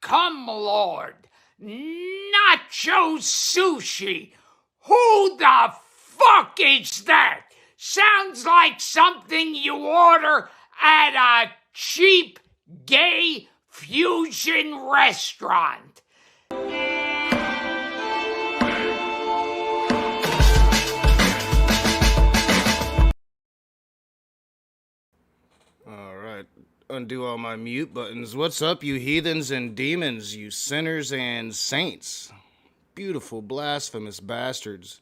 Come Lord, nacho sushi. Who the fuck is that? Sounds like something you order at a cheap gay fusion restaurant. All right, undo all my mute buttons. What's up, you heathens and demons, you sinners and saints? Beautiful, blasphemous bastards.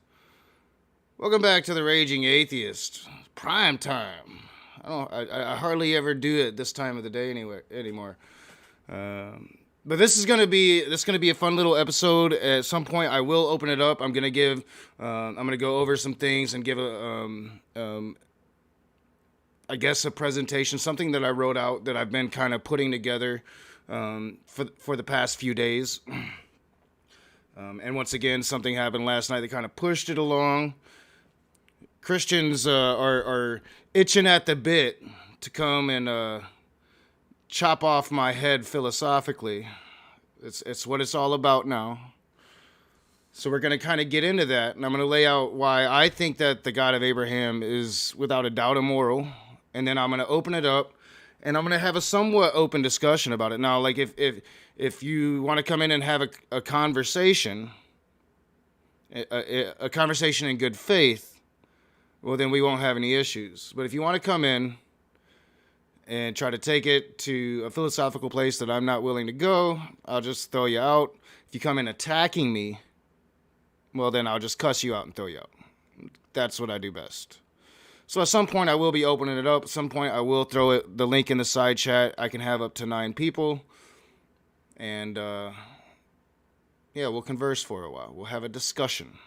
Welcome back to the Raging Atheist. Prime time. I hardly ever do it this time of the day anymore. But this is gonna be a fun little episode. At some point, I will open it up. I'm gonna go over some things and give I guess a presentation, something that I wrote out that I've been kind of putting together for the past few days. And once again, something happened last night that kind of pushed it along. Christians are itching at the bit to come and chop off my head philosophically. It's what it's all about now. So we're going to kind of get into that, and I'm going to lay out why I think that the God of Abraham is without a doubt immoral, and then I'm going to open it up, and I'm going to have a somewhat open discussion about it. Now, like if you want to come in and have a conversation, a conversation in good faith, well, then we won't have any issues. But if you want to come in and try to take it to a philosophical place that I'm not willing to go, I'll just throw you out. If you come in attacking me, well, then I'll just cuss you out and throw you out. That's what I do best. So at some point, I will be opening it up. At some point, I will throw the link in the side chat. I can have up to 9 people. And, yeah, we'll converse for a while. We'll have a discussion.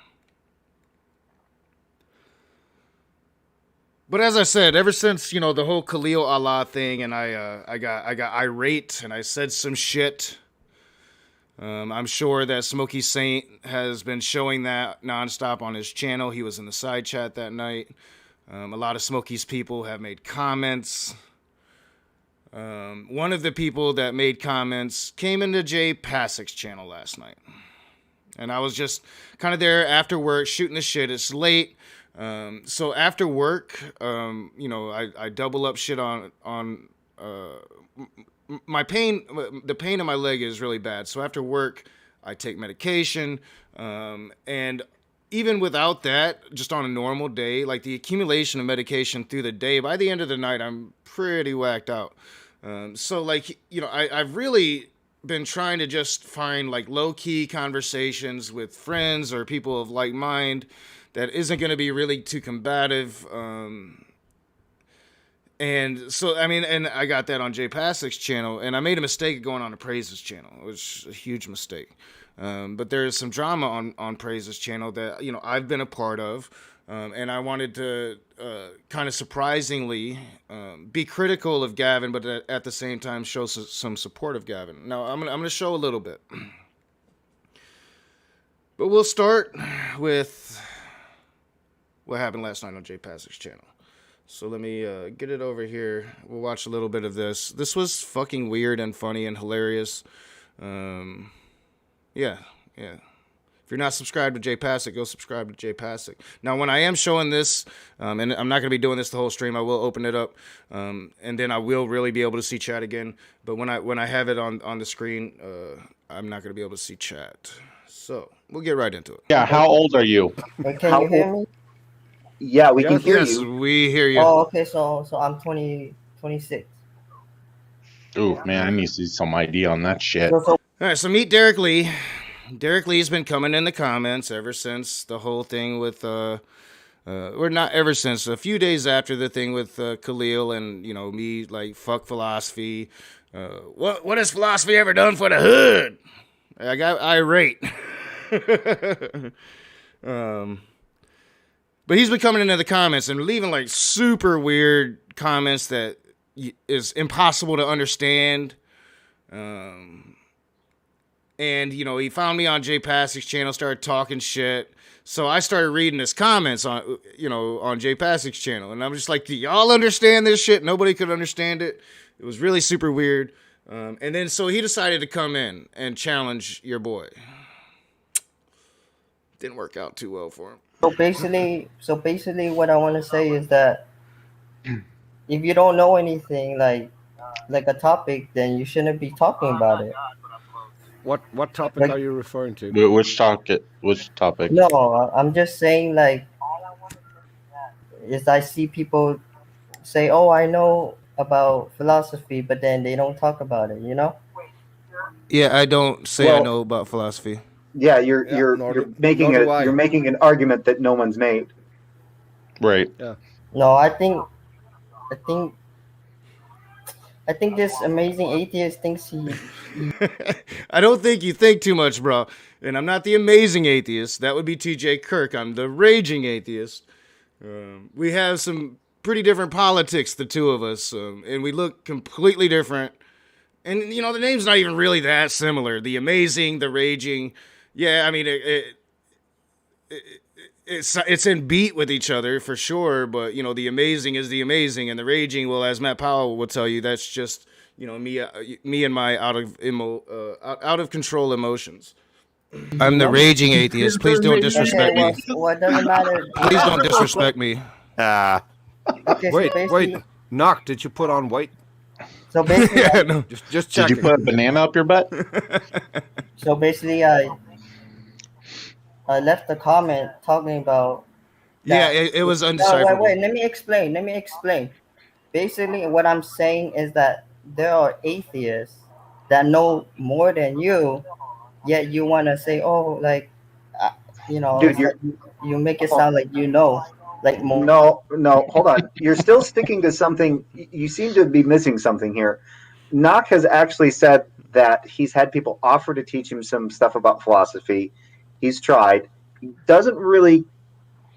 But as I said, ever since, the whole Khalil Allah thing, and I got irate and I said some shit. I'm sure that Smokey Saint has been showing that nonstop on his channel. He was in the side chat that night. A lot of Smokey's people have made comments. One of the people that made comments came into Jay Passick's channel last night. And I was just kind of there after work shooting the shit. It's late. So after work, I double up shit on my pain. The pain in my leg is really bad. So after work, I take medication. And even without that, just on a normal day, like the accumulation of medication through the day, by the end of the night, I'm pretty whacked out. I've really been trying to just find like low-key conversations with friends or people of like mind that isn't going to be really too combative. And so, and I got that on Jay Passick's channel, and I made a mistake going on to Praise's channel. It was a huge mistake. But there is some drama on Praise's channel that, I've been a part of. And I wanted to kind of surprisingly be critical of Gavin, but at the same time show some support of Gavin. Now, I'm going to show a little bit. But we'll start with what happened last night on Jay Passick's channel. So let me get it over here. We'll watch a little bit of this. This was fucking weird and funny and hilarious. Yeah. If you're not subscribed to Jay Passick, go subscribe to Jay Passick. Now, when I am showing this, and I'm not going to be doing this the whole stream, I will open it up, and then I will really be able to see chat again. But when I have it on the screen, I'm not going to be able to see chat. So we'll get right into it. Yeah, how old are you? Can you hear me? Yeah, we can hear you. Yes, we hear you. Oh, okay. So I'm 26. Ooh, man, I need to see some ID on that shit. All right, so meet Derek Lee. Derek Lee's been coming in the comments ever since the whole thing with, or not ever since, a few days after the thing with Khalil and, me, like, fuck philosophy. What has philosophy ever done for the hood? I got irate. But he's been coming into the comments and leaving, like, super weird comments that is impossible to understand. And, he found me on Jay Passick's channel, started talking shit. So I started reading his comments on Jay Passick's channel. And I'm just like, do y'all understand this shit? Nobody could understand it. It was really super weird. And then so he decided to come in and challenge your boy. Didn't work out too well for him. So basically, what I want to say is that if you don't know anything like a topic, then you shouldn't be talking about it. What topic Like, are you referring to? Which topic? Which topic? no, I'm just saying like is I see people say, "Oh, I know about philosophy," but then they don't talk about it. You know? Yeah, I don't say I Well, know about philosophy. yeah, Yeah, nor do I. you're making an argument that no one's made. Right. No, I think I think this amazing atheist thinks he I don't think you think too much, bro. And I'm not the amazing atheist. That would be TJ Kirk. I'm the raging atheist. We have some pretty different politics, the two of us, and we look completely different. And, you know, the name's not even really that similar. The amazing, the raging. Yeah, I mean, it's in beat with each other for sure, but, you know, the amazing is the amazing, and the raging, well, as Matt Powell will tell you, that's just, you know, me and my out of control emotions. I'm the raging atheist. Please don't disrespect okay. me. Well, it doesn't matter. Please don't disrespect me. Okay, so Wait, basically, Knock, did you put on weight? so basically, Yeah, no. Just Did checking. you put a banana up your butt? I left a comment talking about. Yeah, it was No, undecipherable. wait. Let me explain. Basically, what I'm saying is that there are atheists that know more than you, yet you want to say, "Oh, like, uh, Dude, it's like you make it sound like you know, like more." No, hold on. You're still sticking to something. You seem to be missing something here. Knock has actually said that he's had people offer to teach him some stuff about philosophy. He's tried. He doesn't really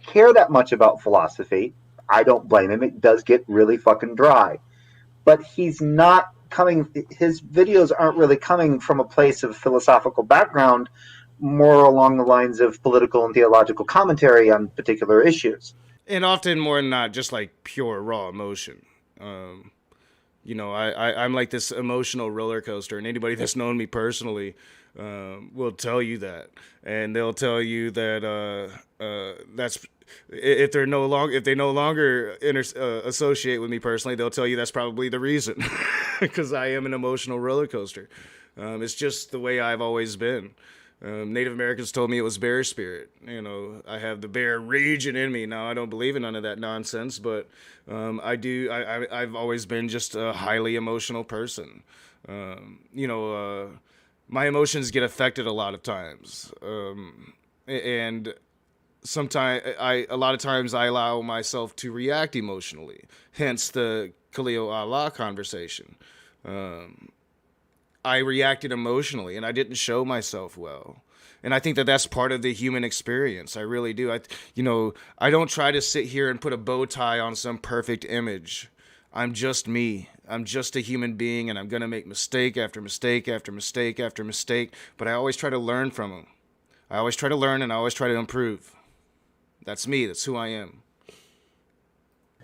care that much about philosophy. I don't blame him. It does get really fucking dry. But he's not coming, his videos aren't really coming from a place of philosophical background, more along the lines of political and theological commentary on particular issues. And often more than not, just like pure raw emotion. You know, I'm like this emotional roller coaster, and anybody that's known me personally will tell you that, and they'll tell you that that's if they no longer associate with me personally, they'll tell you that's probably the reason, because I am an emotional roller coaster. It's just the way I've always been. Native Americans told me it was bear spirit. You know, I have the bear raging in me. Now, I don't believe in none of that nonsense, but I do. I've always been just a highly emotional person. You know, my emotions get affected a lot of times, and sometimes a lot of times I allow myself to react emotionally. Hence the Khalil Allah conversation. I reacted emotionally, and I didn't show myself well. And I think that that's part of the human experience. I really do. I don't try to sit here and put a bow tie on some perfect image. I'm just me. I'm just a human being, and I'm going to make mistake after mistake after mistake after mistake. But I always try to learn from them. I always try to learn, and I always try to improve. That's me. That's who I am.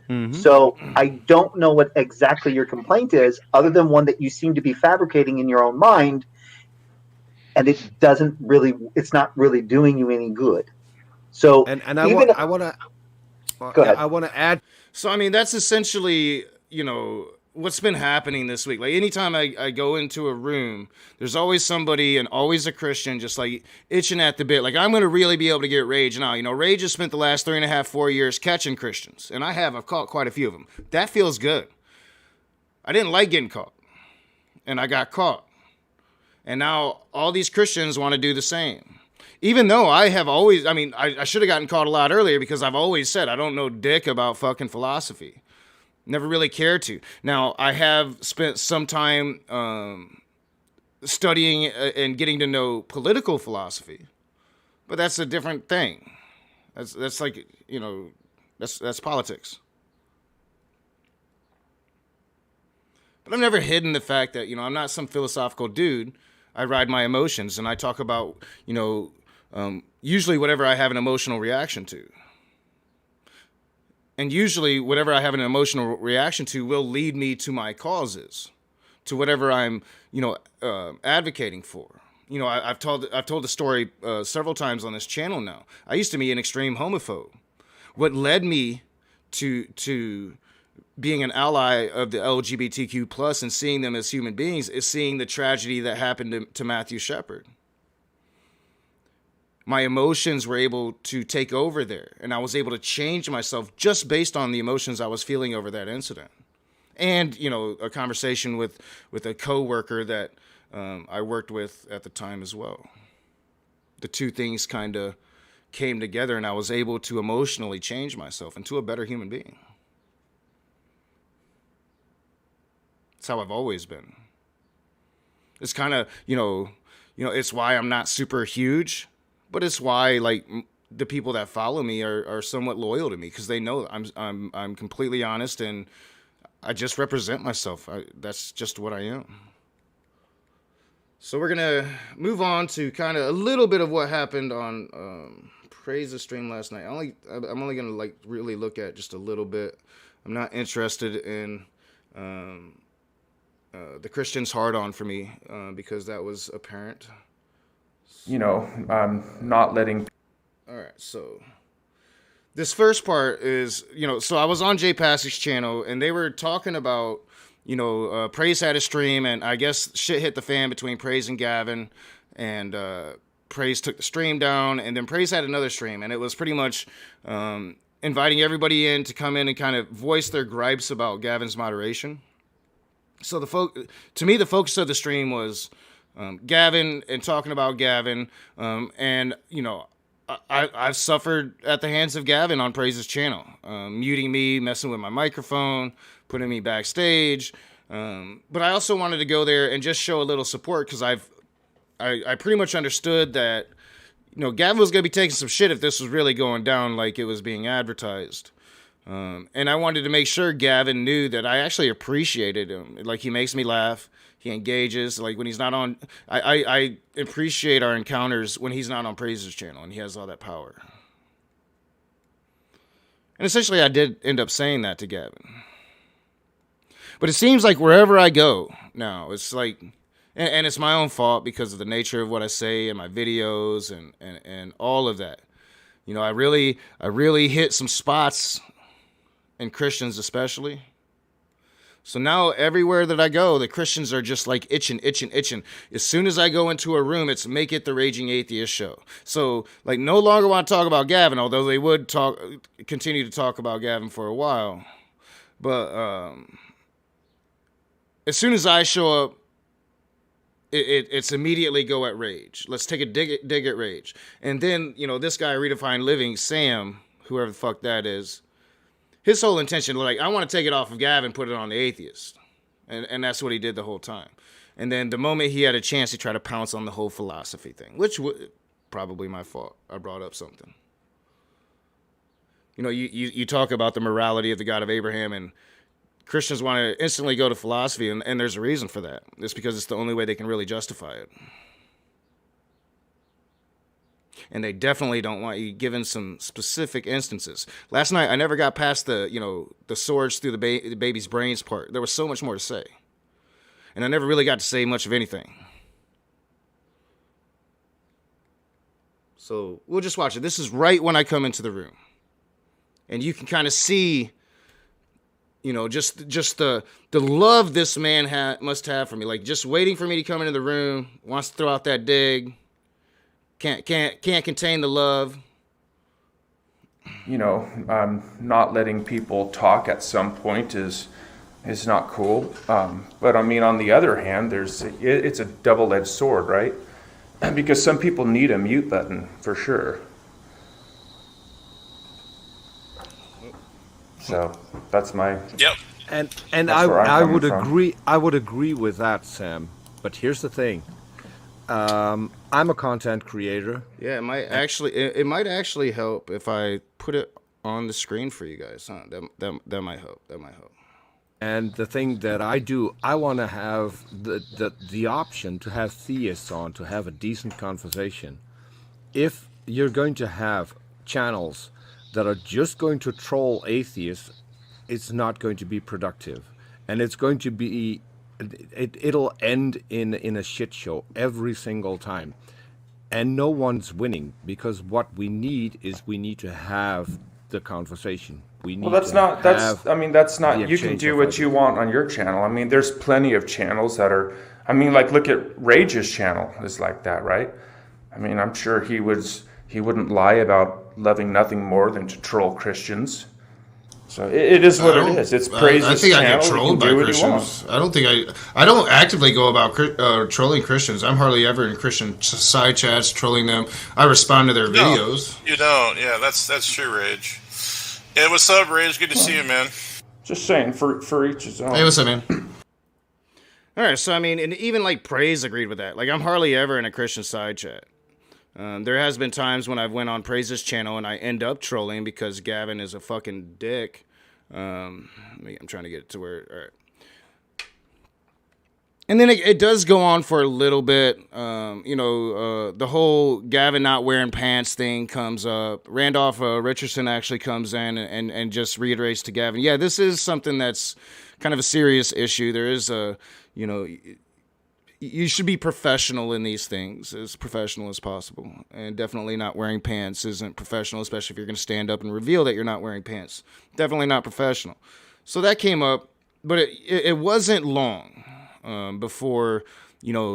Mm-hmm. So I don't know what exactly your complaint is, other than one that you seem to be fabricating in your own mind, and it's not really doing you any good. So I want to add. So I mean, that's essentially, you know, what's been happening this week. Like anytime I go into a room, there's always somebody, and always a Christian, just like itching at the bit. Like, I'm going to really be able to get Rage now. You know, Rage has spent the last 3.5, 4 years catching Christians, and I've caught quite a few of them. That feels good. I didn't like getting caught, and I got caught. And now all these Christians want to do the same. Even though I have always, I should have gotten caught a lot earlier, because I've always said I don't know dick about fucking philosophy. Never really cared to. Now, I have spent some time studying and getting to know political philosophy, but that's a different thing. That's like, you know, that's politics. But I've never hidden the fact that, you know, I'm not some philosophical dude. I ride my emotions, and I talk about, you know, usually whatever I have an emotional reaction to. And usually whatever I have an emotional reaction to will lead me to my causes. to whatever I'm, advocating for. I've told the story several times on this channel now. I used to be an extreme homophobe. What led me to being an ally of the LGBTQ plus and seeing them as human beings is seeing the tragedy that happened to Matthew Shepard. My emotions were able to take over there, and I was able to change myself just based on the emotions I was feeling over that incident. And, a conversation with a coworker that I worked with at the time as well. The two things kind of came together, and I was able to emotionally change myself into a better human being. That's how I've always been. It's kind of, it's why I'm not super huge, but it's why the people that follow me are somewhat loyal to me, because they know I'm completely honest and I just represent myself. That's just what I am. So we're gonna move on to kind of a little bit of what happened on Praise's stream last night. I'm only gonna really look at just a little bit. I'm not interested in the Christian's hard on for me because that was apparent. Not letting. All right, so this first part is, so I was on Jay Passag's channel and they were talking about, Praise had a stream and I guess shit hit the fan between Praise and Gavin, and Praise took the stream down, and then Praise had another stream, and it was pretty much inviting everybody in to come in and kind of voice their gripes about Gavin's moderation. So to me, the focus of the stream was Gavin and talking about Gavin, and I've suffered at the hands of Gavin on Praise's channel, muting me, messing with my microphone, putting me backstage. But I also wanted to go there and just show a little support, because I pretty much understood that, Gavin was going to be taking some shit if this was really going down like it was being advertised. And I wanted to make sure Gavin knew that I actually appreciated him. Like, he makes me laugh. He engages. Like, when he's not on, I appreciate our encounters when he's not on Praise's channel and he has all that power. And essentially, I did end up saying that to Gavin. But it seems like wherever I go now, it's like, and it's my own fault because of the nature of what I say in my videos and all of that. I really hit some spots, and Christians especially. So now everywhere that I go, the Christians are just like itching. As soon as I go into a room, it's make it the Raging Atheist show. So no longer want to talk about Gavin, although they would continue to talk about Gavin for a while. But as soon as I show up, it's immediately go at rage. Let's take a dig at rage. And then, this guy, Redefined Living, Sam, whoever the fuck that is, his whole intention, I want to take it off of Gavin, put it on the atheist. And that's what he did the whole time. And then the moment he had a chance, he tried to pounce on the whole philosophy thing, which was probably my fault. I brought up something. You talk about the morality of the God of Abraham, and Christians want to instantly go to philosophy, and there's a reason for that. It's because it's the only way they can really justify it. And they definitely don't want you given some specific instances. Last night, I never got past the swords through the baby's brains part. There was so much more to say. And I never really got to say much of anything. So we'll just watch it. This is right when I come into the room. And you can kind of see, just the love this man must have for me. Just waiting for me to come into the room, wants to throw out that dig. Can't contain the love. Not letting people talk at some point is not cool. But I mean, on the other hand, it's a double-edged sword, right? Because some people need a mute button for sure. So that's my. Yep. And I would agree. I would agree with that, Sam. But here's the thing. I'm a content creator. Yeah, it might actually help if I put it on the screen for you guys. Huh? That might help. And the thing that I do, I want to have the option to have theists on, to have a decent conversation. If you're going to have channels that are just going to troll atheists, it's not going to be productive, and it's going to be it'll end in a shit show every single time, and no one's winning, because what we need to have the conversation. We Well, need to have that's the not, you can exchange do of what you ideas. want on your channel. I mean, there's plenty of channels that are, I mean, like look at Rage's channel is like that, right? I mean, I'm sure he wouldn't lie about loving nothing more than to troll Christians. So it is what it is. It's I Praise's think I get channel. He can trolled by do what he wants. Christians. I don't think I don't actively go about trolling Christians. I'm hardly ever in Christian side chats trolling them. I respond to their No, videos. you don't. Yeah, that's true, Rage. Yeah, what's up, Rage? Good to see you, man. Just saying, for each his own. Hey, what's up, man? All right, so I mean, and even like Praise agreed with that. Like, I'm hardly ever in a Christian side chat. There has been times when I've went on Praise's channel and I end up trolling because Gavin is a fucking dick. I'm trying to get it to where. All right. And then it does go on for a little bit. The whole Gavin not wearing pants thing comes up. Randolph Richardson actually comes in and just reiterates to Gavin, yeah, this is something that's kind of a serious issue. There is you should be professional in these things, as professional as possible. And definitely not wearing pants isn't professional, especially if you're going to stand up and reveal that you're not wearing pants. Definitely not professional. So that came up, but it wasn't long before,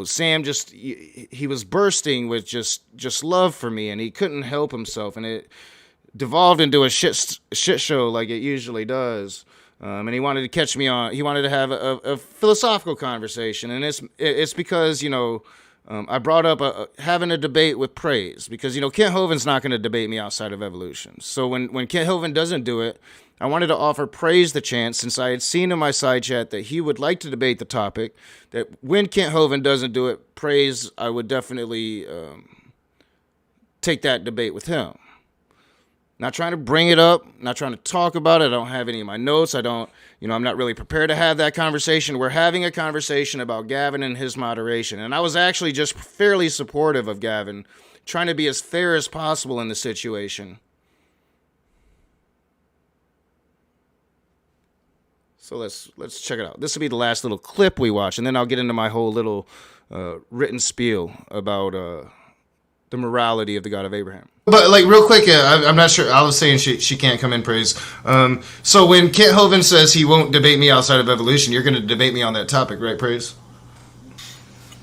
Sam he was bursting with just love for me, and he couldn't help himself, and it devolved into a shit show like it usually does. And he wanted to catch me on. He wanted to have a philosophical conversation, and it's because I brought up having a debate with Praise, because Kent Hovind's not going to debate me outside of evolution. So when Kent Hovind doesn't do it, I wanted to offer Praise the chance, since I had seen in my side chat that he would like to debate the topic. That when Kent Hovind doesn't do it, Praise, I would definitely take that debate with him. Not trying to bring it up, not trying to talk about it. I don't have any of my notes. I'm not really prepared to have that conversation. We're having a conversation about Gavin and his moderation. And I was actually just fairly supportive of Gavin, trying to be as fair as possible in the situation. So let's check it out. This will be the last little clip we watch, and then I'll get into my whole little written spiel about the morality of the God of Abraham. But like real quick, I'm not sure. I was saying she can't come in, Praise. So when Kent Hovind says he won't debate me outside of evolution, you're going to debate me on that topic, right, Praise?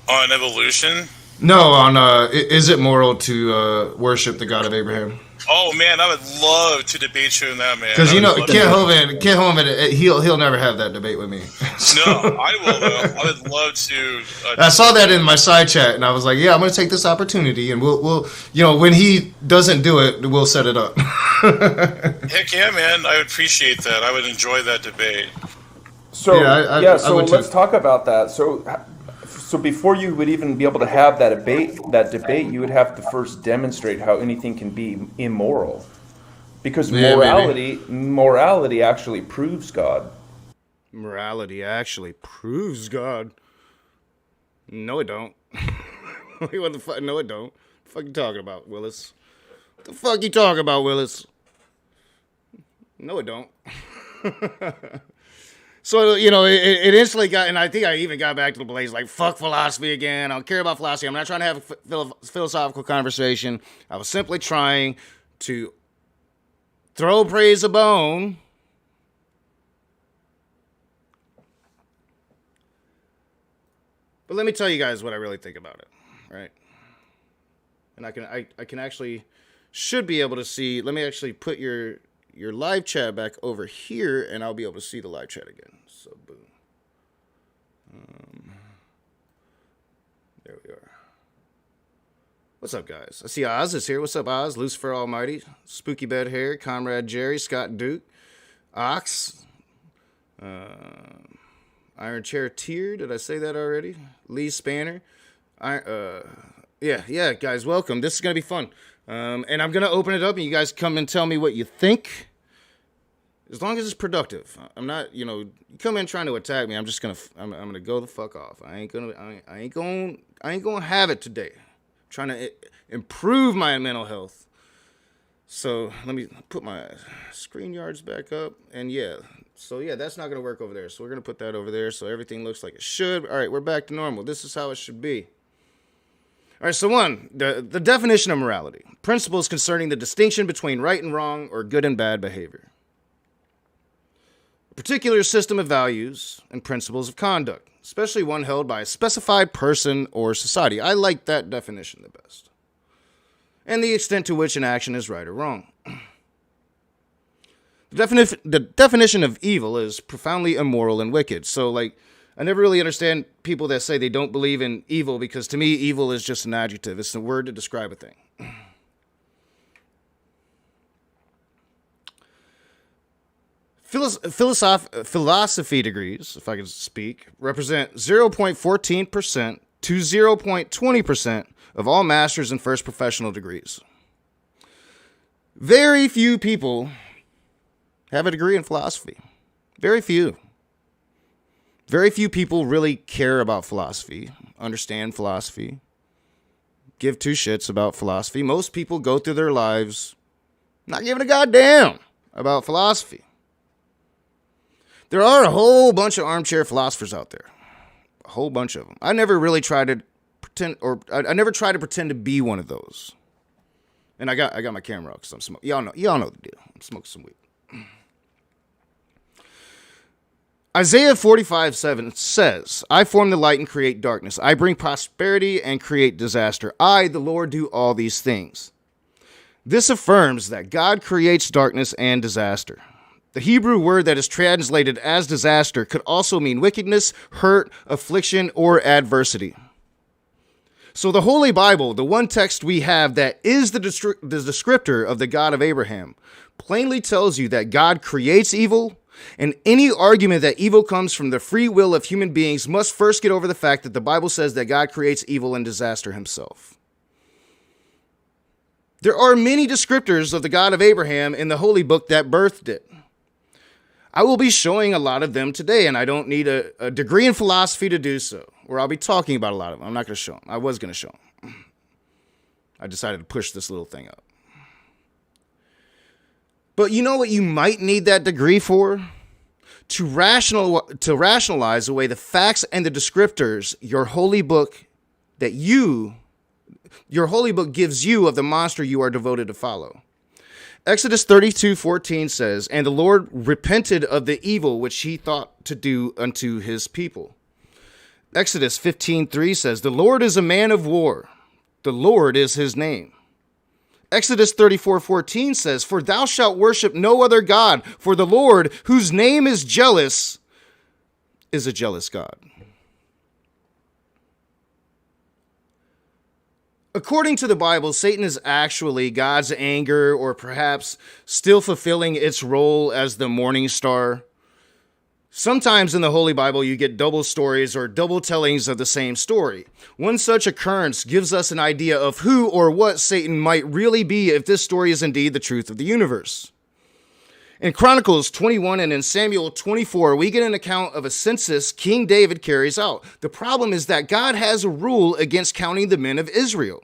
On evolution? No, on is it moral to worship the God of Abraham? Oh man, I would love to debate you on that, man. Because Kent Hovind, he'll never have that debate with me. So, no, I will though. I would love to. I saw that in my side chat, and I was like, yeah, I'm going to take this opportunity, and we'll when he doesn't do it, we'll set it up. Heck yeah, man! I would appreciate that. I would enjoy that debate. So I would let's too. talk about that. So before you would even be able to have that debate, you would have to first demonstrate how anything can be immoral, because morality actually proves God. Morality actually proves God. No, it don't. Wait, what the fuck? No, it don't. What the fuck you talking about, Willis? What the fuck you talking about, Willis? No, it don't. So, it instantly got, and I think I even got back to the place like, fuck philosophy again. I don't care about philosophy. I'm not trying to have a philosophical conversation. I was simply trying to throw Praise a bone. But let me tell you guys what I really think about it, right? And I can actually, should be able to see, let me actually put your live chat back over here, and I'll be able to see the live chat again. So, boom. There we are. What's up, guys? I see Oz is here. What's up, Oz? Lucifer Almighty, Spooky Bed Hair, Comrade Jerry, Scott Duke, Ox, Iron Chair Tier. Did I say that already? Lee Spanner. Yeah, guys, welcome. This is gonna be fun. And I'm gonna open it up, and you guys come and tell me what you think. As long as it's productive. I'm not, you come in trying to attack me. I'm just I'm gonna go the fuck off. I ain't gonna have it today. I'm trying to improve my mental health. So let me put my screen yards back up. And that's not going to work over there. So we're going to put that over there so everything looks like it should. All right, we're back to normal. This is how it should be. All right, so the definition of morality. Principles concerning the distinction between right and wrong or good and bad behavior. A particular system of values and principles of conduct, especially one held by a specified person or society. I like that definition the best. And the extent to which an action is right or wrong. The definition of evil is profoundly immoral and wicked. So, I never really understand people that say they don't believe in evil, because to me, evil is just an adjective. It's a word to describe a thing. Philosophy degrees, if I can speak, represent 0.14% to 0.20% of all master's and first professional degrees. Very few people have a degree in philosophy. Very few. Very few people really care about philosophy, understand philosophy, give two shits about philosophy. Most people go through their lives not giving a goddamn about philosophy. There are a whole bunch of armchair philosophers out there. A whole bunch of them. I never really tried to pretend, I never tried to pretend to be one of those. And I got my camera up because I'm smoking. Y'all know the deal. I'm smoking some weed. Isaiah 45:7 says, I form the light and create darkness. I bring prosperity and create disaster. I, the Lord, do all these things. This affirms that God creates darkness and disaster. The Hebrew word that is translated as disaster could also mean wickedness, hurt, affliction, or adversity. So the Holy Bible, the one text we have that is the descriptor of the God of Abraham, plainly tells you that God creates evil. And any argument that evil comes from the free will of human beings must first get over the fact that the Bible says that God creates evil and disaster himself. There are many descriptors of the God of Abraham in the Holy Book that birthed it. I will be showing a lot of them today, and I don't need a degree in philosophy to do so, or I'll be talking about a lot of them. I'm not going to show them. I was going to show them. I decided to push this little thing up. But you know what you might need that degree for? To rationalize away the facts and the descriptors your holy book gives you of the monster you are devoted to follow. Exodus 32:14 says, and the Lord repented of the evil which he thought to do unto his people. Exodus 15:3 says, the Lord is a man of war. The Lord is his name. Exodus 34:14 says, for thou shalt worship no other God, for the Lord, whose name is jealous, is a jealous God. According to the Bible, Satan is actually God's anger, or perhaps still fulfilling its role as the morning star. Sometimes in the Holy Bible, you get double stories or double tellings of the same story. One such occurrence gives us an idea of who or what Satan might really be if this story is indeed the truth of the universe. In Chronicles 21 and in Samuel 24, we get an account of a census King David carries out. The problem is that God has a rule against counting the men of Israel.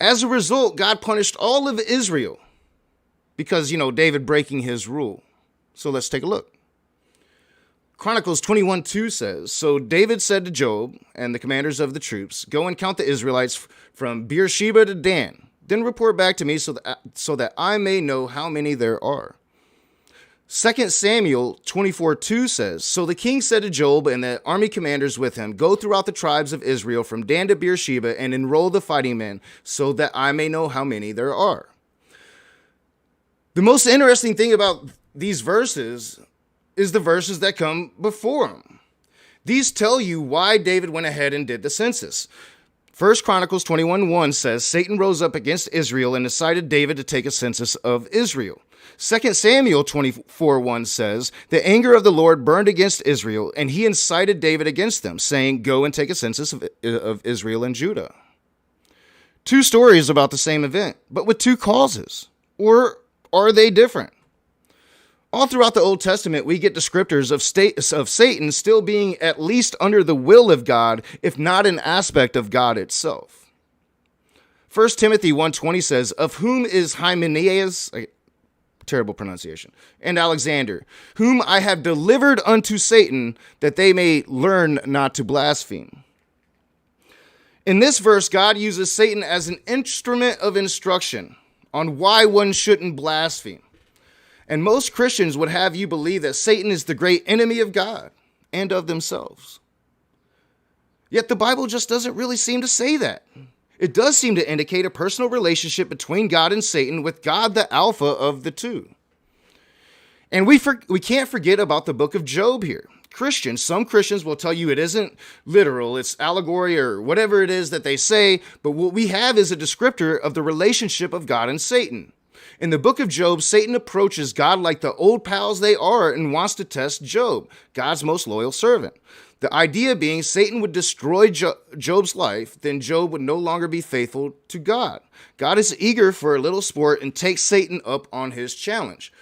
As a result, God punished all of Israel because, David breaking his rule. So let's take a look. Chronicles 21:2 says, so David said to Joab and the commanders of the troops, go and count the Israelites from Beersheba to Dan. Then report back to me so that I may know how many there are. 2 Samuel 24:2 says, so the king said to Joab and the army commanders with him, go throughout the tribes of Israel from Dan to Beersheba and enroll the fighting men so that I may know how many there are. The most interesting thing about these verses is the verses that come before them. These tell you why David went ahead and did the census. 1 Chronicles 21:1 says, Satan rose up against Israel and incited David to take a census of Israel. 2 Samuel 24:1 says, the anger of the Lord burned against Israel, and he incited David against them, saying, go and take a census of Israel and Judah. Two stories about the same event, but with two causes. Or are they different? All throughout the Old Testament, we get descriptors of Satan still being at least under the will of God, if not an aspect of God itself. 1 Timothy 1:20 says, of whom is Hymenaeus, terrible pronunciation, and Alexander, whom I have delivered unto Satan, that they may learn not to blaspheme. In this verse, God uses Satan as an instrument of instruction on why one shouldn't blaspheme. And most Christians would have you believe that Satan is the great enemy of God and of themselves. Yet the Bible just doesn't really seem to say that. It does seem to indicate a personal relationship between God and Satan, with God the alpha of the two. And we can't forget about the book of Job here. Some Christians will tell you it isn't literal, it's allegory or whatever it is that they say, but what we have is a descriptor of the relationship of God and Satan. In the book of Job, Satan approaches God like the old pals they are and wants to test Job, God's most loyal servant. The idea being Satan would destroy Job's life, then Job would no longer be faithful to God. God is eager for a little sport and takes Satan up on his challenge.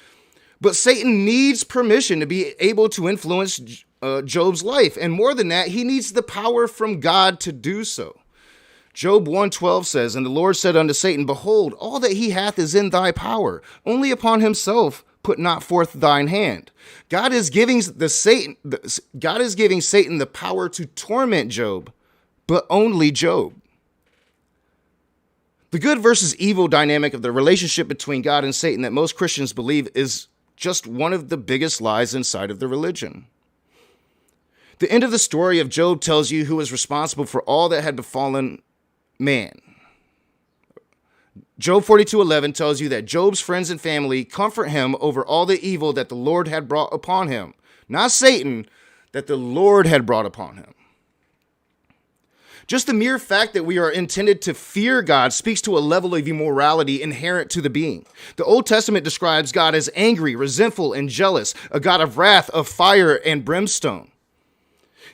But Satan needs permission to be able to influence Job's life. And more than that, he needs the power from God to do so. Job 1:12 says, and the Lord said unto Satan, behold, all that he hath is in thy power. Only upon himself put not forth thine hand. God is giving Satan the power to torment Job, but only Job. The good versus evil dynamic of the relationship between God and Satan that most Christians believe is just one of the biggest lies inside of the religion. The end of the story of Job tells you who is responsible for all that had befallen man. Job 42:11 tells you that Job's friends and family comfort him over all the evil that the Lord had brought upon him. Not Satan, that the Lord had brought upon him. Just the mere fact that we are intended to fear God speaks to a level of immorality inherent to the being. The Old Testament describes God as angry, resentful, and jealous, a God of wrath, of fire, and brimstone.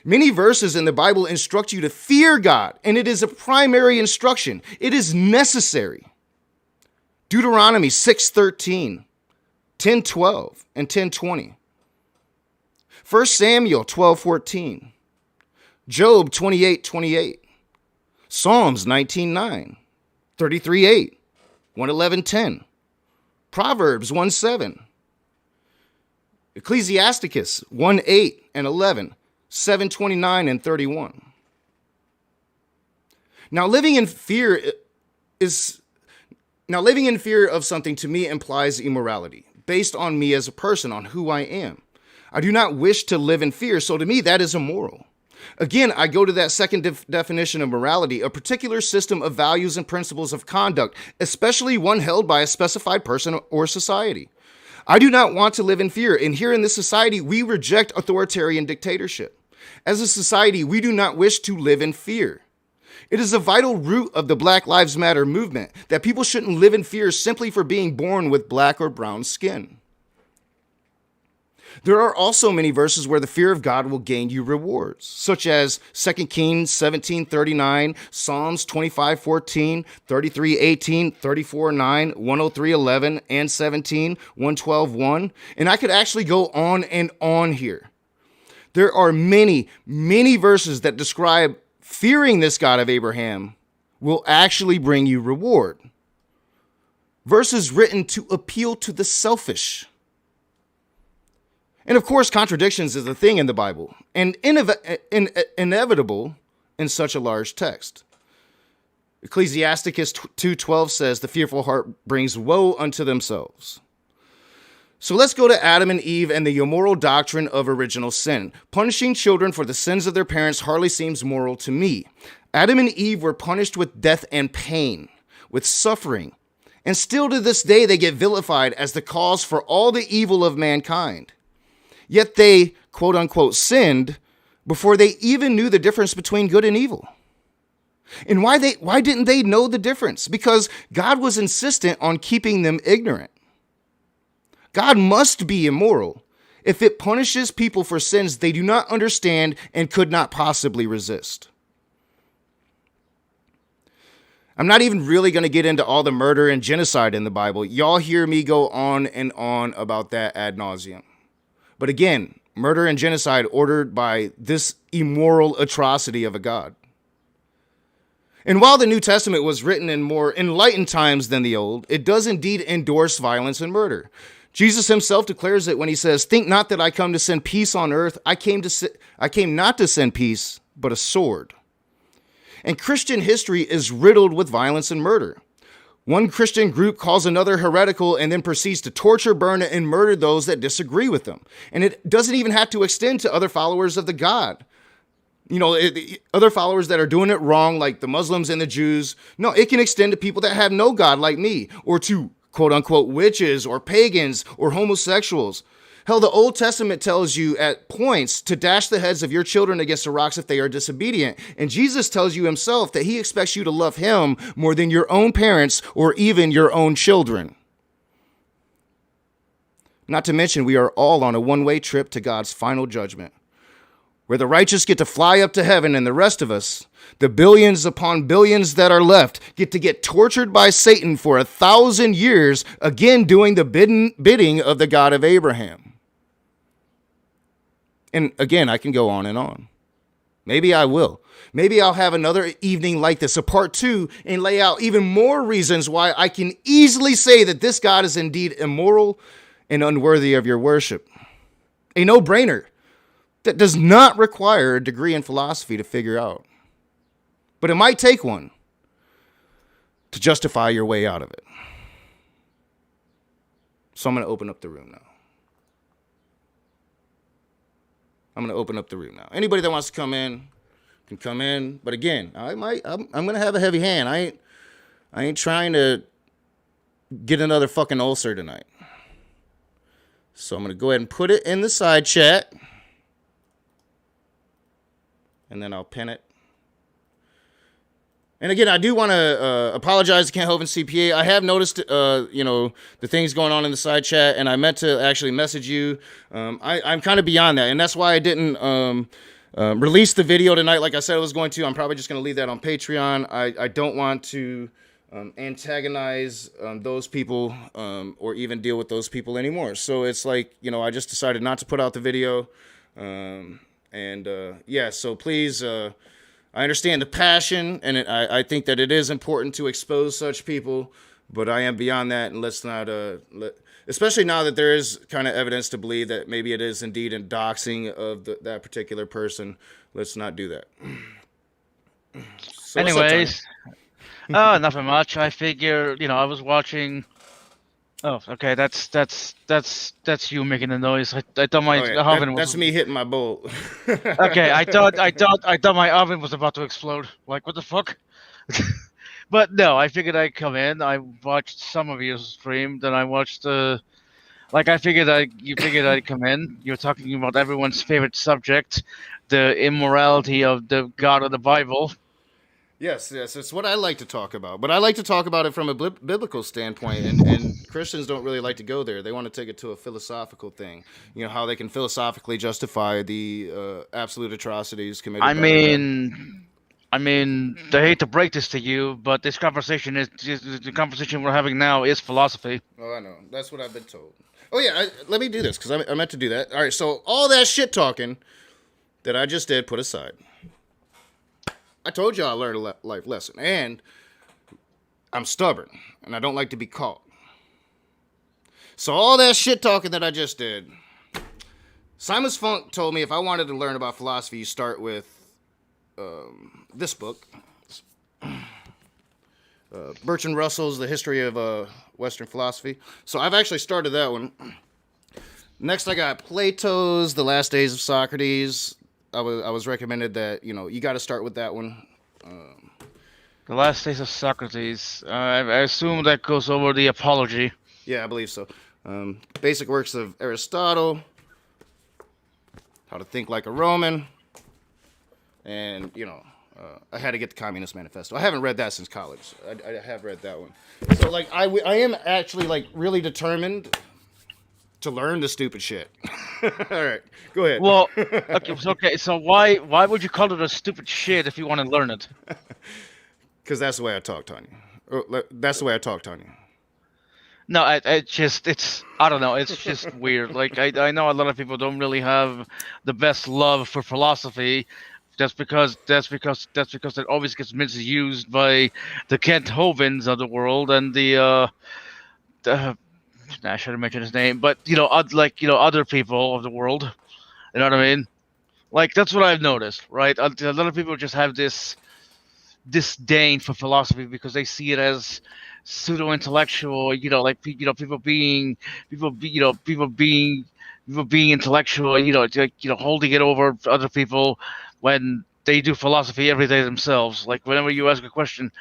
Many verses in the Bible instruct you to fear God, and it is a primary instruction. It is necessary. Deuteronomy 6:13, 10:12, and 10:20. 1 Samuel 12:14. Job 28:28. Psalms 19:9. 33:8. 111:10. Proverbs 1:7. Ecclesiasticus 1:8 and 11. 7:29 and 31. Now living in fear of something to me implies immorality, based on me as a person, on who I am. I do not wish to live in fear, so to me that is immoral. Again, I go to that second definition of morality, a particular system of values and principles of conduct, especially one held by a specified person or society. I do not want to live in fear, and here in this society, we reject authoritarian dictatorship. As a society, we do not wish to live in fear. It is a vital root of the Black Lives Matter movement that people shouldn't live in fear simply for being born with black or brown skin. There are also many verses where the fear of God will gain you rewards, such as 2 Kings 17:39, Psalms 25:14, 33:18, 34:9, 103:11, and 17, 112:1. And I could actually go on and on here. There are many, many verses that describe fearing this God of Abraham will actually bring you reward. Verses written to appeal to the selfish. And of course, contradictions is a thing in the Bible, and inevitable in such a large text. Ecclesiasticus 2:12 says, the fearful heart brings woe unto themselves. So let's go to Adam and Eve and the immoral doctrine of original sin. Punishing children for the sins of their parents hardly seems moral to me. Adam and Eve were punished with death and pain, with suffering, and still to this day they get vilified as the cause for all the evil of mankind. Yet they, quote unquote, sinned before they even knew the difference between good and evil. And why didn't they know the difference? Because God was insistent on keeping them ignorant. God must be immoral if it punishes people for sins they do not understand and could not possibly resist. I'm not even really going to get into all the murder and genocide in the Bible. Y'all hear me go on and on about that ad nauseum. But again, murder and genocide ordered by this immoral atrocity of a God. And while the New Testament was written in more enlightened times than the Old, it does indeed endorse violence and murder. Jesus himself declares it when he says, "Think not that I come to send peace on earth. I came not to send peace, but a sword." And Christian history is riddled with violence and murder. One Christian group calls another heretical and then proceeds to torture, burn, and murder those that disagree with them. And it doesn't even have to extend to other followers of the God. Other followers that are doing it wrong, like the Muslims and the Jews. No, it can extend to people that have no God like me, or to quote unquote witches or pagans or homosexuals. Hell, the Old Testament tells you at points to dash the heads of your children against the rocks if they are disobedient. And Jesus tells you himself that he expects you to love him more than your own parents or even your own children. Not to mention, we are all on a one-way trip to God's final judgment, where the righteous get to fly up to heaven and the rest of us, the billions upon billions that are left, get tortured by Satan for 1,000 years, again doing the bidding of the God of Abraham. And again, I can go on and on. Maybe I will. Maybe I'll have another evening like this, a part 2, and lay out even more reasons why I can easily say that this God is indeed immoral and unworthy of your worship. A no-brainer that does not require a degree in philosophy to figure out. But it might take one to justify your way out of it. So I'm going to open up the room now. Anybody that wants to come in can come in. But again, I'm going to have a heavy hand. I ain't trying to get another fucking ulcer tonight. So I'm going to go ahead and put it in the side chat. And then I'll pin it. And again, I do want to apologize to Kent Hovind CPA. I have noticed, the things going on in the side chat, and I meant to actually message you. I'm kind of beyond that, and that's why I didn't release the video tonight like I said I was going to. I'm probably just going to leave that on Patreon. I don't want to antagonize those people or even deal with those people anymore. So it's like, I just decided not to put out the video. So please... I understand the passion, and I think that it is important to expose such people, but I am beyond that, and let's not, especially now that there is kind of evidence to believe that maybe it is indeed a doxing of that particular person. Let's not do that. So anyways, nothing much. I figure, I was watching. Oh, okay. That's you making the noise. I thought my oven was. That's me hitting my bowl. Okay, I thought my oven was about to explode. Like, what the fuck? But no, I figured I'd come in. I watched some of your stream. Then I watched you figured I'd come in. You're talking about everyone's favorite subject, the immorality of the God of the Bible. Yes, it's what I like to talk about. But I like to talk about it from a biblical standpoint, and Christians don't really like to go there. They want to take it to a philosophical thing. How they can philosophically justify the absolute atrocities committed by I mean, I hate to break this to you, but this conversation the conversation we're having now is philosophy. Oh, I know. That's what I've been told. Oh, yeah, let me do this, because I meant to do that. All right, so all that shit talking that I just did, put aside. I told you I learned a life lesson, and I'm stubborn, and I don't like to be caught. So all that shit talking that I just did, Simon Funk told me if I wanted to learn about philosophy, you start with this book, Bertrand Russell's The History of Western Philosophy. So I've actually started that one. Next, I got Plato's The Last Days of Socrates. I was recommended that, you got to start with that one. The Last Days of Socrates. I assume that goes over the Apology. Yeah, I believe so. Basic Works of Aristotle. How to Think Like a Roman. And, I had to get the Communist Manifesto. I haven't read that since college. I have read that one. So, I am actually, really determined to learn the stupid shit. All right, go ahead. Well, okay. So why would you call it a stupid shit if you want to learn it? Because that's the way I talk, Tanya. That's the way I talk, Tanya. No, I don't know. It's just weird. I know a lot of people don't really have the best love for philosophy, that's because it always gets misused by the Kent Hovins of the world and the I should have mentioned his name, but other people of the world. You know what I mean? Like that's what I've noticed, right? A lot of people just have this disdain for philosophy because they see it as pseudo intellectual. People being intellectual. Holding it over other people when they do philosophy every day themselves. Like whenever you ask a question,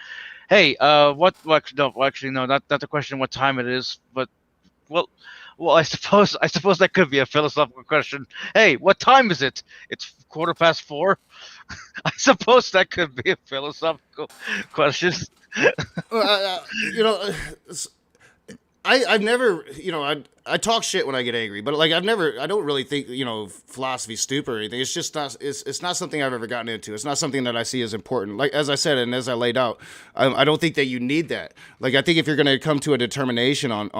hey, what? Well, no, actually, no, not the question what time it is, but well, I suppose that could be a philosophical question. Hey, what time is it? It's 4:15. I suppose that could be a philosophical question. You know, I've never, I talk shit when I get angry, but like I don't really think, philosophy's stupid or anything. It's just not, it's not something I've ever gotten into. It's not something that I see as important. Like, as I said, and as I laid out, I don't think that you need that. Like, I think if you're going to come to a determination on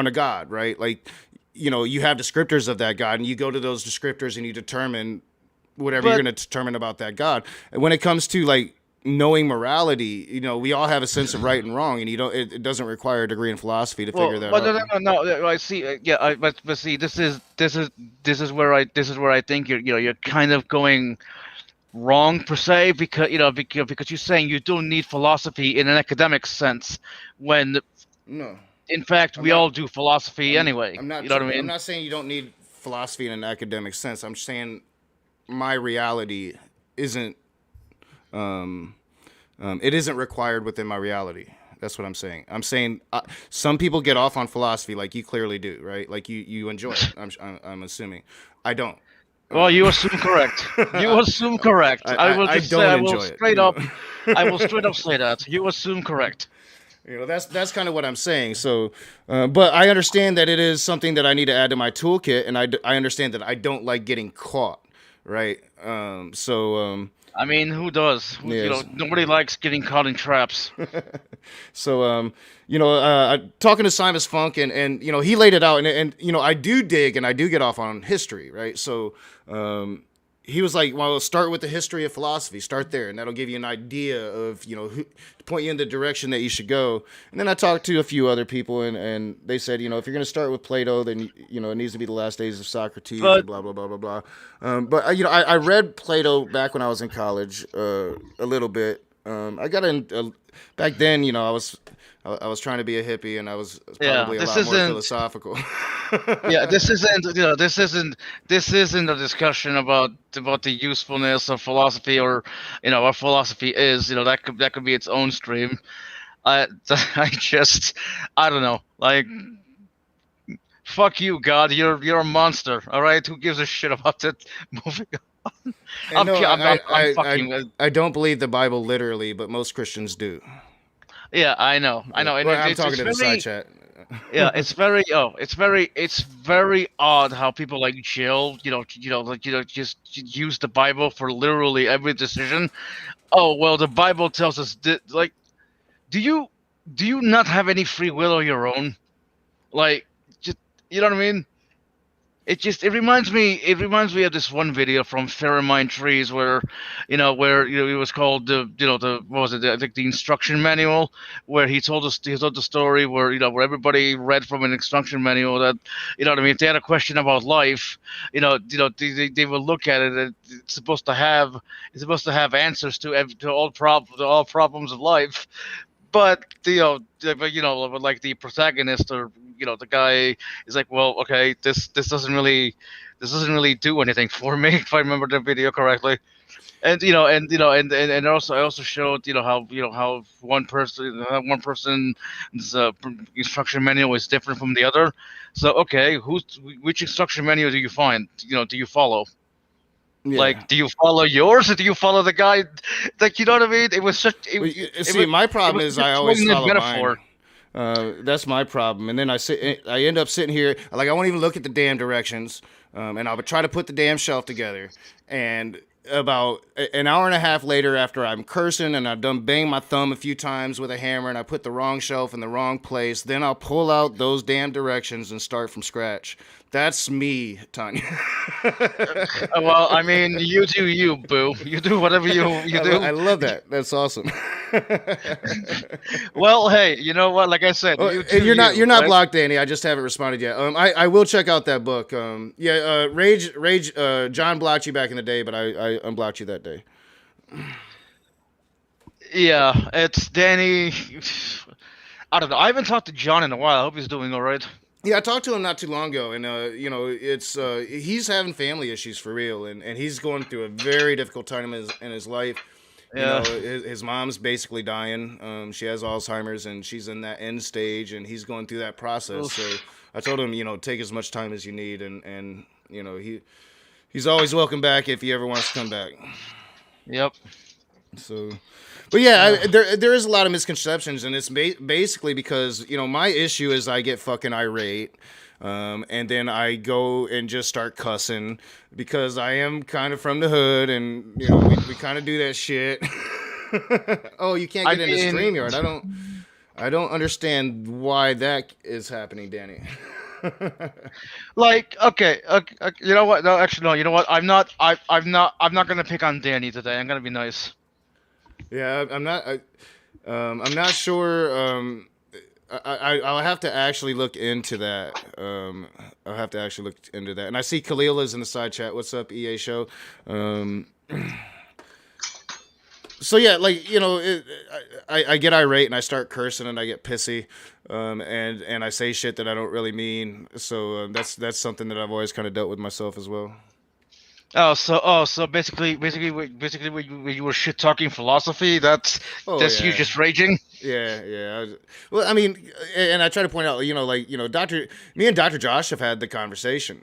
a God, right? Like, you have descriptors of that God and you go to those descriptors and you determine whatever you're But going to determine about that God. And when it comes to like knowing morality, we all have a sense of right and wrong, and it doesn't require a degree in philosophy to figure that well, out. no. I see. Yeah, but see, this is where I think you're kind of going wrong per se because you're saying you don't need philosophy in an academic sense when No, in fact I'm we not. all do philosophy anyway. I'm not. You know what I I'm mean? not saying you don't need philosophy in an academic sense. I'm saying my reality isn't. Um, it isn't required within my reality. That's what I'm saying. I'm saying some people get off on philosophy, like you clearly do, right? Like you enjoy it. I'm assuming. I don't. Well, Uh, you assume correct. You assume correct. I will I just say don't enjoy it. I will straight up say that. You assume correct. That's kind of what I'm saying. So, but I understand that it is something that I need to add to my toolkit, and I understand that I don't like getting caught, right? I mean, who does? Yes. Nobody likes getting caught in traps. So, talking to Simus Funk, and he laid it out, and I do dig and I do get off on history, right? So, he was like, well, start with the history of philosophy. Start there, and that'll give you an idea of, point you in the direction that you should go. And then I talked to a few other people, and they said, if you're going to start with Plato, then, it needs to be the last days of Socrates But and blah, blah, blah, blah, blah. But, I read Plato back when I was in college a little bit. I got in, back then, I was trying to be a hippie, and I was yeah, probably a this lot more isn't. philosophical. Yeah, this isn't a discussion about the usefulness of philosophy or what philosophy is. That could be its own stream. I I don't know. Like, fuck you, God. You're a monster. All right, who gives a shit about it? Moving on. And no, I'm fucking. I don't believe the Bible literally, but most Christians do. Yeah, I know, and Well, I'm it's talking to the side very. chat. Yeah, it's very odd how people like Jill, just use the Bible for literally every decision. Oh well, the Bible tells us like, do you not have any free will of your own? Like, just you know what I mean? It reminds me of this one video from Fairmine Trees where it was called the what was it, I think the instruction manual, where he told the story where everybody read from an instruction manual that what I mean, if they had a question about life, they will look at it, and it's supposed to have answers to all problems of life. But like the protagonist, or the guy is like, well, okay, this doesn't really do anything for me if I remember the video correctly. And also I also showed how one person's instruction manual is different from the other. So okay, which instruction manual do you find? Do you follow? Yeah. Like, do you follow yours, or do you follow the guy? Like, you know what I mean? It was such. Well, It see, was. my It problem was is such I a always poignant follow mine. metaphor. That's my problem. And then I end up sitting here, like I won't even look at the damn directions, and I would try to put the damn shelf together, and about an hour and a half later, after I'm cursing and I've done banged my thumb a few times with a hammer and I put the wrong shelf in the wrong place, then I'll pull out those damn directions and start from scratch. That's me, Tanya. Well, I mean, you do you, boo. You do whatever you do. I love that. That's awesome. Well, hey, you know what? Like I said, Oh, you do you're not right? blocked, Danny. I just haven't responded yet. I will check out that book. Rage. John blocked you back in the day, but I unblocked you that day. Yeah, it's Danny. I don't know. I haven't talked to John in a while. I hope he's doing all right. Yeah, I talked to him not too long ago, and it's he's having family issues for real, and he's going through a very difficult time in his life. Yeah. His mom's basically dying. She has Alzheimer's, and she's in that end stage, and he's going through that process. Oof. So I told him, take as much time as you need, and he's always welcome back if he ever wants to come back. Yep. So, but yeah, there is a lot of misconceptions, and it's basically because my issue is I get fucking irate. And then I go and just start cussing because I am kind of from the hood, and we kind of do that shit. Oh, you can't get into StreamYard. I don't understand why that is happening, Danny. Like, okay, you know what? No, actually, no. You know what? I'm not gonna pick on Danny today. I'm gonna be nice. Yeah, I'm not. I'm not sure. I'll have to actually look into that. I'll have to actually look into that. And I see Khalil is in the side chat. What's up, EA Show? So yeah, like I get irate and I start cursing and I get pissy, and I say shit that I don't really mean. So that's something that I've always kind of dealt with myself as well. So basically, when you were shit talking philosophy, that's you just raging. Yeah. Well, I mean, and I try to point out, me and Dr. Josh have had the conversation,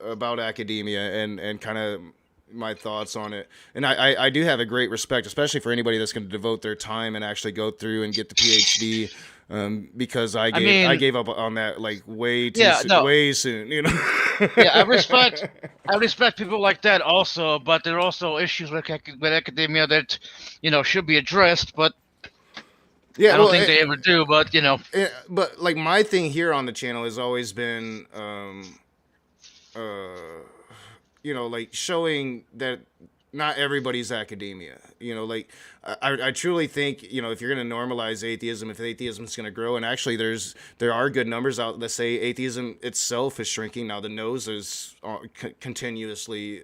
about academia and kind of my thoughts on it. And I do have a great respect, especially for anybody that's going to devote their time and actually go through and get the PhD. Because I gave up on that like way soon, Yeah, I respect people like that also, but there are also issues with academia that should be addressed, but I don't think they ever do. But but like my thing here on the channel has always been like showing that not everybody's academia. I truly think, if you're going to normalize atheism, if atheism is going to grow, and actually there are good numbers out that say atheism itself is shrinking. Now the nose is continuously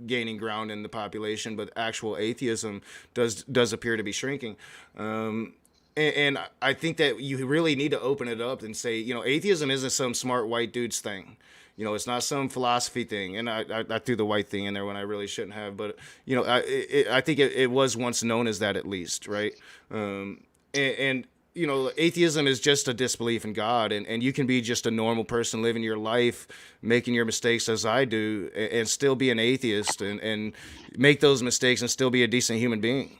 gaining ground in the population, but actual atheism does appear to be shrinking. And I think that you really need to open it up and say, atheism isn't some smart white dude's thing. It's not some philosophy thing, and I threw the white thing in there when I really shouldn't have. But I think it was once known as that, at least, right? And atheism is just a disbelief in God, and you can be just a normal person living your life, making your mistakes as I do, and still be an atheist, and make those mistakes and still be a decent human being.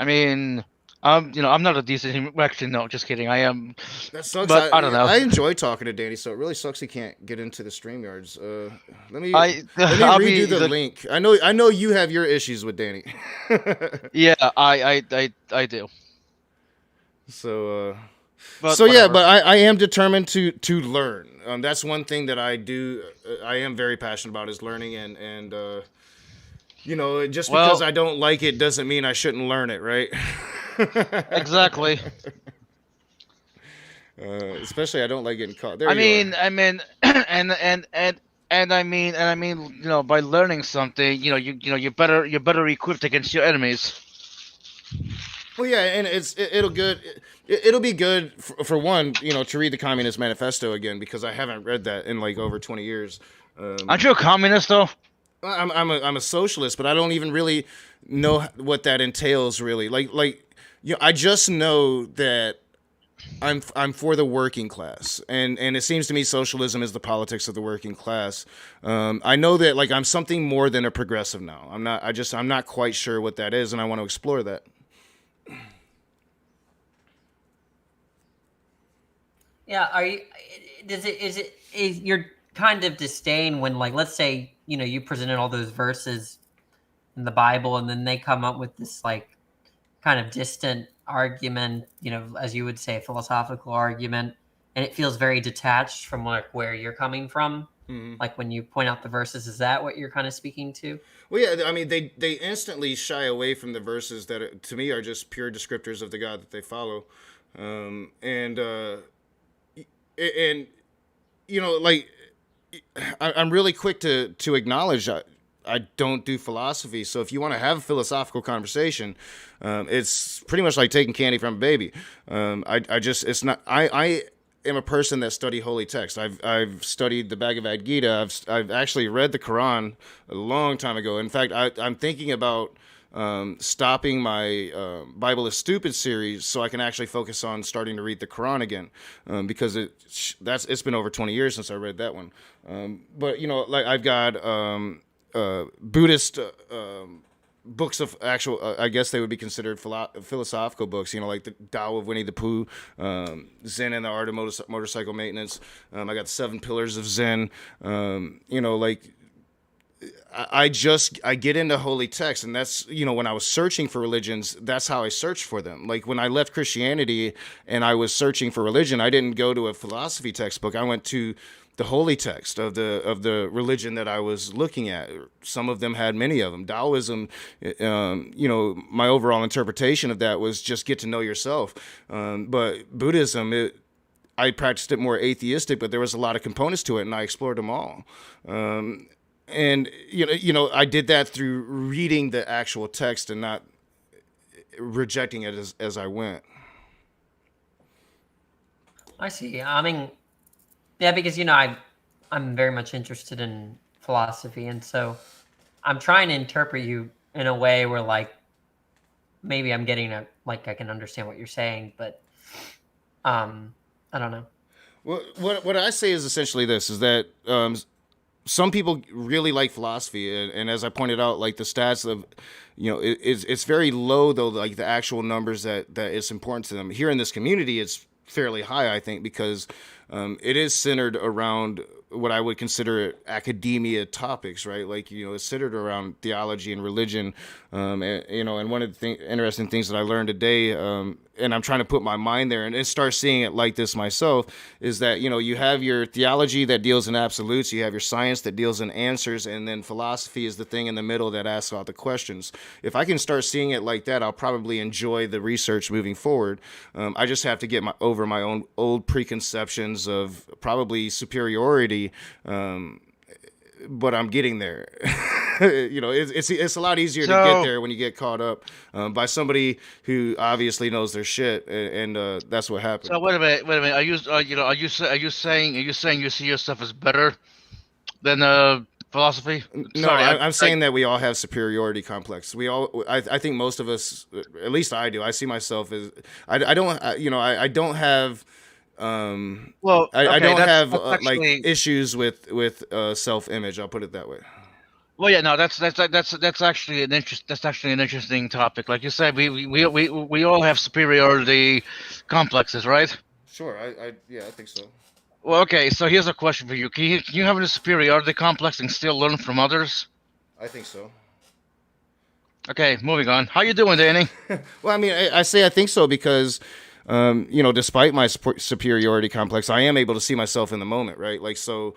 I mean, I'm not a decent human. Actually, no, just kidding. I am. That sucks. But I don't know. I enjoy talking to Danny, so it really sucks he can't get into the StreamYards. Let me I'll redo the link. I know you have your issues with Danny. Yeah, I do. So But yeah, whatever. but I am determined to learn. That's one thing that I do. I am very passionate about is learning, and just because I don't like it doesn't mean I shouldn't learn it, right? Exactly. Especially I don't like getting caught. I mean, by learning something, you're better equipped against your enemies. Well, yeah, and it'll be good for one, to read the Communist Manifesto again, because I haven't read that in like over 20 years. Aren't you a communist though? I'm a socialist, but I don't even really know what that entails. Really, I just know that I'm for the working class, and it seems to me socialism is the politics of the working class. I know that I'm something more than a progressive now. I'm not quite sure what that is, and I want to explore that. Yeah, is your kind of disdain when, let's say you presented all those verses in the Bible, and then they come up with this like kind of distant argument, as you would say, philosophical argument, and it feels very detached from like where you're coming from. Mhm. Like when you point out the verses, is that what you're kind of speaking to? Well, yeah, I mean, they instantly shy away from the verses that to me are just pure descriptors of the God that they follow, and like I'm really quick to acknowledge I don't do philosophy. So if you want to have a philosophical conversation, it's pretty much like taking candy from a baby. I just it's not I am a person that study holy text. I've studied the Bhagavad Gita. I've actually read the Quran a long time ago. In fact, I'm thinking about stopping my Bible is Stupid series so I can actually focus on starting to read the Quran again, because it's been over 20 years since I read that one. But like I've got Buddhist books of actual, I guess they would be considered philosophical books, like the Tao of Winnie the Pooh, Zen and the Art of Motorcycle Maintenance. I got the 7 Pillars of Zen. Like I get into holy texts, and that's, when I was searching for religions, that's how I searched for them. Like when I left Christianity and I was searching for religion, I didn't go to a philosophy textbook. I went to the holy text of the religion that I was looking at. Some of them had many of them. Taoism, my overall interpretation of that was just get to know yourself. But Buddhism, I practiced it more atheistic, but there was a lot of components to it, and I explored them all. And I did that through reading the actual text and not rejecting it as I went. I see. I mean, yeah, because I'm very much interested in philosophy, and so I'm trying to interpret you in a way where like maybe I'm getting I can understand what you're saying, but I don't know. Well, what I say is essentially this: is that some people really like philosophy, and as I pointed out, like the stats of, it's very low though, like the actual numbers that it's important to them. Here in this community, it's fairly high, I think, because it is centered around what I would consider academia topics, right? Like, it's centered around theology and religion. And one of the interesting things that I learned today, and I'm trying to put my mind there and start seeing it like this myself, is that, you have your theology that deals in absolutes, you have your science that deals in answers, and then philosophy is the thing in the middle that asks all the questions. If I can start seeing it like that, I'll probably enjoy the research moving forward. I just have to get over my own old preconceptions of probably superiority, but I'm getting there. It's a lot easier to get there when you get caught up by somebody who obviously knows their shit, and that's what happened. So wait a minute. Are you saying you see yourself as better than philosophy? No, I'm saying that we all have superiority complex. I think most of us, at least I do. I see myself as I don't have. I don't have actually, issues with self-image. I'll put it that way. Well, yeah, no, that's actually an interesting topic. Like you said, we all have superiority complexes, right? Sure, I think so. Well, okay, so here's a question for you: Can you have a superiority complex and still learn from others? I think so. Okay, moving on. How you doing, Danny? Well, I mean, I say I think so because, despite my superiority complex, I am able to see myself in the moment, right? Like, so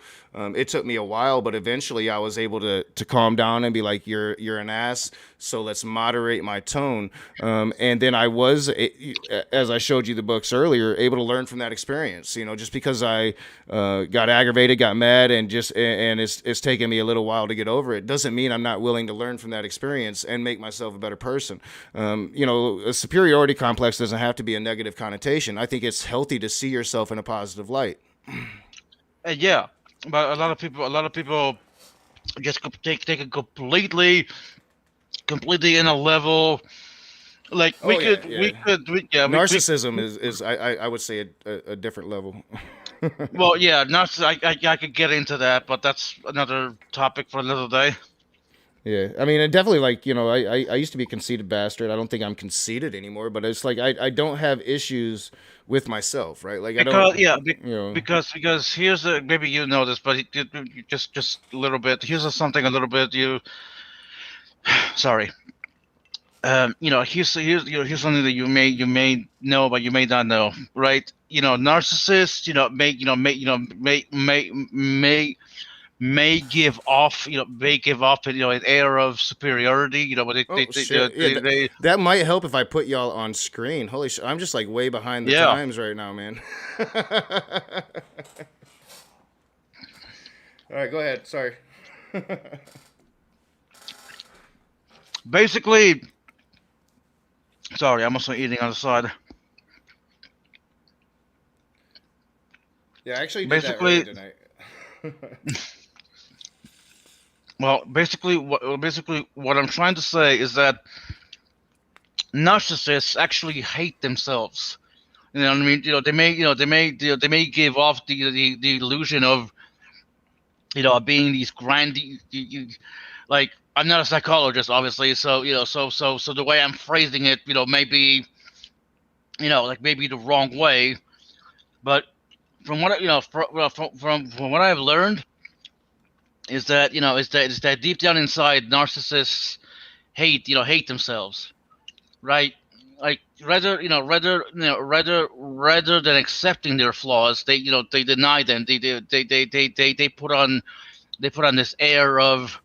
it took me a while, but eventually I was able to calm down and be like, you're an ass, so let's moderate my tone. And then I was, as I showed you the books earlier, able to learn from that experience. Just because I got aggravated, got mad, and it's taken me a little while to get over it, doesn't mean I'm not willing to learn from that experience and make myself a better person. A superiority complex doesn't have to be a negative connotation. I think it's healthy to see yourself in a positive light. Yeah, but a lot of people just take it completely in a level like narcissism is I would say a different level. Well, yeah, I could get into that, but that's another topic for another day. Yeah, I mean, and definitely, like, I used to be a conceited bastard. I don't think I'm conceited anymore, but it's like I don't have issues with myself, right? Like I don't, Because yeah, you know. because here's a, maybe you know this, but just a little bit. Here's something a little bit you. Sorry. Here's something that you may know, but you may not know, right? Narcissists, may give off, an air of superiority, but Oh shit, yeah, that might help if I put y'all on screen. Holy shit, I'm just like way behind the yeah. times right now, man. All right, go ahead. Sorry. Basically, sorry, I'm also eating on the side. Yeah, I actually did that earlier tonight. Well, basically, what I'm trying to say is that narcissists actually hate themselves. You know what I mean? They may give off the illusion of, being these grand, like, I'm not a psychologist, obviously, so so the way I'm phrasing it, maybe, like, maybe the wrong way, but from what from what I've learned is that, deep down inside, narcissists hate themselves, right? Like, rather than accepting their flaws, they deny them. They put on this air of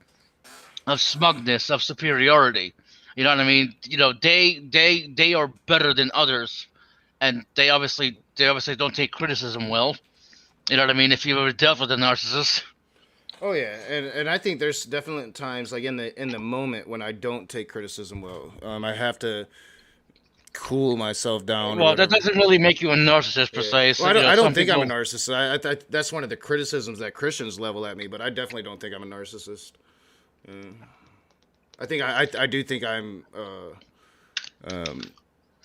smugness, of superiority. You know what I mean? They are better than others, and they obviously don't take criticism well. You know what I mean? If you ever dealt with a narcissist. Oh yeah, and I think there's definitely times, like, in the moment when I don't take criticism well. I have to cool myself down. Well, that doesn't really make you a narcissist per se. So, well, I don't think I'm a narcissist. That's one of the criticisms that Christians level at me, but I definitely don't think I'm a narcissist. I think I do think I'm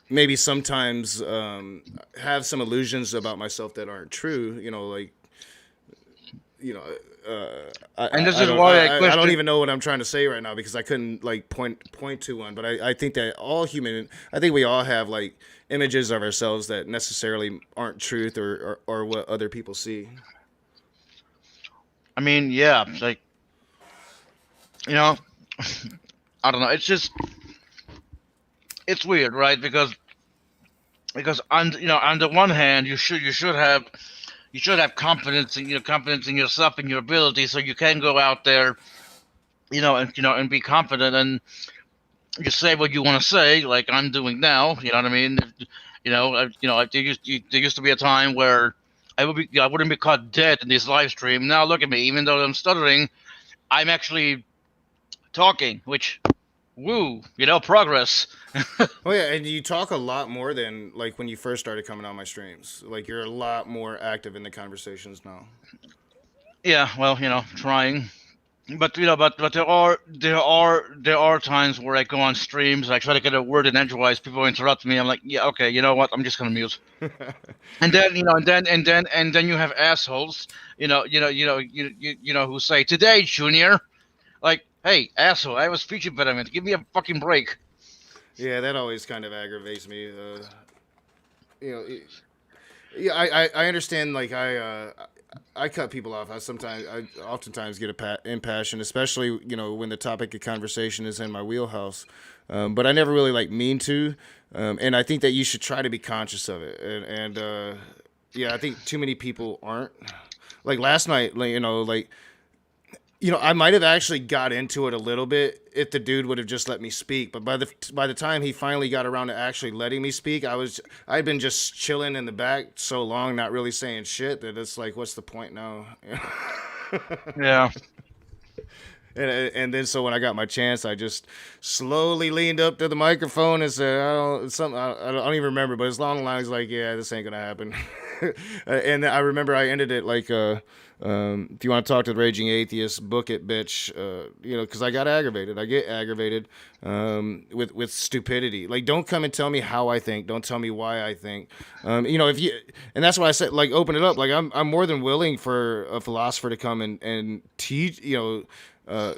maybe sometimes have some illusions about myself that aren't true. Like, and this is why I don't even know what I'm trying to say right now, because I couldn't, like, point to one. But I think that I think we all have, like, images of ourselves that necessarily aren't truth or what other people see. I mean, yeah, like, I don't know. It's just, it's weird, right? Because on the one hand, you should have confidence in yourself and your ability, so you can go out there, and be confident, and you say what you want to say, like I'm doing now. You know what I mean? There used to be a time where I wouldn't be caught dead in this live stream. Now look at me. Even though I'm stuttering, I'm actually talking, which, woo, progress. Oh yeah, and you talk a lot more than, like, when you first started coming on my streams. Like, you're a lot more active in the conversations now. Yeah, well, trying. But but there are times where I go on streams and I try to get a word in edgewise. People interrupt me. I'm like, yeah, okay, you know what? I'm just gonna mute. And then and then you have assholes, who say, "Today, Junior," like, hey, asshole, I have a speech impediment. Give me a fucking break. Yeah, that always kind of aggravates me. Yeah, I understand. Like, I cut people off. I oftentimes get impassioned, especially when the topic of conversation is in my wheelhouse. But I never really, like, mean to. And I think that you should try to be conscious of it. And yeah, I think too many people aren't. Like last night, I might have actually got into it a little bit if the dude would have just let me speak. But by the time he finally got around to actually letting me speak, I'd been just chilling in the back so long, not really saying shit, that it's like, what's the point now? Yeah. And then so when I got my chance, I just slowly leaned up to the microphone and said, I don't even remember, but it's along the lines like, yeah, this ain't gonna happen. And I remember I ended it like, if you want to talk to the Raging Atheist, book it, bitch. Because I got aggravated. I get aggravated with stupidity. Like, don't come and tell me how I think. Don't tell me why I think. If you, and that's why I said, like, open it up. Like, I'm more than willing for a philosopher to come and teach,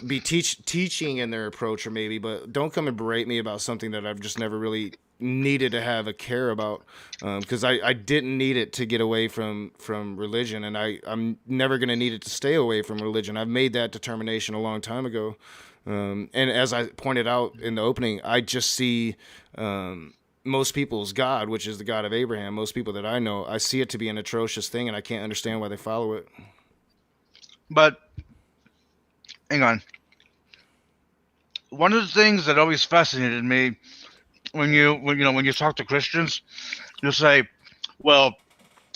be teaching in their approach, or maybe, but don't come and berate me about something that I've just never really needed to have a care about, because I didn't need it to get away from religion, and I'm never going to need it to stay away from religion. I've made that determination a long time ago, and as I pointed out in the opening, I just see most people's God, which is the God of Abraham, most people that I know, I see it to be an atrocious thing, and I can't understand why they follow it. But hang on. One of the things that always fascinated me when you talk to Christians, you say, well,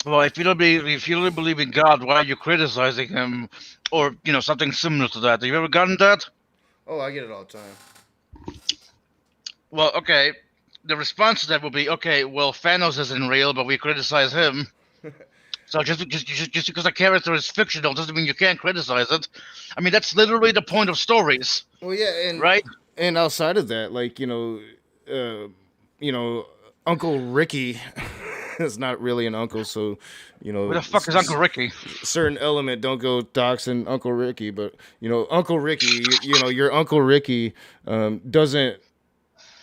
if you don't believe in God, why are you criticizing him, or something similar to that? Have you ever gotten that? Oh, I get it all the time. Well, okay. The response to that would be, okay, well, Thanos isn't real, but we criticize him. So just because a character is fictional doesn't mean you can't criticize it. I mean, that's literally the point of stories. Well, yeah, and right. And outside of that, like Uncle Ricky is not really an uncle, so Who the fuck is Uncle Ricky? Certain element don't go doxing Uncle Ricky, but Uncle Ricky, your Uncle Ricky doesn't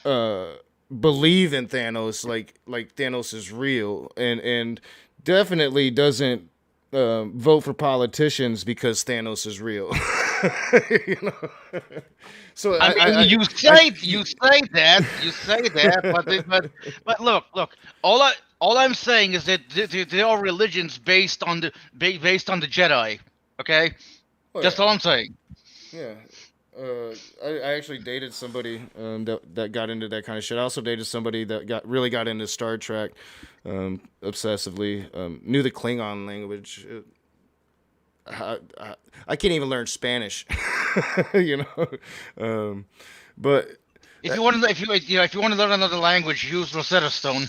believe in Thanos like Thanos is real, and definitely doesn't vote for politicians because Thanos is real. So you say that, but look. All I'm saying is that there are religions based on the Jedi. Okay, that's all I'm saying. Yeah. I actually dated somebody that got into that kind of shit. I also dated somebody that really got into Star Trek obsessively. Knew the Klingon language. I can't even learn Spanish, but if you want to learn another language, use Rosetta Stone.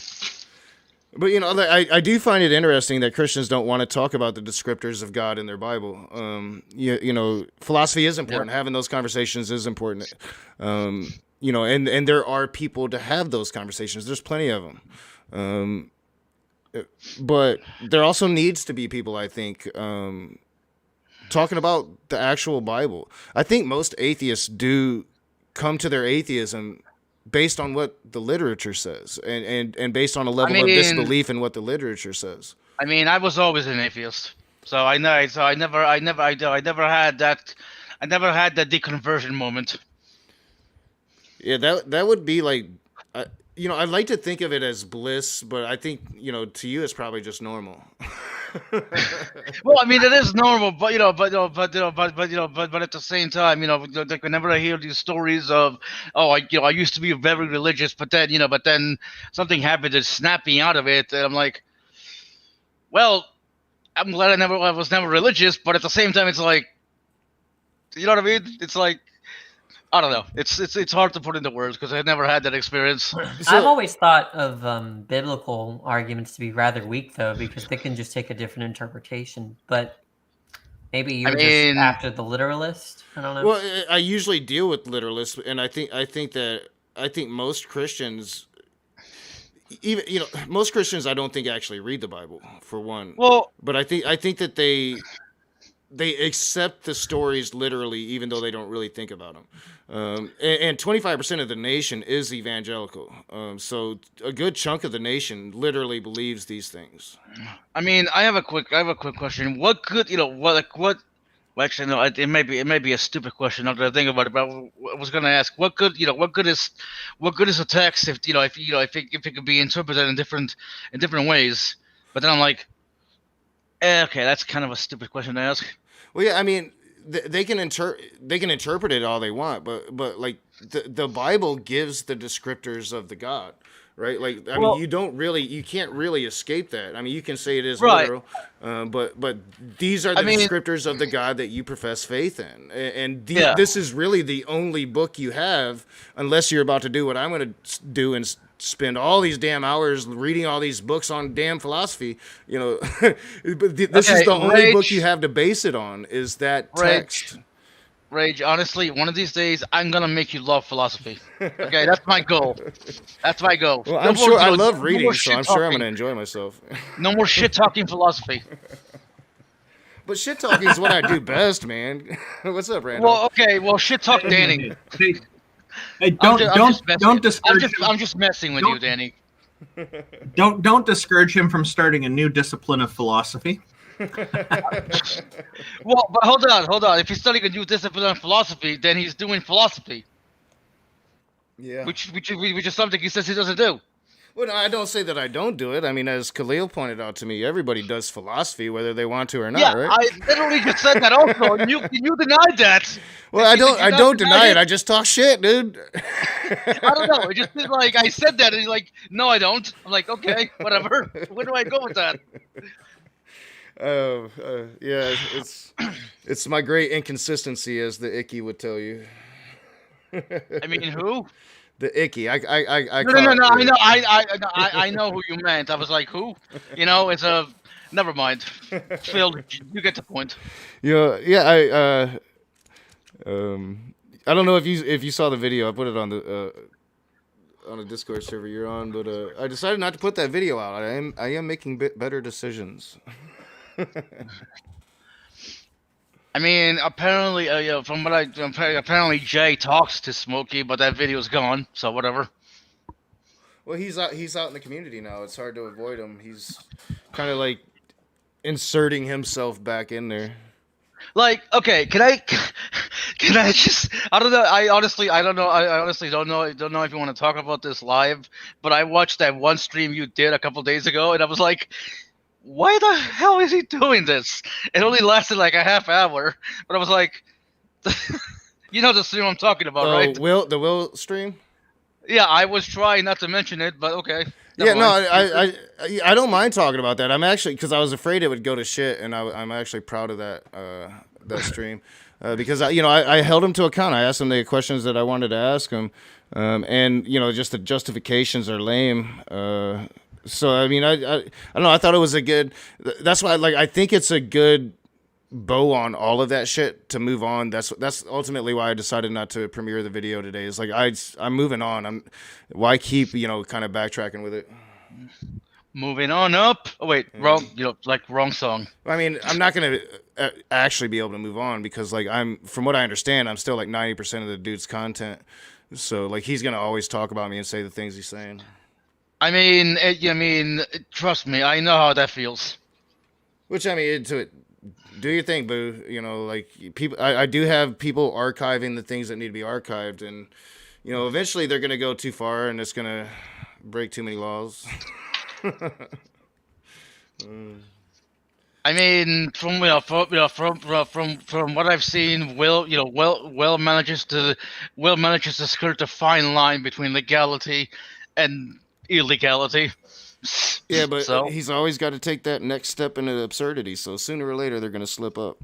But I do find it interesting that Christians don't want to talk about the descriptors of God in their Bible. Philosophy is important. Yeah. Having those conversations is important. And there are people to have those conversations. There's plenty of them. But there also needs to be people, I think, talking about the actual Bible. I think most atheists do come to their atheism based on what the literature says, and based on a level of disbelief in what the literature says. I mean, I was always an atheist, so I know. So I never had that. I never had that deconversion moment. Yeah, that would be like, I'd like to think of it as bliss, but I think to you it's probably just normal. Well, I mean, it is normal, but at the same time, like whenever I hear these stories of, I used to be very religious, but then something happened to snap me out of it, and I'm like, well, I'm glad I was never religious, but at the same time, it's like, you know what I mean? It's like, I don't know. It's hard to put into words because I had never had that experience. I've always thought of biblical arguments to be rather weak, though, because they can just take a different interpretation. But maybe you're just after the literalist. I don't know. Well, I usually deal with literalists, and I think most Christians, even most Christians, I don't think actually read the Bible, for one. Well, but I think that they accept the stories literally, even though they don't really think about them. And 25% of the nation is evangelical. So a good chunk of the nation literally believes these things. I mean, I have a quick question. What could what? Well, actually, no. It may be a stupid question. Now that I think about it, but I was going to ask, what good is a text if it could be interpreted in different ways? But then I'm like, okay, that's kind of a stupid question to ask. Well, yeah, I mean, they can interpret it all they want, but like the Bible gives the descriptors of the God, right? Like, I mean, you can't really escape that. I mean, you can say it is literal, but these are the descriptors of the God that you profess faith in, and this is really the only book you have, unless you're about to do what I'm going to do and spend all these damn hours reading all these books on damn philosophy, but this is the only book you have to base it on, is that text. Rage, honestly, one of these days I'm gonna make you love philosophy. Okay, that's my goal. That's my goal. Well, I'm sure I love reading, so I'm sure I'm gonna enjoy myself. No more shit talking philosophy. But shit talking is what I do best, man. What's up, Randall? Well, okay. Well, shit talk, Danny. Hey, don't discourage him. I'm just messing with you, Danny. Don't discourage him from starting a new discipline of philosophy. Well, but hold on. If he's studying a new discipline of philosophy, then he's doing philosophy. Yeah. Which is something he says he doesn't do. Well, no, I don't say that I don't do it. I mean, as Khalil pointed out to me, everybody does philosophy, whether they want to or not, Yeah, right? I literally just said that also, and you denied that. Well, I don't deny it. I just talk shit, dude. I don't know. It just like I said that, and he's like, "No, I don't." I'm like, "Okay, whatever." Where do I go with that? Yeah, it's my great inconsistency, as the Icky would tell you. I mean, who? The Icky. I No. I know who you meant. I was like, who? You know, it's a. Never mind. Phil, you get the point. Yeah. I don't know if you saw the video. I put it on the Discord server you're on, but I decided not to put that video out. I am making better decisions. I mean, apparently, from what apparently Jay talks to Smokey, but that video's gone. So whatever. Well, he's out in the community now. It's hard to avoid him. He's kind of like inserting himself back in there. Like, okay, can I just? I don't know. I honestly don't know. I honestly don't know. I don't know if you want to talk about this live, but I watched that one stream you did a couple days ago, and I was like, why the hell is he doing this? It only lasted like a half hour, but I was like, you know the stream I'm talking about, right? The Will stream? Yeah, I was trying not to mention it, but okay. Yeah, no, I don't mind talking about that. I'm actually, because I was afraid it would go to shit, and I'm actually proud of that stream. Because I held him to account. I asked him the questions that I wanted to ask him, and just the justifications are lame. So I mean, I don't know. I thought it was a good. That's why I think it's a good bow on all of that shit to move on. That's ultimately why I decided not to premiere the video today. It's like I'm moving on. Why keep kind of backtracking with it. Moving on up. Oh wait, wrong. Wrong song. I mean, I'm not gonna actually be able to move on because from what I understand, I'm still like 90% of the dude's content. So like he's gonna always talk about me and say the things he's saying. I mean, trust me, I know how that feels. Which I mean, do your thing, boo. People. I do have people archiving the things that need to be archived, and eventually they're gonna go too far, and it's gonna break too many laws. I mean, from what I've seen, Will manages to skirt a fine line between legality and illegality. Yeah, but he's always got to take that next step into absurdity. So sooner or later, they're going to slip up.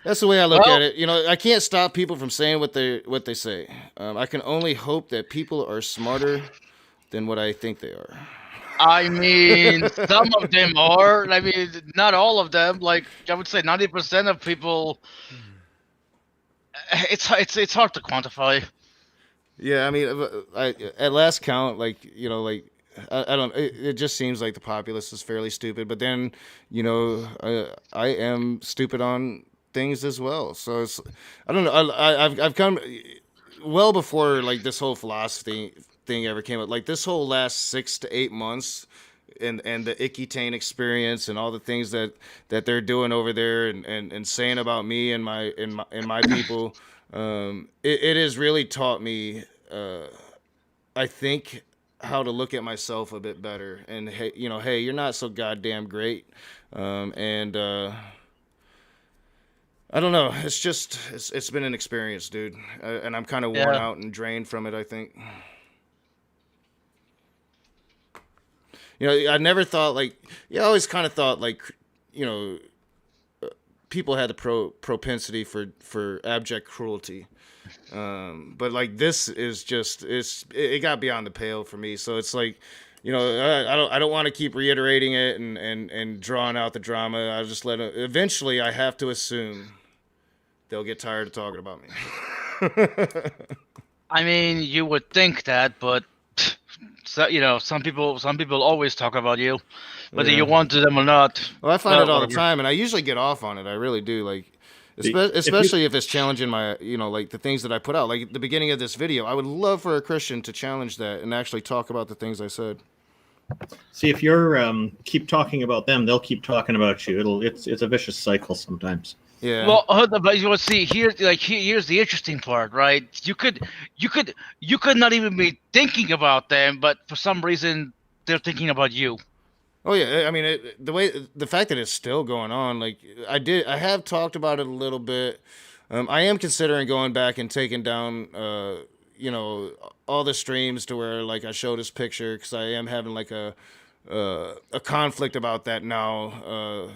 That's the way I look at it. I can't stop people from saying what they say. I can only hope that people are smarter than what I think they are. I mean, some of them are. I mean, not all of them. Like I would say, 90% of people. It's hard to quantify. Yeah, I mean, at last count, I don't. It just seems like the populace is fairly stupid. But then, I am stupid on things as well. So I don't know. I've come well before this whole philosophy thing ever came up. Like this whole last 6 to 8 months, and the Icky-Tane experience and all the things that they're doing over there and saying about me and my people. It has really taught me, I think, how to look at myself a bit better. And hey, you're not so goddamn great. I don't know. It's just it's been an experience, dude. And I'm kind of worn out and drained from it, I think. I never thought I always kind of thought people had the propensity for abject cruelty, but this is just it got beyond the pale for me. So it's I don't want to keep reiterating it and drawing out the drama. I'll just let it. Eventually, I have to assume they'll get tired of talking about me. I mean, you would think that, but so, some people always talk about you, whether Yeah. you want to them or not. Well, I find it all the Whatever. time, and I usually get off on it. I really do. Like, If you- especially if it's challenging my, like the things that I put out. Like at the beginning of this video, I would love for a Christian to challenge that and actually talk about the things I said. See, if you're keep talking about them, they'll keep talking about you. It's a vicious cycle sometimes. Yeah. Well, but you see here's the interesting part, right? You could not even be thinking about them, but for some reason they're thinking about you. Oh yeah, I mean the fact that it's still going on. Like I have talked about it a little bit. I am considering going back and taking down, all the streams to where like I show this picture because I am having like a conflict about that now.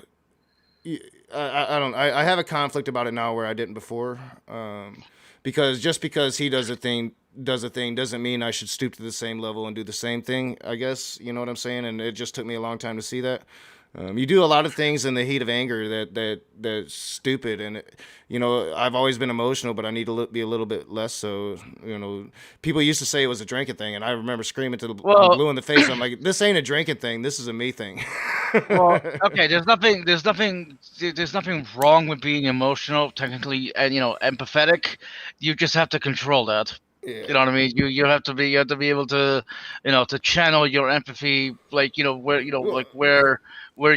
I have a conflict about it now where I didn't before. Because just because he does a thing doesn't mean I should stoop to the same level and do the same thing, I guess. You know what I'm saying? And it just took me a long time to see that. You do a lot of things in the heat of anger that's stupid, and I've always been emotional, but I need to be a little bit less so. People used to say it was a drinking thing, and I remember screaming to the blue in the face. I'm like, this ain't a drinking thing. This is a me thing. Well, okay, there's nothing wrong with being emotional, technically, and empathetic. You just have to control that. Yeah. You know what I mean? You have to be able to to channel your empathy, like where like where where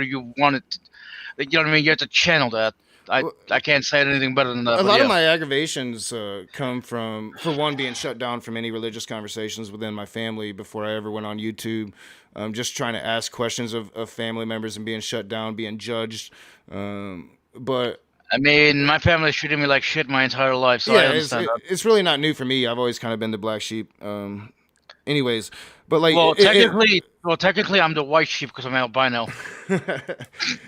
you want it. You know what I mean? You have to channel that. I can't say anything better than that. A lot of my aggravations come from, for one, being shut down from any religious conversations within my family before I ever went on YouTube. Just trying to ask questions of family members and being shut down, being judged. But I mean, my family's treated me like shit my entire life, so I understand that. It's really not new for me. I've always kind of been the black sheep. Anyways, but like, well, technically, I'm the white sheep because I'm albino.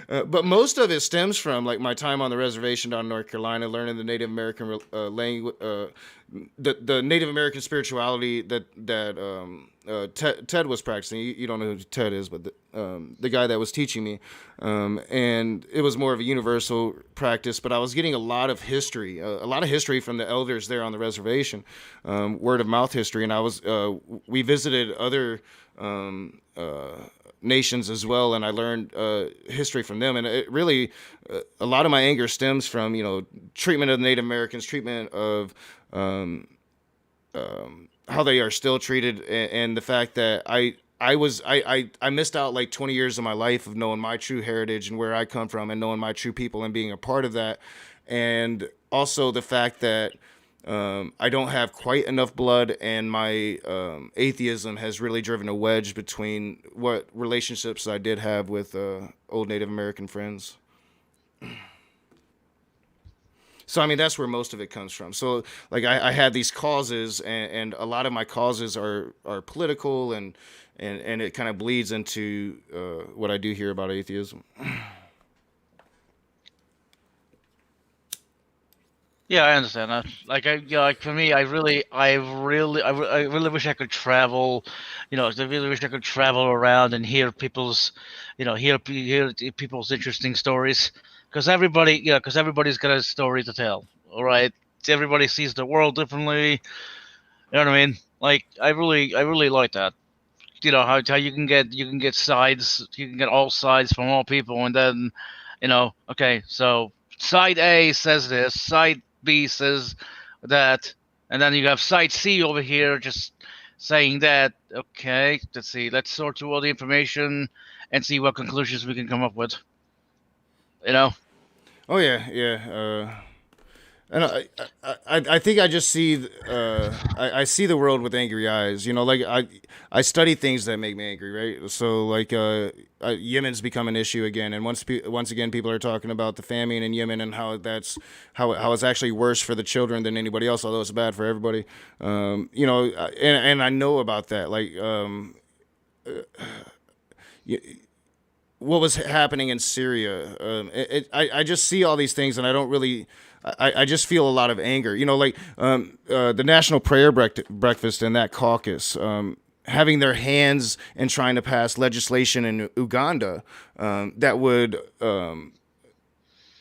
But most of it stems from like my time on the reservation down in North Carolina, learning the Native American language, the Native American spirituality that Ted was practicing. You don't know who Ted is, but the guy that was teaching me, and it was more of a universal practice. But I was getting a lot of history from the elders there on the reservation, word of mouth history, and we visited other nations as well, and I learned history from them, and it really a lot of my anger stems from treatment of the Native Americans, treatment of how they are still treated, and the fact that I missed out like 20 years of my life of knowing my true heritage and where I come from and knowing my true people and being a part of that, and also the fact that I don't have quite enough blood, and my atheism has really driven a wedge between what relationships I did have with old Native American friends. So, I mean, that's where most of it comes from. So, like, I had these causes, and a lot of my causes are political, and it kind of bleeds into what I do here about atheism. Yeah, I understand that. Like for me, I really wish I could travel. I really wish I could travel around and hear people's, hear people's interesting stories. Because everybody's got a story to tell. All right, everybody sees the world differently. You know what I mean? Like I really like that. How you can get sides, you can get all sides from all people, and then, okay, so side A says this, side B says that, and then you have side C over here just saying that. Okay, let's see. Let's sort through all the information and see what conclusions we can come up with. Oh yeah. And I think I just see I see the world with angry eyes. Like I study things that make me angry, right? So like Yemen's become an issue again, and once again people are talking about the famine in Yemen and how it's actually worse for the children than anybody else, although it's bad for everybody. And I know about that. Like what was happening in Syria. I just see all these things, and I don't really. I just feel a lot of anger. Like the National Prayer Breakfast and that caucus, having their hands in trying to pass legislation in Uganda that would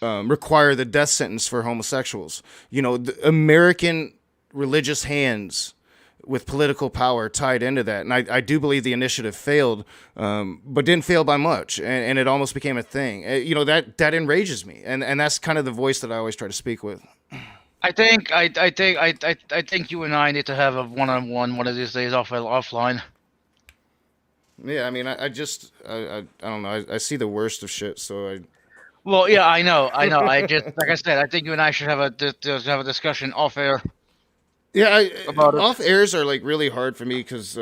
require the death sentence for homosexuals. The American religious hands with political power tied into that. And I do believe the initiative failed, but didn't fail by much. And it almost became a thing. That enrages me. And that's kind of the voice that I always try to speak with. I think you and I need to have a one-on-one one of these days offline. Yeah, I mean, I don't know. I see the worst of shit, so Well, yeah, I know. I just, like I said, I think you and I should have a discussion off air. Yeah, about it. off airs are like really hard for me because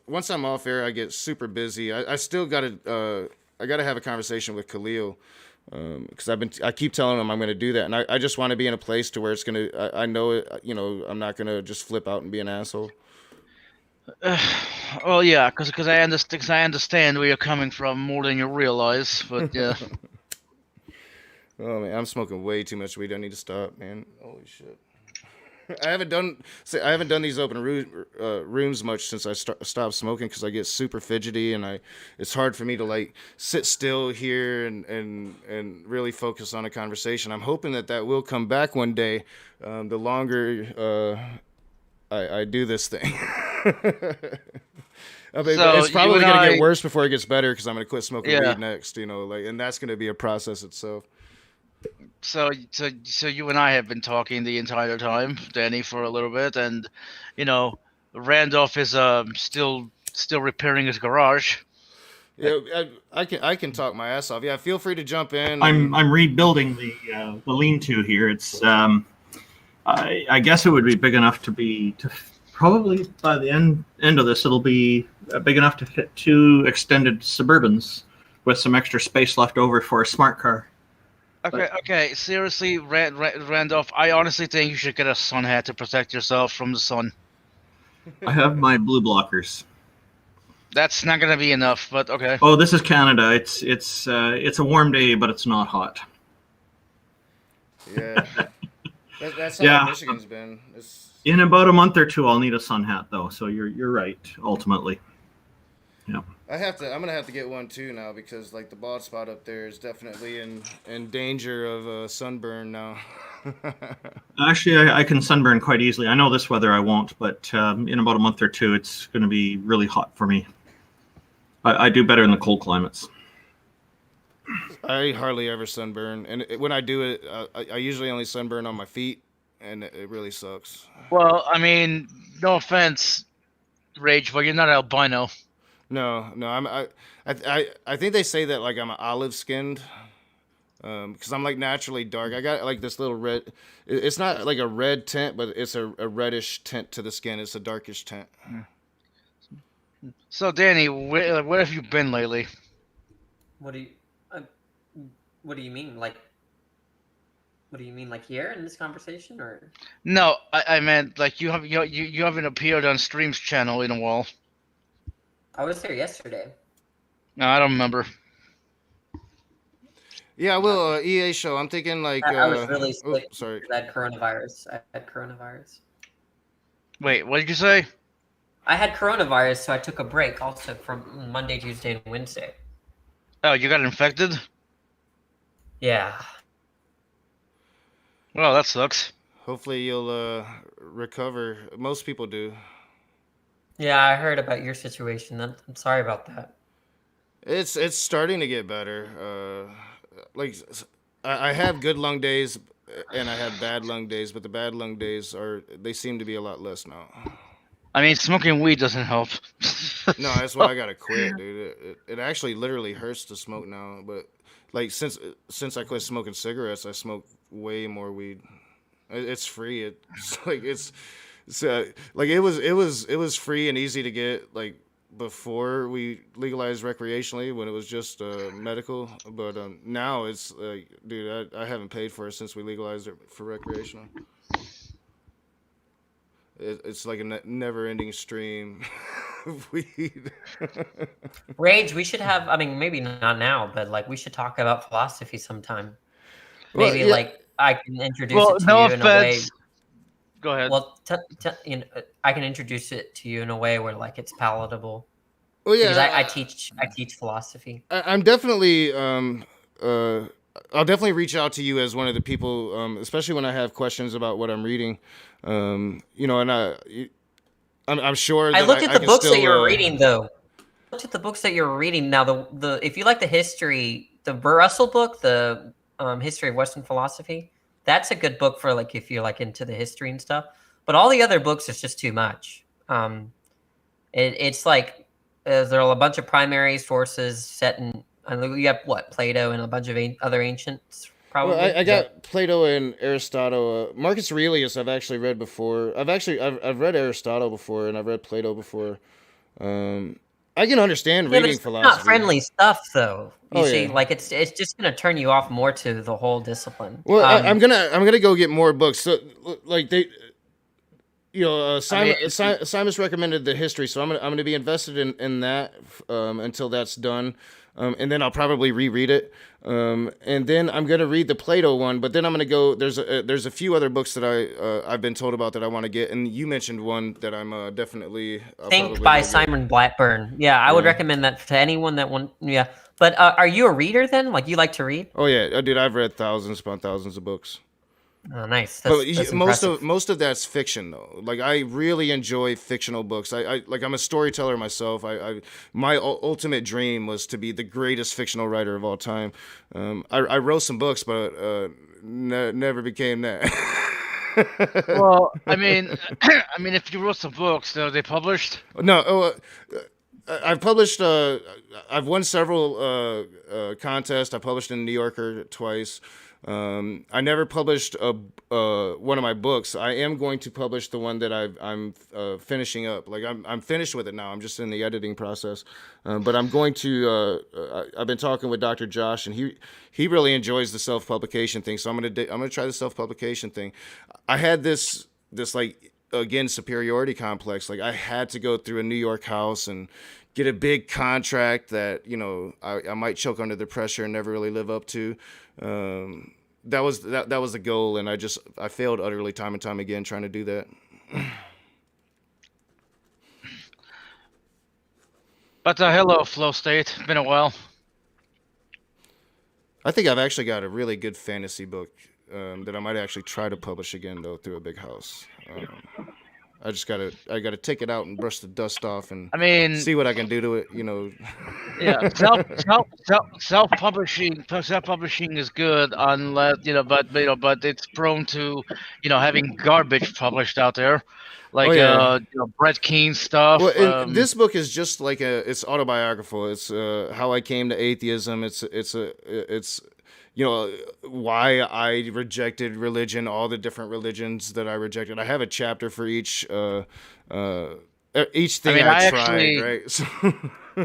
once I'm off air, I get super busy. I still gotta have a conversation with Khalil because I keep telling him I'm gonna do that, and I just want to be in a place to where it's gonna. I know it. I'm not gonna just flip out and be an asshole. Well, yeah, because I understand where you're coming from more than you realize, but yeah. Oh man, I'm smoking way too much weed. I need to stop, man. Holy shit. I haven't done these open rooms much since I stopped smoking because I get super fidgety and it's hard for me to like sit still here and really focus on a conversation. I'm hoping that will come back one day. The longer I do this thing. It's probably gonna get worse before it gets better because I'm gonna quit smoking weed next. And that's gonna be a process itself. So you and I have been talking the entire time, Danny, for a little bit, and Randolph is still repairing his garage. Yeah, I can talk my ass off. Yeah, feel free to jump in. I'm rebuilding the lean-to here. It's I guess it would be big enough to probably by the end of this it'll be big enough to fit 2 extended Suburbans with some extra space left over for a smart car. Okay. Seriously, Randolph, I honestly think you should get a sun hat to protect yourself from the sun. I have my blue blockers. That's not gonna be enough, but okay. Oh, this is Canada. It's a warm day, but it's not hot. Yeah, that's how Michigan's been. In about a month or 2, I'll need a sun hat, though. So you're right. Ultimately, yeah. I'm gonna have to get one too now because like the bald spot up there is definitely in danger of sunburn now. Actually, I can sunburn quite easily. I know this weather I won't, but in about a month or 2, it's going to be really hot for me. I do better in the cold climates. I hardly ever sunburn, and when I do it, I usually only sunburn on my feet, and it really sucks. Well, I mean, no offense, Rage, but you're not albino. No, I think they say that like I'm olive skinned, because I'm like naturally dark. I got like this little red. It's not like a red tint, but it's a reddish tint to the skin. It's a darkish tint. So, Danny, where have you been lately? What do you mean? Like, what do you mean, like here in this conversation, or? No, I meant like you haven't appeared on Stream's channel in a while. I was there yesterday. No, I don't remember. Yeah, I will. EA show. I'm thinking like. I was really sick. Sorry. I had coronavirus. Wait, what did you say? I had coronavirus, so I took a break also from Monday, Tuesday, and Wednesday. Oh, you got infected? Yeah. Well, that sucks. Hopefully you'll recover. Most people do. Yeah, I heard about your situation. I'm sorry about that. It's starting to get better. Like I have good lung days and I have bad lung days, but the bad lung days they seem to be a lot less now. I mean, smoking weed doesn't help. No, that's why I gotta quit, dude. It actually literally hurts to smoke now, but like since I quit smoking cigarettes, I smoke way more weed. It's free. It's like like it was free and easy to get like before we legalized recreationally when it was just medical, but now it's like, dude, I haven't paid for it since we legalized it for recreational. It's like a never-ending stream of weed. Rage, we should have, I mean, maybe not now, but like we should talk about philosophy sometime. Maybe Well, yeah. like I can introduce it to you in a way. Go ahead. Well, I can introduce it to you in a way where like it's palatable. Well, yeah, because I teach philosophy. I'm definitely I'll definitely reach out to you as one of the people, especially when I have questions about what I'm reading. And I'm sure. I That looked at I the can books that still, you were reading, though. Looked at the books that you're reading now. The if you like the history, the Russell book, the History of Western Philosophy, that's a good book for like if you're like into the history and stuff. But all the other books is just too much. It's like there are a bunch of primary sources set in. I mean, you have what Plato and a bunch of other ancients. Well, Probably I got Plato and Aristotle. Marcus Aurelius, I've actually read before. I've read Aristotle before, and I've read Plato before. I can understand yeah, but reading it's philosophy. not friendly stuff, though. You Oh, see, yeah. like it's just gonna turn you off more to the whole discipline. Well, I'm gonna go get more books. So, like they, Simus recommended the history, so I'm gonna be invested in that until that's done, and then I'll probably reread it, and then I'm gonna read the Plato one. But then I'm gonna go. There's a few other books that I've been told about that I want to get, and you mentioned one that I'm definitely Think by Simon Blackburn. Yeah, I would recommend that to anyone that want. Yeah, but are you a reader then? Like you like to read? Oh yeah, dude, I've read thousands upon thousands of books. Oh, nice. But That's most impressive. of that's fiction though. Like I really enjoy fictional books. I like I'm a storyteller myself. My ultimate dream was to be the greatest fictional writer of all time. I wrote some books, but never became that. Well, I mean, if you wrote some books, are they published? No, I've published. I've won several contests. I published in the New Yorker twice. I never published one of my books. I am going to publish the one that I'm finishing up. Like I'm finished with it now. I'm just in the editing process. But I'm going to. I've been talking with Dr. Josh, and he really enjoys the self-publication thing. So I'm gonna try the self-publication thing. I had this like again superiority complex. Like I had to go through a New York house and get a big contract that I might choke under the pressure and never really live up to. That was the goal, and I failed utterly time and time again trying to do that. But hello, Flow State. Been a while. I think I've actually got a really good fantasy book that I might actually try to publish again though through a big house. I gotta take it out and brush the dust off and see what I can do to it. Yeah, self-publishing is good unless but it's prone to having garbage published out there, like Brett Keane stuff. Well, this book is just like it's autobiographical. It's how I came to atheism. It's why I rejected religion, all the different religions that I rejected. I have a chapter for each thing I tried, right? So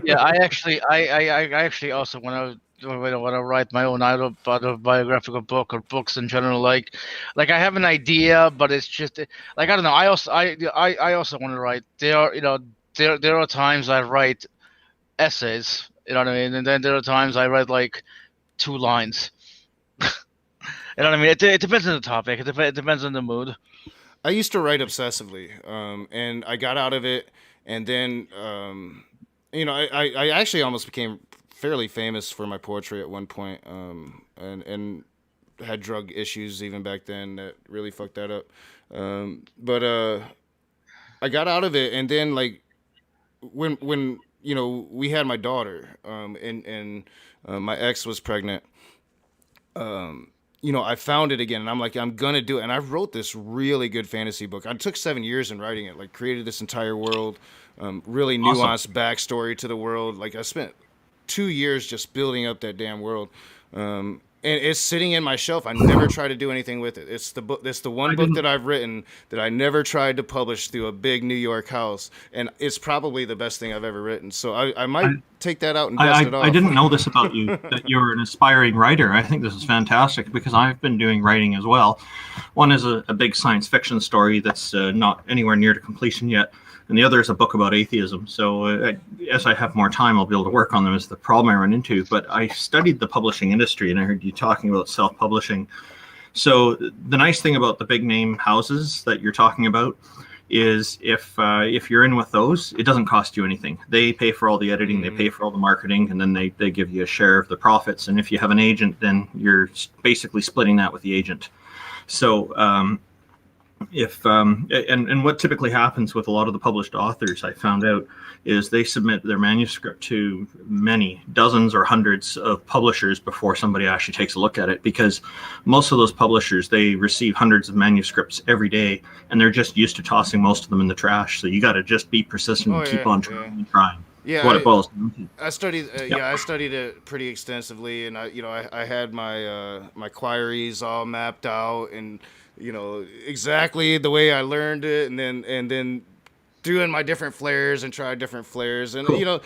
yeah, I actually also when I write my own autobiographical book or books in general, like I have an idea, but it's just like I don't know. I also want to write. There are times I write essays, you know what I mean, and then there are times I write like 2 lines. You know what I mean? It depends on the topic. It depends on the mood. I used to write obsessively, and I got out of it, and then I actually almost became fairly famous for my poetry at one point, and had drug issues even back then that really fucked that up. But I got out of it, and then like when we had my daughter, and my ex was pregnant. I found it again, and I'm like, I'm gonna do it. And I wrote this really good fantasy book. I took 7 years in writing it, like created this entire world, really nuanced backstory to the world. Like I spent 2 years just building up that damn world. And it's sitting in my shelf. I never try to do anything with it. It's the book. It's the one book that I've written that I never tried to publish through a big New York house, and it's probably the best thing I've ever written. So I might take that out and dust it off. I didn't know this about you, that you're an aspiring writer. I think this is fantastic because I've been doing writing as well. One is a big science fiction story that's not anywhere near to completion yet. And the other is a book about atheism. So as I have more time, I'll be able to work on them is the problem I run into. But I studied the publishing industry, and I heard you talking about self-publishing. So the nice thing about the big name houses that you're talking about is if you're in with those, it doesn't cost you anything. They pay for all the editing, they pay for all the marketing, and then they give you a share of the profits. And if you have an agent, then you're basically splitting that with the agent. So if and what typically happens with a lot of the published authors, I found out, is they submit their manuscript to many dozens or hundreds of publishers before somebody actually takes a look at it, because most of those publishers, they receive hundreds of manuscripts every day, and they're just used to tossing most of them in the trash. So you got to just be persistent and keep on trying and trying. Yeah, What it boils down to. I studied. I studied it pretty extensively, and I had my my queries all mapped out, and exactly the way I learned it, and then threw in my different flares and tried different flares, and Cool.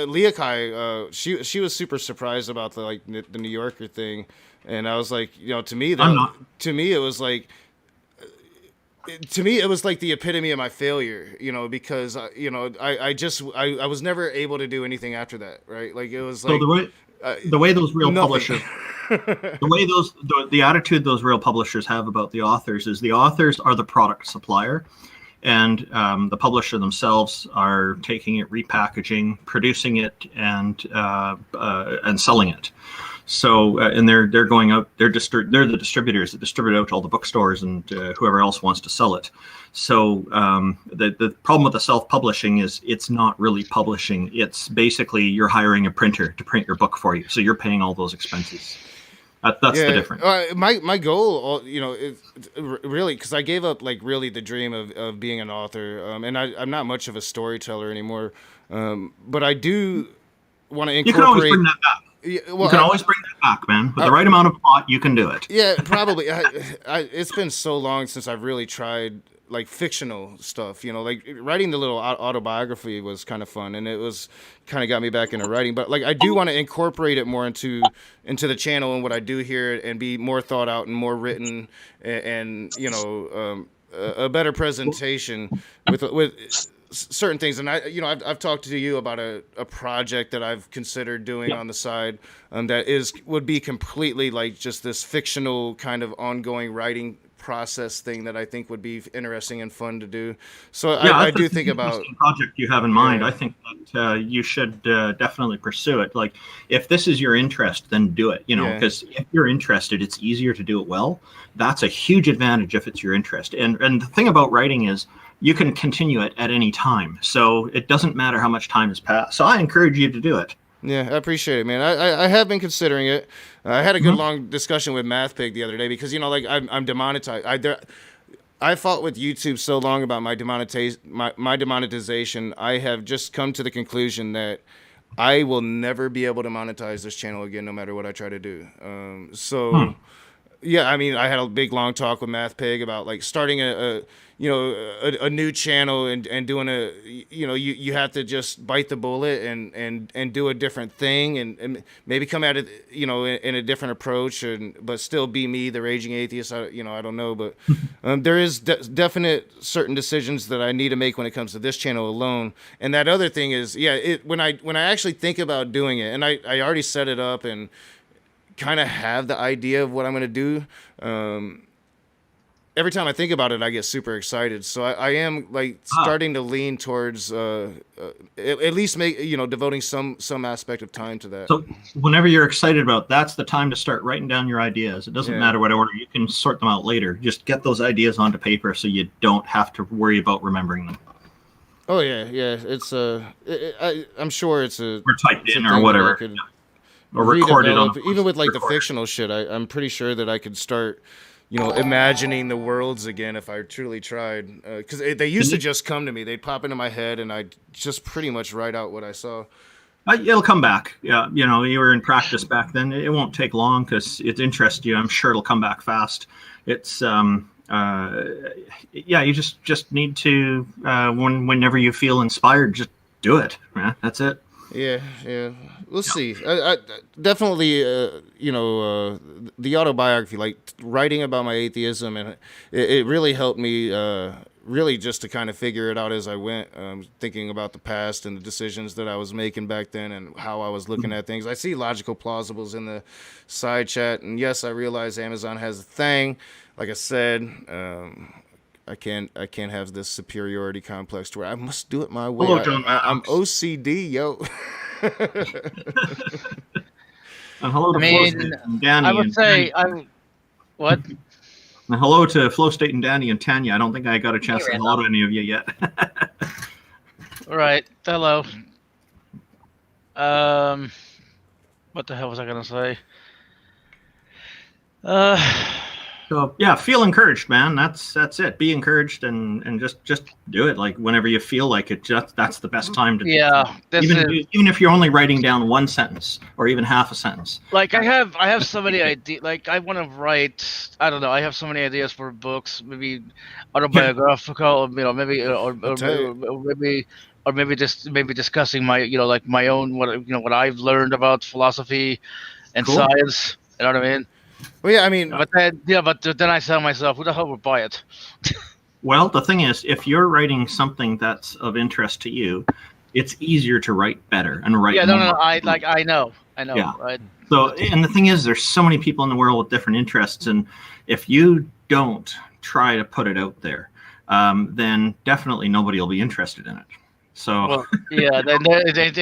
Leakai, she was super surprised about the New Yorker thing, and I was like, to me I'm not. it was like. To me, it was like the epitome of my failure, because I was never able to do anything after that, right? Like it was So like the way those real nothing. publishers, the attitude those real publishers have about the authors is the authors are the product supplier, and the publisher themselves are taking it, repackaging, producing it, and selling it. So and they're going out. They're the distributors that distribute out to all the bookstores and whoever else wants to sell it. So the problem with the self-publishing is it's not really publishing. It's basically you're hiring a printer to print your book for you. So you're paying all those expenses. That's the difference. My goal, is really, because I gave up really the dream of being an author, and I'm not much of a storyteller anymore. But I do want to incorporate. You can always bring that back. Yeah, You can always bring that back, man. With the right amount of plot, you can do it. Yeah, probably. It's been so long since I've really tried fictional stuff. Writing the little autobiography was kind of fun, and it was kind of got me back into writing. But I do want to incorporate it more into the channel and what I do here, and be more thought out and more written, and a better presentation with certain things. And I've talked to you about a project that I've considered doing on the side, that would be completely just this fictional kind of ongoing writing process thing that I think would be interesting and fun to do. So I do think about project you have in mind. Yeah. I think that you should definitely pursue it. If this is your interest, then do it. Because if you're interested, it's easier to do it well. That's a huge advantage if it's your interest. And the thing about writing is you can continue it at any time. So it doesn't matter how much time has passed. So I encourage you to do it. Yeah, I appreciate it, man. I have been considering it. I had a good long discussion with MathPig the other day, because I'm demonetized. I fought with YouTube so long about my demonetization. I have just come to the conclusion that I will never be able to monetize this channel again, no matter what I try to do. Yeah, I had a big long talk with MathPig about starting a new channel and doing you have to just bite the bullet and do a different thing, and maybe come at it in a different approach, but still be me, the raging atheist. I don't know, but there is definite certain decisions that I need to make when it comes to this channel alone. And that other thing is, when I actually think about doing it, and I already set it up and kind of have the idea of what I'm going to do. Every time I think about it, I get super excited. So I am starting to lean towards at least devoting some aspect of time to that. So whenever you're excited about, that's the time to start writing down your ideas. It doesn't matter what order. You can sort them out later. Just get those ideas onto paper so you don't have to worry about remembering them. Oh yeah. It's I'm sure it's or typed in or whatever. Or recorded on even with the fictional shit. I'm pretty sure that I could start imagining the worlds again if I truly tried, because they used to just come to me. They'd pop into my head and I'd just pretty much write out what I saw. It'll come back. Yeah, you were in practice back then. It won't take long because it interests you. I'm sure it'll come back fast. It's you just need to whenever you feel inspired, just do it, man. That's it. Yeah. We'll see. I definitely, the autobiography, writing about my atheism, and it really helped me, really just to kind of figure it out as I went, thinking about the past and the decisions that I was making back then and how I was looking at things. I see logical plausibles in the side chat, and yes, I realize Amazon has a thing. Like I said, I can't have this superiority complex to where I must do it my way. Hello, John. I'm OCD, yo. Hello to I mean, Danny. I would say what? And hello to Flow State and Danny and Tanya. I don't think I got a chance to say hello to any of you yet. All right. Hello. What the hell was I gonna say? So yeah, feel encouraged, man. That's it. Be encouraged and just do it. Like whenever you feel like it, that's the best time to. Yeah, even if you're only writing down one sentence or even half a sentence. Like I have so many ideas. Like I want to write. I don't know. I have so many ideas for books. Maybe autobiographical. Maybe discussing my like my own what I've learned about philosophy and Cool. science. You know what I mean? Well, yeah, I mean, but then I tell myself, who the hell would buy it? Well, the thing is, if you're writing something that's of interest to you, it's easier to write better and write. Yeah, more. no. I know. Yeah. Right? So, and the thing is, there's so many people in the world with different interests, and if you don't try to put it out there, then definitely nobody will be interested in it. So, well, yeah, then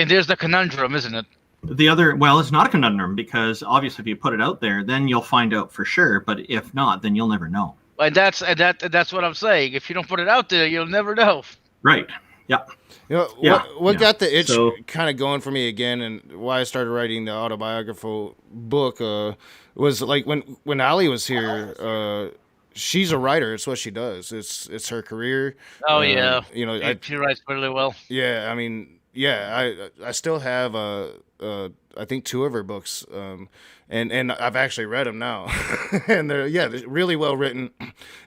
there's the conundrum, isn't it? It's not a conundrum because obviously if you put it out there, then you'll find out for sure. But if not, then you'll never know. And that's what I'm saying. If you don't put it out there, you'll never know. Right. Yeah. What got the itch kind of going for me again, and why I started writing the autobiographical book was like when Ali was here. She's a writer. It's what she does. It's her career. Oh yeah. She writes really well. Yeah, I mean, I still have I think 2 of her books, and I've actually read them now, and they're really well written,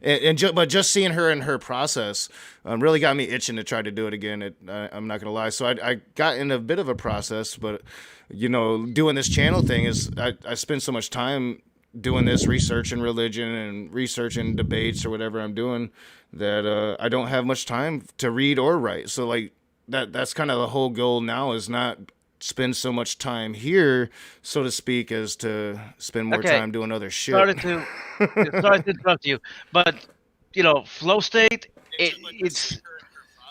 but just seeing her and her process really got me itching to try to do it again. I'm not gonna lie, so I got in a bit of a process, but doing this channel thing is I spend so much time doing this research in religion and research in debates or whatever I'm doing that I don't have much time to read or write. So like that's kind of the whole goal now, is not spend so much time here, so to speak, as to spend more time doing other shit. Sorry to interrupt you, but flow state, it's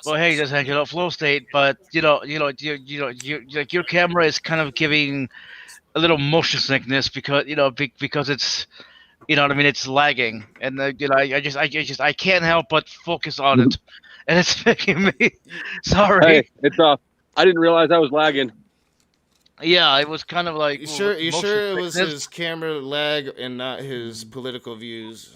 well, hey, just Angelo, flow state, but your camera is kind of giving a little motion sickness because because it's what I mean, it's lagging, and I can't help but focus on it, and it's making me sorry. Hey, it's off. I didn't realize I was lagging. Yeah, it was kind of like. You sure it was his camera lag and not his political views?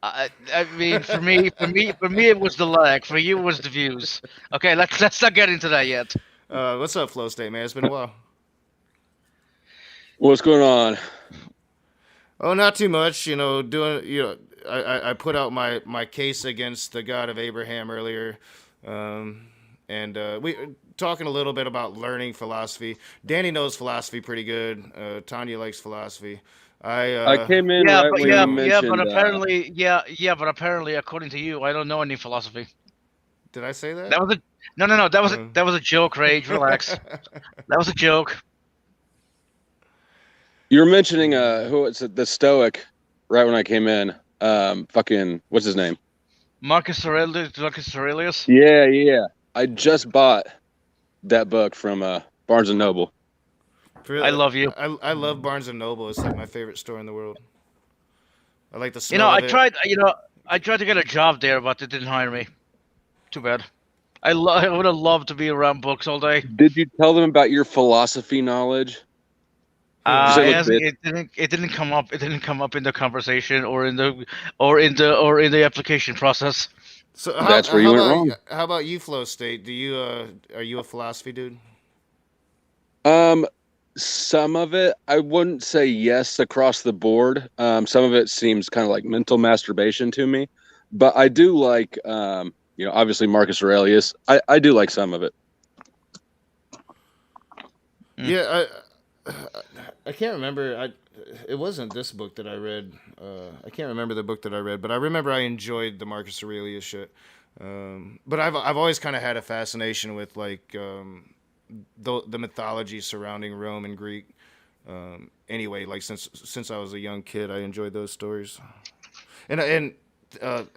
I mean, for me, it was the lag. For you, it was the views. Okay, let's not get into that yet. What's up, Flow State, man? It's been a while. What's going on? Oh, not too much. I put out my case against the God of Abraham earlier, and we talking a little bit about learning philosophy. Danny knows philosophy pretty good. Tanya likes philosophy. I came in right when you mentioned. But apparently, according to you, I don't know any philosophy. Did I say that? That was no. That was a joke, Rage. Relax. That was a joke. You were mentioning the Stoic right when I came in. Fucking what's his name? Marcus Aurelius. Yeah. I just bought that book from Barnes and Noble. I love you. I love Barnes and Noble. It's like my favorite store in the world. I like the smell I tried to get a job there, but they didn't hire me. Too bad. I would have loved to be around books all day. Did you tell them about your philosophy knowledge? It didn't come up. It didn't come up in the conversation or in the application process. So that's where you went wrong. How about you, Flow State? Are you a philosophy dude? Some of it, I wouldn't say yes across the board. Some of it seems kind of like mental masturbation to me, but I do like, obviously Marcus Aurelius. I do like some of it. Yeah, I can't remember. It wasn't this book that I read. I can't remember the book that I read, but I remember I enjoyed the Marcus Aurelius shit. But I've always kind of had a fascination with like the mythology surrounding Rome and Greek. Anyway, like since I was a young kid, I enjoyed those stories. And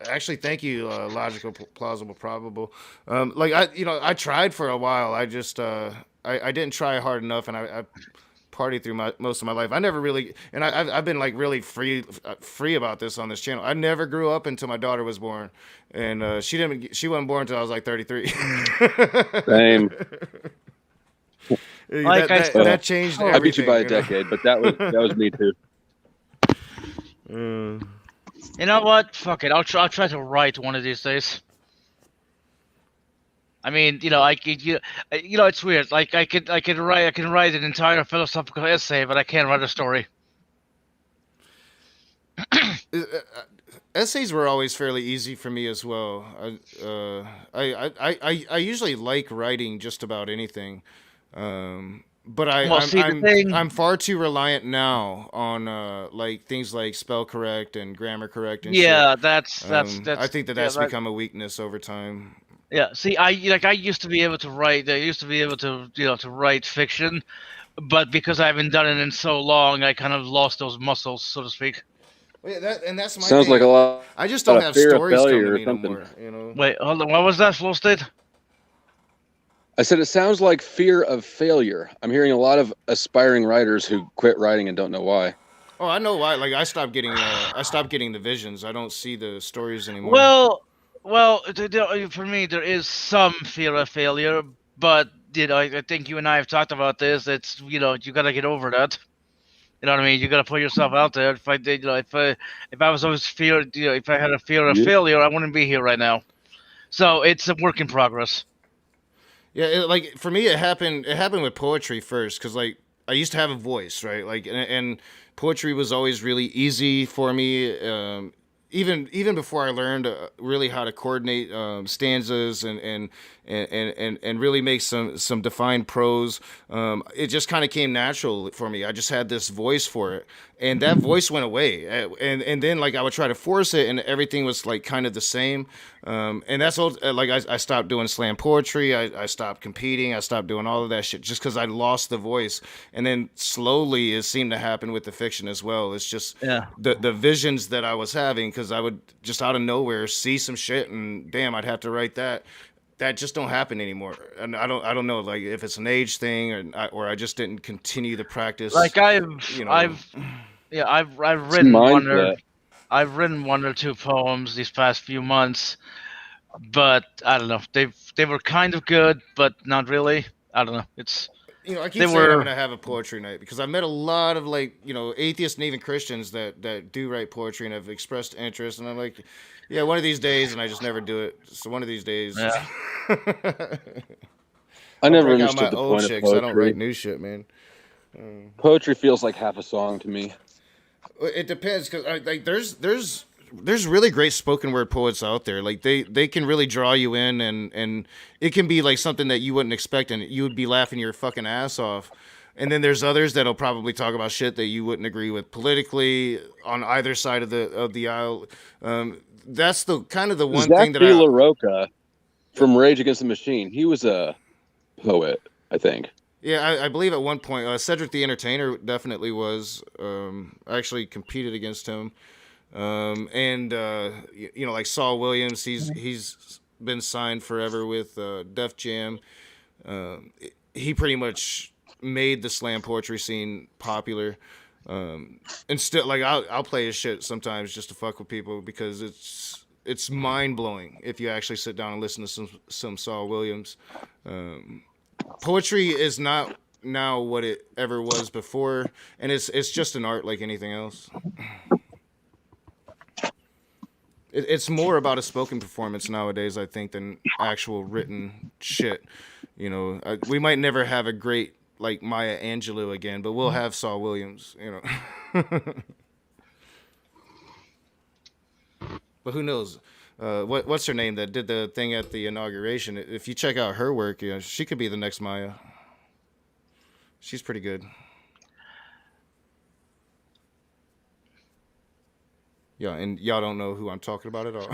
actually, thank you, logical, plausible, probable. I tried for a while. I just I didn't try hard enough, and party through most of my life. I never really, and I've been like really free about this on this channel. I never grew up until my daughter was born, and she wasn't born until I was like 33. Same. Like that changed everything. I beat you by a decade, but that was me too. You know what? Fuck it. I'll try to write one of these days. I mean, I could, it's weird. Like I can write an entire philosophical essay, but I can't write a story. Essays were always fairly easy for me as well. I usually like writing just about anything, but I'm far too reliant now on like things like spell correct and grammar correct and yeah, shit. that's I think that's yeah, become a weakness over time. yeah. See, I used to be able to write. I used to be able to to write fiction, but because I haven't done it in so long, I kind of lost those muscles, so to speak. Well, yeah, that's my Sounds thing. like a lot. I just don't have fear of stories coming failure to or me no something. more. You know. Wait, hold on. What was that, Flow State? I said it sounds like fear of failure. I'm hearing a lot of aspiring writers who quit writing and don't know why. Oh, I know why. Like I stopped getting the visions. I don't see the stories anymore. Well, for me, there is some fear of failure, but I think you and I have talked about this. It's you gotta get over that. You know what I mean? You gotta put yourself out there. If I did, if I was always feared, if I had a fear of failure, I wouldn't be here right now. So it's a work in progress. Yeah, like for me, it happened with poetry first, because like I used to have a voice, right? Like, and poetry was always really easy for me. Even before I learned really how to coordinate stanzas and really make some defined prose, it just kind of came natural for me. I just had this voice for it, and that voice went away. And then like I would try to force it, and everything was like kind of the same. And that's all. Like I stopped doing slam poetry. I stopped competing. I stopped doing all of that shit just because I lost the voice. And then slowly it seemed to happen with the fiction as well. It's just the visions that I was having, because I would just out of nowhere see some shit and damn, I'd have to write that. That just don't happen anymore. And I don't know, like if it's an age thing or I just didn't continue the practice. Like I've written one or two poems these past few months, but I don't know. They were kind of good, but not really. I don't know. It's I keep saying I'm gonna have a poetry night because I've met a lot of like atheists and even Christians that do write poetry and have expressed interest, and I'm like, yeah, one of these days, and I just never do it. So one of these days, I never understood the point of poetry. I don't write new shit, man. Poetry feels like half a song to me. It depends, because like there's really great spoken word poets out there. Like they can really draw you in, and it can be like something that you wouldn't expect, and you would be laughing your fucking ass off. And then there's others that'll probably talk about shit that you wouldn't agree with politically on either side of the aisle. That's the kind of the one thing that LaRocca from Rage Against the Machine. He was a poet, I think. Yeah, I believe at one point Cedric the Entertainer definitely was. I actually competed against him. And like Saul Williams, he's been signed forever with Def Jam. He pretty much made the slam poetry scene popular. And still, like I'll play his shit sometimes just to fuck with people, because it's mind blowing if you actually sit down and listen to some Saul Williams. Poetry is not now what it ever was before, and it's just an art like anything else. It's more about a spoken performance nowadays, I think, than actual written shit. We might never have a great like Maya Angelou again, but we'll have Saul Williams. But who knows? What's her name that did the thing at the inauguration? If you check out her work, she could be the next Maya. She's pretty good. Yeah, and y'all don't know who I'm talking about at all.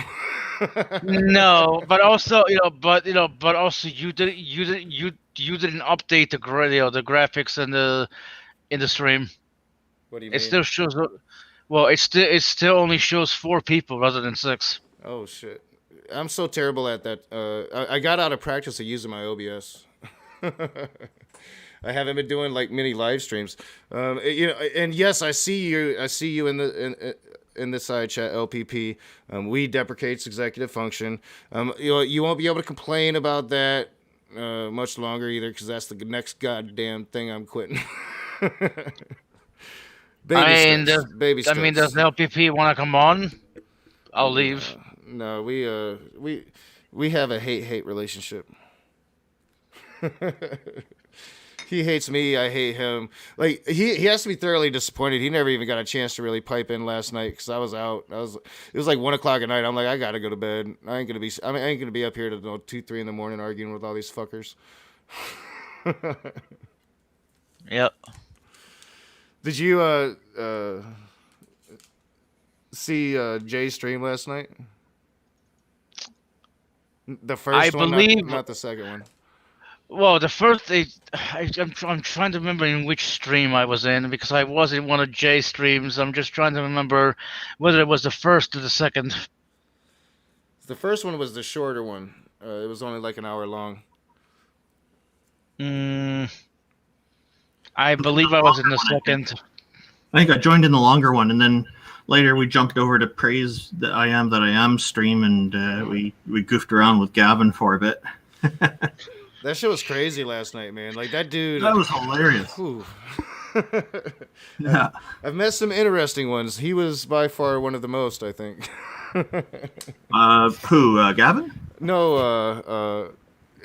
No, but also but also you didn't update the graphics in the stream. What do you mean? It still shows. Well, it still only shows 4 people rather than 6. Oh shit! I'm so terrible at that. I got out of practice of using my OBS. I haven't been doing like many live streams. You know, and yes, I see you in the side chat, LPP. Weed deprecates executive function. You won't be able to complain about that much longer either, because that's the next goddamn thing I'm quitting. Baby steps. Baby steps. I mean, does the LPP want to come on? I'll leave. No, we have a hate relationship. He hates me, I hate him. Like he has to be thoroughly disappointed. He never even got a chance to really pipe in last night because I was out. It was like 1 o'clock at night. I'm like, I gotta go to bed. I ain't gonna be up here till 2, 3 in the morning arguing with all these fuckers. Yep. Did you see Jay's stream last night? The first one, not the second one. Well, the first, I'm trying to remember in which stream I was in, because I was in one of Jay's streams. I'm just trying to remember whether it was the first or the second. The first one was the shorter one. It was only like an hour long. I believe I was in the second. I think I joined in the longer one, and then later we jumped over to Praise the I Am That I Am stream, and we goofed around with Gavin for a bit. That shit was crazy last night, man. Like that dude. That was hilarious. Yeah. I've met some interesting ones. He was by far one of the most, I think. Who? Gavin? No.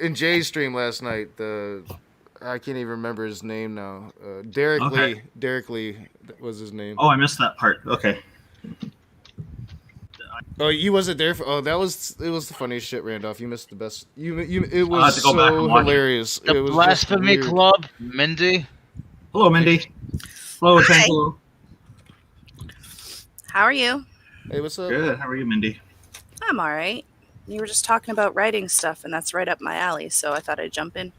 In Jay's stream last night, I can't even remember his name now. Derek Lee. Derek Lee was his name. Oh, I missed that part. Okay. Oh, you wasn't there for. Oh, it was the funniest shit, Randolph. You missed the best. It was so hilarious. The it was Blasphemy Club, Mindy. Hello, Mindy. Hello, Hi. Hello. How are you? Hey, what's up? Good. How are you, Mindy? I'm all right. You were just talking about writing stuff, and that's right up my alley, so I thought I'd jump in.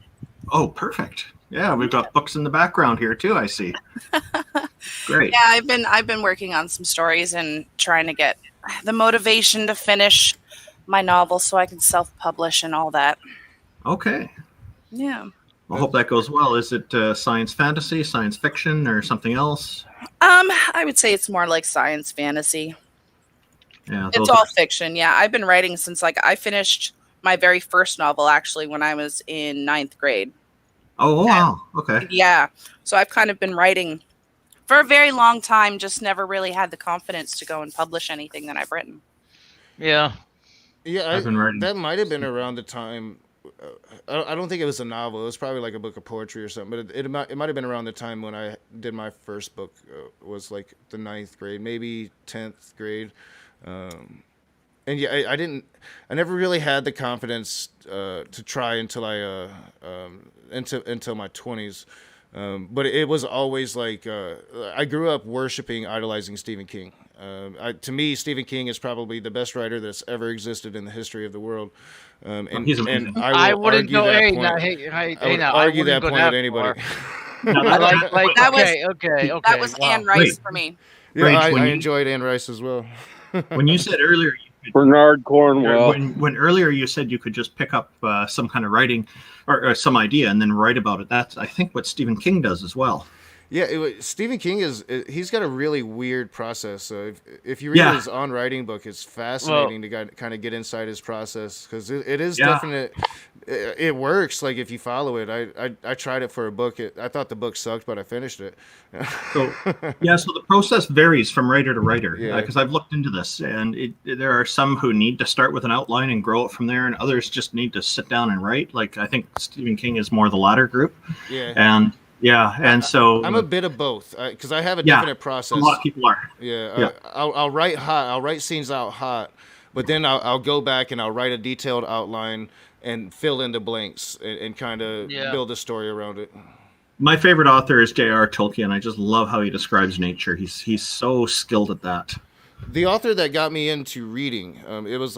Oh, perfect. Yeah, we've got books in the background here too, I see. Great. Yeah, I've been working on some stories and trying to get the motivation to finish my novel so I can self-publish and all that. Okay. Yeah. I hope that goes well. Is it science fantasy, science fiction, or something else? I would say it's more like science fantasy. Yeah, It's all fiction. Yeah, I've been writing since I finished my very first novel actually when I was in 9th grade. Oh, wow. Okay. Yeah. So I've kind of been writing for a very long time, just never really had the confidence to go and publish anything that I've written. Yeah. Yeah, I've been writing. That might have been around the time. I don't think it was a novel. It was probably like a book of poetry or something. But it might have been around the time when I did my first book. Was like the 9th grade, maybe 10th grade. And yeah, I never really had the confidence to try until until my 20s. But it was always like I grew up worshiping, idolizing Stephen King. To me, Stephen King is probably the best writer that's ever existed in the history of the world. And I wouldn't go. I would argue that point with anybody. That was Anne Rice for me. Yeah, I enjoyed Anne Rice as well. When you said earlier, Bernard Cornwell. When earlier you said you could just pick up some kind of writing or some idea and then write about it. That's I think what Stephen King does as well. Yeah, Stephen King he's got a really weird process. So if you read his On Writing book, it's fascinating to kind of get inside his process because it is definite. It works like if you follow it. I tried it for a book. I thought the book sucked, but I finished it. So the process varies from writer to writer because Yeah. I've looked into this, and there are some who need to start with an outline and grow it from there, and others just need to sit down and write. Like I think Stephen King is more the latter group. Yeah. And so I'm a bit of both because I have a definite process. A lot of people are. Yeah. I'll write hot. I'll write scenes out hot, but then I'll go back and I'll write a detailed outline and fill in the blanks and kind of build a story around it. My favorite author is J.R. Tolkien. I just love how he describes nature. He's so skilled at that. The author that got me into reading, it was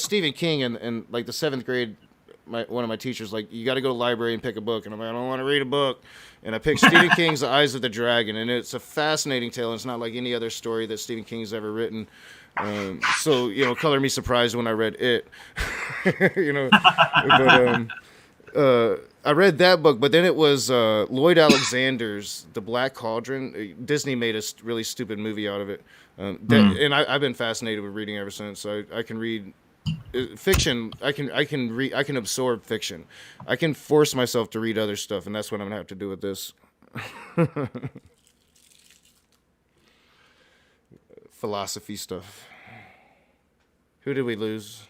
Stephen King, and like the 7th grade, one of my teachers like, you got to go to the library and pick a book, and I'm like, I don't want to read a book, and I picked Stephen King's The Eyes of the Dragon, and it's a fascinating tale. And it's not like any other story that Stephen King's ever written. So color me surprised when I read it. I read that book, but then it was Lloyd Alexander's The Black Cauldron. Disney made a really stupid movie out of it. And I've been fascinated with reading ever since. I can read fiction. I can absorb fiction. I can force myself to read other stuff, and that's what I'm gonna have to do with this. Philosophy stuff. Who did we lose?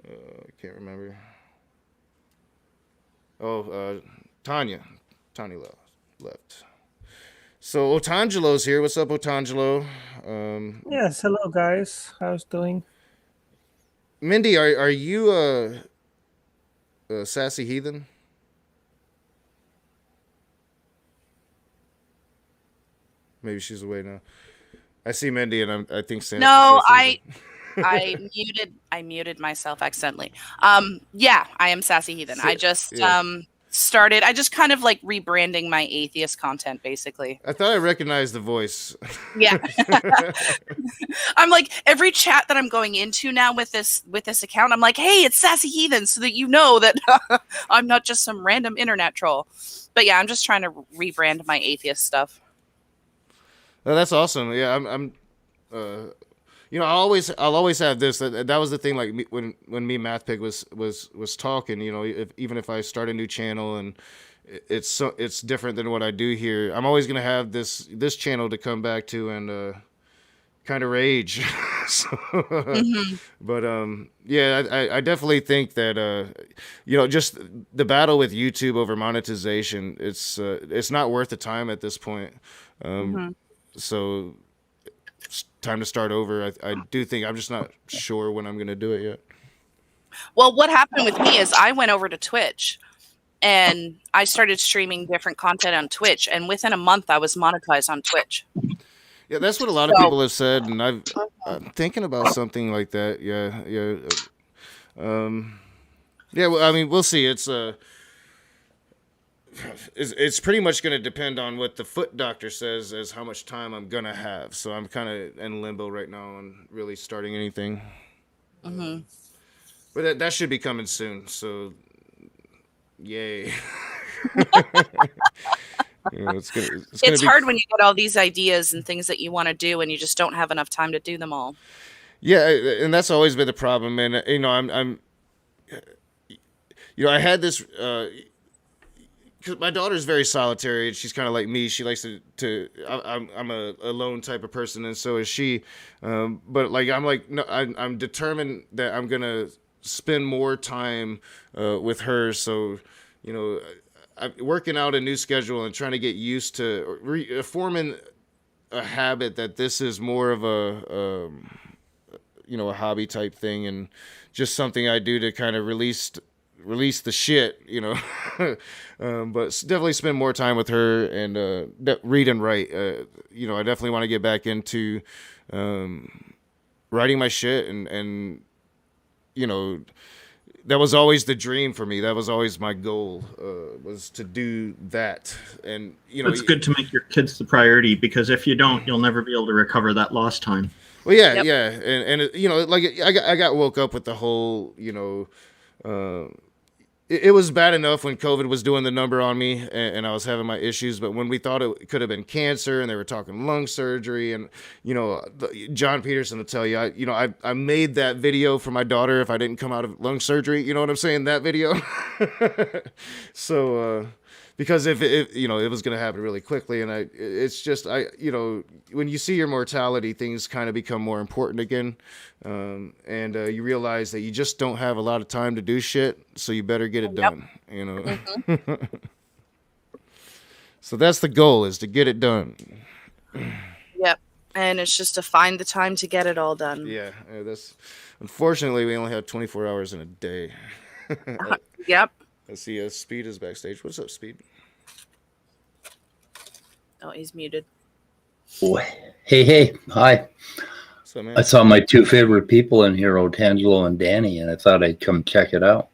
I can't remember. Oh, Tanya. Tanya left. So Otangelo's here. What's up, Otangelo? Yes, hello guys. How's doing? Mindy, are you a sassy heathen? Maybe she's away now. I see Mindy, and I think Sam. No, I muted myself accidentally. Yeah, I am sassy heathen. I just started. I just kind of like rebranding my atheist content, basically. I thought I recognized the voice. Yeah, I'm like every chat that I'm going into now with this account. I'm like, hey, it's sassy heathen, so that you know that I'm not just some random internet troll. But yeah, I'm just trying to rebrand my atheist stuff. Oh, that's awesome. Yeah, I'm I'll always have this. That was the thing. Like when me Math Pig was talking. Even if I start a new channel and it's different than what I do here, I'm always gonna have this channel to come back to and kind of rage. But I definitely think that just the battle with YouTube over monetization. It's not worth the time at this point. So it's time to start over. I do think I'm just not sure when I'm going to do it yet. Well, what happened with me is I went over to Twitch and I started streaming different content on Twitch. And within a month, I was monetized on Twitch. Yeah, that's what a lot of people have said. And I'm thinking about something like that. Yeah. Well, I mean, we'll see. It's pretty much going to depend on what the foot doctor says as how much time I'm going to have. So I'm kind of in limbo right now on really starting anything. But that should be coming soon. So, yay. It's hard when you get all these ideas and things that you want to do and you just don't have enough time to do them all. Yeah, and that's always been the problem. And, I had this... Because my daughter's very solitary, and she's kind of like me. She likes to I'm a lone type of person, and so is she. But like I'm determined that I'm gonna spend more time with her. So, I'm working out a new schedule and trying to get used to forming a habit that this is more of a hobby type thing and just something I do to kind of release the shit, but definitely spend more time with her and read and write. I definitely want to get back into writing my shit and that was always the dream for me. That was always my goal, was to do that. And it's good to make your kids the priority, because if you don't, you'll never be able to recover that lost time. Well, yeah, yeah, and I got woke up with the whole it was bad enough when COVID was doing the number on me and I was having my issues, but when we thought it could have been cancer and they were talking lung surgery and, John Peterson will tell you, I made that video for my daughter if I didn't come out of lung surgery, you know what I'm saying? That video. So, because if it was going to happen really quickly and when you see your mortality, things kind of become more important again. And you realize that you just don't have a lot of time to do shit, so you better get it done, So that's the goal, is to get it done. Yep. And it's just to find the time to get it all done. Yeah. Unfortunately, we only have 24 hours in a day. Yep. I see Speed is backstage. What's up, Speed? Oh, he's muted. Hey, hi. What's up, man? I saw my two favorite people in here, Otangelo and Danny, and I thought I'd come check it out.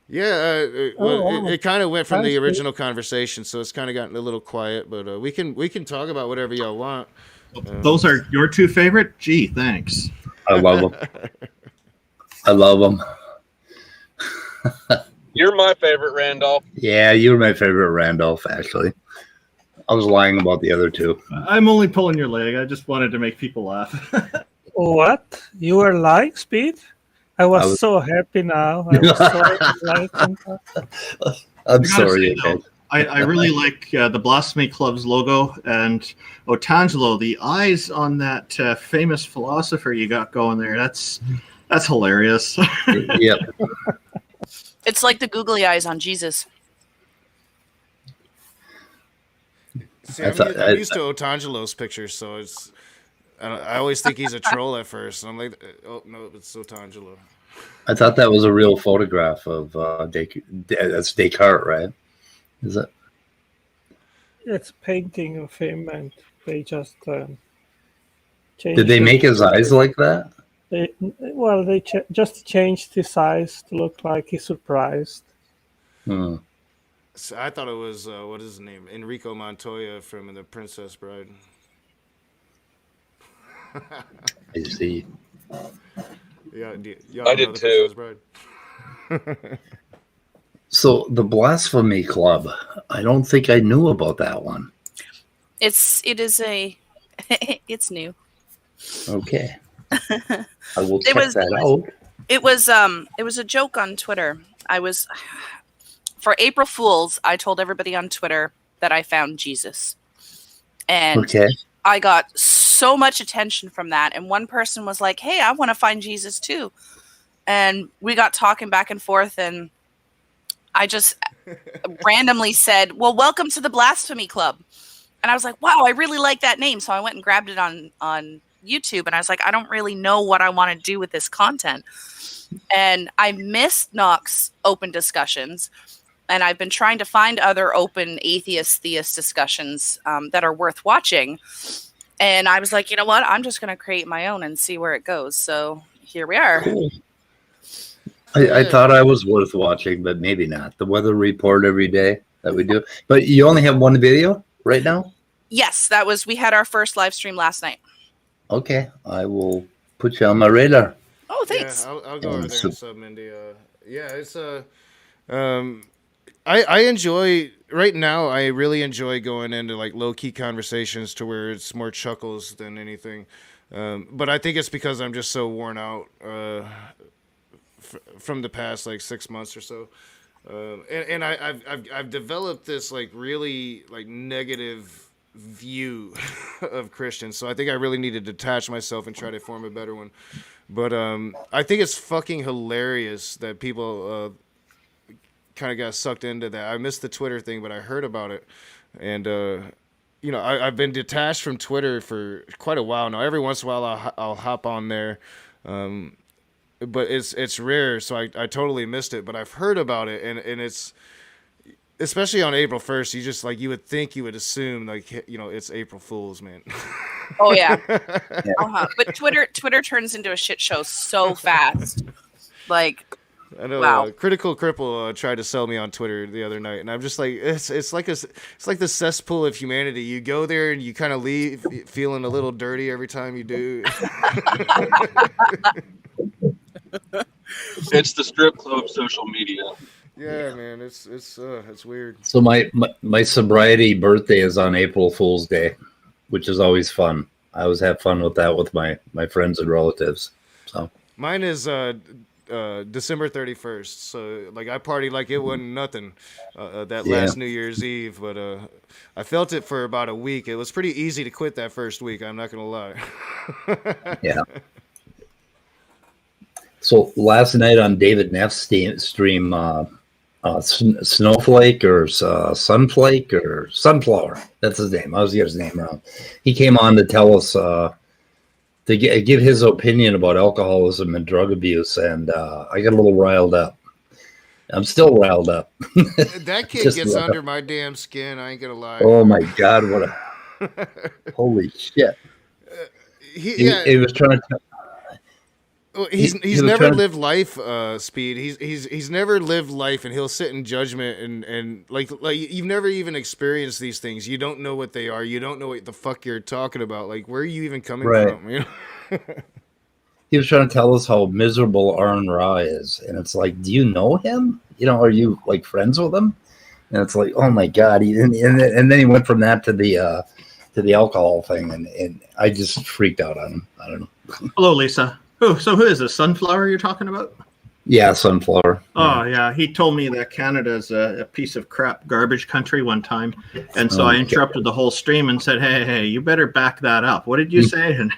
Yeah, it kind of went from the original conversation, so it's kind of gotten a little quiet. But we can talk about whatever y'all want. Those are your two favorite? Gee, thanks. I love them. I love them. You're my favorite, Randolph. Yeah, you were my favorite, Randolph. Actually, I was lying about the other two. I'm only pulling your leg. I just wanted to make people laugh. What? You were like Speed? I was so happy now. I was so enlightened. I'm I gotta sorry. say, though, I really like the Blasphemy Club's logo, and Otangelo, the eyes on that famous philosopher you got going there. That's hilarious. Yep. It's like the googly eyes on Jesus. See, I'm used to Otangelo's pictures, so it's. I always think he's a troll at first. I'm like, oh no, it's Otangelo. I thought that was a real photograph of that's Descartes, right? Is it? It's a painting of him, and they just changed. Did they make his eyes like that? They just changed his eyes to look like he's surprised. Hmm. So I thought it was what is his name, Enrico Montoya from The Princess Bride. I see. Yeah, I did too. So the Blasphemy Club, I don't think I knew about that one. It's new. Okay. I will check that out. It was a joke on Twitter. For April Fools, I told everybody on Twitter that I found Jesus. And I got so much attention from that. And one person was like, hey, I want to find Jesus too. And we got talking back and forth, and I just randomly said, well, welcome to the Blasphemy Club. And I was like, wow, I really like that name. So I went and grabbed it on YouTube, and I was like, I don't really know what I want to do with this content. And I missed Knox open discussions, and I've been trying to find other open theist discussions that are worth watching. And I was like, you know what? I'm just going to create my own and see where it goes. So here we are. Cool. I thought I was worth watching, but maybe not. The weather report every day that we do. But you only have one video right now? Yes, we had our first live stream last night. Okay, I will put you on my radar. Oh, thanks. Yeah, I'll go over there and sub Mindy. Yeah, it's I enjoy right now. I really enjoy going into like low key conversations to where it's more chuckles than anything. But I think it's because I'm just so worn out from the past like 6 months or so, and I've developed this like really like negative view of Christians. So I think I really need to detach myself and try to form a better one. But I think it's fucking hilarious that people kind of got sucked into that. I missed the Twitter thing, but I heard about it, and you know, I've been detached from Twitter for quite a while now. Every once in a while, I'll hop on there, but it's rare, so I totally missed it. But I've heard about it, and it's especially on April 1st. You just like you would assume like, you know, it's April Fool's, man. Oh yeah. But Twitter turns into a shit show so fast. Like, I know. Wow. Critical Cripple tried to sell me on Twitter the other night, and I'm just like, it's like the cesspool of humanity. You go there and you kind of leave feeling a little dirty every time you do. It's the strip club of social media. Yeah, man, it's weird. So my sobriety birthday is on April Fool's Day, which is always fun. I always have fun with that with my friends and relatives. So mine is December 31st. So like I party like it wasn't nothing last New Year's Eve, but I felt it for about a week. It was pretty easy to quit that first week. I'm not gonna lie. Yeah. So last night on David Neff's stream, Snowflake or Sunflake or Sunflower, that's his name. I always get his name wrong. He came on to tell us to give his opinion about alcoholism and drug abuse, and I got a little riled up. I'm still riled up. That kid gets under my damn skin. I ain't gonna lie. Oh my God! What a holy shit! He was trying to. Well, he's never lived life, Speed. He's never lived life, and he'll sit in judgment and like you've never even experienced these things. You don't know what they are. You don't know what the fuck you're talking about. Like, where are you even coming from? You know? he was trying to tell us how miserable Aaron Ra is, and it's like, do you know him? You know, are you like friends with him? And it's like, oh my god! And then he went from that to the alcohol thing, and I just freaked out on him. I don't know. Hello, Lisa. Oh, so who is this? Sunflower you're talking about? Yeah, Sunflower. Oh, yeah. He told me that Canada's a piece of crap garbage country one time. And so I interrupted the whole stream and said, hey, you better back that up. What did you say? And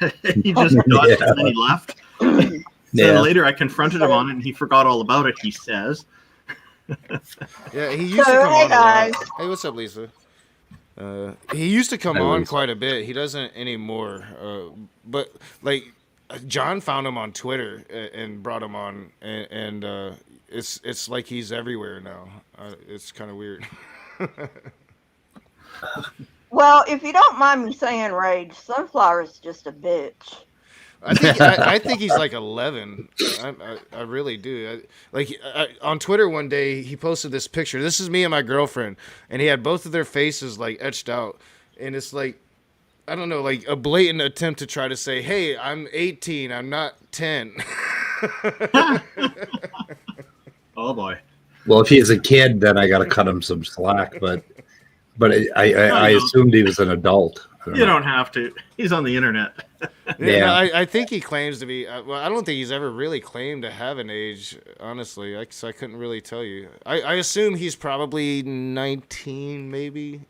he just dodged and then he left. Then later I confronted him on it and he forgot all about it, he says. Yeah, he used to come on a lot. Hey, what's up, Lisa? He used to come on quite a bit. He doesn't anymore. But, like... John found him on Twitter and brought him on, and it's like he's everywhere now. It's kind of weird. Well, if you don't mind me saying, Rage, Sunflower is just a bitch. I think he's like 11. I really do. On Twitter one day, he posted this picture. This is me and my girlfriend, and he had both of their faces like etched out, and it's like, I don't know, like a blatant attempt to try to say, hey, I'm 18, I'm not 10. Oh, boy. Well, if he's a kid, then I got to cut him some slack, but I assumed he was an adult. You don't have to. He's on the internet. Yeah, no, I think he claims to be, well, I don't think he's ever really claimed to have an age, honestly. So I couldn't really tell you. I assume he's probably 19, maybe.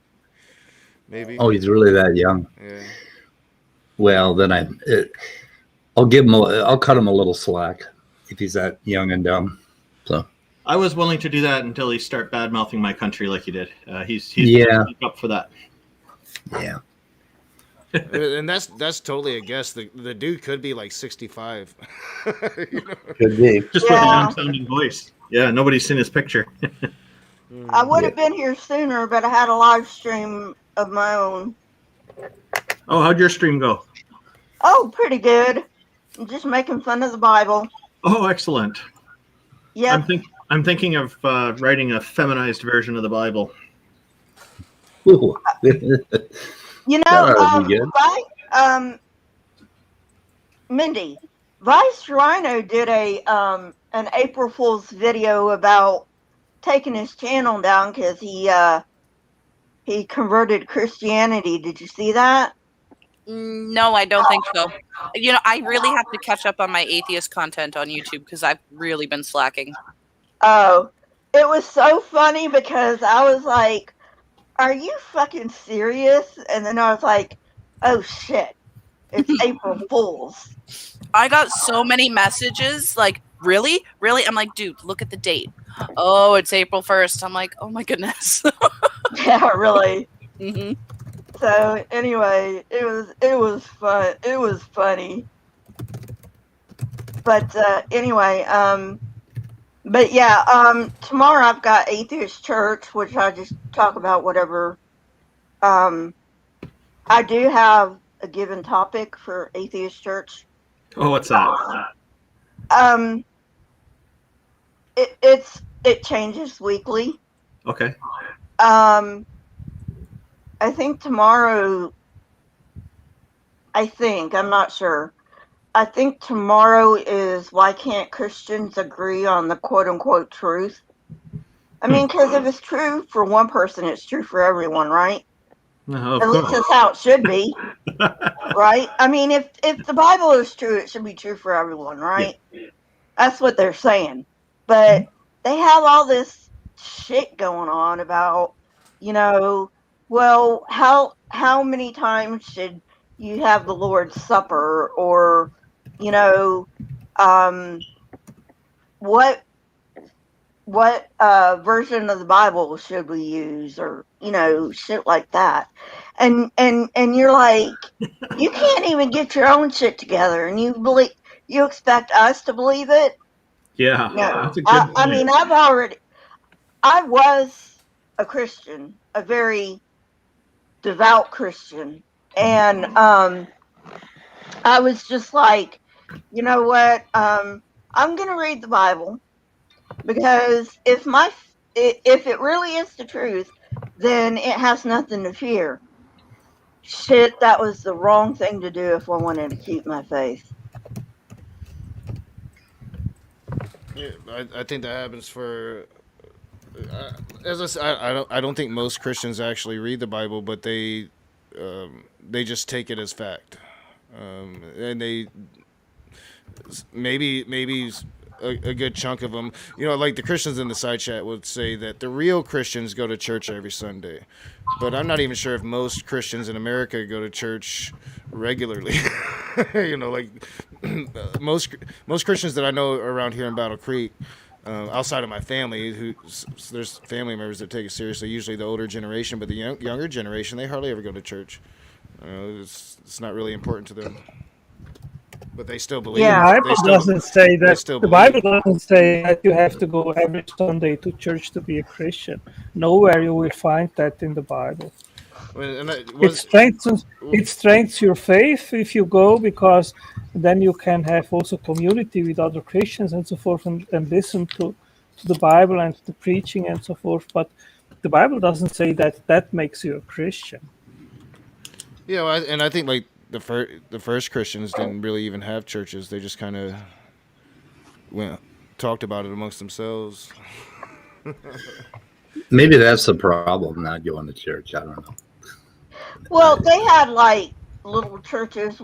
Oh, he's really that young. Yeah. Well, then I'll give him. I'll cut him a little slack if he's that young and dumb. So I was willing to do that until he start bad mouthing my country like he did. He's up for that. Yeah. And that's totally a guess. The dude could be like 65. You know? Could be. Just with a young sounding voice. Yeah, nobody's seen his picture. I would have been here sooner, but I had a live stream of my own. Oh, how'd your stream go? Oh, pretty good. I'm just making fun of the Bible. Oh, excellent. Yeah. I'm thinking of writing a feminized version of the Bible. Ooh. You know, Mindy, Vice Rhino did an April Fool's video about taking his channel down because he converted Christianity. Did you see that? No, I don't think so. You know, I really have to catch up on my atheist content on YouTube because I've really been slacking. Oh, it was so funny because I was like, are you fucking serious? And then I was like, oh shit, it's April Fool's. I got so many messages like, really? I'm like, dude, look at the date. Oh, it's April 1st. I'm like, oh my goodness. Yeah, really. Mm-hmm. So anyway, it was fun. It was funny. But anyway, but yeah, tomorrow I've got Atheist Church, which I just talk about whatever. I do have a given topic for Atheist Church. Oh, what's that? It changes weekly. Okay. I think tomorrow, I'm not sure. I think tomorrow is why can't Christians agree on the quote unquote truth? I mean, because if it's true for one person, it's true for everyone, right? At least that's how it should be, right? I mean, if the Bible is true, it should be true for everyone, right? Yeah. That's what they're saying. But they have all this shit going on about, you know, well, how many times should you have the Lord's Supper, or, you know, what version of the Bible should we use, or, you know, shit like that. And you're like, you can't even get your own shit together, and you expect us to believe it? Yeah. No. That's a good point. I mean, I was a Christian, a very devout Christian, and I was just like, you know what, I'm gonna read the Bible, because if it really is the truth, then it has nothing to fear. Shit, that was the wrong thing to do if I wanted to keep my faith. I think that happens for. As I said, I don't think most Christians actually read the Bible, but they just take it as fact, and they maybe a good chunk of them, like the Christians in the side chat would say that the real Christians go to church every Sunday, but I'm not even sure if most Christians in America go to church regularly. Like most Christians that I know around here in Battle Creek, outside of my family, there's family members that take it seriously. Usually the older generation, but the younger generation, they hardly ever go to church. It's not really important to them. But they still believe. The Bible doesn't say that. The Bible doesn't say that you have to go every Sunday to church to be a Christian. Nowhere you will find that in the Bible. It strengthens your faith if you go, because then you can have also community with other Christians and so forth, and listen to the Bible and the preaching and so forth. But the Bible doesn't say that makes you a Christian. Yeah, and I think like the first Christians didn't really even have churches. They just kind of talked about it amongst themselves. Maybe that's the problem, not going to church. I don't know. Well, they had like little churches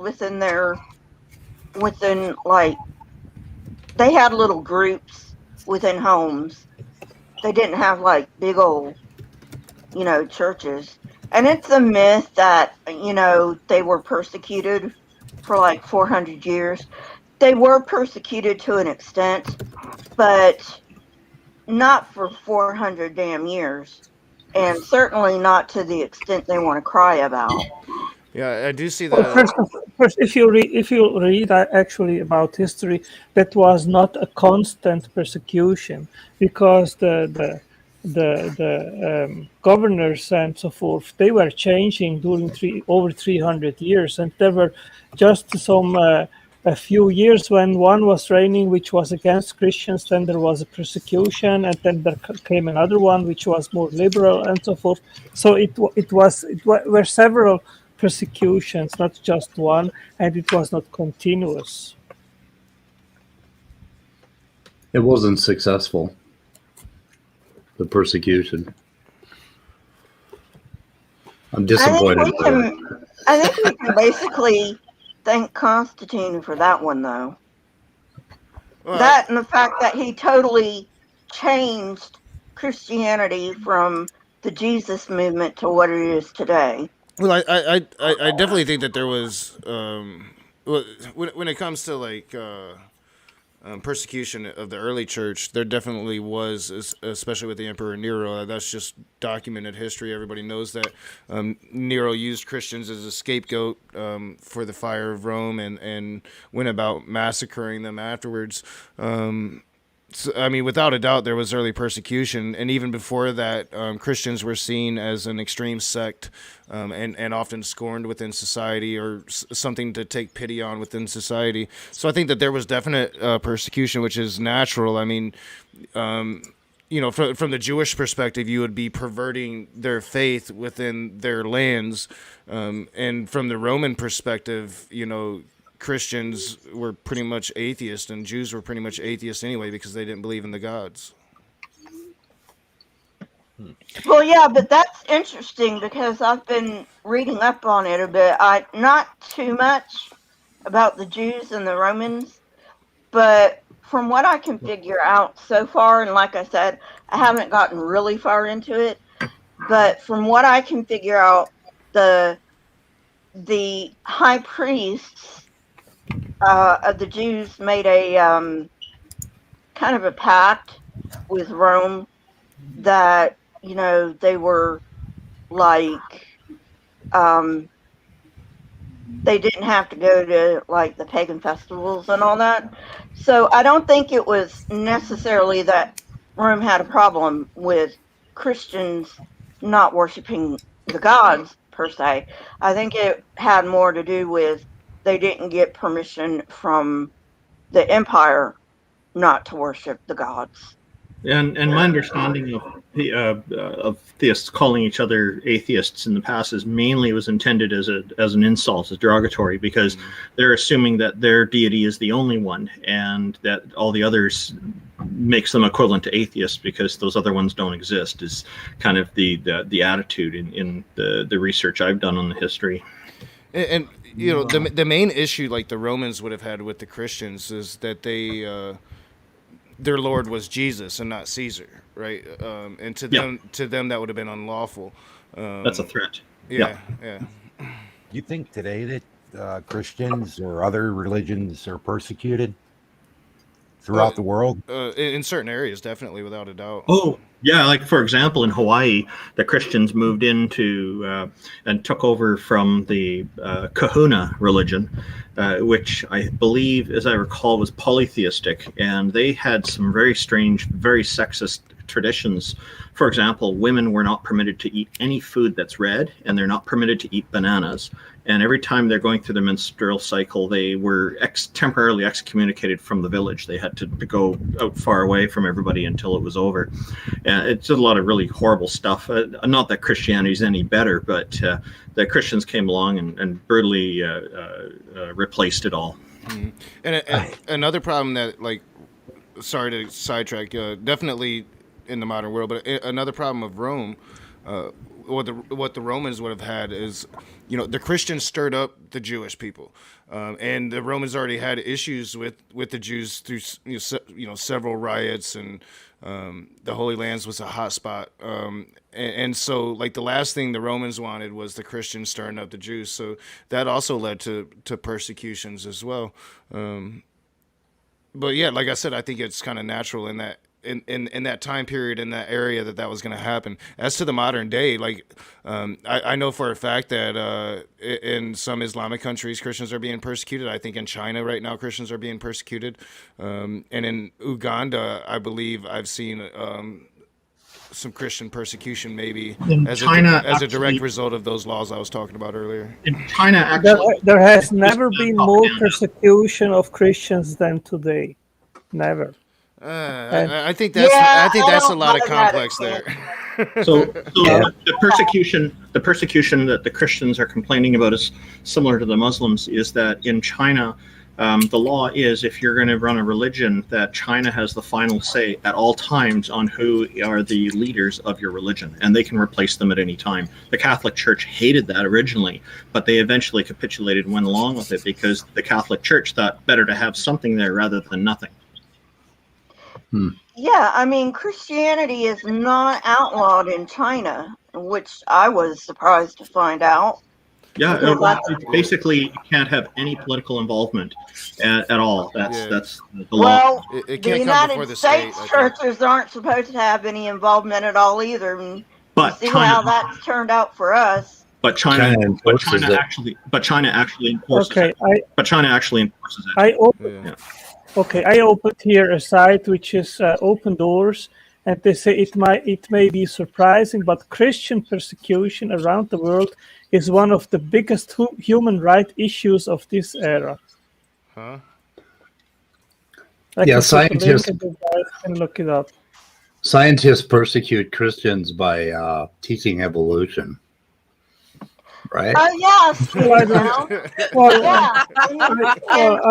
they had little groups within homes. They didn't have like big old, churches. And it's a myth that, they were persecuted for like 400 years. They were persecuted to an extent, but not for 400 damn years. And certainly not to the extent they want to cry about. Yeah, I do see that. Well, first, if you read actually about history, that was not a constant persecution, because the governors and so forth, they were changing during over 300 years, and there were just a few years when one was reigning which was against Christians, then there was a persecution, and then there came another one which was more liberal and so forth. So it were several persecutions, not just one, and it was not continuous. It wasn't successful, the persecution. I'm disappointed. I think we can basically thank Constantine for that one, though. That and the fact that he totally changed Christianity from the Jesus movement to what it is today. Well, I definitely think that there was when it comes to like persecution of the early church, there definitely was, especially with the Emperor Nero. That's just documented history. Everybody knows that Nero used Christians as a scapegoat for the fire of Rome, and went about massacring them afterwards. So, I mean, without a doubt, there was early persecution, and even before that, Christians were seen as an extreme sect, and often scorned within society, or something to take pity on within society. So I think that there was definite persecution, which is natural. I mean, from the Jewish perspective, you would be perverting their faith within their lands, and from the Roman perspective, Christians were pretty much atheists, and Jews were pretty much atheists anyway, because they didn't believe in the gods. Well, yeah, but that's interesting, because I've been reading up on it a bit. Not too much about the Jews and the Romans, but from what I can figure out so far, and like I said, I haven't gotten really far into it, but from what I can figure out, the high priests of the Jews made a kind of a pact with Rome that, they were like, they didn't have to go to like the pagan festivals and all that. So I don't think it was necessarily that Rome had a problem with Christians not worshiping the gods per se. I think it had more to do with they didn't get permission from the empire not to worship the gods. And my understanding of of theists calling each other atheists in the past is mainly was intended as an insult, as derogatory, because they're assuming that their deity is the only one, and that all the others makes them equivalent to atheists because those other ones don't exist. Is kind of the attitude in the research I've done on the history. And you know, the main issue like the Romans would have had with the Christians is that they their Lord was Jesus and not Caesar, right? And to them that would have been unlawful. That's a threat. Yeah. You think today that Christians or other religions are persecuted throughout the world? In certain areas, definitely, without a doubt. Oh, yeah. Like, for example, in Hawaii, the Christians moved into and took over from the Kahuna religion, which I believe, as I recall, was polytheistic. And they had some very strange, very sexist traditions. For example, women were not permitted to eat any food that's red, and they're not permitted to eat bananas. And every time they're going through their menstrual cycle, they were temporarily excommunicated from the village. They had to go out far away from everybody until it was over. And it's a lot of really horrible stuff. Not that Christianity is any better, but the Christians came along and brutally replaced it all. Mm-hmm. And another problem that, like, sorry to sidetrack, definitely in the modern world, but another problem of Rome, what the Romans would have had is, you know, the Christians stirred up the Jewish people, and the Romans already had issues with the Jews through several riots, and the Holy Lands was a hot spot, and so like the last thing the Romans wanted was the Christians stirring up the Jews, so that also led to persecutions as well. But yeah, like I said, I think it's kind of natural in that. In that time period, in that area, that was going to happen. As to the modern day, like I know for a fact that in some Islamic countries, Christians are being persecuted. I think in China right now, Christians are being persecuted. And in Uganda, I believe I've seen some Christian persecution, maybe as a direct result of those laws I was talking about earlier. In China, actually, there has never been more persecution of Christians than today. Never. I think that's a lot of complex there. So the persecution that the Christians are complaining about is similar to the Muslims. Is that in China, the law is if you're going to run a religion, that China has the final say at all times on who are the leaders of your religion, and they can replace them at any time. The Catholic Church hated that originally, but they eventually capitulated and went along with it because the Catholic Church thought better to have something there rather than nothing. Yeah, I mean, Christianity is not outlawed in China, which I was surprised to find out. Yeah, basically, you can't have any political involvement at all. That's the law. Well, the United States churches aren't supposed to have any involvement at all either. And but see how that's turned out for us. But China actually enforces it. But China actually enforces it. Okay, I opened here a site which is Open Doors, and they say it may be surprising, but Christian persecution around the world is one of the biggest human rights issues of this era. Huh? Scientists can look it up. Scientists persecute Christians by teaching evolution. Right? Oh yes. I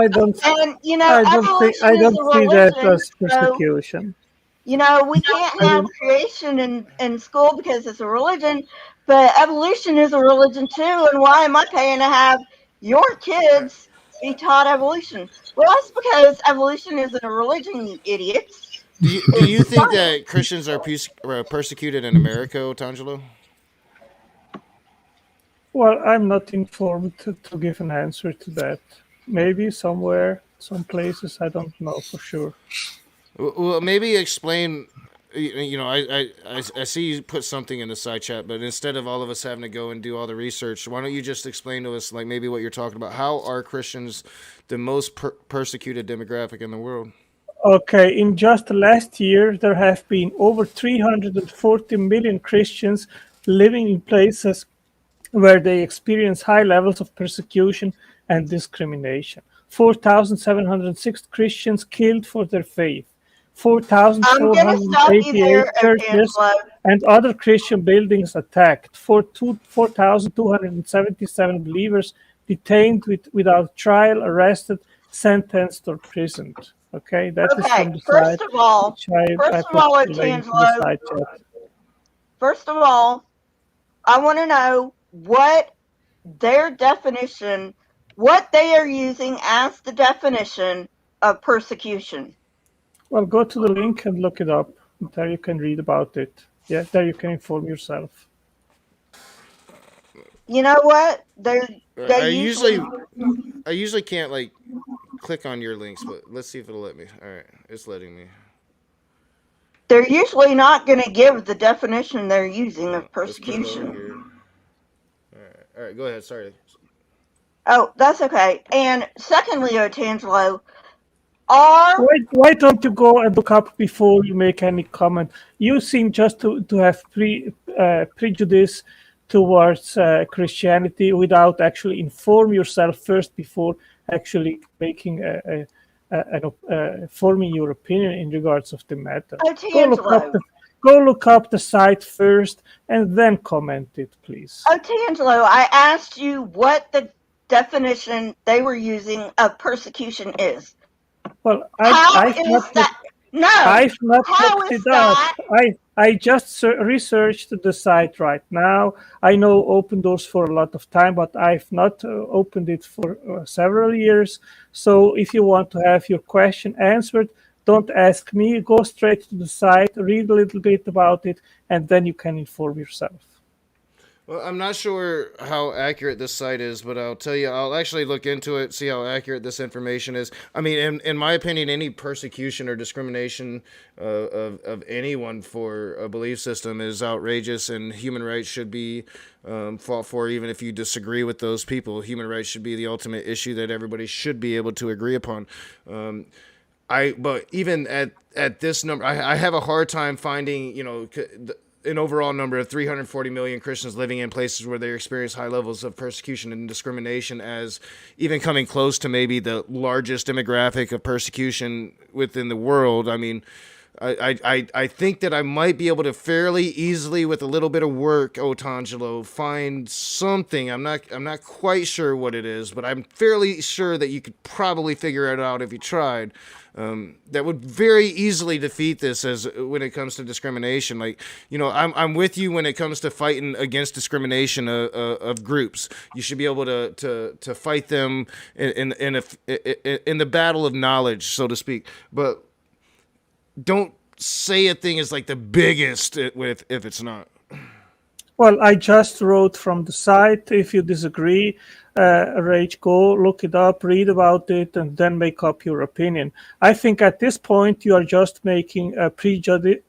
don't see that as persecution. So, we can't have creation in school because it's a religion, but evolution is a religion too. And why am I paying to have your kids be taught evolution? Well, that's because evolution isn't a religion, you idiots. Do you think that Christians are persecuted in America, Otangelo? Well, I'm not informed to give an answer to that. Maybe somewhere, some places, I don't know for sure. Well, maybe explain. I see you put something in the side chat, but instead of all of us having to go and do all the research, why don't you just explain to us, like maybe what you're talking about? How are Christians the most persecuted demographic in the world? Okay, in just last year, there have been over 340 million Christians living in places where they experience high levels of persecution and discrimination. 4,706 Christians killed for their faith. 4,488 churches and other Christian buildings attacked. 4,277 believers detained without trial, arrested, sentenced, or imprisoned. Okay, that is Okay, from the first side, of all, which I put the link in the side chat. First of all, I want to know what their definition, what they are using as the definition of persecution. Well, go to the link and look it up. There you can read about it. Yeah, there you can inform yourself. You know what? I usually can't like click on your links, but let's see if it'll let me. All right, it's letting me. They're usually not going to give the definition they're using of persecution. All right, go ahead. Sorry. Oh, that's okay. And secondly, Otangelo, Why don't you go and look up before you make any comment? You seem just to have prejudice towards Christianity without actually inform yourself first before actually making forming your opinion in regards of the matter. Go look up the site first and then comment it, please. Otangelo, I asked you what the definition they were using of persecution is. Well, I've not looked it up. I just researched the site right now. I know Open Doors for a lot of time, but I've not opened it for several years. So if you want to have your question answered, don't ask me. Go straight to the site, read a little bit about it, and then you can inform yourself. Well, I'm not sure how accurate this site is, but I'll tell you, I'll actually look into it, see how accurate this information is. I mean, in my opinion, any persecution or discrimination of anyone for a belief system is outrageous, and human rights should be fought for, even if you disagree with those people. Human rights should be the ultimate issue that everybody should be able to agree upon. But even at this number, I have a hard time finding, an overall number of 340 million Christians living in places where they experience high levels of persecution and discrimination as even coming close to maybe the largest demographic of persecution within the world. I mean, I think that I might be able to fairly easily, with a little bit of work, Otangelo, find something. I'm not quite sure what it is, but I'm fairly sure that you could probably figure it out if you tried. That would very easily defeat this when it comes to discrimination. Like, I'm with you when it comes to fighting against discrimination of groups. You should be able to fight them in the battle of knowledge, so to speak. But don't say a thing is like the biggest if it's not. Well, I just wrote from the site. If you disagree, Rage, go look it up, read about it, and then make up your opinion. I think at this point you are just making a prejudgment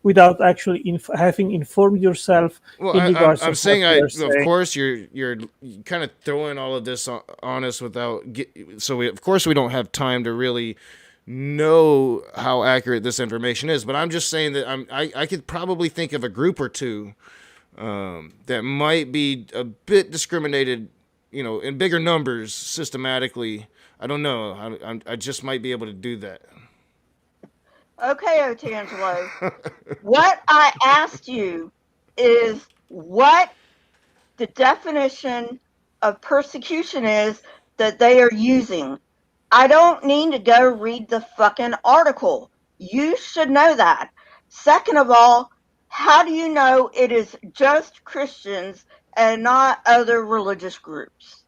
without actually having informed yourself. Well, I'm saying, of course, you're kind of throwing all of this on us without. Of course we don't have time to really know how accurate this information is, but I'm just saying that I could probably think of a group or two that might be a bit discriminated, in bigger numbers systematically. I don't know. I just might be able to do that. Okay, Otangelo. What I asked you is what the definition of persecution is that they are using. I don't need to go read the fucking article. You should know that. Second of all, how do you know it is just Christians and not other religious groups?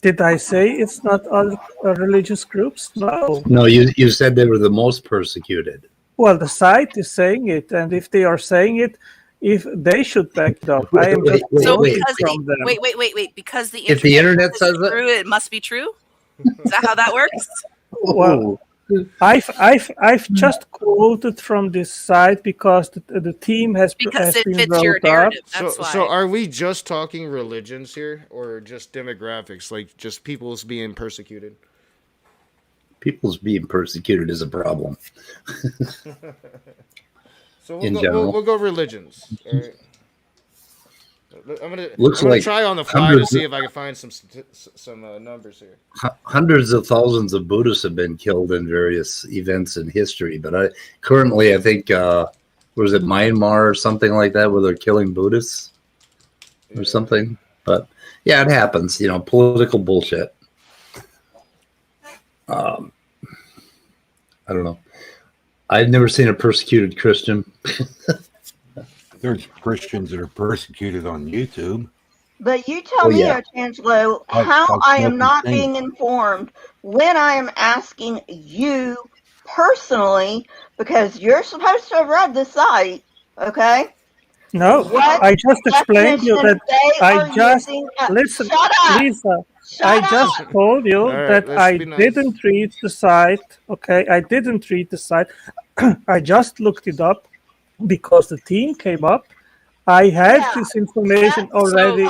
Did I say it's not other religious groups? No. No, you said they were the most persecuted. Well, the site is saying it, and if they are saying it, if they should back it up. I am just wait. from them. Wait. Because if the internet says it, true, it must be true. Is that how that works? Well, I've just quoted from this site because the team has been fits your narrative. That's why. So are we just talking religions here, or just demographics, like just people's being persecuted? People's being persecuted is a problem. So we'll go religions. All right. I'm Looks gonna like try on the fly to see if I can find some numbers here. hundreds of thousands of Buddhists have been killed in various events in history. But I think was it Myanmar or something like that, where they're killing Buddhists or something. But yeah, it happens. Political bullshit. I don't know. I've never seen a persecuted Christian. There's Christians that are persecuted on YouTube. But you tell me, Otangelo, how I am not being informed when I am asking you personally, because you're supposed to have read the site, okay? No, What I just explained you that they I are just using. listen, Shut up! Lisa. Shut I up! just told you All right, that let's I be nice. didn't read the site. Okay, I didn't read the site. I just looked it up because the team came up. I had this information already.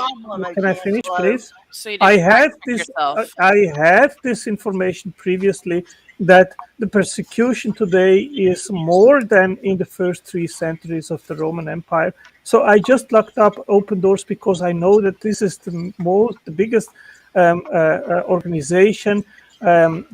Can I finish, please? So you I didn't had fact check this. yourself. I had this information previously that the persecution today is more than in the first 3 centuries of the Roman Empire. So I just looked up Open Doors because I know that this is the biggest organization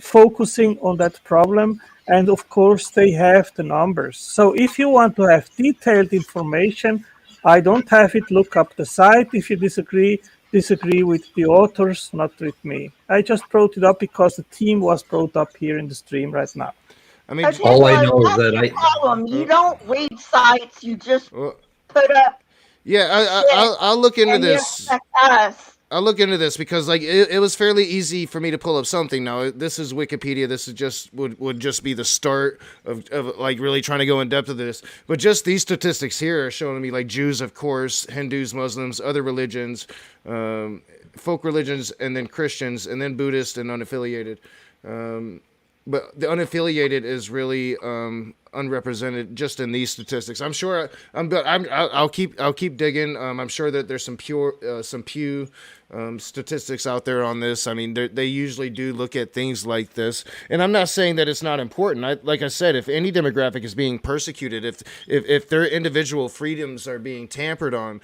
focusing on that problem. And of course, they have the numbers. So if you want to have detailed information, I don't have it. Look up the site. If you disagree with the authors, not with me. I just brought it up because the team was brought up here in the stream right now. I mean, all I know is that problem. You don't read sites. You just put up. Yeah, I'll look into and you this. expect us. I'll look into this because it was fairly easy for me to pull up something. Now this is Wikipedia. This is just would just be the start of like really trying to go in depth of this. But just these statistics here are showing me like Jews, of course, Hindus, Muslims, other religions, folk religions, and then Christians, and then Buddhist and unaffiliated. But the unaffiliated is really unrepresented just in these statistics. I'm sure I'll keep digging. I'm sure that there's some Pew statistics out there on this. I mean, they usually do look at things like this, and I'm not saying that it's not important. Like I said, if any demographic is being persecuted, if their individual freedoms are being tampered on,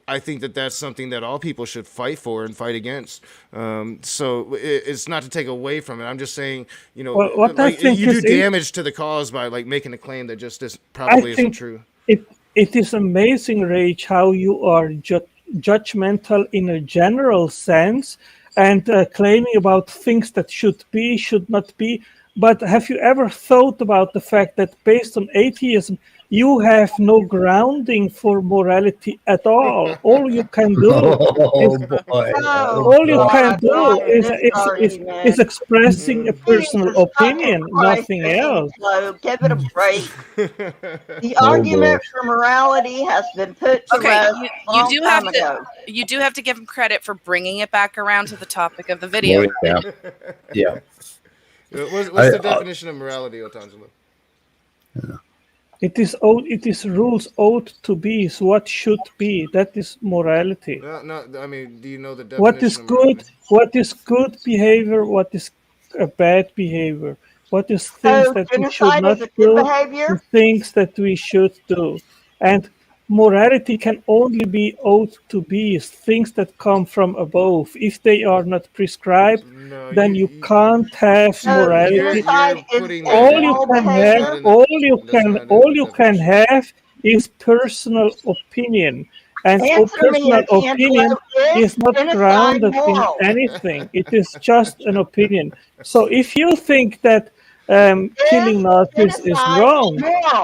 I think that that's something that all people should fight for and fight against. So it's not to take away from it. I'm just saying, what like, I think you do is damage to the cause by like making a claim that just probably isn't true. It is amazing, Rage, how you are judgmental in a general sense and claiming about things that should not be. But have you ever thought about the fact that based on atheism, you have no grounding for morality at all? All you can do is expressing a personal opinion, nothing else. Give it a break. The argument for morality has been put to rest you do have to give him credit for bringing it back around to the topic of the video. Yeah. What's the definition of morality, Otangelo? It is rules ought to be, is what should be. That is morality. No, I mean, do you know the definition? What is good behavior? What is a bad behavior? What is things that we should not do? And things that we should do. And morality can only be ought to be, things that come from above. If they are not prescribed, then you can't have morality. All you can have is personal opinion. And personal opinion is not grounded in anything. It is just an opinion. So if you think that killing Nazis is wrong,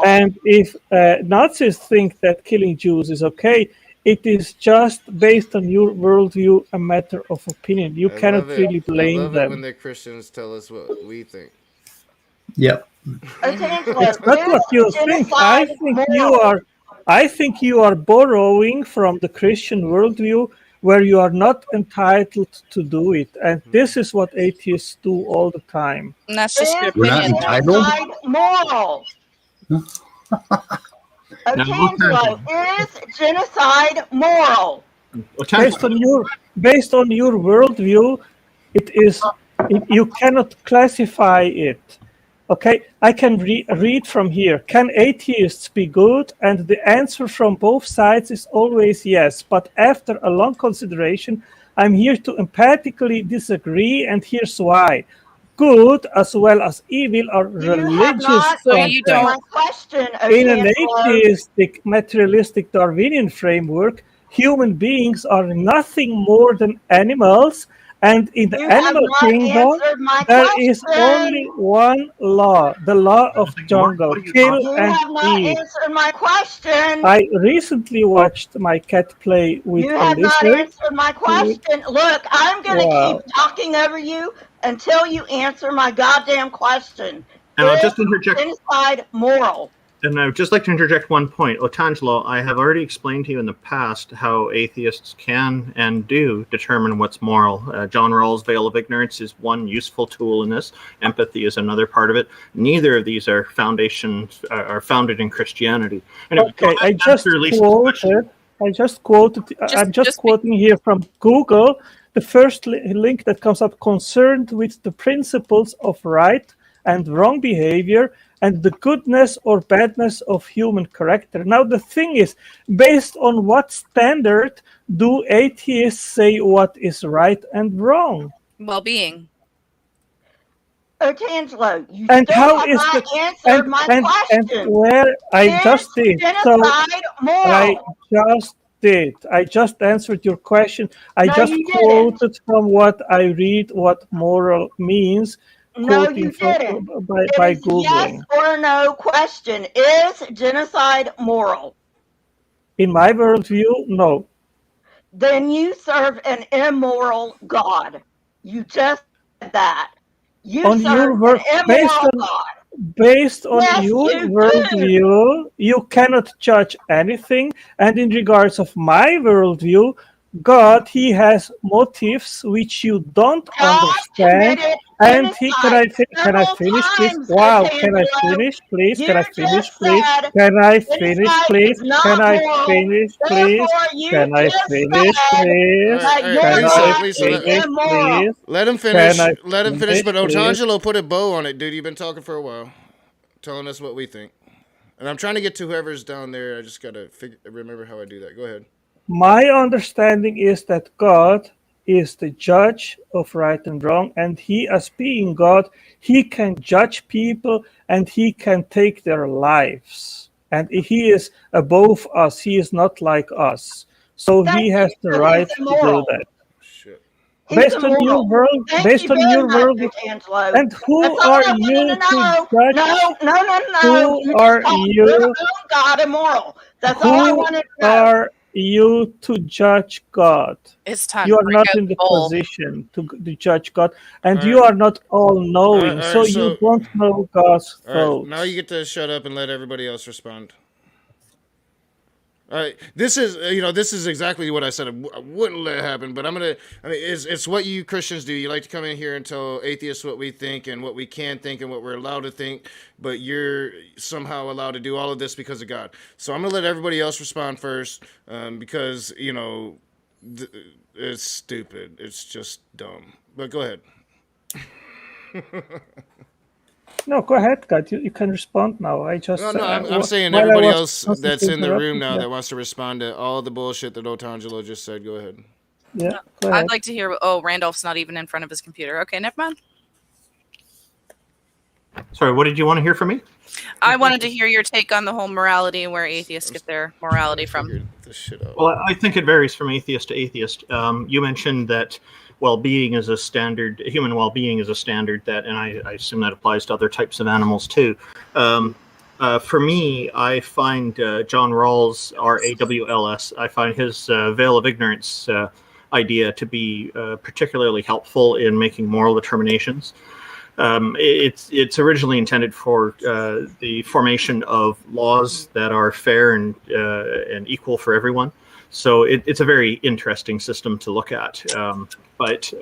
and if Nazis think that killing Jews is okay, it is just based on your worldview, a matter of opinion. You cannot really blame I love them. it when the Christians tell us what we think. Yep. It's not what you think. I think you are borrowing from the Christian worldview where you are not entitled to do it. And this is what atheists do all the time. And that's just your We're not opinion. entitled? Moral. Otangelo, is genocide moral? Based on your worldview, you cannot classify it. Okay, I can read from here. Can atheists be good? And the answer from both sides is always yes. But after a long consideration, I'm here to emphatically disagree, and here's why. Good as well as evil are You have religious not answered my question, in an Otangelo. atheistic, materialistic Darwinian framework, human beings are nothing more than animals, and in the You have animal not kingdom, answered my there is question. only one law, the law of jungle, kill You and have not eat. answered my question. I recently watched my cat play with You a have not lizard. answered my question. Look, I'm going to keep Wow. talking over you until you answer my goddamn question. And I'll Is just interject. genocide moral? And I would just like to interject one point. Otangelo, I have already explained to you in the past how atheists can and do determine what's moral. John Rawls' veil of ignorance is one useful tool in this. Empathy is another part of it. Neither of these are founded in Christianity. And Okay, I'm just quoting here from Google, the first link that comes up, concerned with the principles of right and wrong behavior and the goodness or badness of human character. Now, the thing is, based on what standard do atheists say what is right and wrong? Well-being. Otangelo, you And still how have is not the answered my and question. where I Is just did genocide moral? I just answered your question. I No, just you didn't. quoted from what I read what moral means, No, quoting you from didn't. by It is yes Googling. or no question. Is genocide moral? In my worldview, no. Then you serve an immoral God. You just said that. You On serve your an world, immoral God. based on Yes, your you do. worldview, you cannot judge anything. And in regards of my worldview, God, he has motives which you don't understand. Committed And he can I several finish, please? times, Wow, can I Otangelo. finish, please? You Can I finish, just please? said Can I finish, genocide please? is not Can I moral. finish, please? Therefore, you Can I just finish, said please? that your Can I God Lisa, is immoral. let him Can finish. I Let him finish. But please? Otangelo put a bow on it, dude. You've been talking for a while, telling us what we think, and I'm trying to get to whoever's down there. I just gotta remember how I do that. Go ahead. My understanding is that God is the judge of right and wrong, and he, as being God, he can judge people and he can take their lives. And he is above us, he is not like us. So he has the right to do that. He's Based on your immoral. world, Thank based you on very your much, world, Otangelo. and who That's all are I wanted you to know. to judge? No. Who You are just called you? your own God immoral. That's all I Who wanted to know. are you to judge God? It's time You to are break not out in the the bowl. position to judge God, and All you right. are not all-knowing, All so right, you don't know God's all right. Now thoughts. you get to shut up and let everybody else respond. All right, this is exactly what I said. I wouldn't let it happen, but it's what you Christians do. You like to come in here and tell atheists what we think and what we can think and what we're allowed to think, but you're somehow allowed to do all of this because of God. So I'm gonna let everybody else respond first, because it's stupid. It's just dumb. But go ahead. No, go ahead, God. You can respond now. I just No, I'm saying while I everybody was else that's constantly in the room interrupting. now Yeah, that wants to respond to all the bullshit that Otangelo just said. Go ahead. yeah, go I'd ahead. like to hear. Oh, Randolph's not even in front of his computer. Okay, never mind. Sorry, what did you want to hear from me? I wanted to hear your take on the whole morality and where atheists get their morality from. Well, I think it varies from atheist to atheist. You mentioned that well-being is a standard, human well-being is a standard that, and I assume that applies to other types of animals too. For me, I find John Rawls, R-A-W-L-S, I find his veil of ignorance idea to be particularly helpful in making moral determinations. It's originally intended for the formation of laws that are fair and equal for everyone. So it's a very interesting system to look at. But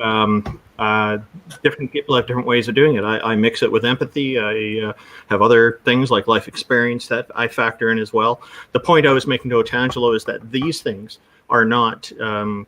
different people have different ways of doing it. I mix it with empathy. I have other things like life experience that I factor in as well. The point I was making to Otangelo is that these things, are not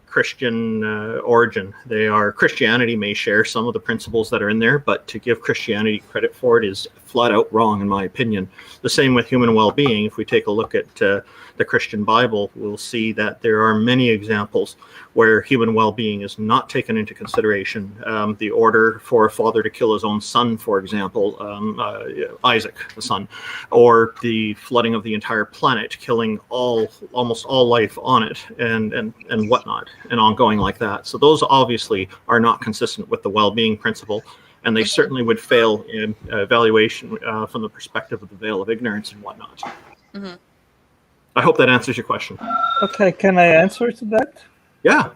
Christian origin. They are, Christianity may share some of the principles that are in there, but to give Christianity credit for it is flat out wrong, in my opinion. The same with human well-being. If we take a look at the Christian Bible, we'll see that there are many examples where human well-being is not taken into consideration. The order for a father to kill his own son, for example, Isaac, the son, or the flooding of the entire planet, killing almost all life on it, and whatnot, and ongoing like that. So those obviously are not consistent with the well-being principle, and they certainly would fail in evaluation from the perspective of the veil of ignorance and whatnot. Mm-hmm. I hope that answers your question. Okay, can I answer to that? Yeah.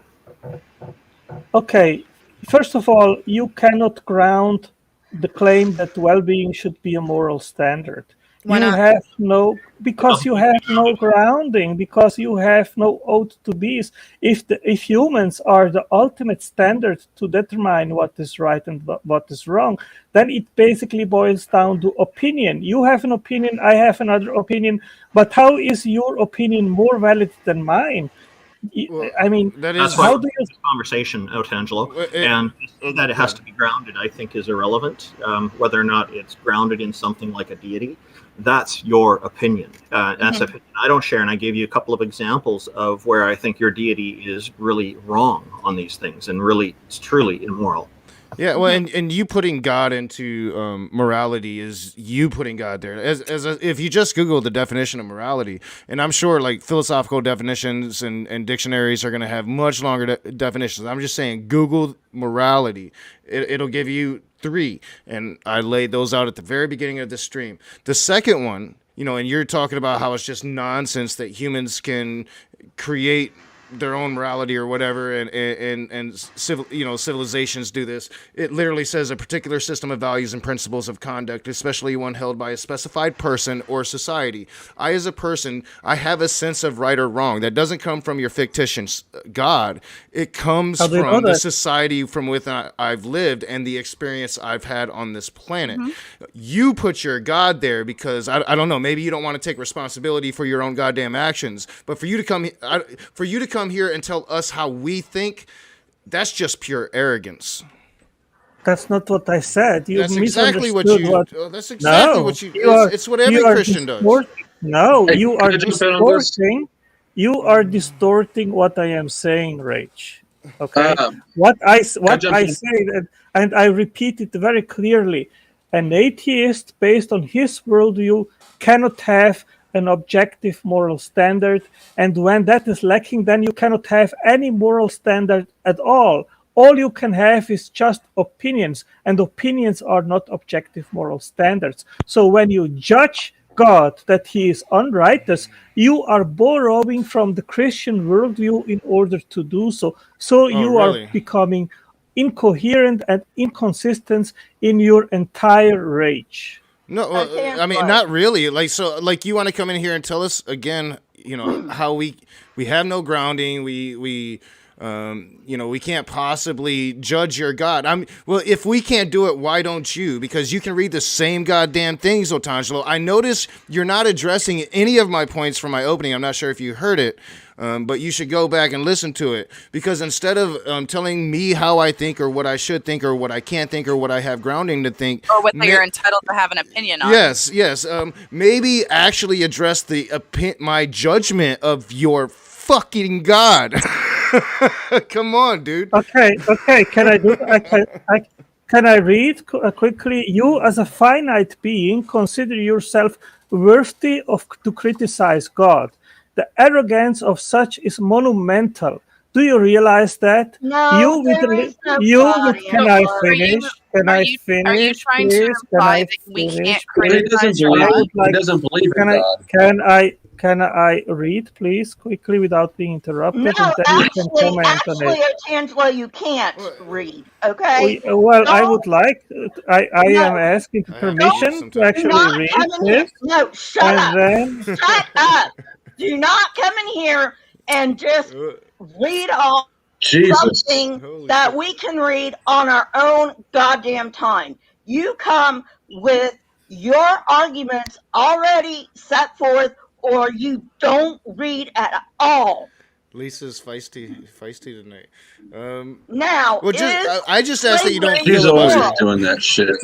Okay, first of all, you cannot ground the claim that well-being should be a moral standard. Why you not? have no, because you have no grounding, because you have no ought to be's. If humans are the ultimate standard to determine what is right and what is wrong, then it basically boils down to opinion. You have an opinion, I have another opinion, but how is your opinion more valid than mine? Well, I mean, That's why this conversation out, Angelo, and that it has to be grounded, I think, is irrelevant. Whether or not it's grounded in something like a deity, that's your opinion. That's opinion I don't share, and I gave you a couple of examples of where I think your deity is really wrong on these things, and really, it's truly immoral. Yeah, well, and you putting God into morality is you putting God there. If you just Google the definition of morality, and I'm sure like philosophical definitions and dictionaries are going to have much longer definitions. I'm just saying Google morality. It'll give you 3, and I laid those out at the very beginning of the stream. The second one, and you're talking about how it's just nonsense that humans can create their own morality or whatever, and civilizations do this. It literally says a particular system of values and principles of conduct, especially one held by a specified person or society. I, as a person, I have a sense of right or wrong. That doesn't come from your fictitious God. It comes from the society from within I've lived and the experience I've had on this planet. You put your God there because I don't know, maybe you don't want to take responsibility for your own goddamn actions, but for you to come here and tell us how we think, that's just pure arrogance. That's not what I said. You that's exactly what you. That's exactly no, what you. It's what every Christian does. No, Hey, you can are I jump in on this? distorting. You are distorting what I am saying, Rach. Okay, what I say, and I repeat it very clearly. An atheist, based on his worldview, cannot have an objective moral standard, and when that is lacking, then you cannot have any moral standard at all. All you can have is just opinions, and opinions are not objective moral standards. So when you judge God that he is unrighteous, you are borrowing from the Christian worldview in order to do so. So you really? are becoming incoherent and inconsistent in your entire rage. No, I mean, not really. Like you want to come in here and tell us again, how we have no grounding. We can't possibly judge your God. Well, if we can't do it, why don't you? Because you can read the same goddamn things, Otangelo. I notice you're not addressing any of my points from my opening. I'm not sure if you heard it. But you should go back and listen to it, because instead of telling me how I think or what I should think or what I can't think or what I have grounding to think, or what you're entitled to have an opinion on. Yes. Maybe actually address my judgment of your fucking God. Come on, dude. Okay. Can I do? Can I read quickly? You, as a finite being, consider yourself worthy to criticize God. The arrogance of such is monumental. Do you realize that? No, Can I finish? Are you trying to imply that we can't criticize God? He doesn't believe in God. Can I read, please, quickly, without being interrupted? No, and then you can comment on it. Angelo, you can't read, okay? Well, I would like, I am asking permission to actually read this. No, shut up. Shut up. Do not come in here and just read off something that we can read on our own goddamn time. You come with your arguments already set forth, or you don't read at all. Lisa's feisty tonight. Now, Well, is I just ask that you don't slavery He's always moral? doing that shit.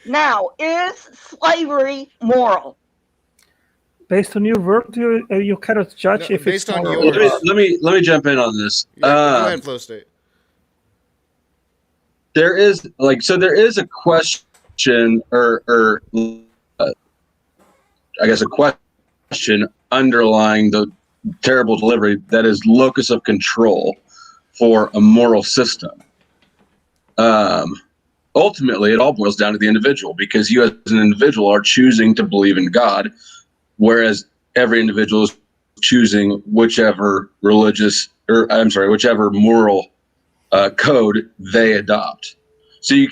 Now, is slavery moral? Based on your worldview, you cannot judge if it's based on moral or yours. not. Let me jump in on this. Go ahead, Flow State. There is a question or I guess a question underlying the terrible delivery that is locus of control for a moral system. Ultimately, it all boils down to the individual, because you as an individual are choosing to believe in God, whereas every individual is choosing whichever whichever moral code they adopt. So you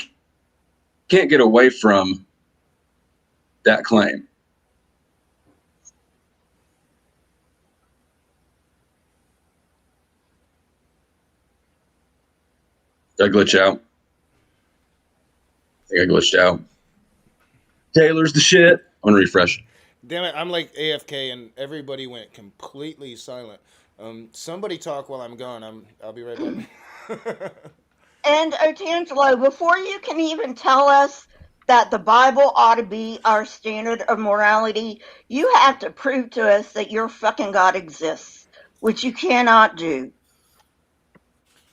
can't get away from that claim. Did I glitch out? I think I glitched out. Taylor's the shit. I'm gonna refresh. Damn it, I'm like AFK and everybody went completely silent. Somebody talk while I'm gone. I'll be right back. And Otangelo, before you can even tell us that the Bible ought to be our standard of morality, you have to prove to us that your fucking God exists, which you cannot do.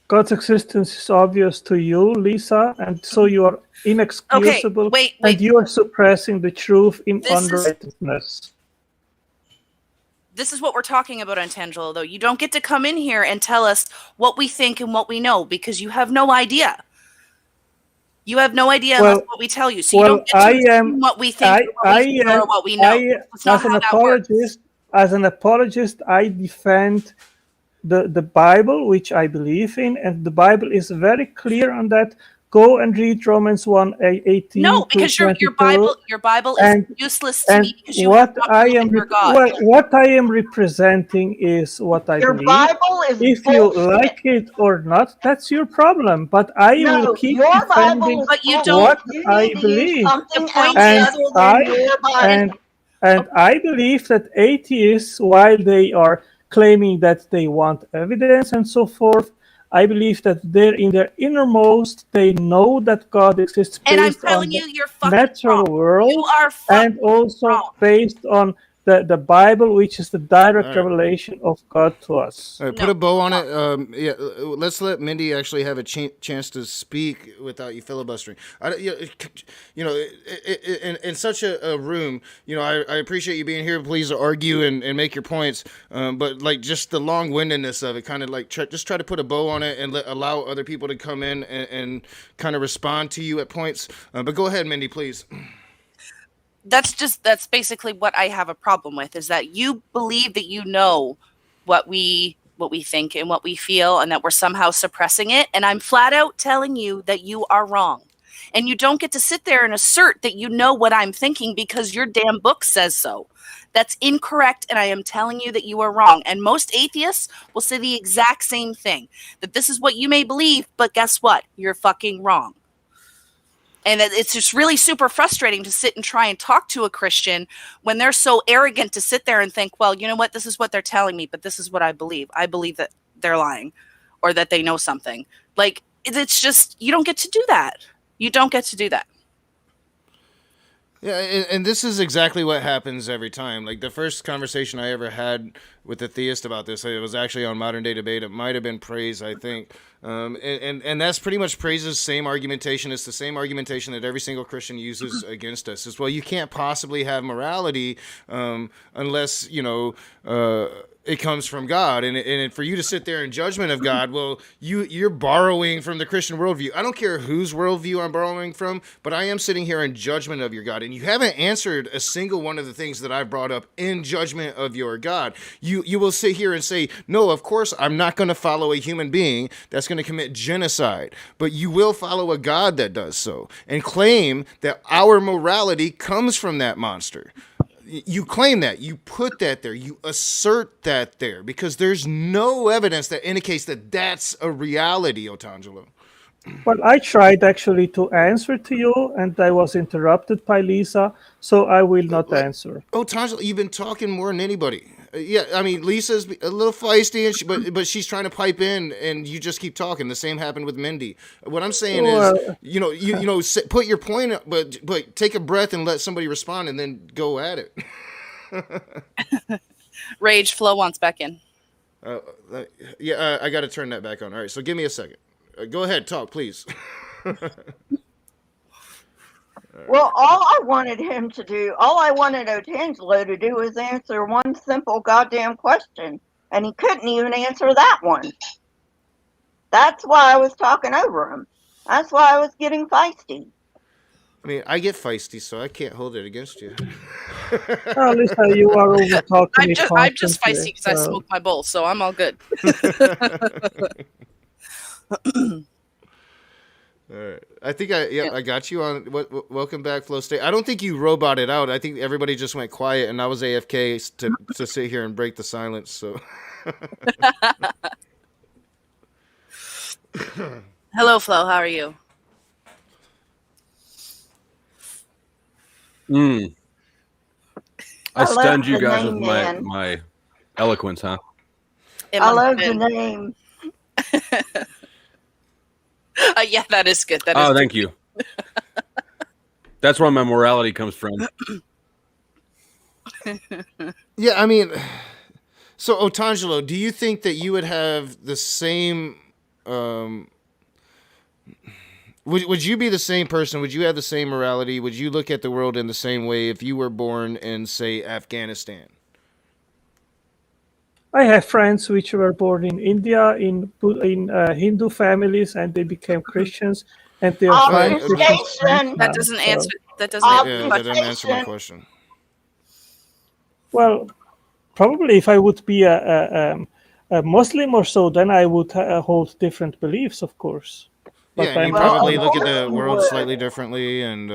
God's existence is obvious to you, Lisa, and so you are inexcusable, wait. and you are suppressing the truth in This is- unrighteousness. This is what we're talking about on Tangelo, though. You don't get to come in here and tell us what we think and what we know, because you have no idea. You have no idea unless what we tell you. So you don't get to assume what we think or what we know. That's not how that works. As an apologist, I defend the Bible, which I believe in, and the Bible is very clear on that. Go and read Romans 1:18. No, because your Bible is useless to me because you have not proven your God. Well, what I am representing is what I believe. Bible is if bullshit. you like it or not, that's your problem. But I will keep defending what I believe. And I believe that atheists, while they are claiming that they want evidence and so forth, I believe that they're in their innermost, they know that God exists based on the natural world, and also based on the Bible, which is the direct revelation of God to us. All right, put a bow on it. Let's let Mindy actually have a chance to speak without you filibustering. In such a room, I appreciate you being here. Please argue and make your points. But like just the long-windedness of it, kind of like just try to put a bow on it and allow other people to come in and kind of respond to you at points. But go ahead, Mindy, please. That's basically what I have a problem with, is that you believe that you know what we think and what we feel, and that we're somehow suppressing it. And I'm flat out telling you that you are wrong. And you don't get to sit there and assert that you know what I'm thinking because your damn book says so. That's incorrect, and I am telling you that you are wrong. And most atheists will say the exact same thing, that this is what you may believe, but guess what? You're fucking wrong. And it's just really super frustrating to sit and try and talk to a Christian when they're so arrogant to sit there and think, well, you know what? This is what they're telling me, but this is what I believe. I believe that they're lying or that they know something. Like, it's just, you don't get to do that. You don't get to do that. Yeah, and this is exactly what happens every time. Like the first conversation I ever had with a theist about this, it was actually on Modern Day Debate. It might have been Praise, I think. And that's pretty much Praise's same argumentation. It's the same argumentation that every single Christian uses against us. Is, well, you can't possibly have morality unless, it comes from God, and for you to sit there in judgment of God, well, you're borrowing from the Christian worldview. I don't care whose worldview I'm borrowing from, but I am sitting here in judgment of your God, and you haven't answered a single one of the things that I've brought up in judgment of your God. You will sit here and say, no, of course I'm not going to follow a human being that's going to commit genocide, but you will follow a God that does so, and claim that our morality comes from that monster. You claim that, you put that there, you assert that there, because there's no evidence that indicates that that's a reality, Otangelo. Well, I tried actually to answer to you, and I was interrupted by Lisa, so I will not answer. Otangelo, you've been talking more than anybody. Yeah, I mean, Lisa's a little feisty, and but she's trying to pipe in, and you just keep talking. The same happened with Mindy. What I'm saying is, Well, put your point, but take a breath and let somebody respond, and then go at it. Rage Flo wants back in. I got to turn that back on. All right, so give me a second. Go ahead, talk, please. Well, all I wanted Otangelo to do was answer one simple goddamn question, and he couldn't even answer that one. That's why I was talking over him. That's why I was getting feisty. I mean, I get feisty, so I can't hold it against you. Well, Lisa, you are over talking. I'm just feisty because I smoked my bowl, so I'm all good. All right. I think I got you on. Welcome back, Flow State. I don't think you roboted out. I think everybody just went quiet, and I was AFK to sit here and break the silence. So. Hello, Flo. How are you? I stunned you guys name, with man. my eloquence, huh? I love the name. Yeah, that is good. Thank you. That's where my morality comes from. Yeah, I mean, so Otangelo, do you think that you would have the same? Would you be the same person? Would you have the same morality? Would you look at the world in the same way if you were born in, say, Afghanistan? I have friends which were born in India in Hindu families, and they became Christians, and they are fine Christians. That doesn't answer. That didn't answer my question. Well, probably if I would be a Muslim or so, then I would hold different beliefs, of course. But Yeah, you probably look at the world slightly differently, and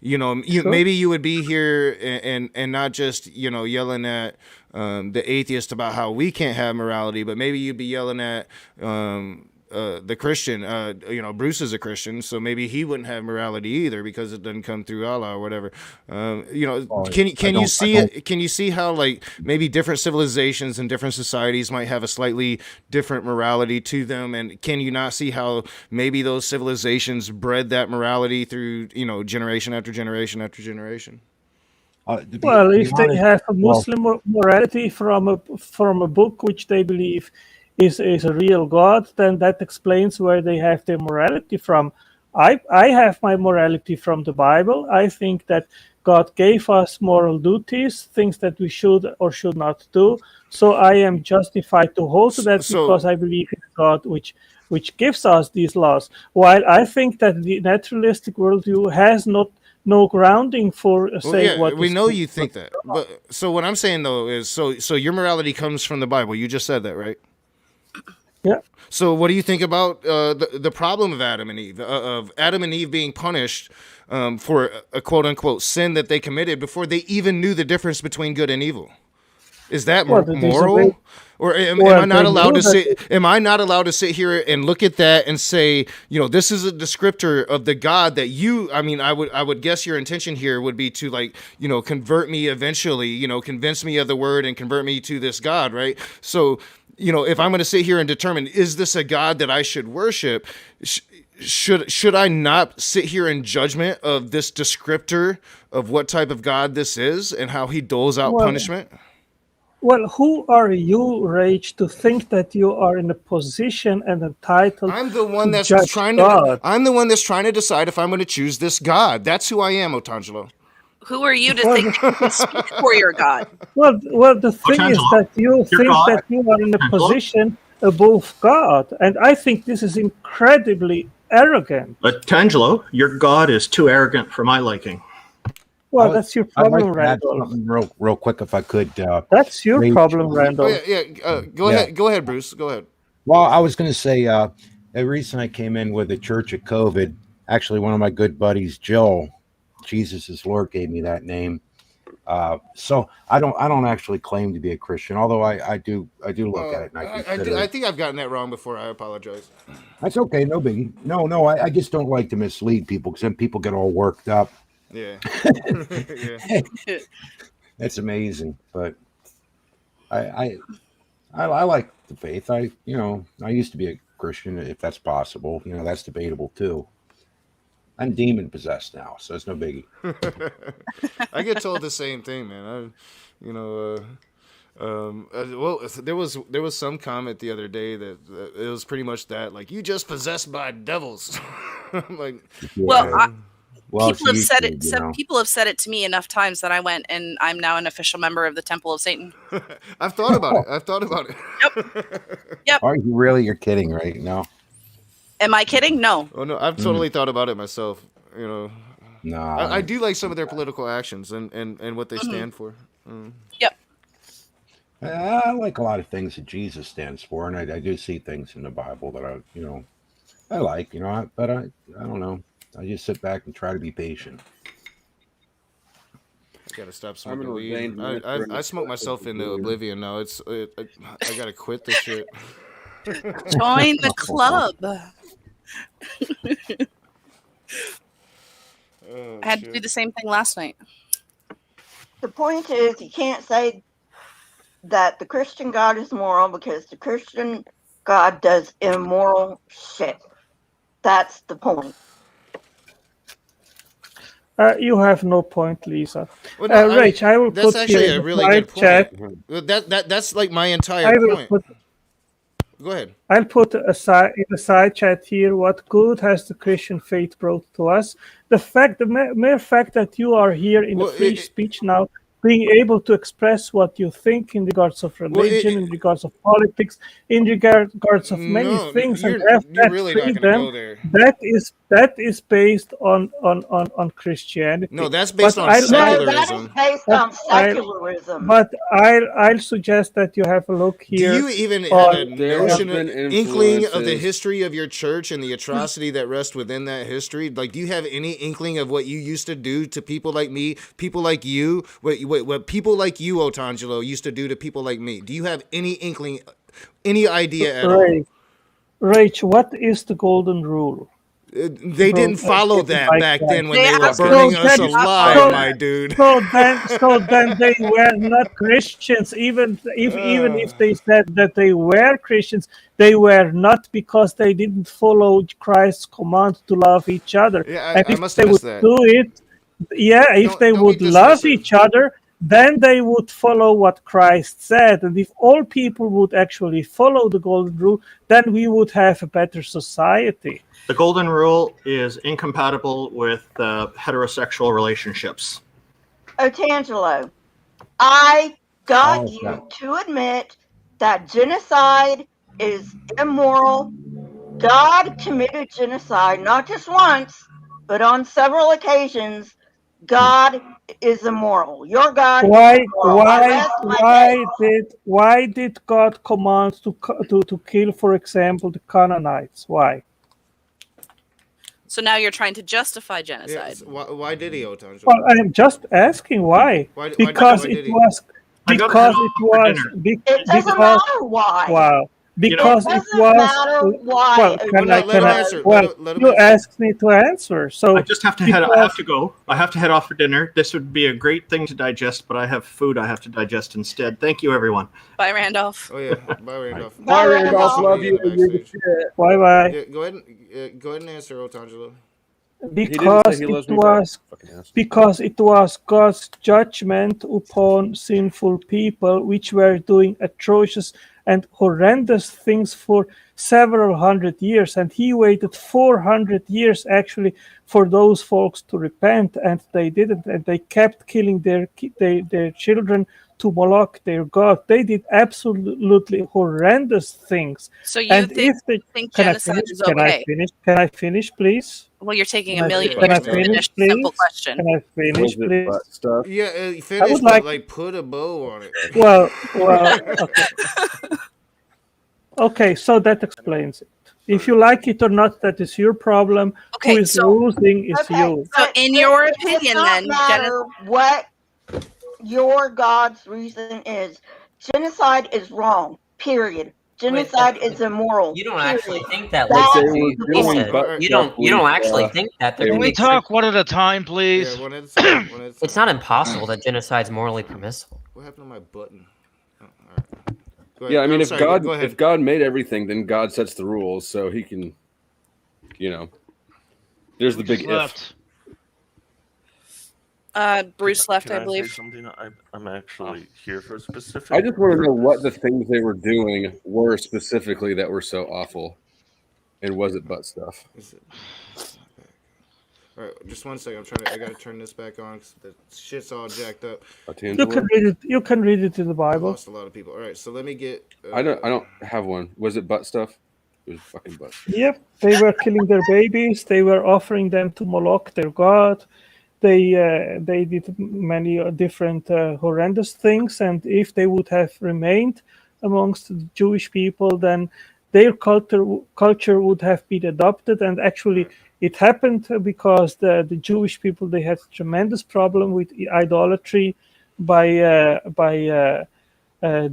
maybe you would be here and not just yelling at the atheist about how we can't have morality, but maybe you'd be yelling at the Christian. Bruce is a Christian, so maybe he wouldn't have morality either because it doesn't come through Allah or whatever. Can you see how like maybe different civilizations and different societies might have a slightly different morality to them, and can you not see how maybe those civilizations bred that morality through generation after generation after generation? Well, if they have a Muslim morality from a book which they believe is a real God, then that explains where they have their morality from. I have my morality from the Bible. I think that God gave us moral duties, things that we should or should not do. So I am justified to hold to that because I believe in God which gives us these laws. While I think that the naturalistic worldview has no grounding for saying what we is know good. you think that, but so what I'm saying though is so your morality comes from the Bible. You just said that, right? Yeah. So what do you think about the problem of Adam and Eve being punished for a quote unquote sin that they committed before they even knew the difference between good and evil? Is that moral? Or am I not allowed to sit? Am I not allowed to sit here and look at that and say, this is a descriptor of the God that you? I mean, I would guess your intention here would be to convert me eventually, convince me of the word and convert me to this God, right? So. If I'm going to sit here and determine, is this a God that I should worship? Should I not sit here in judgment of this descriptor of what type of God this is and how he doles out punishment? Well, who are you, Rage, to think that you are in a position and entitled? I'm the one that's trying God. I'm the one that's trying to decide if I'm going to choose this God. That's who I am, Otangelo. Who are you to think that you can speak for your God? Well, the thing is that you think that you are in a position above God, and I think this is incredibly arrogant. But Tangelo, your God is too arrogant for my liking. Well, that's your problem, I'd like to add Randall. something real quick, if I could. That's your problem, Randall. Go ahead, Bruce. Go ahead. Well, I was going to say, the reason I came in with the Church of COVID, actually, one of my good buddies, Joe, Jesus is Lord, gave me that name. So I don't actually claim to be a Christian, although I do look at it. And I think I've gotten that wrong before. I apologize. That's okay, no biggie. No, I just don't like to mislead people because then people get all worked up. Yeah. That's amazing, but I like the faith. I used to be a Christian, if that's possible. That's debatable too. I'm demon possessed now, so it's no biggie. I get told the same thing, man. Well, there was some comment the other day that it was pretty much that, like, you just possessed by devils. I'm like, Well, people have it's said YouTube, it. Some people have said it to me enough times that I went, and I'm now an official member of the Temple of Satan. I've thought about it. Yep. Are you really? You're kidding, right? No. Am I kidding? No. Oh no, I've totally thought about it myself. No. I do like some of their political actions and what they stand for. Yep. I like a lot of things that Jesus stands for, and I do see things in the Bible that I like, but I don't know. I just sit back and try to be patient. I gotta stop I'm an smoking weed. ordained minister in I the smoke myself into oblivion now. I gotta quit this shit. Join the club. I had to do the same thing last night. The point is, you can't say that the Christian God is moral because the Christian God does immoral shit. That's the point. You have no point, Lisa. Well, no, Rach, I will that's put actually here a in really the good chat. point. That's like my entire I will point. Go ahead. I'll put aside in the side chat here. What good has the Christian faith brought to us? The mere fact that you are here in a free speech now, being able to express what you think in regards of religion, in regards of politics, in regards of many things, and have you're that really not gonna freedom. go there. That is based on Christianity. No, that's based on No, that is secularism. based on secularism. But I'll suggest that you have a look here. Do you even have on- a notion, inkling of the history of your church and the atrocity that rests within that history? Like, do you have any inkling of what you used to do to people like me, people like you, what people like you, Otangelo, used to do to people like me? Do you have any inkling, any idea at all? Rach, what is the golden rule? They didn't follow that back then when they were So burning us then- alive, so- my dude. So then they were not Christians. Even if they said that they were Christians, they were not, because they didn't follow Christ's command to love each other. Yeah, and I if must they have would missed that. do it, if they would love each other, then they would follow what Christ said. And if all people would actually follow the golden rule, then we would have a better society. The golden rule is incompatible with heterosexual relationships. Otangelo, I got you to admit that genocide is immoral. God committed genocide not just once, but on several occasions. God is immoral. Your God is immoral. Why did God command to kill, for example, the Canaanites? Why? So now you're trying to justify genocide. Why did he, Otangelo? Well, I'm just asking why. Because it was. I got to head off for dinner. It doesn't matter why. Wow. Because it it was. matter why. Well, you asked me to answer, so I just have to head. I have to go. I have to head off for dinner. This would be a great thing to digest, but I have food I have to digest instead. Thank you, everyone. Bye, Randolph. Oh yeah, bye, Randolph. Bye, Randolph. Love you. You're the shit. Bye bye. Yeah, go ahead and answer, Otangelo. Because it was God's judgment upon sinful people which were doing atrocious and horrendous things for several hundred years, and he waited 400 years actually for those folks to repent, and they didn't, and they kept killing their children to Moloch, their god. They did absolutely horrendous things. So you and think genocide is okay? Can I finish, please? Well, you're taking Can a I million finish, years to finish a simple question. Can I finish, please? Yeah, finish, I would but like put a bow on it. Well, okay. Okay, so that explains it. If you like it or not, that is your problem. Okay, Who is losing is you. So, in your opinion, then, matter what your God's reason is. Genocide is wrong. Period. Genocide is immoral. You don't actually think that, That's Lisa. You don't actually think that. Can we talk one at a time, please? Yeah, one at a time. It's not impossible that genocide's morally permissible. What happened to my button? Yeah, I mean, I'm sorry, go ahead. if God made everything, then God sets the rules, so He can, there's the big if. Left. Bruce left, Can I I say believe. something? I'm actually here for a specific. I just want to know what the purpose. things they were doing were specifically that were so awful, and was it butt stuff? All right, just 1 second. I gotta turn this back on because the shit's all jacked up. You can read it. You can read it in the I Bible. lost a lot of people. All right, so let me get. I don't have one. Was it butt stuff? It was fucking butt. Yep, they were killing their babies. They were offering them to Moloch, their god. They did many different horrendous things, and if they would have remained amongst the Jewish people, then their culture would have been adopted. And actually, it happened because the Jewish people, they had tremendous problem with idolatry by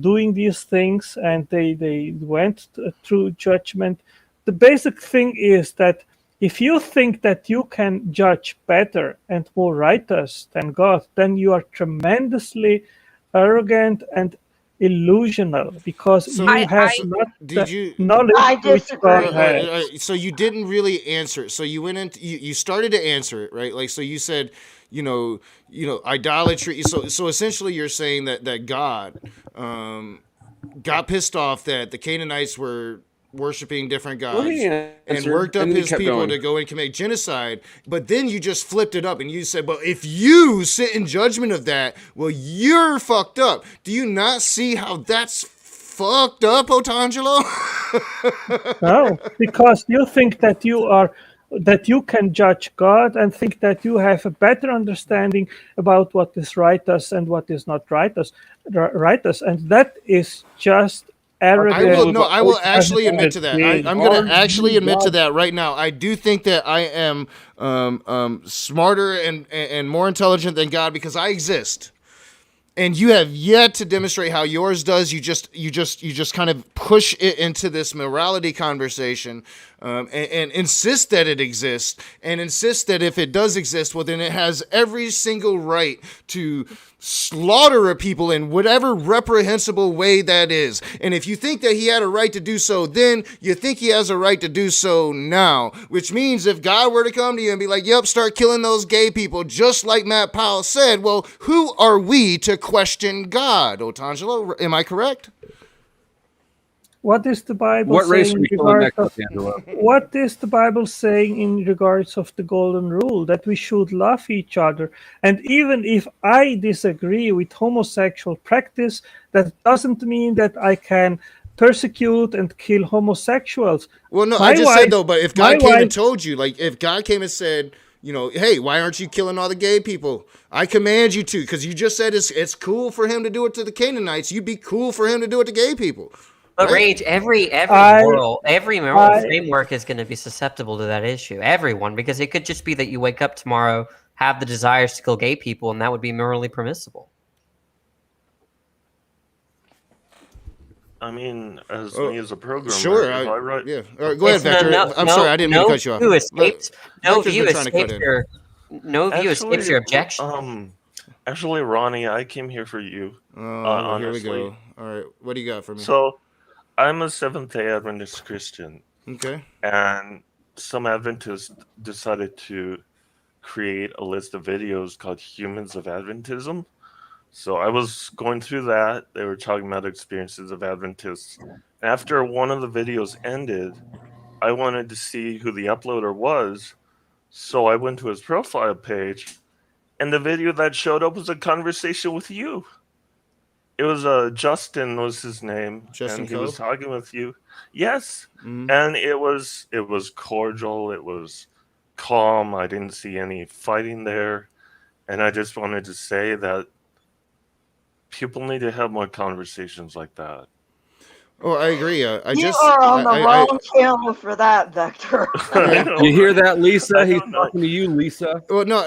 doing these things, and they went through judgment. The basic thing is that if you think that you can judge better and more righteous than God, then you are tremendously arrogant and illusional, because you have not the knowledge which God has. So you didn't really answer it. So you went into you started to answer it, right? Like, so you said, idolatry. So essentially you're saying that God got pissed off that the Canaanites were worshiping different gods and worked up his people to go and commit genocide. But then you just flipped it up and you said, well, if you sit in judgment of that, well, you're fucked up. Do you not see how that's fucked up, Otangelo? No, because you think that you can judge God and think that you have a better understanding about what is righteous and what is not righteous, and that is just arrogant. I will actually admit to that. I'm going to actually admit to that right now. I do think that I am smarter and more intelligent than God because I exist. And you have yet to demonstrate how yours does. You just kind of push it into this morality conversation, and insist that it exists, and insist that if it does exist, well, then it has every single right to slaughter a people in whatever reprehensible way that is. And if you think that he had a right to do so then, you think he has a right to do so now. Which means if God were to come to you and be like, yep, start killing those gay people, just like Matt Powell said, well, who are we to question God? Otangelo, am I correct? What is the Bible What race saying are we in killing regards next, of, Angelo? what is the Bible saying in regards of the golden rule, that we should love each other? And even if I disagree with homosexual practice, that doesn't mean that I can persecute and kill homosexuals. Well, no, I just said though, but if God came and told you, like if God came and said, hey, why aren't you killing all the gay people? I command you to, because you just said it's cool for him to do it to the Canaanites. You'd be cool for him to do it to gay people. But right? Rage, every moral framework is going to be susceptible to that issue. Everyone, because it could just be that you wake up tomorrow, have the desires to kill gay people, and that would be morally permissible. I mean, me as a programmer, sure, if I write... yeah. All right, go ahead, Vector. I'm sorry, I didn't mean to cut you off. No view escapes your objection. Actually, Ronnie, I came here for you. Honestly. Here we go. All right, what do you got for me? So, I'm a Seventh-day Adventist Christian. Okay. And some Adventists decided to create a list of videos called Humans of Adventism. So I was going through that. They were talking about experiences of Adventists. After one of the videos ended, I wanted to see who the uploader was. So I went to his profile page, and the video that showed up was a conversation with you. It was Justin was his name, Justin and he Coe? was talking with you. Yes, Mhm. and it was cordial. It was calm. I didn't see any fighting there, and I just wanted to say that people need to have more conversations like that. Oh, I agree. You are on the wrong channel for that, Vector. You hear that, Lisa? He's talking to you, Lisa. Well, no,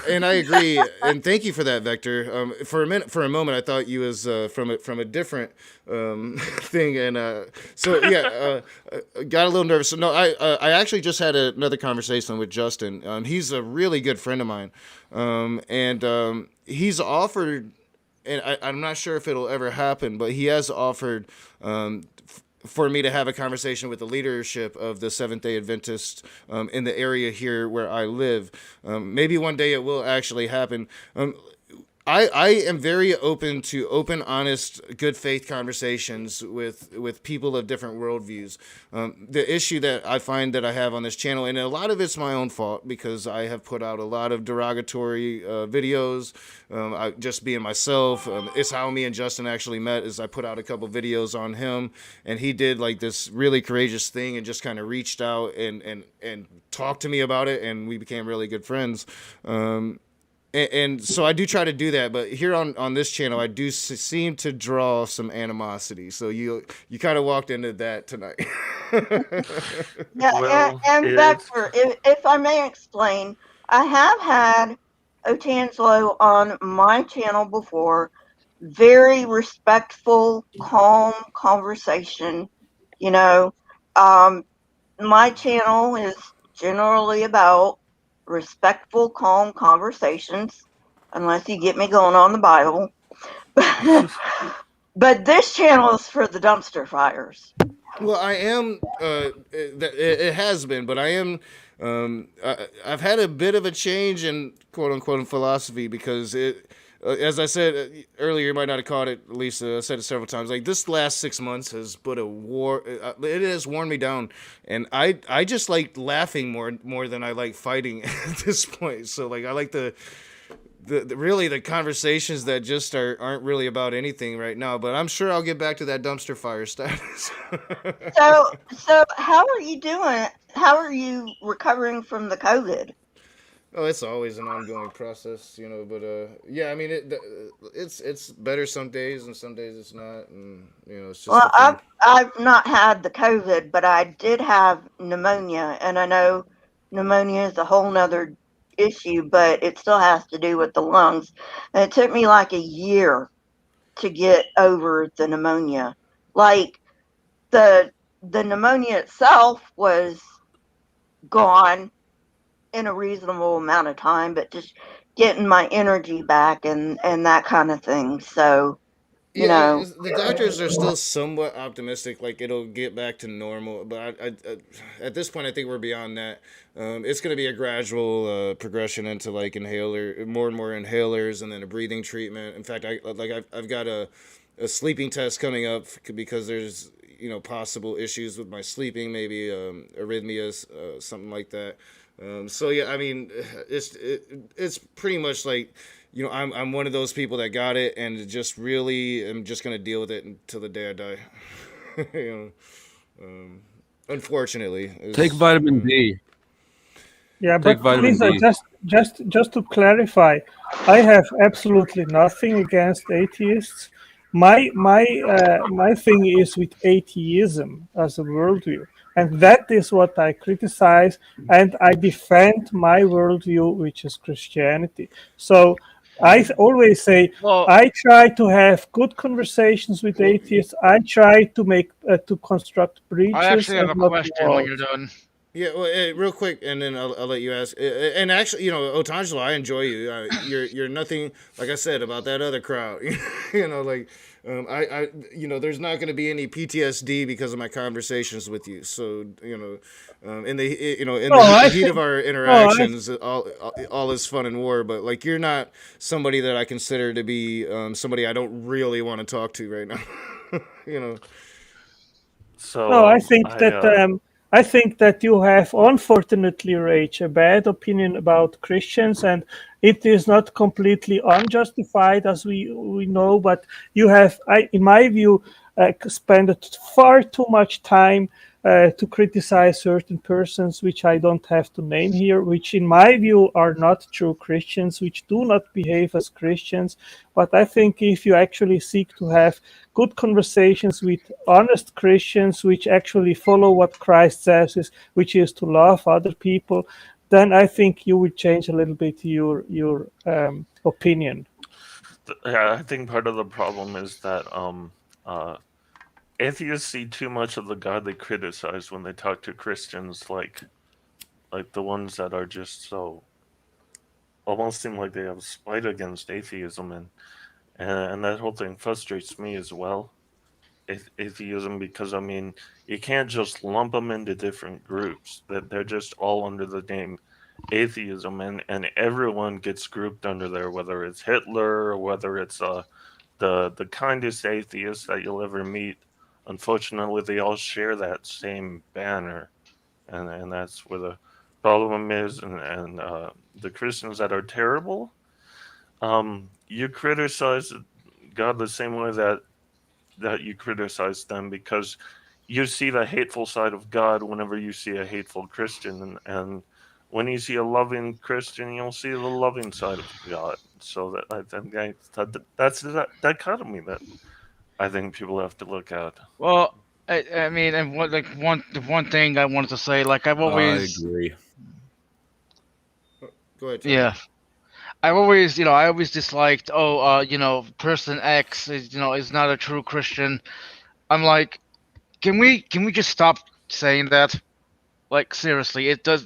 and I agree, and thank you for that, Vector. For a moment, I thought you was from a different thing, and got a little nervous. So no, I actually just had another conversation with Justin. He's a really good friend of mine, and he's offered I'm not sure if it'll ever happen, but he has offered for me to have a conversation with the leadership of the Seventh-day Adventists in the area here where I live. Maybe one day it will actually happen. I am very open to open, honest, good faith conversations with people of different worldviews. The issue that I find that I have on this channel, and a lot of it's my own fault because I have put out a lot of derogatory videos, just being myself. It's how me and Justin actually met. Is I put out a couple videos on him, and he did like this really courageous thing and just kind of reached out and talked to me about it, and we became really good friends. And so I do try to do that, but here on this channel, I do seem to draw some animosity. So you kind of walked into that tonight. Yeah, Well, and it's Vector, if I may explain, I have had Otanslow on my channel before. Very respectful, calm conversation. You know, my channel is generally about respectful, calm conversations, unless you get me going on the Bible. But this channel is for the dumpster fires. Well, I am. It has been, but I am. I've had a bit of a change in quote unquote in philosophy because it. As I said earlier, you might not have caught it. Lisa, I said it several times. Like this last 6 months has put a war. It has worn me down, and I just like laughing more than I like fighting at this point. So like I like the really the conversations that just aren't really about anything right now. But I'm sure I'll get back to that dumpster fire status. So how are you doing? How are you recovering from the COVID? Oh, it's always an ongoing process, you know. But yeah, I mean, it's better some days, and some days it's not, and you know, it's just Well, a thing. I've not had the COVID, but I did have pneumonia, and I know pneumonia is a whole nother issue, but it still has to do with the lungs. And it took me like a year to get over the pneumonia. Like the pneumonia itself was gone in a reasonable amount of time, but just getting my energy back and that kind of thing. So, you Yeah, know, the doctors are still somewhat optimistic, like it'll get back to normal. But at this point, I think we're beyond that. It's going to be a gradual progression into like more and more inhalers, and then a breathing treatment. In fact, I've got a sleeping test coming up because there's possible issues with my sleeping, maybe arrhythmias, something like that. So yeah, I mean, it's pretty much like I'm one of those people that got it and just really am just gonna deal with it until the day I die. you Unfortunately, Take vitamin D. Yeah, Take but vitamin Lisa, D. just to clarify, I have absolutely nothing against atheists. My thing is with atheism as a worldview, and that is what I criticize, and I defend my worldview, which is Christianity. So always say Well, I try to have good conversations with atheists. I try to make to construct I bridges actually have and a not question when you're walls. done. Yeah, well, real quick, and then I'll let you ask. And actually, Otangelo, I enjoy you. You're nothing like I said about that other crowd. Like there's not going to be any PTSD because of my conversations with you. So in the in No, the I heat of think. our No, interactions, all is fun and war. But like you're not somebody that I consider to be somebody I don't really want to talk to right now. you know. No, so I think that you have, unfortunately, Rach, a bad opinion about Christians, and it is not completely unjustified, as we know. But you have, in my view, spent far too much time to criticize certain persons, which I don't have to name here, which, in my view, are not true Christians, which do not behave as Christians. But I think if you actually seek to have good conversations with honest Christians, which actually follow what Christ says, which is to love other people, then I think you will change a little bit your opinion. yeah, I think part of the problem is that atheists see too much of the God they criticize when they talk to Christians, like the ones that are just so almost seem like they have spite against atheism, and that whole thing frustrates me as well. Atheism, because I mean, you can't just lump them into different groups. That they're just all under the name atheism, and everyone gets grouped under there, whether it's Hitler or whether it's the kindest atheist that you'll ever meet. Unfortunately, they all share that same banner, and that's where the problem is. And the Christians that are terrible, you criticize God the same way that you criticize them, because you see the hateful side of God whenever you see a hateful Christian, and when you see a loving Christian, you'll see the loving side of God. So that I think that's the dichotomy that I think people have to look at. Well, I mean, and what like the one thing I wanted to say, like I've I always agree. Go ahead, Tony. yeah. I always disliked, person X is not a true Christian. I'm like, can we just stop saying that? Like seriously, it does.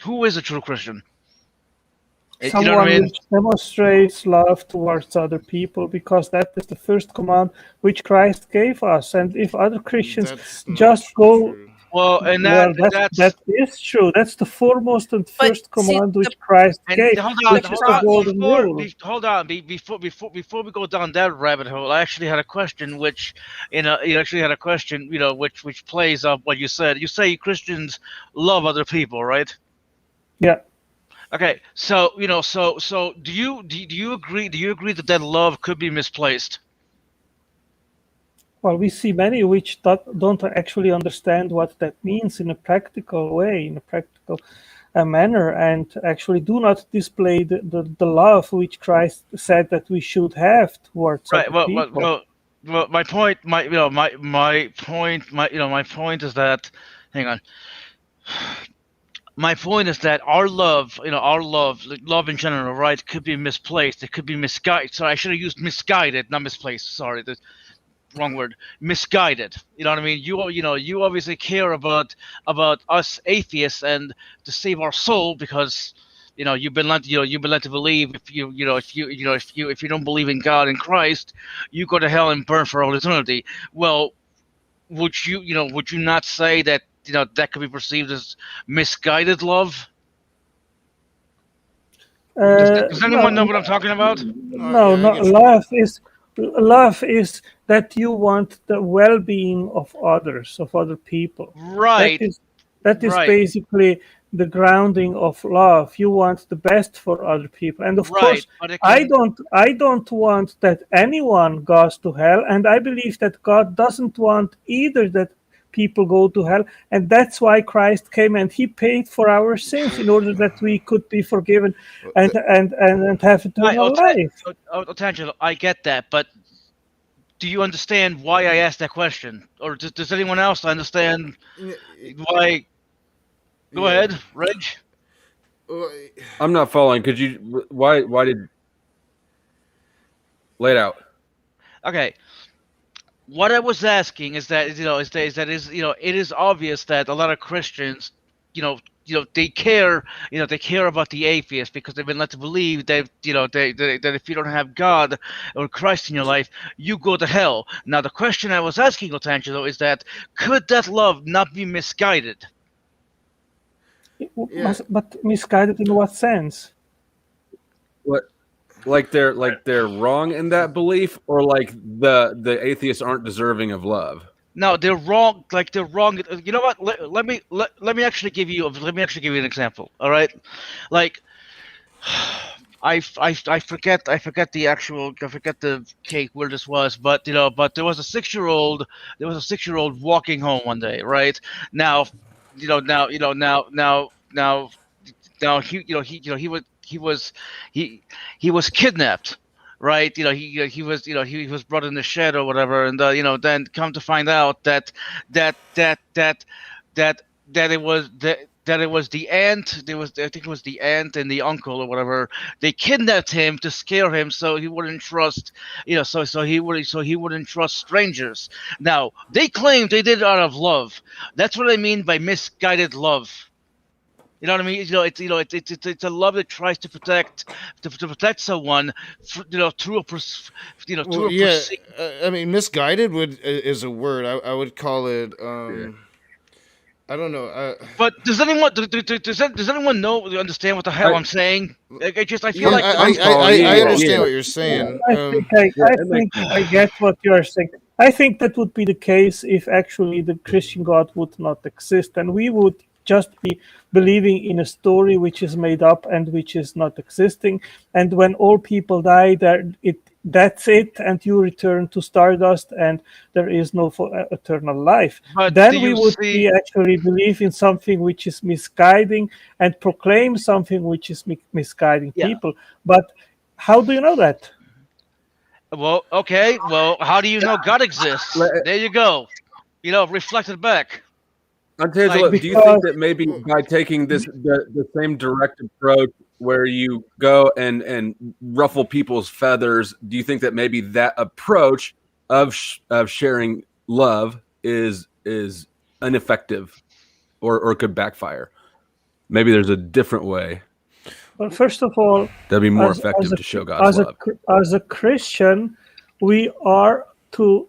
Who is a true Christian? You know what I Someone mean? which demonstrates love towards other people, because that is the first command which Christ gave us. And if other Christians That's not just go, Well, and well, that's that is true. That's the foremost and But first see, command which Christ and gave, hold on, which is the golden rule. before we go down that rabbit hole, I actually had a question, which, you actually had a question, which plays up what you said. You say Christians love other people, right? Yeah. Okay, so do you agree? Do you agree that love could be misplaced? Well, we see many which don't actually understand what that means in a practical way, in a practical manner, and actually do not display the love which Christ said that we should have towards Right. other people. Well. My point. My point is that. Hang on. My point is that our love, like love in general, right, could be misplaced. It could be misguided. Sorry, I should have used misguided, not misplaced. Sorry, the wrong word. Misguided. You know what I mean? You obviously care about us atheists and to save our soul, because you've been led to believe, if you don't believe in God and Christ, you go to hell and burn for all eternity. Well, would you not say that that could be perceived as misguided love? Does anyone know what I'm talking about? No, not love is that you want the well-being of others, of other people. Right. That is Right. basically the grounding of love. You want the best for other people, and of Right, course, but it I can- don't want that anyone goes to hell, and I believe that God doesn't want either that people go to hell, and that's why Christ came and he paid for our sins in order that we could be forgiven and have eternal life. Tangelo, I get that, but do you understand why I asked that question, or does anyone else understand why? Go ahead, Reg. I'm not following. Could you? Why did? Lay it out. Okay. What I was asking is that it is obvious that a lot of Christians, they care about the atheists, because they've been led to believe that that if you don't have God or Christ in your life, you go to hell. Now the question I was asking, Otangelo, is that could that love not be misguided? But misguided in what sense? What? Like they're wrong in that belief, or like the atheists aren't deserving of love. No, they're wrong. Like they're wrong. You know what? Let me actually give you an example. All right, like I forget the cake where this was, but there was a 6-year-old walking home one day, right? Now, he was kidnapped, right? He was brought in the shed or whatever, and then come to find out that it was the aunt. I think it was the aunt and the uncle or whatever. They kidnapped him to scare him, so he wouldn't trust, so he wouldn't trust strangers. Now they claim they did it out of love. That's what I mean by misguided love. You know what I mean? It's a love that tries to protect someone, through a Well, yeah, I mean, misguided is a word. I would call it. I don't know. But does anyone understand what the hell I'm saying? I feel like I understand what you're saying. I get what you're saying. I think that would be the case if actually the Christian God would not exist, and we would just be believing in a story which is made up and which is not existing. And when all people die, that's it, and you return to stardust, and there is no eternal life. But then we would be actually believe in something which is misguiding and proclaim something which is misguiding people. But how do you know that? Well, okay. Well, how do you know God exists? There you go. Reflected back. Angelo, do you think that maybe by taking the same direct approach where you go and ruffle people's feathers, do you think that maybe that approach of sharing love is ineffective or could backfire? Maybe there's a different way. Well, first of all, that'd be more effective to show God's love. As a Christian, we are to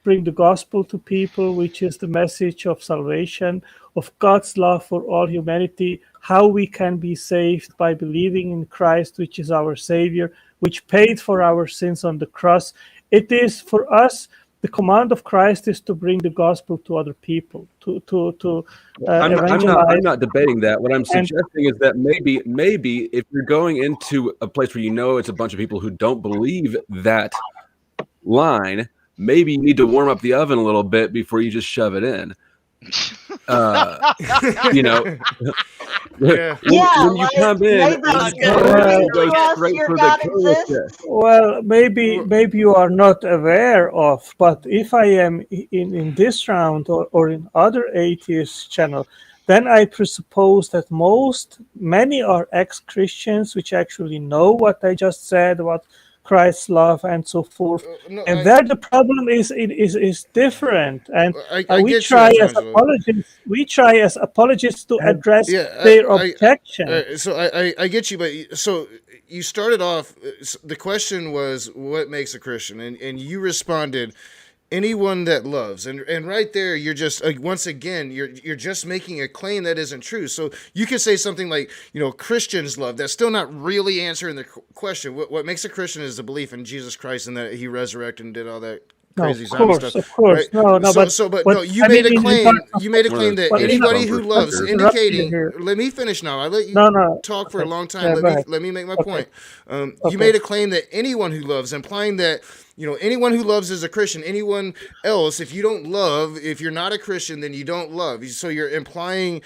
bring the gospel to people, which is the message of salvation, of God's love for all humanity, how we can be saved by believing in Christ, which is our Savior, which paid for our sins on the cross. It is for us, the command of Christ is to bring the gospel to other people, I'm not debating that. What I'm suggesting is that maybe if you're going into a place where you know it's a bunch of people who don't believe that line, maybe you need to warm up the oven a little bit before you just shove it in. When you come in, go straight for the well, maybe you are not aware of, but if I am in this round or in other atheist channel, then I presuppose that many are ex-Christians which actually know what I just said about Christ's love and so forth, and there the problem is different, and we try as apologists to address their objection. So I get you, but so you started off. The question was, what makes a Christian, and you responded, anyone that loves, and right there you're just once again you're just making a claim that isn't true. So you could say something like, Christians love. That's still not really answering the question. What makes a Christian is the belief in Jesus Christ and that he resurrected and did all that crazy zombie stuff. Of course, right? No, you made a claim. You made a claim that anybody who loves, indicating. Let me finish now. I let you talk for a long time. Let me make my point. You made a claim that anyone who loves, implying that anyone who loves is a Christian. Anyone else, if you don't love, if you're not a Christian, then you don't love. So you're implying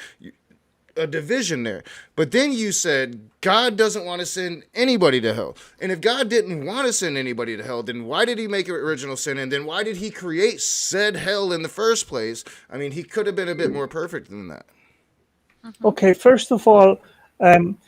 a division there. But then you said God doesn't want to send anybody to hell. And if God didn't want to send anybody to hell, then why did he make an original sin? And then why did he create said hell in the first place? I mean, he could have been a bit more perfect than that. Okay, first of all, to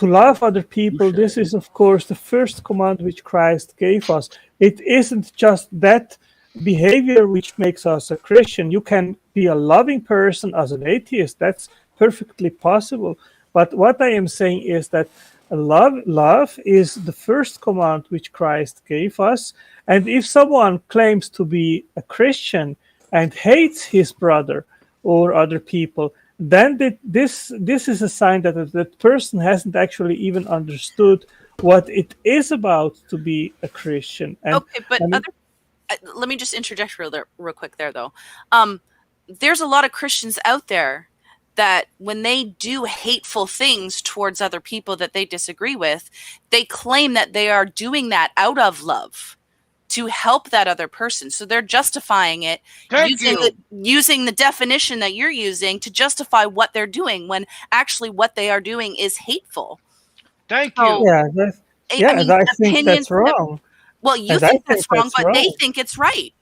love other people, this is, of course, the first command which Christ gave us. It isn't just that behavior which makes us a Christian. You can be a loving person as an atheist. That's perfectly possible. But what I am saying is that love is the first command which Christ gave us. And if someone claims to be a Christian and hates his brother or other people, then this is a sign that that person hasn't actually even understood what it is about to be a Christian. And, okay, but let me just interject real quick there, though. There's a lot of Christians out there that when they do hateful things towards other people that they disagree with, they claim that they are doing that out of love to help that other person. So they're justifying it using the definition that you're using to justify what they're doing, when actually what they are doing is hateful. Thank you. I think that's wrong. Well, you think that's wrong, but they think it's right.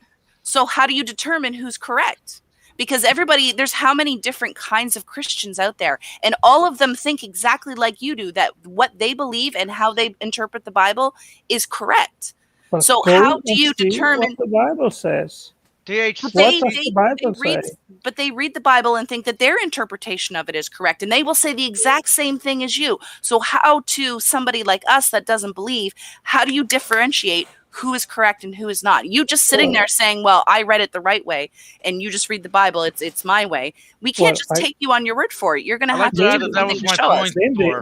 So how do you determine who's correct? Because there's how many different kinds of Christians out there, and all of them think exactly like you do, that what they believe and how they interpret the Bible is correct. But so how do you determine what the Bible says? What does the Bible say? But they read the Bible and think that their interpretation of it is correct, and they will say the exact same thing as you. So how to somebody like us that doesn't believe, how do you differentiate who is correct and who is not? You just sitting there saying, well, I read it the right way, and you just read the Bible, it's my way. We can't just take you on your word for it. You're going to have to do something to show us.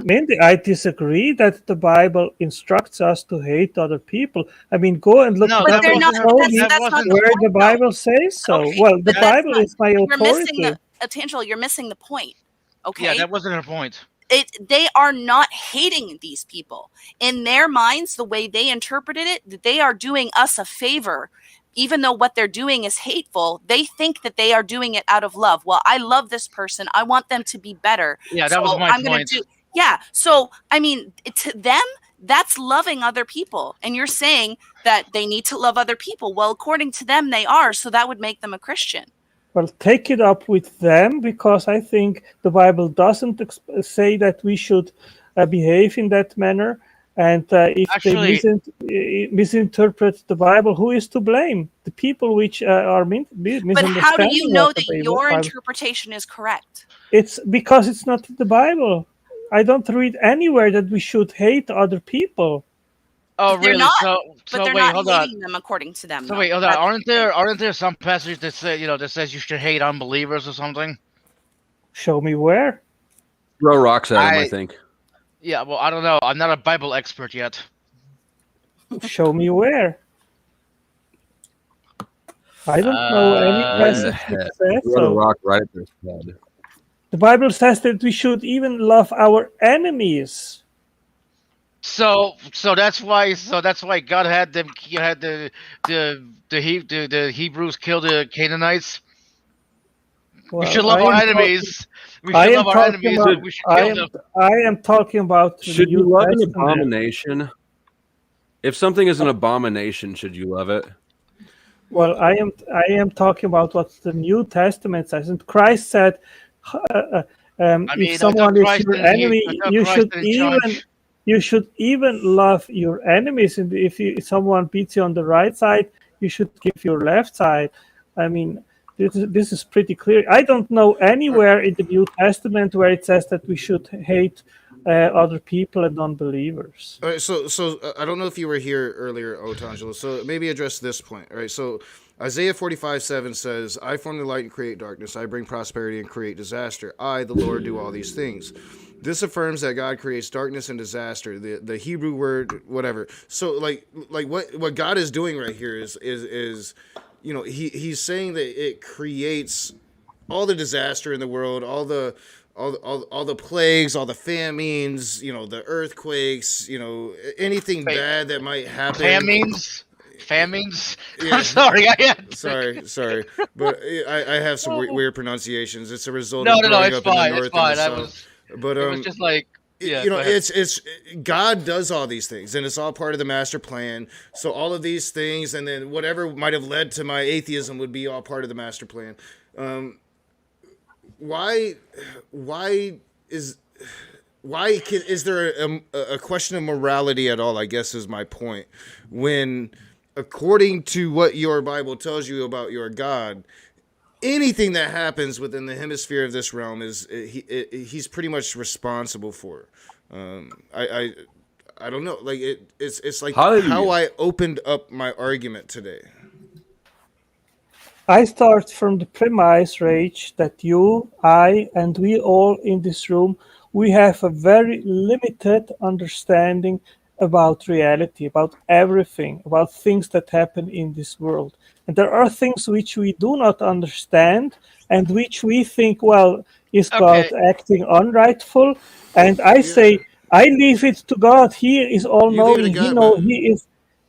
Mindy, I disagree that the Bible instructs us to hate other people. I mean, go and look No, it but up they're and not- show that's- me that's not the where point, the Bible says so. Okay, Well, the but that's Bible not- is my You're missing authority. Tangelo, you're missing the point. Okay. Yeah, that wasn't her point. They are not hating these people. In their minds, the way they interpreted it, they are doing us a favor. Even though what they're doing is hateful, they think that they are doing it out of love. Well, I love this person. I want them to be better. Yeah, that was my I'm gonna point. So, I mean, to them, that's loving other people. And you're saying that they need to love other people. Well, according to them, they are. So that would make them a Christian. Well, take it up with them, because I think the Bible doesn't say that we should behave in that manner. And if they misinterpret the Bible, who is to blame? The people which are misunderstanding. But how do you know what that the your Bible- interpretation is correct? It's because it's not in the Bible. I don't read anywhere that we should hate other people. Oh, They're really? not, So but they're wait, not hold on. hating them according to them. So though. wait, hold on. That's- Aren't there some passages that say that says you should hate unbelievers or something? Show me where. Throw rocks at him, I think. Yeah, well, I don't know. I'm not a Bible expert yet. Show me where. I don't know any passage that says Throw the so. rock right at their head. The Bible says that we should even love our enemies. So that's why God had them. He had the Hebrews kill the Canaanites. Well, we should love I our am enemies. We I should am love our talking enemies. about- We should I kill am- them. I am talking about the Should you New love an Testament. abomination? If something is an abomination, should you love it? Well, I am talking about what the New Testament says, and Christ said, mean, I if thought someone is Christ your didn't- enemy, I thought you Christ should didn't even charge- you should even love your enemies. And if someone beats you on the right side, you should give your left side. I mean, this is pretty clear. I don't know anywhere in the New Testament where it says that we should hate other people and unbelievers. All right, so I don't know if you were here earlier, Otangelo. So maybe address this point. All right, so Isaiah 45:7 says, "I form the light and create darkness. I bring prosperity and create disaster. I, the Lord, do all these things." This affirms that God creates darkness and disaster. The Hebrew word, whatever. So like what God is doing right here is you know, he's saying that it creates all the disaster in the world, all the plagues, all the famines, you know, the earthquakes, you know, anything bad that might happen. Famines. Yeah. I'm sorry. Sorry, but I have some weird pronunciations. It's a result No, of no, growing it's up in the fine. north It's fine. and the I south. was. But It was just like. Yeah, you know, go ahead. it's God does all these things, and it's all part of the master plan. So all of these things, and then whatever might have led to my atheism, would be all part of the master plan. Why is there a question of morality at all? I guess is my point. When, according to what your Bible tells you about your God, anything that happens within the hemisphere of this realm he's pretty much responsible for. I don't know. Like it's like Hallelujah. how I opened up my argument today. I start from the premise, Rage, that you, I, and we all in this room, we have a very limited understanding about reality, about everything, about things that happen in this world. And there are things which we do not understand and which we think, well, is God acting unrightful? And I say, I leave it to God. He is all knowing.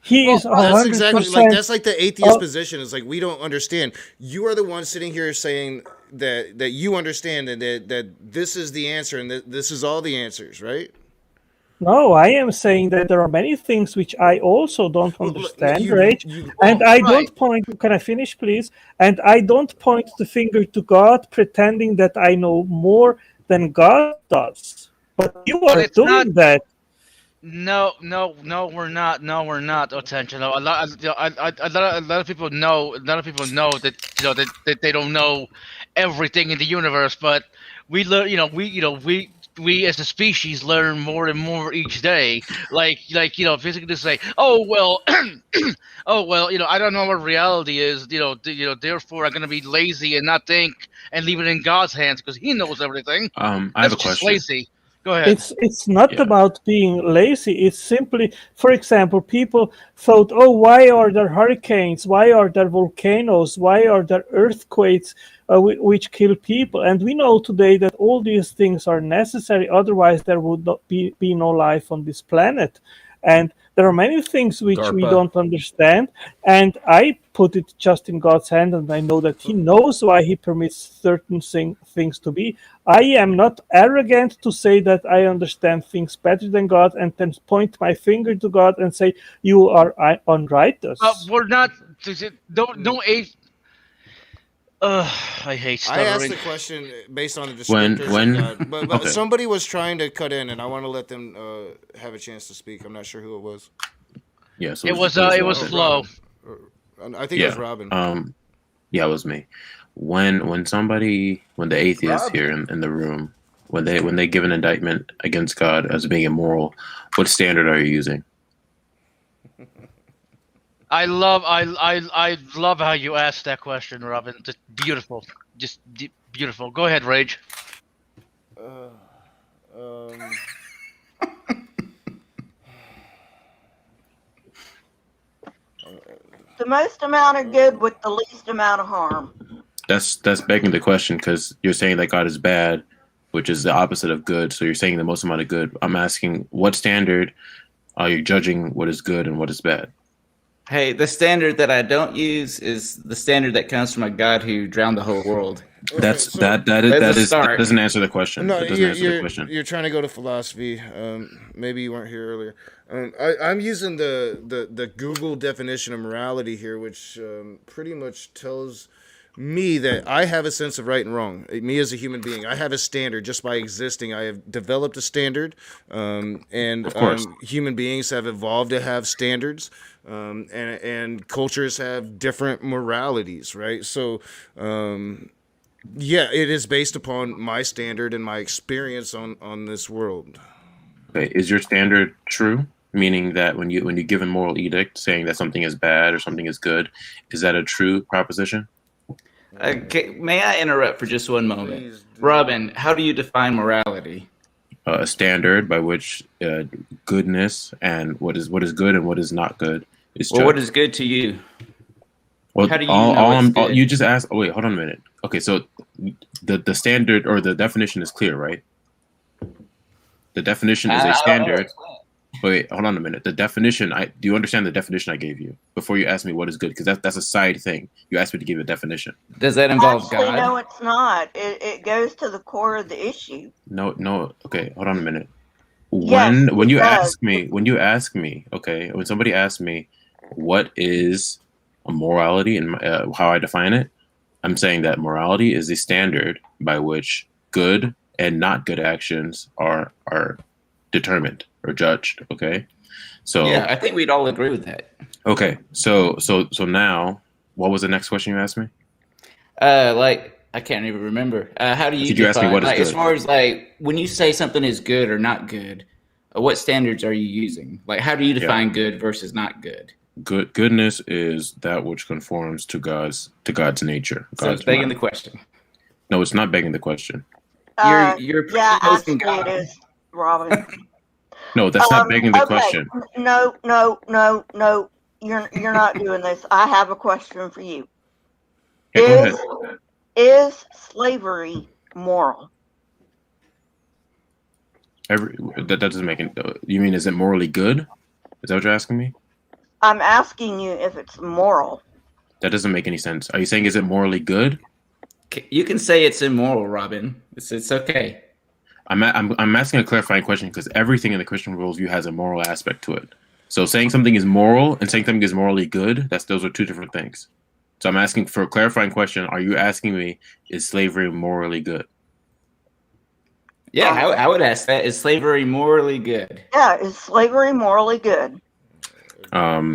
He is 100%. That's exactly that's like the atheist position. It's like we don't understand. You are the one sitting here saying that you understand and that this is the answer and that this is all the answers, right? No, I am saying that there are many things which I also don't understand, right? And I don't point. Can I finish, please? And I don't point the finger to God, pretending that I know more than God does. But you are doing that. No, we're not. No, we're not. Attention. A lot, a lot of people know. A lot of people know that that they don't know everything in the universe, but we learn. We as a species learn more and more each day. Like physically to say, oh well, oh well, I don't know what reality is. Therefore I'm gonna be lazy and not think and leave it in God's hands because He knows everything. I have That's a just question. lazy. Go ahead. It's not Yeah. about being lazy. It's simply, for example, people thought, oh, why are there hurricanes? Why are there volcanoes? Why are there earthquakes which kill people? And we know today that all these things are necessary. Otherwise, there would not be no life on this planet. And there are many things which we DARPA. don't understand. And I put it just in God's hand, and I know that He knows why He permits certain things to be. I am not arrogant to say that I understand things better than God and then point my finger to God and say, you are unrighteous. We're not. Don't age. I hate I asked stuttering. the question based on the When descriptors of when God, but okay. somebody was trying to cut in, and I want to let them have a chance to speak. I'm not sure who it was. Yeah, so It was it was Flo. I think it was Robin. Yeah, it was me. When the atheist Rob. here in the room, when they give an indictment against God as being immoral, what standard are you using? I love how you asked that question, Robin. Just beautiful, beautiful. Go ahead, Rage. The most amount of good with the least amount of harm. That's begging the question because you're saying that God is bad, which is the opposite of good. So you're saying the most amount of good. I'm asking, what standard are you judging what is good and what is bad? Hey, the standard that I don't use is the standard that comes from a God who drowned the whole world. That doesn't answer the question. No, That doesn't answer the question. you're trying to go to philosophy. Maybe you weren't here earlier. I'm using the Google definition of morality here, which pretty much tells me that I have a sense of right and wrong. Me as a human being, I have a standard just by existing. I have developed a standard, and Of course. human beings have evolved to have standards, and cultures have different moralities, right? So. Yeah, it is based upon my standard and my experience on this world. Okay, is your standard true? Meaning that when you give a moral edict saying that something is bad or something is good, is that a true proposition? Okay, may I interrupt for just one moment? Robin, how do you define morality? A standard by which goodness and what is good and what is not good is. Well, what is good to you? Well, how do you know what's good? you just asked. Oh wait, hold on a minute. Okay, so the standard or the definition is clear, right? The definition is a standard. Wait, hold on a minute. The definition. Do you understand the definition I gave you before you asked me what is good? Because that's a side thing. You asked me to give a definition. Does that involve Actually, God? no, it's not. It goes to the core of the issue. No. Okay, hold on a minute. Yes, When you it does. ask me, okay, when somebody asks me what is a morality and how I define it, I'm saying that morality is the standard by which good and not good actions are determined or judged. Okay, so Yeah, I think we'd all agree with that. okay, so now, what was the next question you asked me? Like I can't even remember. How do you Did you ask me define, what is like, as good? far as like when you say something is good or not good, what standards are you using? Like, how do you define good versus not good? Goodness is that which conforms to God's nature. So God's it's begging mind. the question. No, it's not begging the question. You're Yeah, presupposing actually, God. it is, Robin. No, that's not begging the Okay. question. No. You're not doing this. I have a question for you. Yeah, go ahead. Is slavery moral? That doesn't make it. You mean is it morally good? Is that what you're asking me? I'm asking you if it's moral. That doesn't make any sense. Are you saying is it morally good? You can say it's immoral, Robin. It's okay. I'm asking a clarifying question because everything in the Christian worldview has a moral aspect to it. So saying something is moral and saying something is morally good, those are two different things. So I'm asking for a clarifying question. Are you asking me, is slavery morally good? Yeah, I would ask that. Is slavery morally good? Yeah, is slavery morally good? Not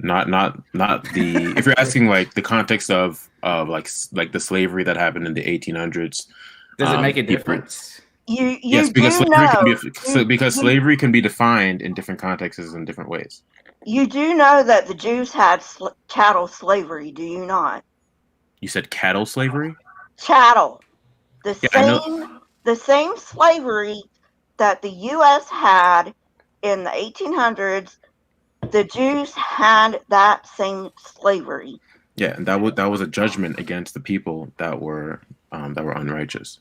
the. If you're asking like the context of like the slavery that happened in the 1800s, Does it make a people- difference? Yes, because slavery can be defined in different contexts in different ways. You do know that the Jews had chattel slavery, do you not? You said cattle slavery? Chattel. I know. The same slavery that the U.S. had in the 1800s, the Jews had that same slavery. Yeah, and that was a judgment against the people that were unrighteous.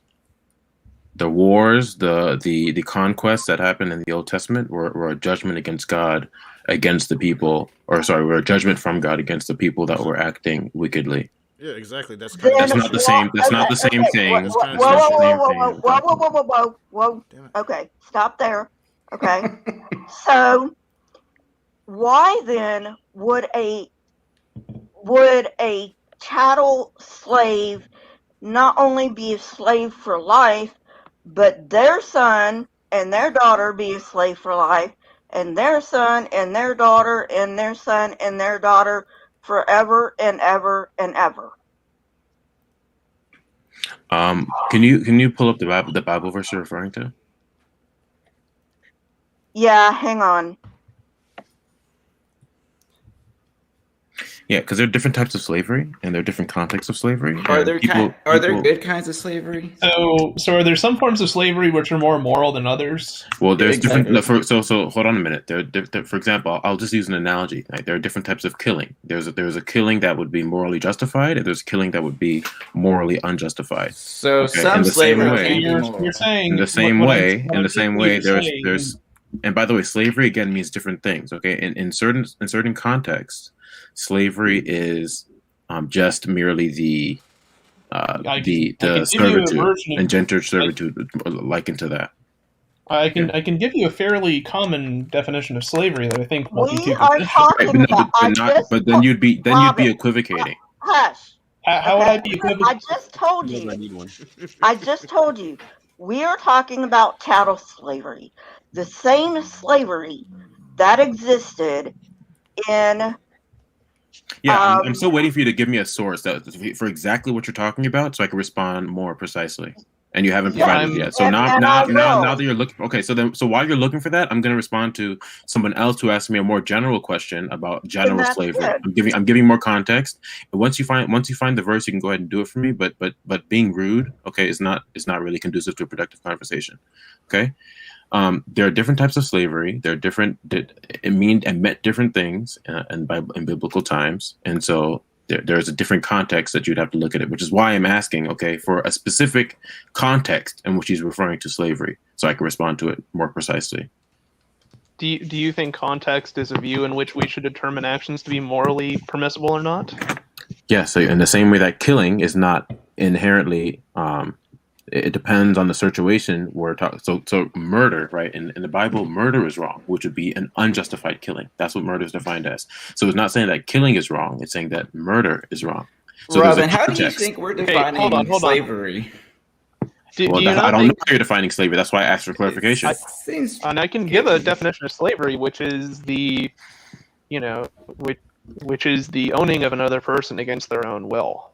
The wars, the conquests that happened in the Old Testament were a judgment against God, against the people, were a judgment from God against the people that were acting wickedly. Yeah, exactly. That's not the same. That's not the same thing. Whoa. Okay, stop there. Okay. So why then would a chattel slave not only be a slave for life, but their son and their daughter be a slave for life, and their son and their daughter and their son and their daughter forever and ever and ever? Can you pull up the Bible verse you're referring to? Yeah, hang on. Yeah, because there are different types of slavery, and there are different contexts of slavery. Are there good kinds of slavery? So are there some forms of slavery which are more moral than others? Well, there's different. So hold on a minute. For example, I'll just use an analogy. Right? There are different types of killing. There's a killing that would be morally justified, and there's killing that would be morally unjustified. So some slavery can be moral. You're saying in the same way, there's. And by the way, slavery again means different things. Okay, in certain contexts, slavery is just merely the servitude, indentured servitude likened to that. I can give you a fairly common definition of slavery that I think won't be too But then you'd be equivocating. Hush. How would I be equivocating? I just told you. I just told you. We are talking about chattel slavery. The same slavery that existed in. Yeah, I'm still waiting for you to give me a source for exactly what you're talking about, so I can respond more precisely. And you haven't provided it yet. So now that you're looking, okay. So while you're looking for that, I'm going to respond to someone else who asked me a more general question about general slavery. I'm giving more context. And once you find the verse, you can go ahead and do it for me. But being rude, okay, is not really conducive to a productive conversation. Okay. There are different types of slavery. There are different. It meant different things in biblical times, and so there's a different context that you'd have to look at it. Which is why I'm asking, okay, for a specific context in which he's referring to slavery, so I can respond to it more precisely. Do you think context is a view in which we should determine actions to be morally permissible or not? Yeah. So in the same way that killing is not inherently. It depends on the situation we're talking. So murder, right? In the Bible, murder is wrong, which would be an unjustified killing. That's what murder is defined as. So it's not saying that killing is wrong. It's saying that murder is wrong. So Robin, how do you think we're defining slavery? Do you I don't know how you're defining slavery. That's why I asked for clarification. And I can give a definition of slavery, which is which is the owning of another person against their own will.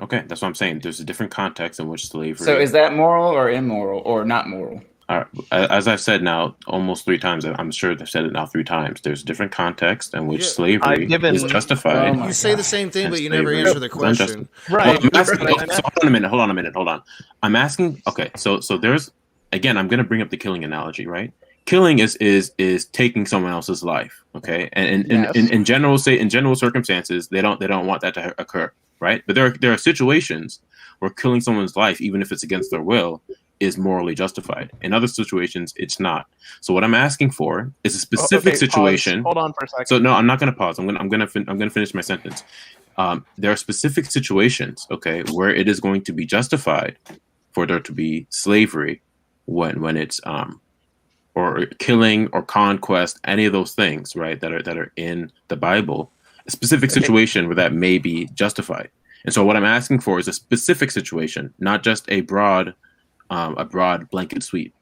Okay, that's what I'm saying. There's a different context in which slavery. So is that moral or immoral or not moral? All right. As I've said now almost 3 times, I'm sure I've said it now 3 times. There's a different context in which slavery is justified. You say the same thing, but you never answer the question. Right. Well, hold on a minute. I'm asking. Okay, so there's again. I'm going to bring up the killing analogy, right? Killing is taking someone else's life. Okay, and in general circumstances, they don't want that to occur. Right, but there are situations where killing someone's life, even if it's against their will, is morally justified. In other situations, it's not. So what I'm asking for is a specific situation. Pause. Hold on for a second. So no, I'm not going to pause. I'm going to finish my sentence. There are specific situations, okay, where it is going to be justified for there to be slavery when it's or killing or conquest, any of those things, right, that are in the Bible. A specific situation where that may be justified. And so what I'm asking for is a specific situation, not just a broad blanket sweep.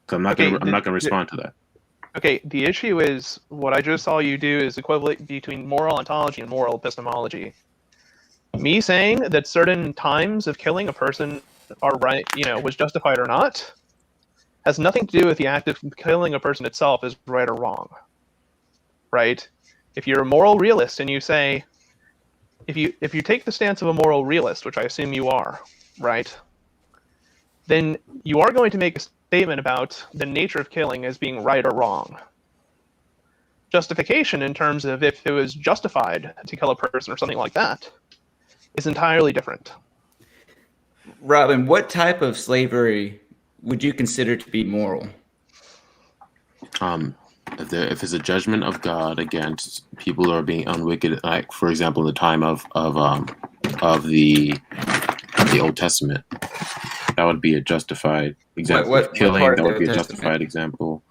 So I'm not going to respond to that. Okay, the issue is what I just saw you do is equivalent between moral ontology and moral epistemology. Me saying that certain times of killing a person are right, was justified or not, has nothing to do with the act of killing a person itself is right or wrong. Right? If you're a moral realist and you say, if you take the stance of a moral realist, which I assume you are, right, then you are going to make a statement about the nature of killing as being right or wrong. Justification in terms of if it was justified to kill a person or something like that is entirely different. Robin, what type of slavery would you consider to be moral? If it's a judgment of God against people who are being unwicked, like for example, in the time of the Old Testament, that would be a justified example. What Killing, part of that the would be a Old justified example.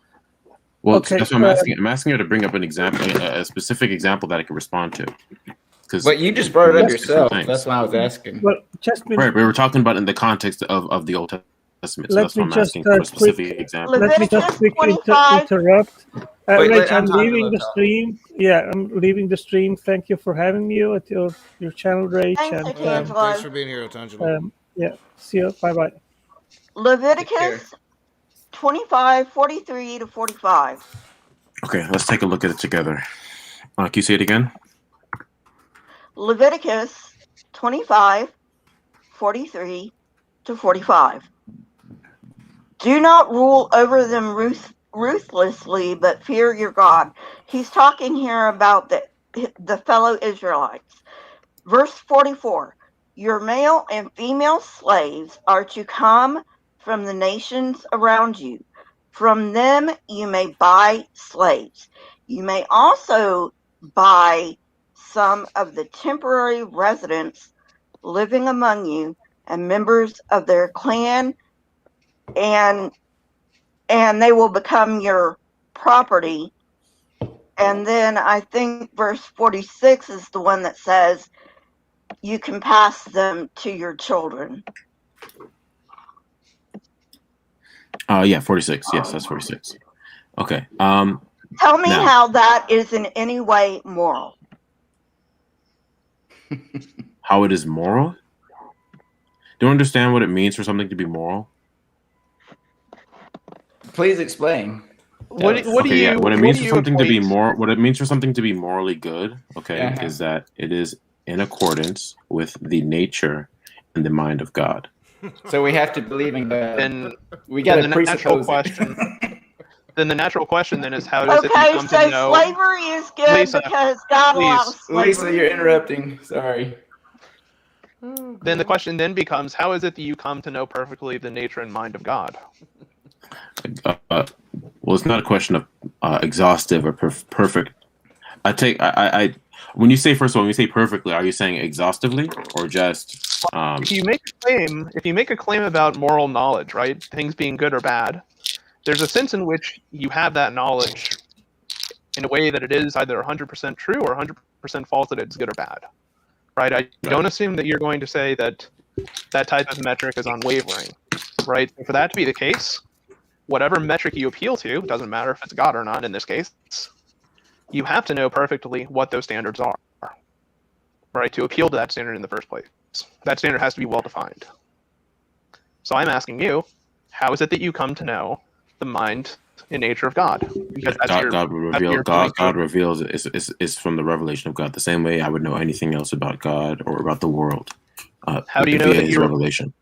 Well, Okay, that's what I'm asking. I'm asking her to bring up an example, a specific example that I can respond to. But you just brought it up Different yourself. things. That's why I was asking. Well, just Right, we were talking about in the context of the Old Testament. So let that's me why I'm just asking for a specific quick. example. Let me just quickly interrupt. Wait, Reg, I'm Anton, leaving the stream. Yeah, I'm leaving the stream. Thank you for having me at your channel, Rage. Thanks, And Otangelo. Thanks for being here, Otangelo. yeah, see you. Bye bye. Leviticus 25:43 to 45. Okay, let's take a look at it together. Can you say it again? Leviticus 25:43 to 45. Do not rule over them ruthlessly, but fear your God. He's talking here about the fellow Israelites. Verse 44. Your male and female slaves are to come from the nations around you. From them you may buy slaves. You may also buy some of the temporary residents living among you and members of their clan, and they will become your property. And then I think verse 46 is the one that says you can pass them to your children. Yeah, 46. Yes, that's 46. Okay. Tell me how that is in any way moral. How it is moral? Do you understand what it means for something to be moral? Please explain. What it means for something to be morally good, okay, is that it is in accordance with the nature and the mind of God. So we have to believe in God. And we got to the natural presuppose question. Then the natural question then is how does it Okay, come so to know? slavery is good Lisa, because God allows slavery. Lisa, you're interrupting. Sorry. Then the question then becomes, how is it that you come to know perfectly the nature and mind of God? Well, it's not a question of exhaustive or perfect. When you say perfectly, are you saying exhaustively or just? If you make a claim about moral knowledge, right, things being good or bad, there's a sense in which you have that knowledge in a way that it is either 100% true or 100% false, that it's good or bad, right? I don't assume that you're going to say that that type of metric is unwavering, right? For that to be the case, whatever metric you appeal to, doesn't matter if it's God or not in this case, you have to know perfectly what those standards are, right, to appeal to that standard in the first place. That standard has to be well defined. So I'm asking you, how is it that you come to know the mind and nature of God? Because God reveals is from the revelation of God. The same way I would know anything else about God or about the world. How do you know that His revelation?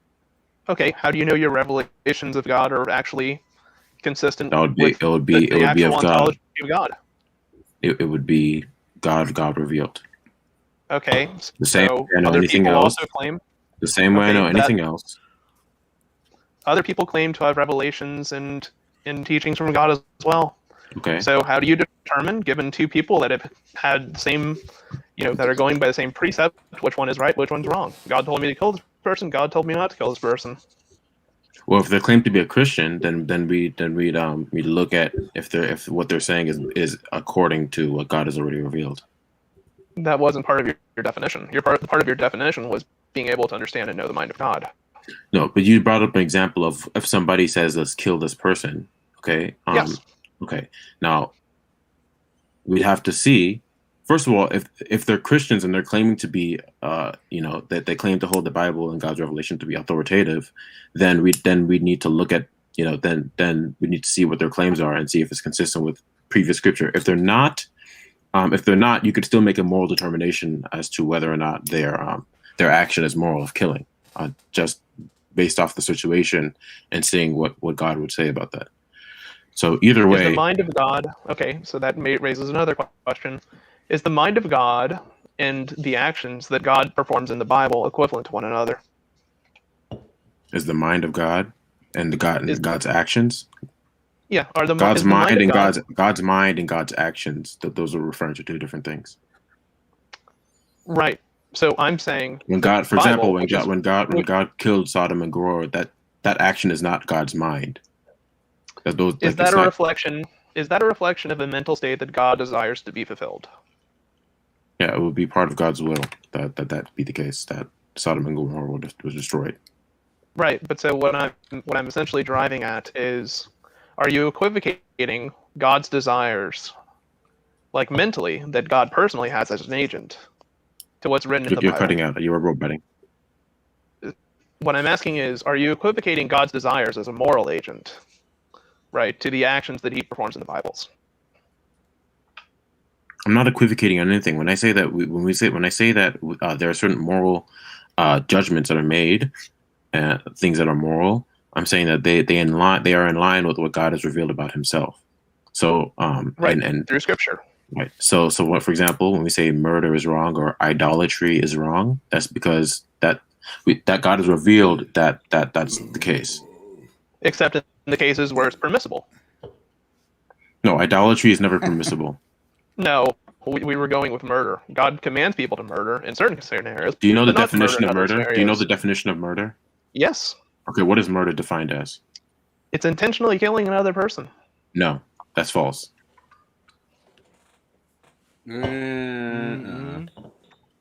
Okay, how do you know your revelations of God are actually consistent? It would be of God. Of God. It would be God revealed. Okay. The same so way I know other anything people else. Also claim, the same way I know anything else. Other people claim to have revelations and teachings from God as well. Okay. So how do you determine, given two people that have had the same, that are going by the same precept, which one is right, which one's wrong? God told me to kill this person. God told me not to kill this person. Well, if they claim to be a Christian, then we'd look at if what they're saying is according to what God has already revealed. That wasn't part of your definition. Part of your definition was being able to understand and know the mind of God. No, but you brought up an example of if somebody says, let's kill this person. Okay. Yes. Okay. Now, we'd have to see, first of all, if they're Christians and they're claiming to be, that they claim to hold the Bible and God's revelation to be authoritative, then we need to look at, then we need to see what their claims are and see if it's consistent with previous scripture. If they're not, you could still make a moral determination as to whether or not their action is moral of killing, just based off the situation and seeing what God would say about that. So either way, is the mind of God, okay, so that raises another question. Is the mind of God and the actions that God performs in the Bible equivalent to one another? Is the mind of God and God's actions? Yeah, are the God's is the mind and of God, God's mind and God's actions, those are referring to two different things. right. So I'm saying When God, for Bible, example, when God killed Sodom and Gomorrah, that action is not God's mind. Is that a reflection? Is that a reflection of a mental state that God desires to be fulfilled? Yeah, it would be part of God's will that be the case, that Sodom and Gomorrah was destroyed. Right, but so what I'm essentially driving at is, are you equivocating God's desires, like mentally, that God personally has as an agent, to what's written in the Bible? You're cutting out. You were roboting. What I'm asking is, are you equivocating God's desires as a moral agent, right, to the actions that he performs in the Bibles? I'm not equivocating on anything. When I say that, when I say that there are certain moral judgments that are made, things that are moral, I'm saying that they are in line with what God has revealed about Himself. So right, and through Scripture. Right. So what, for example, when we say murder is wrong or idolatry is wrong, that's because that God has revealed that that's the case. Except in the cases where it's permissible. No, idolatry is never permissible. No, we were going with murder. God commands people to murder in certain scenarios. Do you know the but not definition of in other murder? Do you know scenarios. the definition of murder? Yes. Okay, what is murder defined as? It's intentionally killing another person. No, that's false. By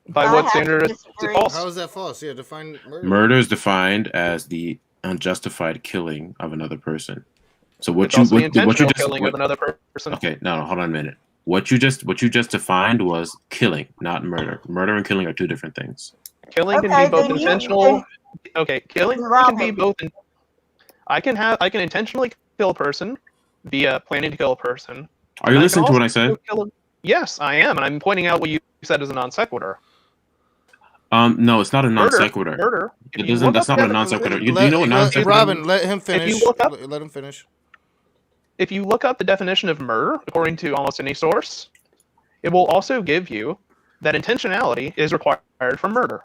what standard is it false? How is that false? Yeah, define murder. Murder is defined as the unjustified killing of another person. So It's also the intentional killing of another person. Okay, no, hold on a minute. What you just defined was killing, not murder. Murder and killing are two different things. Killing can be both intentional. Okay, killing can be both. I can intentionally kill a person via planning to kill a person. Are you listening to what I said? Yes, I am, and I'm pointing out what you said as a non sequitur. No, it's not a non sequitur. Murder. It doesn't. That's not a non sequitur. Do you know what non sequitur? Robin, let him finish. Let him finish. If you look up the definition of murder, according to almost any source, it will also give you that intentionality is required for murder.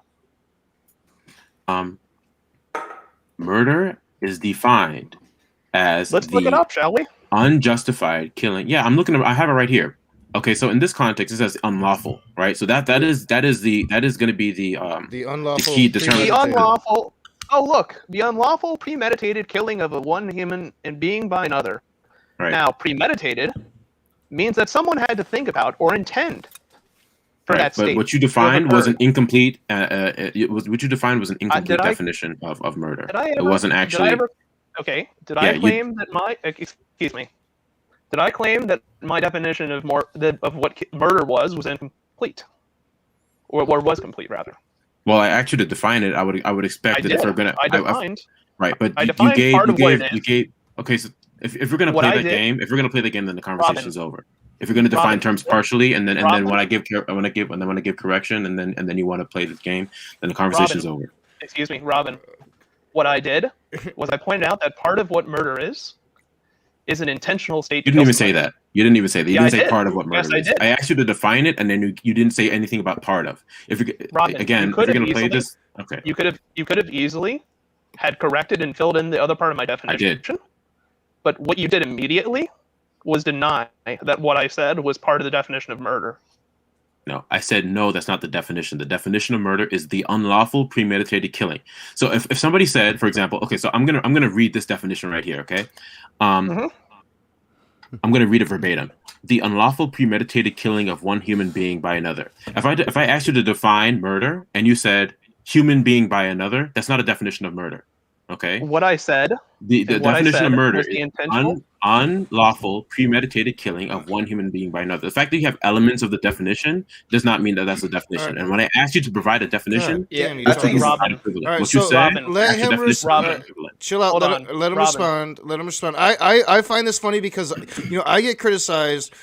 Murder is defined as Let's look it up, shall we? Unjustified killing. Yeah, I'm looking. I have it right here. Okay, so in this context, it says unlawful, right? So that is going to be the unlawful, the key determinant. The unlawful. Oh, look, the unlawful premeditated killing of one human and being by another. Right. Now, premeditated means that someone had to think about or intend for that state. But what you defined was an incomplete. What you defined was an incomplete definition of murder. It wasn't actually. Did I claim that my excuse me? Did I claim that my definition of what murder was incomplete, or was complete rather? Well, I asked you to define it. I would expect that if we're gonna. I defined. Right, but I defined you gave. Okay, so if we're gonna play the game, then the conversation's over. If you're gonna define terms partially, and then when I give correction, and then you want to play the game, then the conversation's over. Excuse me, Robin. What I did was I pointed out that part of what murder is an intentional state. You didn't even say that. You didn't even say that. You didn't say part of what murder is. I did. I asked you to define it, and then you didn't say anything about part of. If you Robin, if you're going to play this, okay. You could have easily had corrected and filled in the other part of my definition. I did. But what you did immediately was deny that what I said was part of the definition of murder. No, I said no. That's not the definition. The definition of murder is the unlawful premeditated killing. So if somebody said, for example, okay, so I'm gonna read this definition right here. Okay, I'm gonna read it verbatim. The unlawful premeditated killing of one human being by another. If I asked you to define murder and you said human being by another, that's not a definition of murder. Okay. What I said. The definition of murder was the is intentional. unlawful, premeditated killing of one human being by another. The fact that you have elements of the definition does not mean that that's a definition. And when I asked you to provide a definition, I think Robin. what you say, let him respond. chill out. Let him respond. Let him respond. I find this funny because I get criticized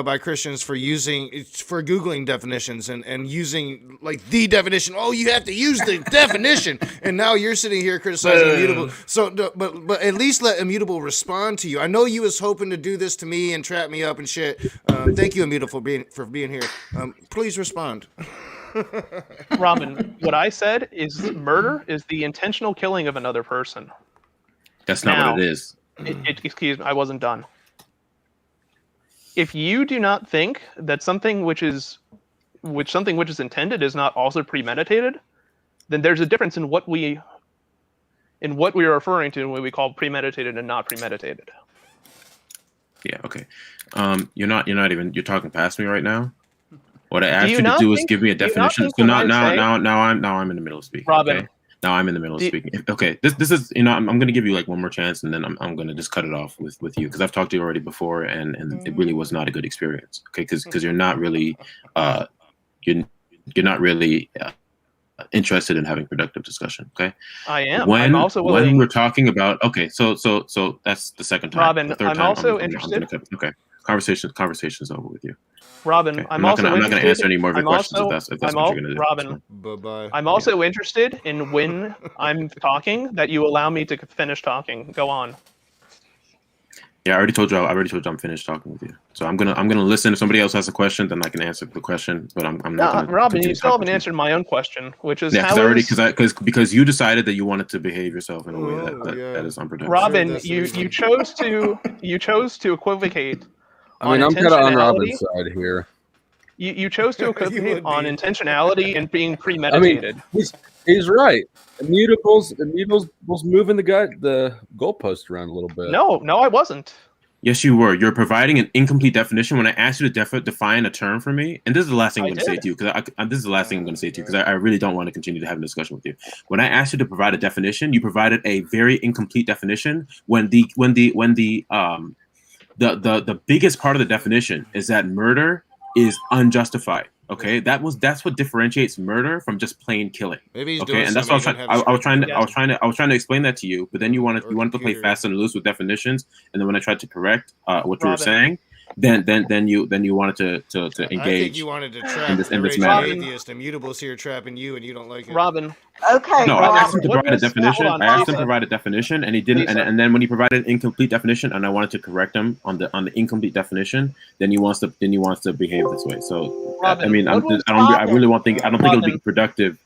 by Christians for Googling definitions and using like the definition. Oh, you have to use the definition, and now you're sitting here criticizing Immutable. So, but at least let Immutable respond to you. I know you was hoping to do this to me and trap me up and shit. Thank you, Immutable, for being here. Please respond. Robin, what I said is murder is the intentional killing of another person. That's not what it is. Excuse me, I wasn't done. If you do not think that something which is intended is not also premeditated, then there's a difference in what we are referring to when we call premeditated and not premeditated. Yeah. Okay. You're talking past me right now. What I asked you to do is give me a definition. So now I'm in the middle of speaking. Robin. Okay? Now I'm in the middle of speaking. Okay, this is I'm going to give you like one more chance, and then I'm going to just cut it off with you because I've talked to you already before, and it really was not a good experience. Okay, because you're not really you're not really interested in having productive discussion. Okay, I am. When I'm also willing. When we're talking about so that's the second time. Robin, the third I'm time, also interested. Okay, conversation's over with you. Robin, Okay. I'm not also going to interested. answer any more of your I'm questions also, if that's what you're going to do. Robin, bye-bye. I'm also interested in when I'm talking that you allow me to finish talking. Go on. Yeah, I already told you I'm finished talking with you. So I'm gonna listen. If somebody else has a question, then I can answer the question. But I'm not. Robin, you still haven't answered my own question, which is because you decided that you wanted to behave yourself in a way that is unproductive. Robin, you chose to equivocate. I mean, I'm kind of on Robin's side here. You chose to equivocate on intentionality and being premeditated. I mean, he's right. Immutable's moving the goalpost around a little bit. No, I wasn't. Yes, you were. You're providing an incomplete definition when I asked you to define a term for me. And this is the last thing I'm going to say to you because I really don't want to continue to have a discussion with you. When I asked you to provide a definition, you provided a very incomplete definition. When the biggest part of the definition is that murder is unjustified. Okay, that's what differentiates murder from just plain killing. Maybe he's okay, and that's what I was trying to explain that to you. But then you wanted to play fast and loose with definitions, and then when I tried to correct what you were saying, then you wanted to engage. I think you wanted to trap in this matter. Atheist. Immutable's here trapping you, and you don't like it. Robin. Okay. No, Robin. I asked him to provide a definition. I asked him to provide a definition, and he didn't. And then when he provided an incomplete definition, and I wanted to correct him on the incomplete definition, then he wants to behave this way. So Robin, I mean, I don't think it'll be productive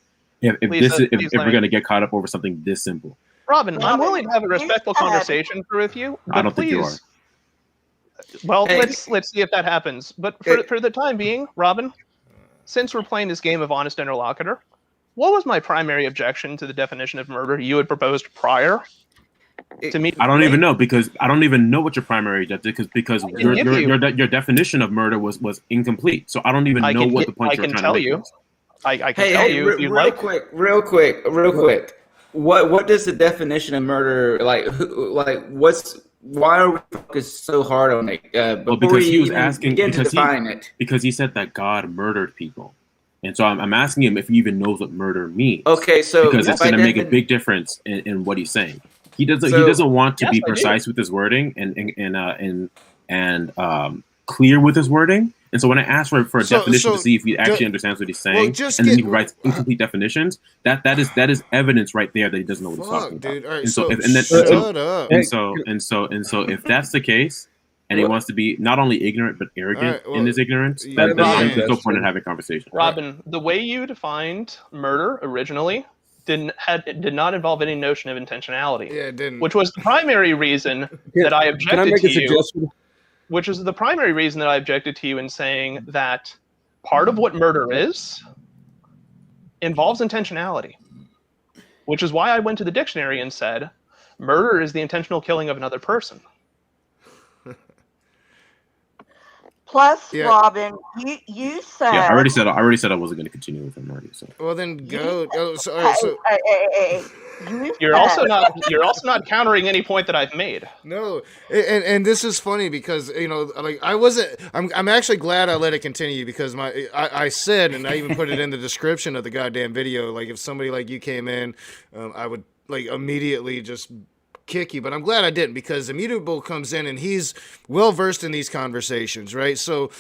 if we're going to get caught up over something this simple. Robin, I'm willing to have a respectful conversation with you. I don't think you are. Well, let's see if that happens. But for the time being, Robin, since we're playing this game of honest interlocutor, what was my primary objection to the definition of murder you had proposed prior to me? I don't even know because I don't even know what your primary objective because your definition of murder was incomplete. So I don't even know what the point you're trying to make. I can tell you if you like. Real quick. What does the definition of murder why are we focused so hard on it? Because he was asking to define it. Because he said that God murdered people, and so I'm asking him if he even knows what murder means. Okay, so because it's going to make a big difference in what he's saying. He doesn't want to be precise with his wording and clear with his wording. And so when I asked for a definition to see if he actually understands what he's saying, and then he provides incomplete definitions, that is evidence right there that he doesn't know what he's talking about. Dude. All right, so if that's the case, and he wants to be not only ignorant but arrogant in his ignorance, then there's no point in having a conversation. Robin, the way you defined murder originally did not involve any notion of intentionality. Yeah, it didn't. Which was the primary reason that I objected to you. Which is the primary reason that I objected to you in saying that part of what murder is involves intentionality. Which is why I went to the dictionary and said, murder is the intentional killing of another person. Plus, Yeah. Robin, you said. Yeah, I already said I wasn't going to continue with him already. So. Well, then go. Oh, so, all Hey, right, so hey, you You're said. also not countering any point that I've made. no, and this is funny because like I wasn't. I'm actually glad I let it continue because I said, and I even put it in the description of the goddamn video. Like if somebody like you came in, I would like immediately just kick you, but I'm glad I didn't because Immutable comes in and he's well versed in these conversations, right? So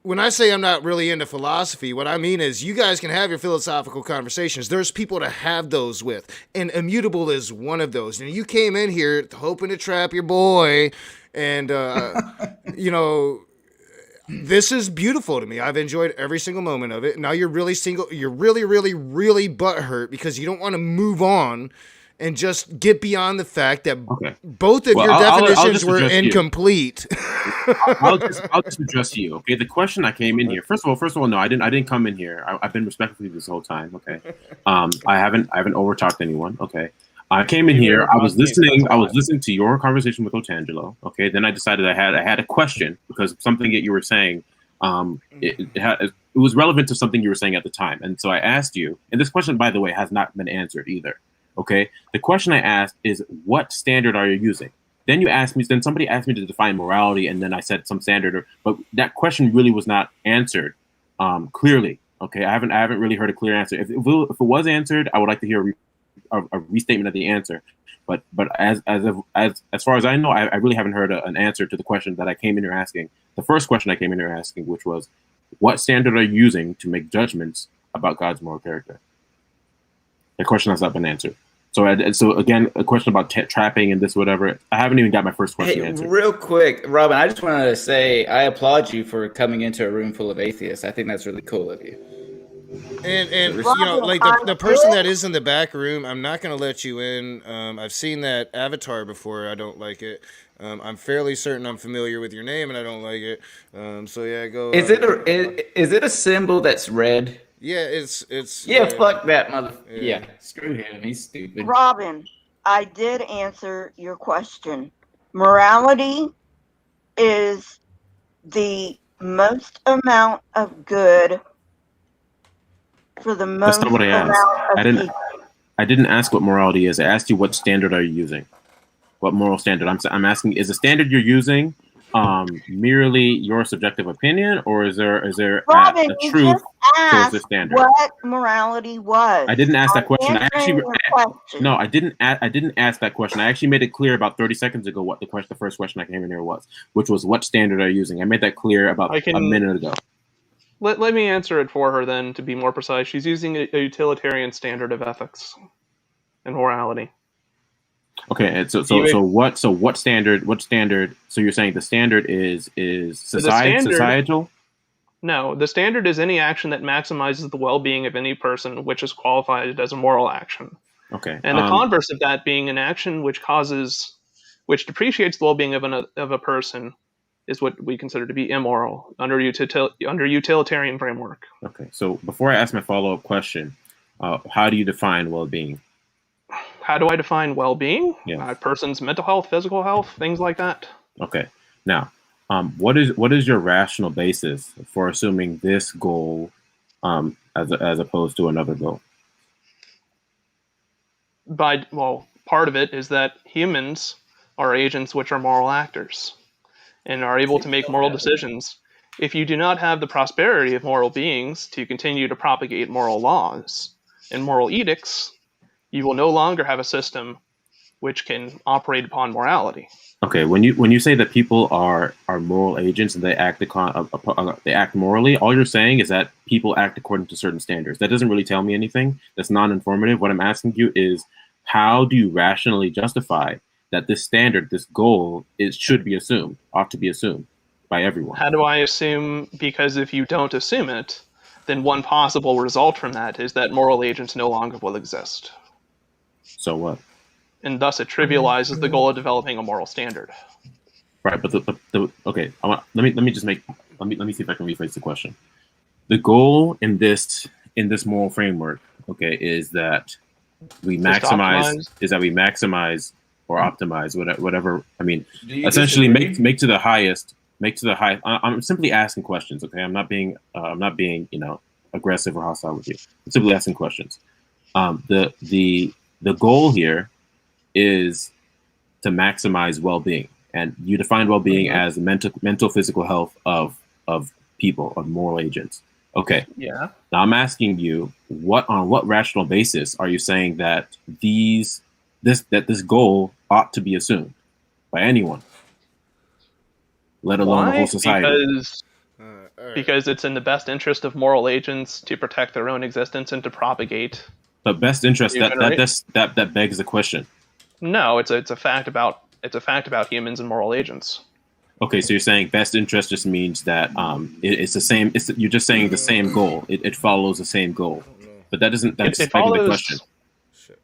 when I say I'm not really into philosophy, what I mean is you guys can have your philosophical conversations. There's people to have those with, and Immutable is one of those. And you came in here hoping to trap your boy, and this is beautiful to me. I've enjoyed every single moment of it. Now you're really really, really, really butthurt because you don't want to move on and just get beyond the fact that both of your definitions were incomplete. I'll just address you. Okay, the question I came in here. First of all, no, I didn't come in here. I've been respectful this whole time. Okay, I haven't overtalked anyone. Okay, I came in here. I was listening to your conversation with Otangelo. Okay, then I decided I had a question because something that you were saying, it was relevant to something you were saying at the time, and so I asked you. And this question, by the way, has not been answered either. Okay, the question I asked is, what standard are you using? Then somebody asked me to define morality, and then I said some standard, but that question really was not answered clearly. Okay, I haven't really heard a clear answer. If it was answered, I would like to hear a restatement of the answer. But as far as I know, I really haven't heard an answer to the question that I came in here asking. The first question I came in here asking, which was, what standard are you using to make judgments about God's moral character? The question has not been answered. So again, a question about trapping and this, whatever. I haven't even got my first question answered. Real quick, Robin, I just wanted to say I applaud you for coming into a room full of atheists. I think that's really cool of you. And like the person that is in the back room, I'm not going to let you in. I've seen that avatar before. I don't like it. I'm fairly certain I'm familiar with your name, and I don't like it. So yeah, go. Is it a symbol that's red? Yeah, it's. Yeah, fuck that mother. Yeah, screw him. He's stupid. Robin, I did answer your question. Morality is the most amount of good for the most That's not what I asked. I didn't ask what morality is. I asked you what standard are you using? What moral standard? I'm asking, is the standard you're using merely your subjective opinion, or is there Robin, a truth towards the standard? What morality was? I didn't ask that question. I didn't ask that question. I actually made it clear about 30 seconds ago what the first question I came in here was, which was, what standard are you using? I made that clear about a minute ago. Let me answer it for her then, to be more precise. She's using a utilitarian standard of ethics and morality. Okay, and so what standard? So you're saying the standard is societal? No, the standard is any action that maximizes the well-being of any person, which is qualified as a moral action. Okay, and the converse of that being an action which depreciates the well-being of a person is what we consider to be immoral under utilitarian framework. Okay, so before I ask my follow-up question, how do you define well-being? How do I define well-being? Yeah. A person's mental health, physical health, things like that. Okay. Now, what is your rational basis for assuming this goal as opposed to another goal? Part of it is that humans are agents which are moral actors and are able to make moral decisions. If you do not have the prosperity of moral beings to continue to propagate moral laws and moral edicts, you will no longer have a system which can operate upon morality. Okay, when you say that people are moral agents and they act morally, all you're saying is that people act according to certain standards. That doesn't really tell me anything. That's non-informative. What I'm asking you is, how do you rationally justify that this standard, this goal, ought to be assumed by everyone? How do I assume? Because if you don't assume it, then one possible result from that is that moral agents no longer will exist. So what? And thus it trivializes the goal of developing a moral standard. Right, but okay. Let me see if I can rephrase the question. The goal in this moral framework, okay, is that we maximize or optimize whatever. I mean, essentially make to the highest make to the high. I'm simply asking questions. Okay, I'm not being aggressive or hostile with you. I'm simply asking questions. The goal here is to maximize well-being, and you define well-being as mental physical health of people, of moral agents. Okay. Yeah. Now I'm asking you, on what rational basis are you saying that this goal ought to be assumed by anyone, let alone the whole society? Because it's in the best interest of moral agents to protect their own existence and to propagate. But best interest, that begs the question. No, it's a fact about humans and moral agents. Okay, so you're saying best interest just means that it's the same. You're just saying the same goal. It follows the same goal, but that doesn't. That's begging the question.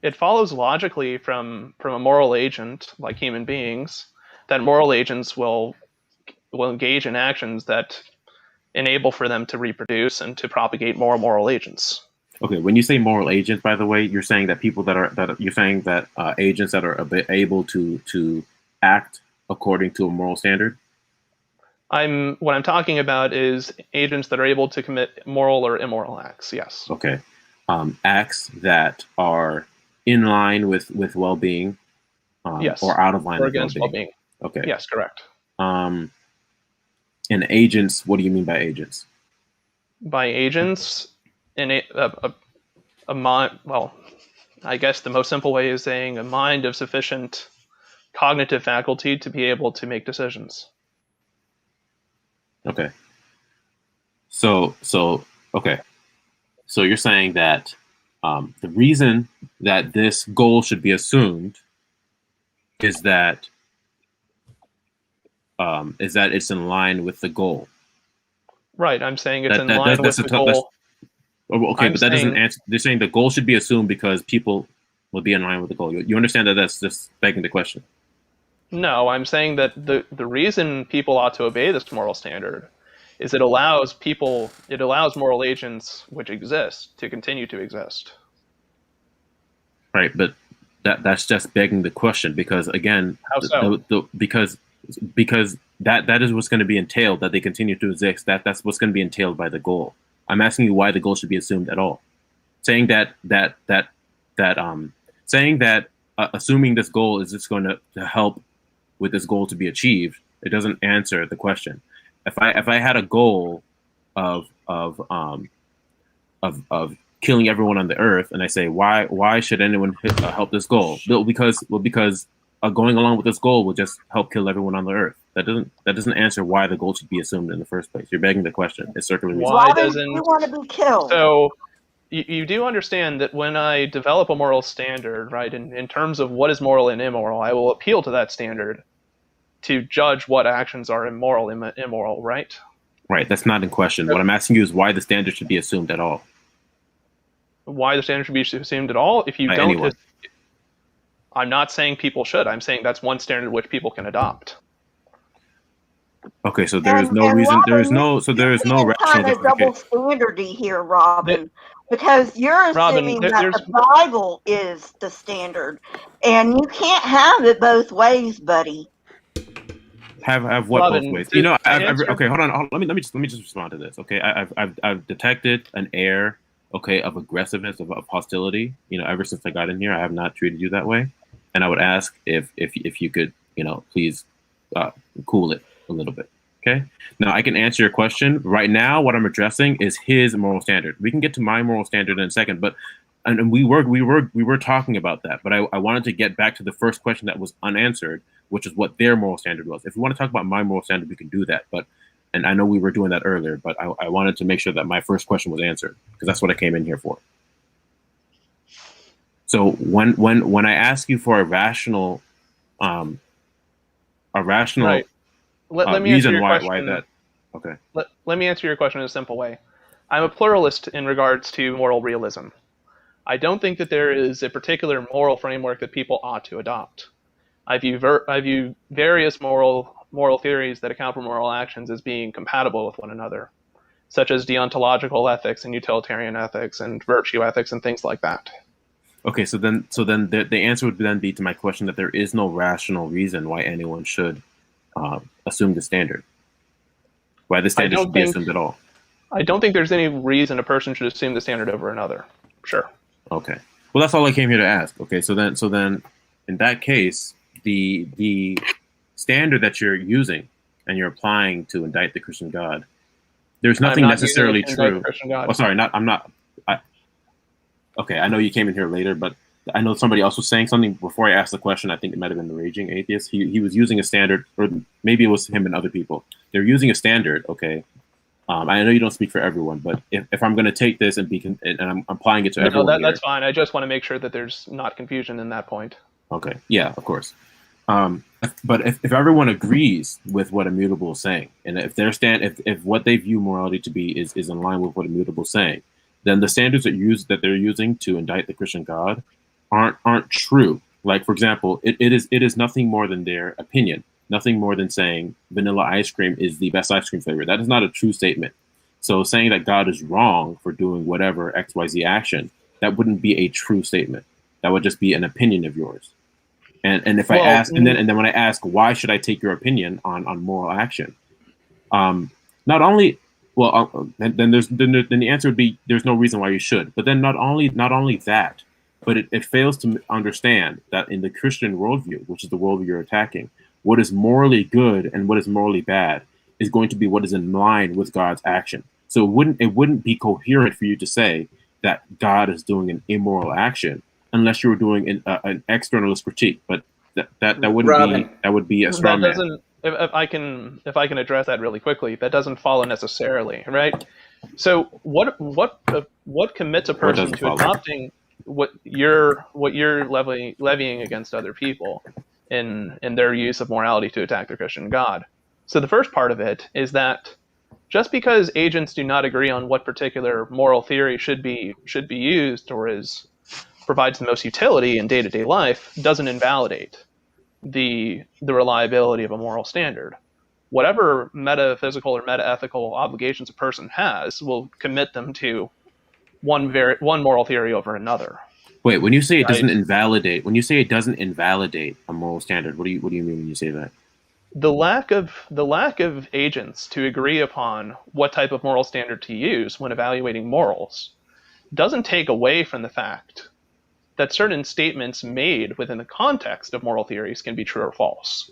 It follows logically from a moral agent, like human beings, that moral agents will engage in actions that enable for them to reproduce and to propagate more moral agents. Okay, when you say moral agents, by the way, you're saying that agents that are able to act according to a moral standard. What I'm talking about is agents that are able to commit moral or immoral acts. Yes. Okay, acts that are in line with well-being, yes, or out of line or with against well-being. well-being. Okay. Yes, correct. And agents, what do you mean by agents? By agents, a mind. Well, I guess the most simple way is saying a mind of sufficient cognitive faculty to be able to make decisions. Okay. So you're saying that the reason that this goal should be assumed is that it's in line with the goal. Right. I'm saying it's in line with the goal. Okay, but that doesn't answer. They're saying the goal should be assumed because people will be in line with the goal. You understand that that's just begging the question? No, I'm saying that the reason people ought to obey this moral standard is it allows moral agents which exist to continue to exist. Right, but that's just begging the question because again, how so? Because that is what's going to be entailed, that they continue to exist. That's what's going to be entailed by the goal. I'm asking you why the goal should be assumed at all. Saying that assuming this goal is just going to help with this goal to be achieved, it doesn't answer the question. If I had a goal of killing everyone on the earth, and I say why should anyone help this goal? Because going along with this goal will just help kill everyone on the earth. That doesn't answer why the goal should be assumed in the first place. You're begging the question. It's circular reasoning. Why doesn't you want to be killed? So you do understand that when I develop a moral standard, right, in terms of what is moral and immoral, I will appeal to that standard to judge what actions are immoral, right? Right. That's not in question. What I'm asking you is why the standard should be assumed at all. Why the standard should be assumed at all? If you By don't, anyone. I'm not saying people should. I'm saying that's one standard which people can adopt. Okay, so there is no reason. There is no rational kind of double justification. standardy here, Robin, because you're assuming that the Bible is the standard, and you can't have it both ways, buddy. Have what Robin, both ways? Okay, hold on. Let me just respond to this. Okay, I've detected an air, okay, of aggressiveness, of hostility. Ever since I got in here, I have not treated you that way, and I would ask if you could, please cool it a little bit. Okay. Now I can answer your question. Right now, what I'm addressing is his moral standard. We can get to my moral standard in a second, but and we were talking about that. But I wanted to get back to the first question that was unanswered, which is what their moral standard was. If you want to talk about my moral standard, we can do that. And I know we were doing that earlier, but I wanted to make sure that my first question was answered because that's what I came in here for. So when I ask you for a rational right. Let me answer reason your why question. that. Okay. Let me answer your question in a simple way. I'm a pluralist in regards to moral realism. I don't think that there is a particular moral framework that people ought to adopt. I view various moral theories that account for moral actions as being compatible with one another, such as deontological ethics and utilitarian ethics and virtue ethics and things like that. Okay, so then the answer would then be to my question that there is no rational reason why anyone should assume the standard. why the standard don't should be think- assumed at all. I don't think there's any reason a person should assume the standard over another. Sure. Okay. Well, that's all I came here to ask. Okay, so then, in that case, the standard that you're using and you're applying to indict the Christian God, there's nothing I'm not using necessarily it to indict true. the Christian God. Oh, sorry, I'm not. Okay, I know you came in here later, but I know somebody else was saying something before I asked the question. I think it might have been the Raging Atheist. He was using a standard, or maybe it was him and other people. They're using a standard. Okay. I know you don't speak for everyone, but if I'm going to take this and I'm applying it to everyone, that's fine. I just want to make sure that there's not confusion in that point. Okay. Yeah, of course. But if everyone agrees with what Immutable is saying, and if if what they view morality to be is in line with what Immutable is saying, then the standards that they're using to indict the Christian God aren't true. Like, for example, it is nothing more than their opinion. Nothing more than saying vanilla ice cream is the best ice cream flavor. That is not a true statement. So saying that God is wrong for doing whatever XYZ action, that wouldn't be a true statement. That would just be an opinion of yours. And if I ask, and then when I ask, why should I take your opinion on moral action? Not only, then the answer would be there's no reason why you should. But then not only that, but it fails to understand that in the Christian worldview, which is the worldview you're attacking, what is morally good and what is morally bad is going to be what is in line with God's action. So it wouldn't be coherent for you to say that God is doing an immoral action unless you were doing an externalist critique. But that wouldn't Robin, be that would be a straw man. If I can address that really quickly, that doesn't follow necessarily, right? So what commits a person to adopting what you're levying against other people in their use of morality to attack the Christian God? So the first part of it is that just because agents do not agree on what particular moral theory should be used or provides the most utility in day-to-day life doesn't invalidate the reliability of a moral standard. Whatever metaphysical or metaethical obligations a person has will commit them to one moral theory over another. Wait, when you say it doesn't invalidate a moral standard, what do you mean when you say that? The lack of agents to agree upon what type of moral standard to use when evaluating morals doesn't take away from the fact that certain statements made within the context of moral theories can be true or false.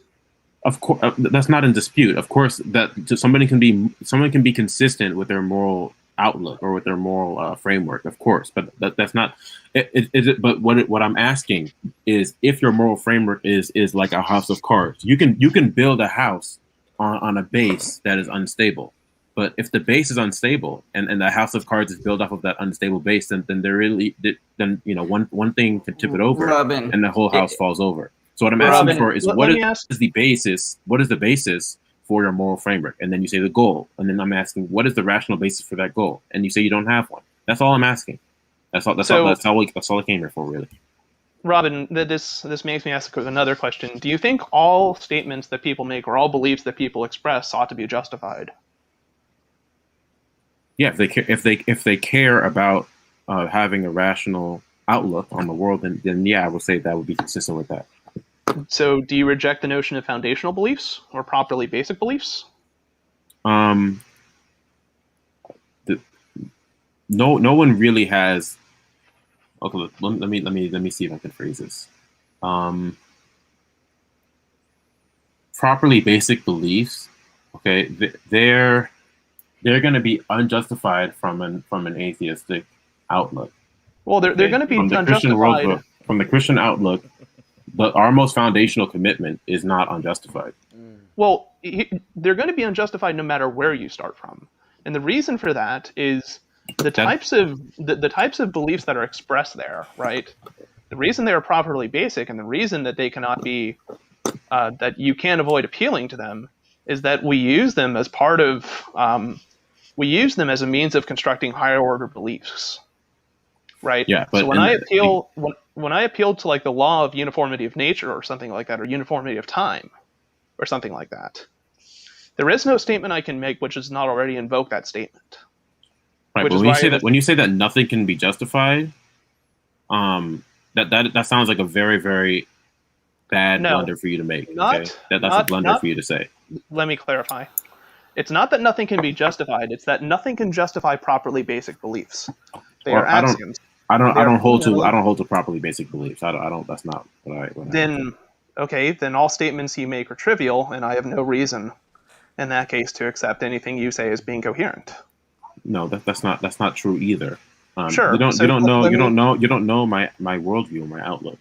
Of course, that's not in dispute. Of course, that someone can be consistent with their moral outlook or with their moral framework. Of course, but that's not. But what I'm asking is, if your moral framework is like a house of cards, you can build a house on a base that is unstable. But if the base is unstable and the house of cards is built off of that unstable base, then one thing can tip it over, Robin, and the whole house falls over. So what I'm asking for is what is the basis? What is the basis for your moral framework? And then you say the goal, and then I'm asking what is the rational basis for that goal? And you say you don't have one. That's all I'm asking. That's all I came here for, really. Robin, this makes me ask another question. Do you think all statements that people make or all beliefs that people express ought to be justified? Yeah, if they care about having a rational outlook on the world, then yeah, I would say that would be consistent with that. So, do you reject the notion of foundational beliefs or properly basic beliefs? No one really has. Okay, let me see if I can phrase this. Properly basic beliefs. Okay, they're going to be unjustified from an atheistic outlook. Well, they're going to be unjustified from the Christian outlook. But our most foundational commitment is not unjustified. Well, they're going to be unjustified no matter where you start from, and the reason for that is the types of beliefs that are expressed there, right? The reason they are properly basic, and the reason that they cannot be that you can't avoid appealing to them, is that we use them as part of we use them as a means of constructing higher order beliefs, right? Yeah. But so when I appeal to like the law of uniformity of nature or something like that, or uniformity of time, or something like that, there is no statement I can make which does not already invoke that statement. Right, but when you say that nothing can be justified, that sounds like a very, very bad blunder for you to make. That's a blunder for you to say. Let me clarify. It's not that nothing can be justified. It's that nothing can justify properly basic beliefs. They Well, are axioms. I They are don't hold to fundamentals. properly basic beliefs. I don't. That's not what I. Then, okay, then all statements you make are trivial, and I have no reason, in that case, to accept anything you say as being coherent. No, that's not true either. Sure. So you don't know let me. my worldview, my outlook.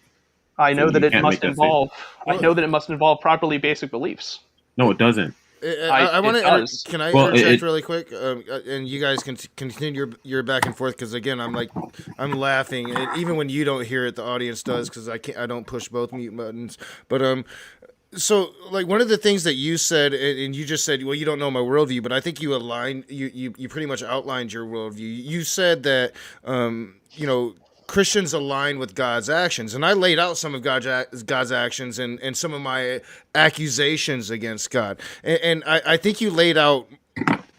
I So know that you it can't make must that statement. involve. I know that it must involve properly basic beliefs. No, it doesn't. I want It to. does. Can I Well, interject really quick? And you guys can continue your back and forth because again, I'm laughing, and even when you don't hear it, the audience does because I don't push both mute buttons. But so like one of the things that you said, and you just said, well, you don't know my worldview, but I think you pretty much outlined your worldview. You said that you know. Christians align with God's actions, and I laid out some of God's actions and some of my accusations against God, and I think you laid out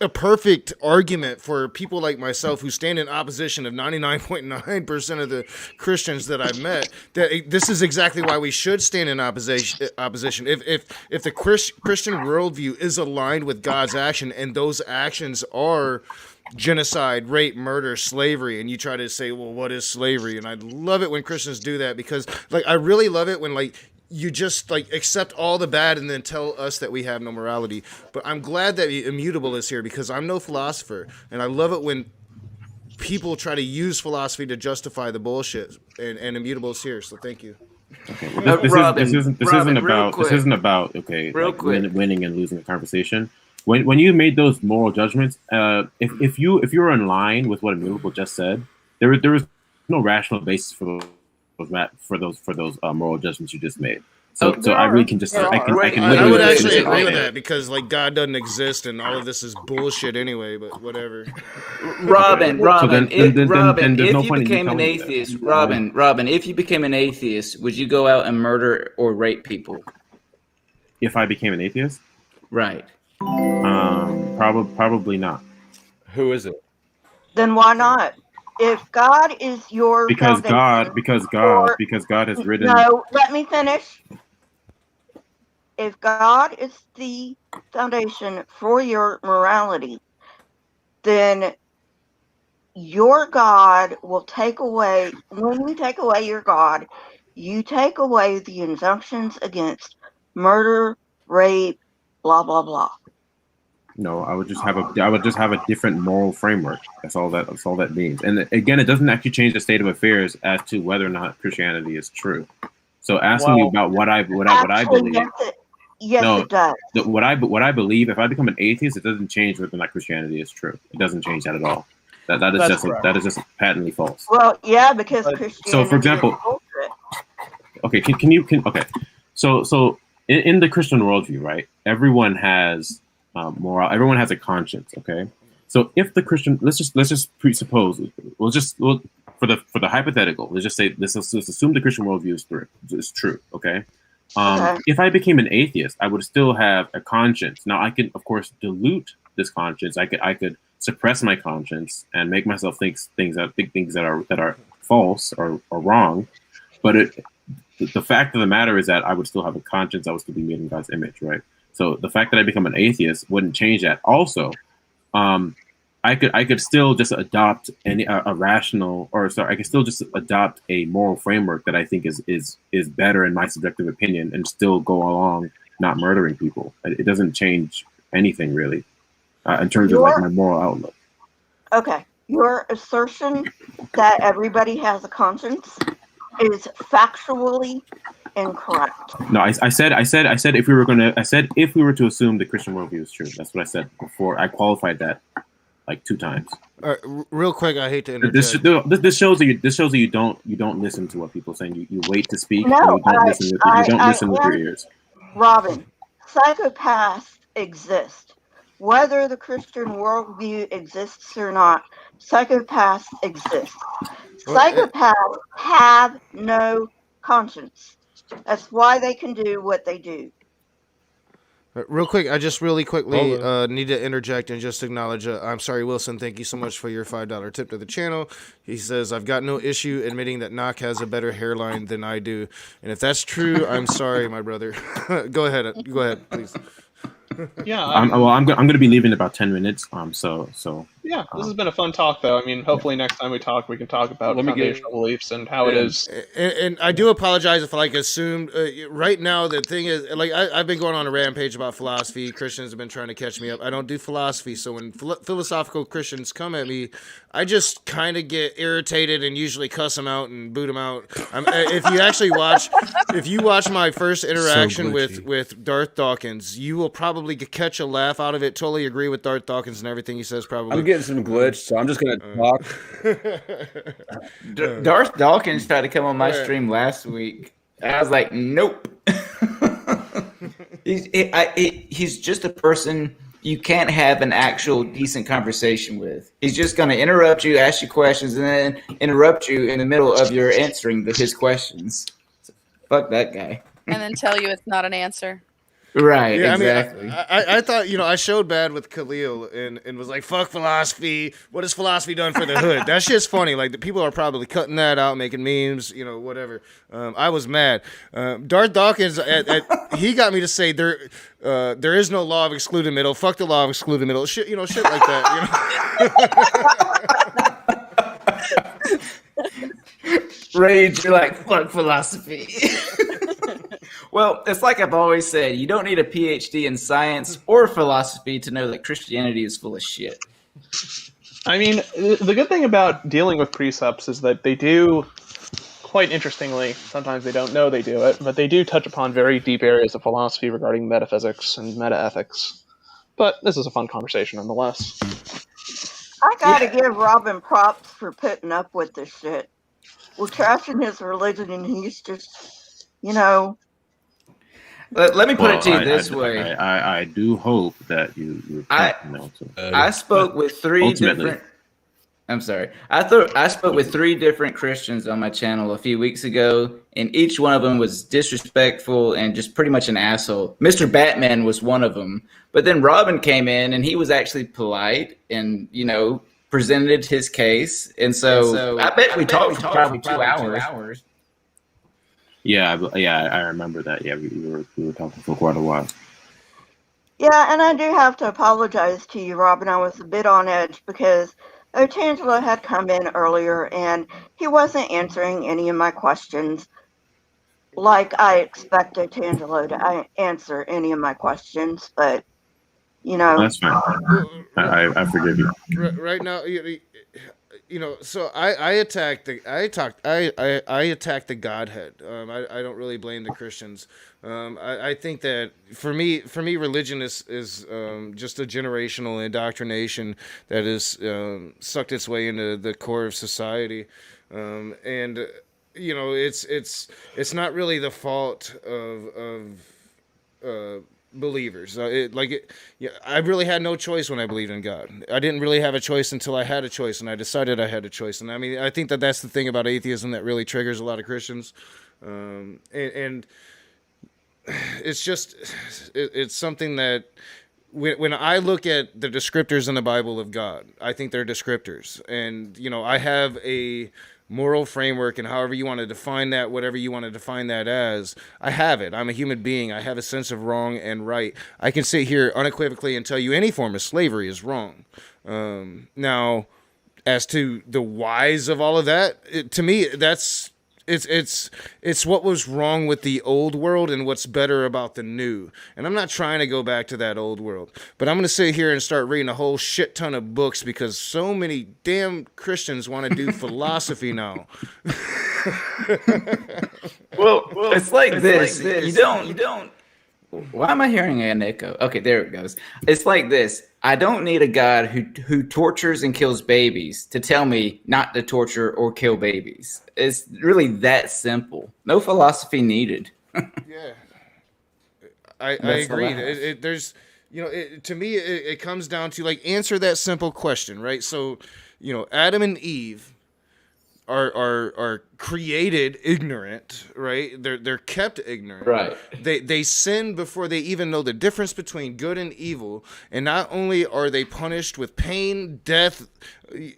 a perfect argument for people like myself who stand in opposition of 99.9% of the Christians that I've met, that this is exactly why we should stand in opposition. If the Christian worldview is aligned with God's action and those actions are genocide, rape, murder, slavery, and you try to say, well, what is slavery? And I love it when Christians do that because like I really love it when like you just like accept all the bad and then tell us that we have no morality. But I'm glad that Immutable is here because I'm no philosopher, and I love it when people try to use philosophy to justify the bullshit. And Immutable is here, so thank you. Okay, well, this isn't about okay, Real like quick. winning and losing the conversation. When you made those moral judgments, if you were in line with what Immutable just said, there was no rational basis for those moral judgments you just made. So I really can just I can I would literally actually agree right with there. that because like God doesn't exist and all of this is bullshit anyway. But whatever. Robin, then if there's no you point in became an telling me that. atheist, Robin, if you became an atheist, would you go out and murder or rape people? If I became an atheist, right? Probably not. Who is it? Then why not? If God is your Because foundation, God has written. no, let me finish. If God is the foundation for your morality, then your God will take away, when you take away your God, you take away the injunctions against murder, rape, blah, blah, blah. No, I would just have a different moral framework. That's all that means. And again, it doesn't actually change the state of affairs as to whether or not Christianity is true. So asking me about what I believe. Yes, it does. What I believe, if I become an atheist, it doesn't change whether or not Christianity is true. It doesn't change that at all. That is just patently false. Well, yeah, because Christianity So, for example, is bullshit. okay, okay. So in the Christian worldview, right? Everyone has moral. Everyone has a conscience. Okay. So if the Christian, let's just presuppose, for the hypothetical, let's assume the Christian worldview is true. Okay. If I became an atheist, I would still have a conscience. Now I can, of course, dilute this conscience. I could suppress my conscience and make myself think things that are false or wrong. But the fact of the matter is that I would still have a conscience. I would still be made in God's image, right? So the fact that I become an atheist wouldn't change that. Also, I could still just adopt I could still just adopt a moral framework that I think is better in my subjective opinion and still go along not murdering people. It doesn't change anything really in terms of like my moral outlook. Okay, your assertion that everybody has a conscience is factually incorrect. No, I said if we were to assume the Christian worldview is true. That's what I said before. I qualified that like 2 times. Real quick, I hate to interject. This shows that you don't listen to what people are saying. You wait to speak. No, and you don't listen with your ears. Robin, psychopaths exist. Whether the Christian worldview exists or not, psychopaths exist. Psychopaths have no conscience. That's why they can do what they do. Real quick, I just really quickly need to interject and just acknowledge. I'm sorry, Wilson. Thank you so much for your $5 tip to the channel. He says, I've got no issue admitting that Knock has a better hairline than I do. And if that's true, I'm sorry, my brother. Go ahead, please. Yeah, I'm going to be leaving in about 10 minutes. Yeah, this has been a fun talk, though. I mean, hopefully next time we talk, we can talk about Let me get foundational beliefs and how it is. And I do apologize if I assumed. Right now, the thing is, like, I've been going on a rampage about philosophy. Christians have been trying to catch me up. I don't do philosophy, so when philosophical Christians come at me, I just kind of get irritated and usually cuss them out and boot them out. If you watch my first interaction with Darth Dawkins, you will probably catch a laugh out of it. Totally agree with Darth Dawkins and everything he says. Probably. I'm getting some glitch, so I'm just gonna talk. Darth Dawkins tried to come on my stream last week. I was like, nope. He's just a person you can't have an actual decent conversation with. He's just going to interrupt you, ask you questions, and then interrupt you in the middle of your answering his questions. Fuck that guy. And then tell you it's not an answer. Right, yeah, exactly. I thought, I showed bad with Khalil and was like, fuck philosophy. What has philosophy done for the hood? That shit's funny. Like, the people are probably cutting that out, making memes, whatever. I was mad. Darth Dawkins, he got me to say there is no law of excluded middle. Fuck the law of excluded middle. Shit, shit like that. Rage, you're like, fuck philosophy. Well, it's like I've always said, you don't need a PhD in science or philosophy to know that Christianity is full of shit. I mean, the good thing about dealing with precepts is that they do, quite interestingly, sometimes they don't know they do it, but they do touch upon very deep areas of philosophy regarding metaphysics and metaethics. But this is a fun conversation nonetheless. I gotta give Robin props for putting up with this shit. We're trashing his religion and he's just, Let me put it to you this way. I do hope that you. I spoke with three different. I'm sorry. I spoke with three different Christians on my channel a few weeks ago, and each one of them was disrespectful and just pretty much an asshole. Mr. Batman was one of them, but then Robin came in and he was actually polite and presented his case, and so I bet we talked for probably 2 hours. Yeah, I remember that. Yeah, we were talking for quite a while. Yeah, and I do have to apologize to you, Robin. I was a bit on edge because Otangelo had come in earlier and he wasn't answering any of my questions like I expect Otangelo to answer any of my questions, but That's fine. I forgive you. Right now, so I attacked the Godhead. I don't really blame the Christians. I think that for me, religion is just a generational indoctrination that has sucked its way into the core of society, and it's not really the fault of believers. I really had no choice when I believed in God. I didn't really have a choice until I had a choice, and I decided I had a choice. And I mean, I think that that's the thing about atheism that really triggers a lot of Christians, and it's just it's something that when I look at the descriptors in the Bible of God, I think they're descriptors, and I have a moral framework, and however you want to define that, whatever you want to define that as, I have it. I'm a human being. I have a sense of wrong and right. I can sit here unequivocally and tell you any form of slavery is wrong. Now, as to the whys of all of that, to me, it's what was wrong with the old world and what's better about the new. And I'm not trying to go back to that old world, but I'm going to sit here and start reading a whole shit ton of books because so many damn Christians want to do philosophy now. Well, it's like this. You don't. Why am I hearing an echo? Okay, there it goes. It's like this. I don't need a God who tortures and kills babies to tell me not to torture or kill babies. It's really that simple. No philosophy needed. Yeah, I agree. There's, to me, it comes down to answer that simple question, right? So, Adam and Eve, are created ignorant, right? They're kept ignorant. Right. They sin before they even know the difference between good and evil, and not only are they punished with pain, death,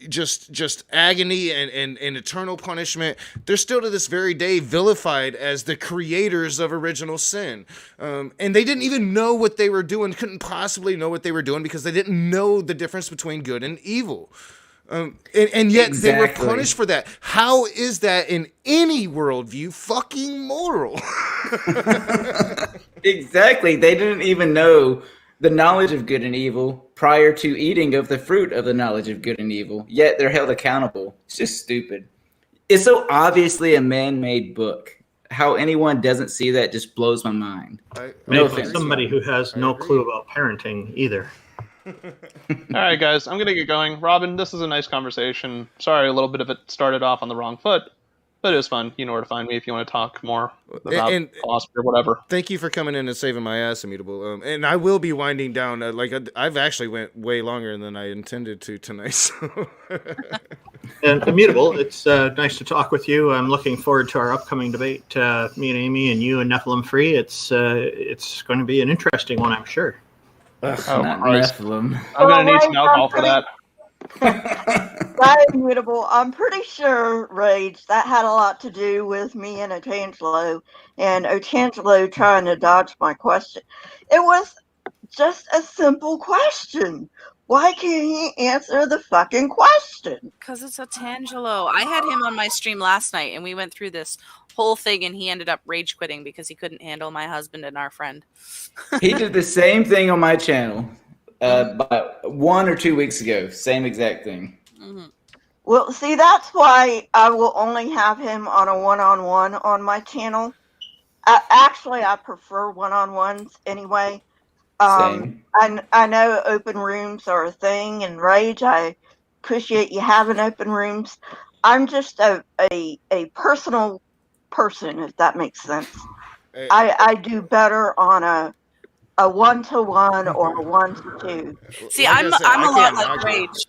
just agony and eternal punishment, they're still to this very day vilified as the creators of original sin. And they didn't even know what they were doing, couldn't possibly know what they were doing because they didn't know the difference between good and evil. And yet they were punished for that. How is that in any worldview fucking moral? Exactly. They didn't even know the knowledge of good and evil prior to eating of the fruit of the knowledge of good and evil, yet they're held accountable. It's just stupid. It's so obviously a man-made book. How anyone doesn't see that just blows my mind. Made by somebody who has no clue about parenting either. All right, guys, I'm gonna get going. Robin, this is a nice conversation. Sorry, a little bit of it started off on the wrong foot, but it was fun. You know where to find me if you want to talk more about philosophy or whatever. Thank you for coming in and saving my ass, Immutable. And I will be winding down. I've actually went way longer than I intended to tonight. So. And Immutable, it's nice to talk with you. I'm looking forward to our upcoming debate. Me and Amy and you and Nephilim Free. It's going to be an interesting one, I'm sure. Nephilim. I'm gonna need some alcohol for that. That Immutable, I'm pretty sure, Rage, that had a lot to do with me and Otangelo, and Otangelo trying to dodge my question. It was just a simple question. Why can't he answer the fucking question? Because it's Otangelo. I had him on my stream last night, and we went through this whole thing, and he ended up rage quitting because he couldn't handle my husband and our friend. He did the same thing on my channel about 1 or 2 weeks ago. Same exact thing. Mm-hmm. Well, see, that's why I will only have him on a one-on-one on my channel. Actually, I prefer one-on-ones anyway. I know open rooms are a thing, and Rage, I appreciate you having open rooms. I'm just a personal person, if that makes sense. I do better on a 1-to-1 or a 1-to-2. See, I'm a lot like Rage.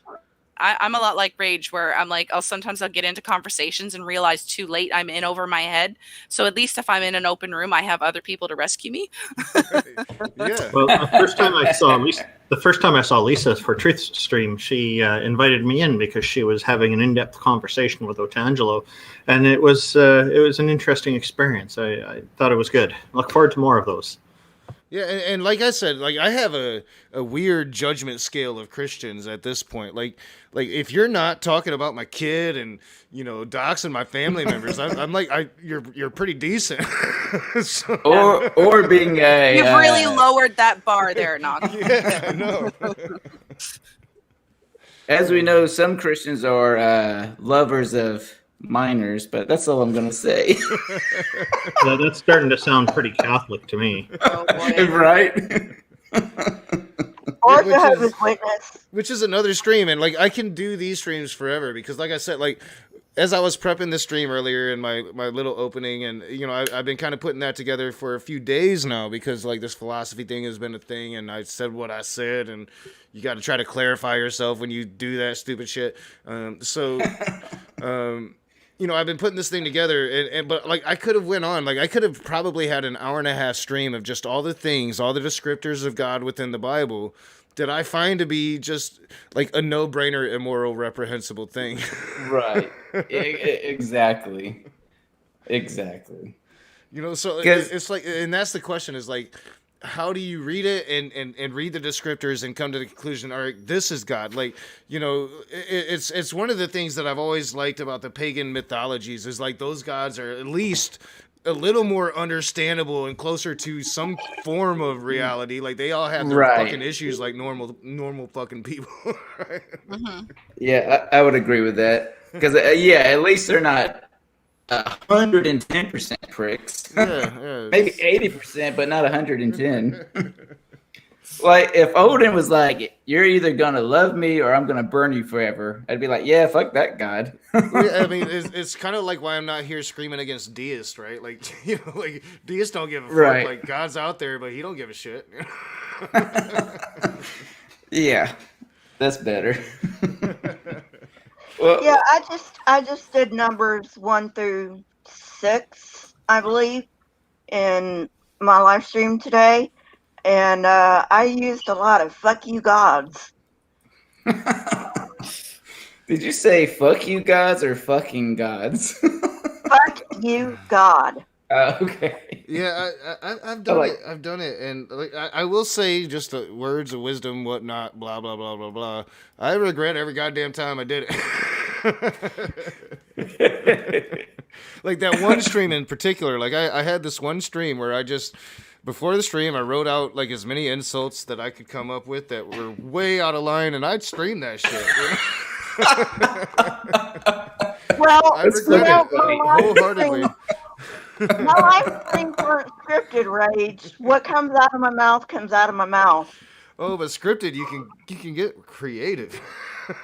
I'm a lot like Rage, where I'm like, sometimes I'll get into conversations and realize too late I'm in over my head. So at least if I'm in an open room, I have other people to rescue me. Yeah. Well, the first time I saw Lisa for Truth Stream, she invited me in because she was having an in-depth conversation with Otangelo, and it was an interesting experience. I thought it was good. Look forward to more of those. Yeah, and like I said, like I have a weird judgment scale of Christians at this point. Like if you're not talking about my kid and doxing my family members, I'm like you're pretty decent. So, or being a You've really lowered that bar there, Nog. Yeah, no. As we know, some Christians are lovers of minors, but that's all I'm going to say. Yeah, that's starting to sound pretty Catholic to me. Oh, boy. Right? Or Jehovah's Witness. Which is another stream, and I can do these streams forever because, like I said, as I was prepping the stream earlier in my little opening, and I've been kind of putting that together for a few days now because this philosophy thing has been a thing, and I said what I said, and you got to try to clarify yourself when you do that stupid shit. I've been putting this thing together, but I could have went on. I could have probably had an hour and a half stream of just all the things, all the descriptors of God within the Bible that I find to be just a no-brainer, immoral, reprehensible thing. Right. Exactly. So it's and that's the question is how do you read it and read the descriptors and come to the conclusion, all right, this is God? It's one of the things that I've always liked about the pagan mythologies is those gods are at least a little more understandable and closer to some form of reality. They all have their fucking issues like normal fucking people. Right? Mm-hmm. Yeah, I would agree with that. Because, at least they're not 110% pricks. Yeah. Maybe 80%, but not 110. If Odin was like, you're either going to love me or I'm going to burn you forever, I'd be like, yeah, fuck that God. I mean, it's kind of like why I'm not here screaming against deists, right? Deists don't give a fuck. Right. God's out there, but he don't give a shit. Yeah, that's better. Well, Yeah, I just did numbers 1 through 6, I believe, in my live stream today, and I used a lot of "fuck you gods." Did you say "fuck you gods" or "fucking gods"? Fuck you, God. Okay. Yeah, I've done it. I've done it, and like, I will say just the words of wisdom, whatnot, blah blah blah blah blah. I regret every goddamn time I did it. Like that one stream in particular. Like I had this one stream where I just before the stream I wrote out like as many insults that I could come up with that were way out of line, and I'd stream that shit. Well, I regret it wholeheartedly. My live streams weren't scripted, Rage. What comes out of my mouth comes out of my mouth. Oh, but scripted, you can get creative.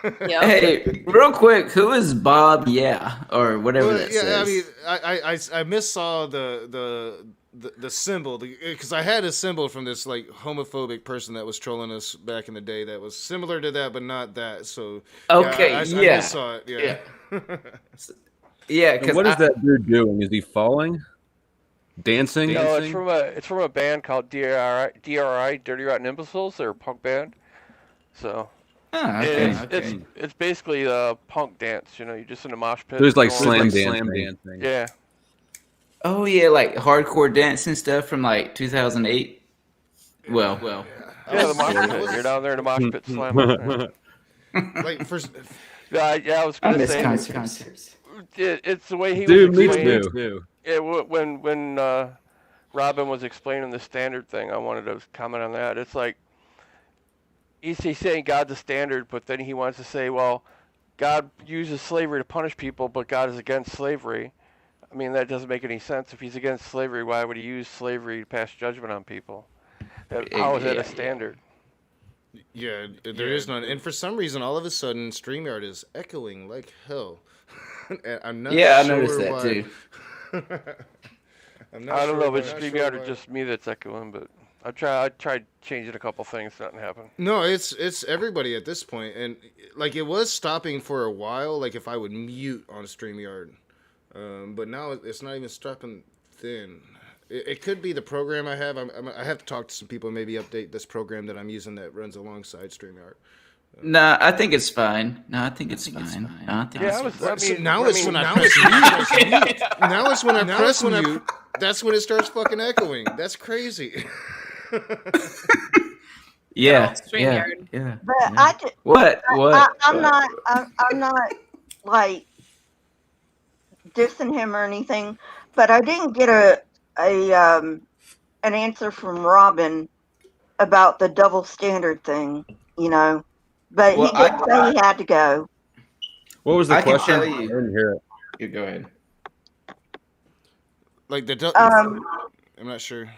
Hey, real quick, who is Bob? Yeah, or whatever Well, that yeah, says. I mean, I missaw the symbol because I had a symbol from this like homophobic person that was trolling us back in the day that was similar to that but not that. So Okay, I yeah. missaw it. Yeah. Yeah, And what is that dude doing? Is he falling? Dancing? No, it's from a band called DRI, Dirty Rotten Imbeciles. They're a punk band. So it's basically a punk dance. You know, you're just in a mosh pit. There's like going- slam dancing. Yeah. Oh yeah, like hardcore dance and stuff from like 2008. Well. Yeah, the mosh pit. You're down there in the mosh pit slamming. Like first. Yeah, I was I gonna miss say. concerts. It's the way he Dude, was me explaining. too. Yeah, when Robin was explaining the standard thing, I wanted to comment on that. It's like he's saying God's a standard, but then he wants to say, well, God uses slavery to punish people, but God is against slavery. I mean, that doesn't make any sense. If he's against slavery, why would he use slavery to pass judgment on people? How is that a standard? Yeah, there is none. And for some reason, all of a sudden, StreamYard is echoing like hell. And I'm not Yeah, I sure noticed that why. too. I don't know if it's StreamYard or just me that's echoing, but I tried changing a couple things, nothing happened. No, it's everybody at this point, and like it was stopping for a while. Like if I would mute on StreamYard, but now it's not even stopping. Then it could be the program I have. I have to talk to some people and maybe update this program that I'm using that runs alongside StreamYard. Nah, I think it's fine. No, I think it's fine. No, I think it's fine. Now it's when I press mute. Now it's when I press mute. That's when it starts fucking echoing. That's crazy. Yeah. StreamYard. Yeah. But I just, What? I'm not like dissing him or anything. But I didn't get an answer from Robin about the double standard thing. You know. But Well, he did say he had to go. What was the I can question? tell I you. didn't hear it. You go ahead. Like Um, I'm not sure.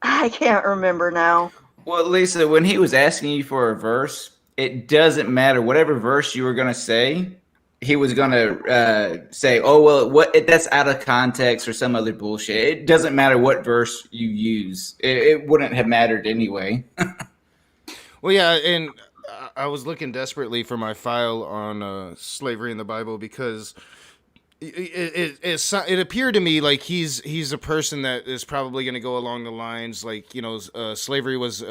I can't remember now. Well, Lisa, when he was asking you for a verse, it doesn't matter. Whatever verse you were going to say, he was going to say, oh, well, that's out of context or some other bullshit. It doesn't matter what verse you use. It wouldn't have mattered anyway. Well, yeah, and I was looking desperately for my file on slavery in the Bible because it appeared to me like he's a person that is probably going to go along the lines like, you know, slavery was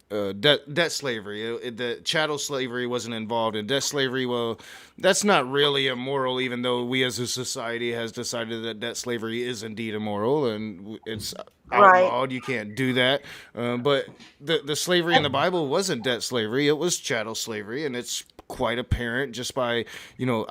debt slavery. The chattel slavery wasn't involved in debt slavery. Well, that's not really immoral, even though we as a society has decided that debt slavery is indeed immoral and it's outlawed. You can't do that. But the slavery in the Bible wasn't debt slavery. It was chattel slavery, and it's quite apparent just by, you know,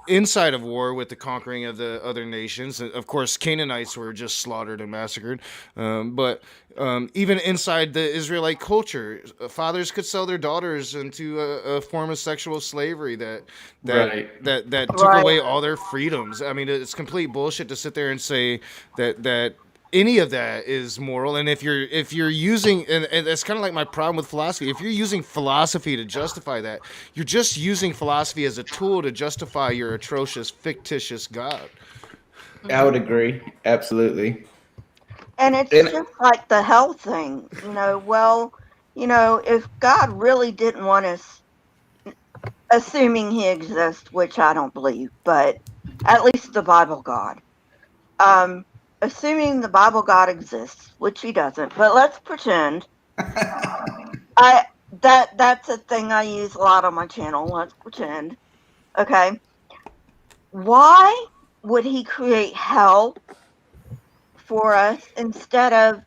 inside of war with the conquering of the other nations. Of course, Canaanites were just slaughtered and massacred. But even inside the Israelite culture, fathers could sell their daughters into a form of sexual slavery that took away all their freedoms. I mean, it's complete bullshit to sit there and say that any of that is moral. And if you're using, and that's kind of like my problem with philosophy, if you're using philosophy to justify that, you're just using philosophy as a tool to justify your atrocious fictitious God. I would agree. Absolutely. And it's just like the hell thing, you know. Well, you know, if God really didn't want us, assuming he exists, which I don't believe, but at least the Bible God. Assuming the Bible God exists, which he doesn't, but let's pretend. That's a thing I use a lot on my channel. Let's pretend. Okay. Why would he create hell for us instead of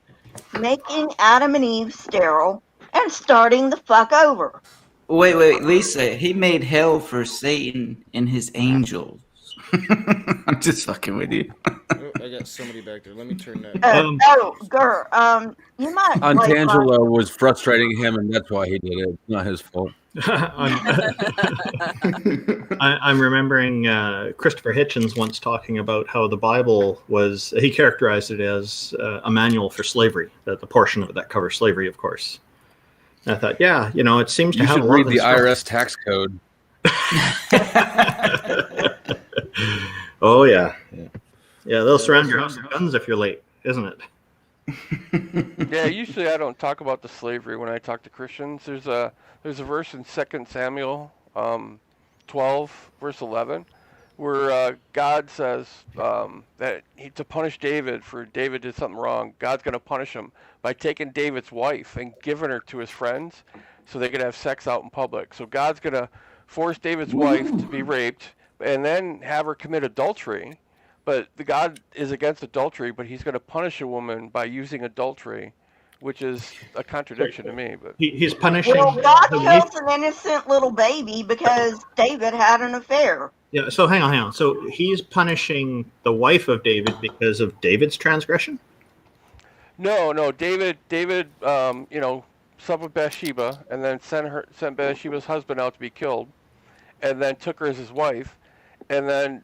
making Adam and Eve sterile and starting the fuck over? Wait, Lisa. He made hell for Satan and his angels. I'm just fucking with you. Oh, I got somebody back there. Let me turn that. You might like Antangelo was frustrating him, and that's why he did it. It's not his fault. I'm remembering Christopher Hitchens once talking about how the Bible was, he characterized it as a manual for slavery, the portion of it that covers slavery, of course. And I thought, yeah, it seems to You have should a lot read of the stuff. IRS tax code. Oh, yeah. Yeah, they'll surround your house with guns if you're late, isn't it? Yeah, usually I don't talk about the slavery when I talk to Christians. There's a verse in 2 Samuel 12, verse 11, where God says that to punish David for David did something wrong. God's going to punish him by taking David's wife and giving her to his friends so they could have sex out in public. So God's going to force David's wife to be raped and then have her commit adultery. But the God is against adultery, but he's going to punish a woman by using adultery, which is a contradiction to me. But He's punishing. Well, God kills an innocent little baby because David had an affair. Yeah, so hang on. So he's punishing the wife of David because of David's transgression? No, David, slept with Bathsheba and then sent Bathsheba's husband out to be killed, and then took her as his wife, and then,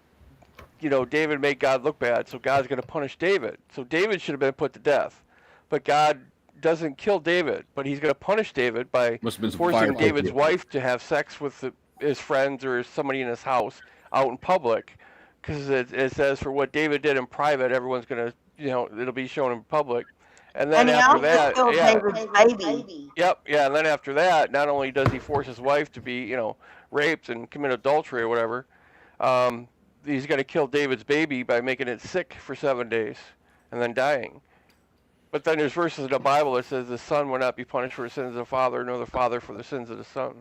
David made God look bad, so God's going to punish David. So David should have been put to death, but God doesn't kill David, but he's going to punish David by forcing David's wife to have sex with his friends or somebody in his house out in public, because it says for what David did in private, everyone's going to, it'll be shown in public. And then after that, and then after that, not only does he force his wife to be, raped and commit adultery or whatever, he's going to kill David's baby by making it sick for 7 days and then dying. But then there's verses in the Bible that says the son will not be punished for the sins of the father, nor the father for the sins of the son.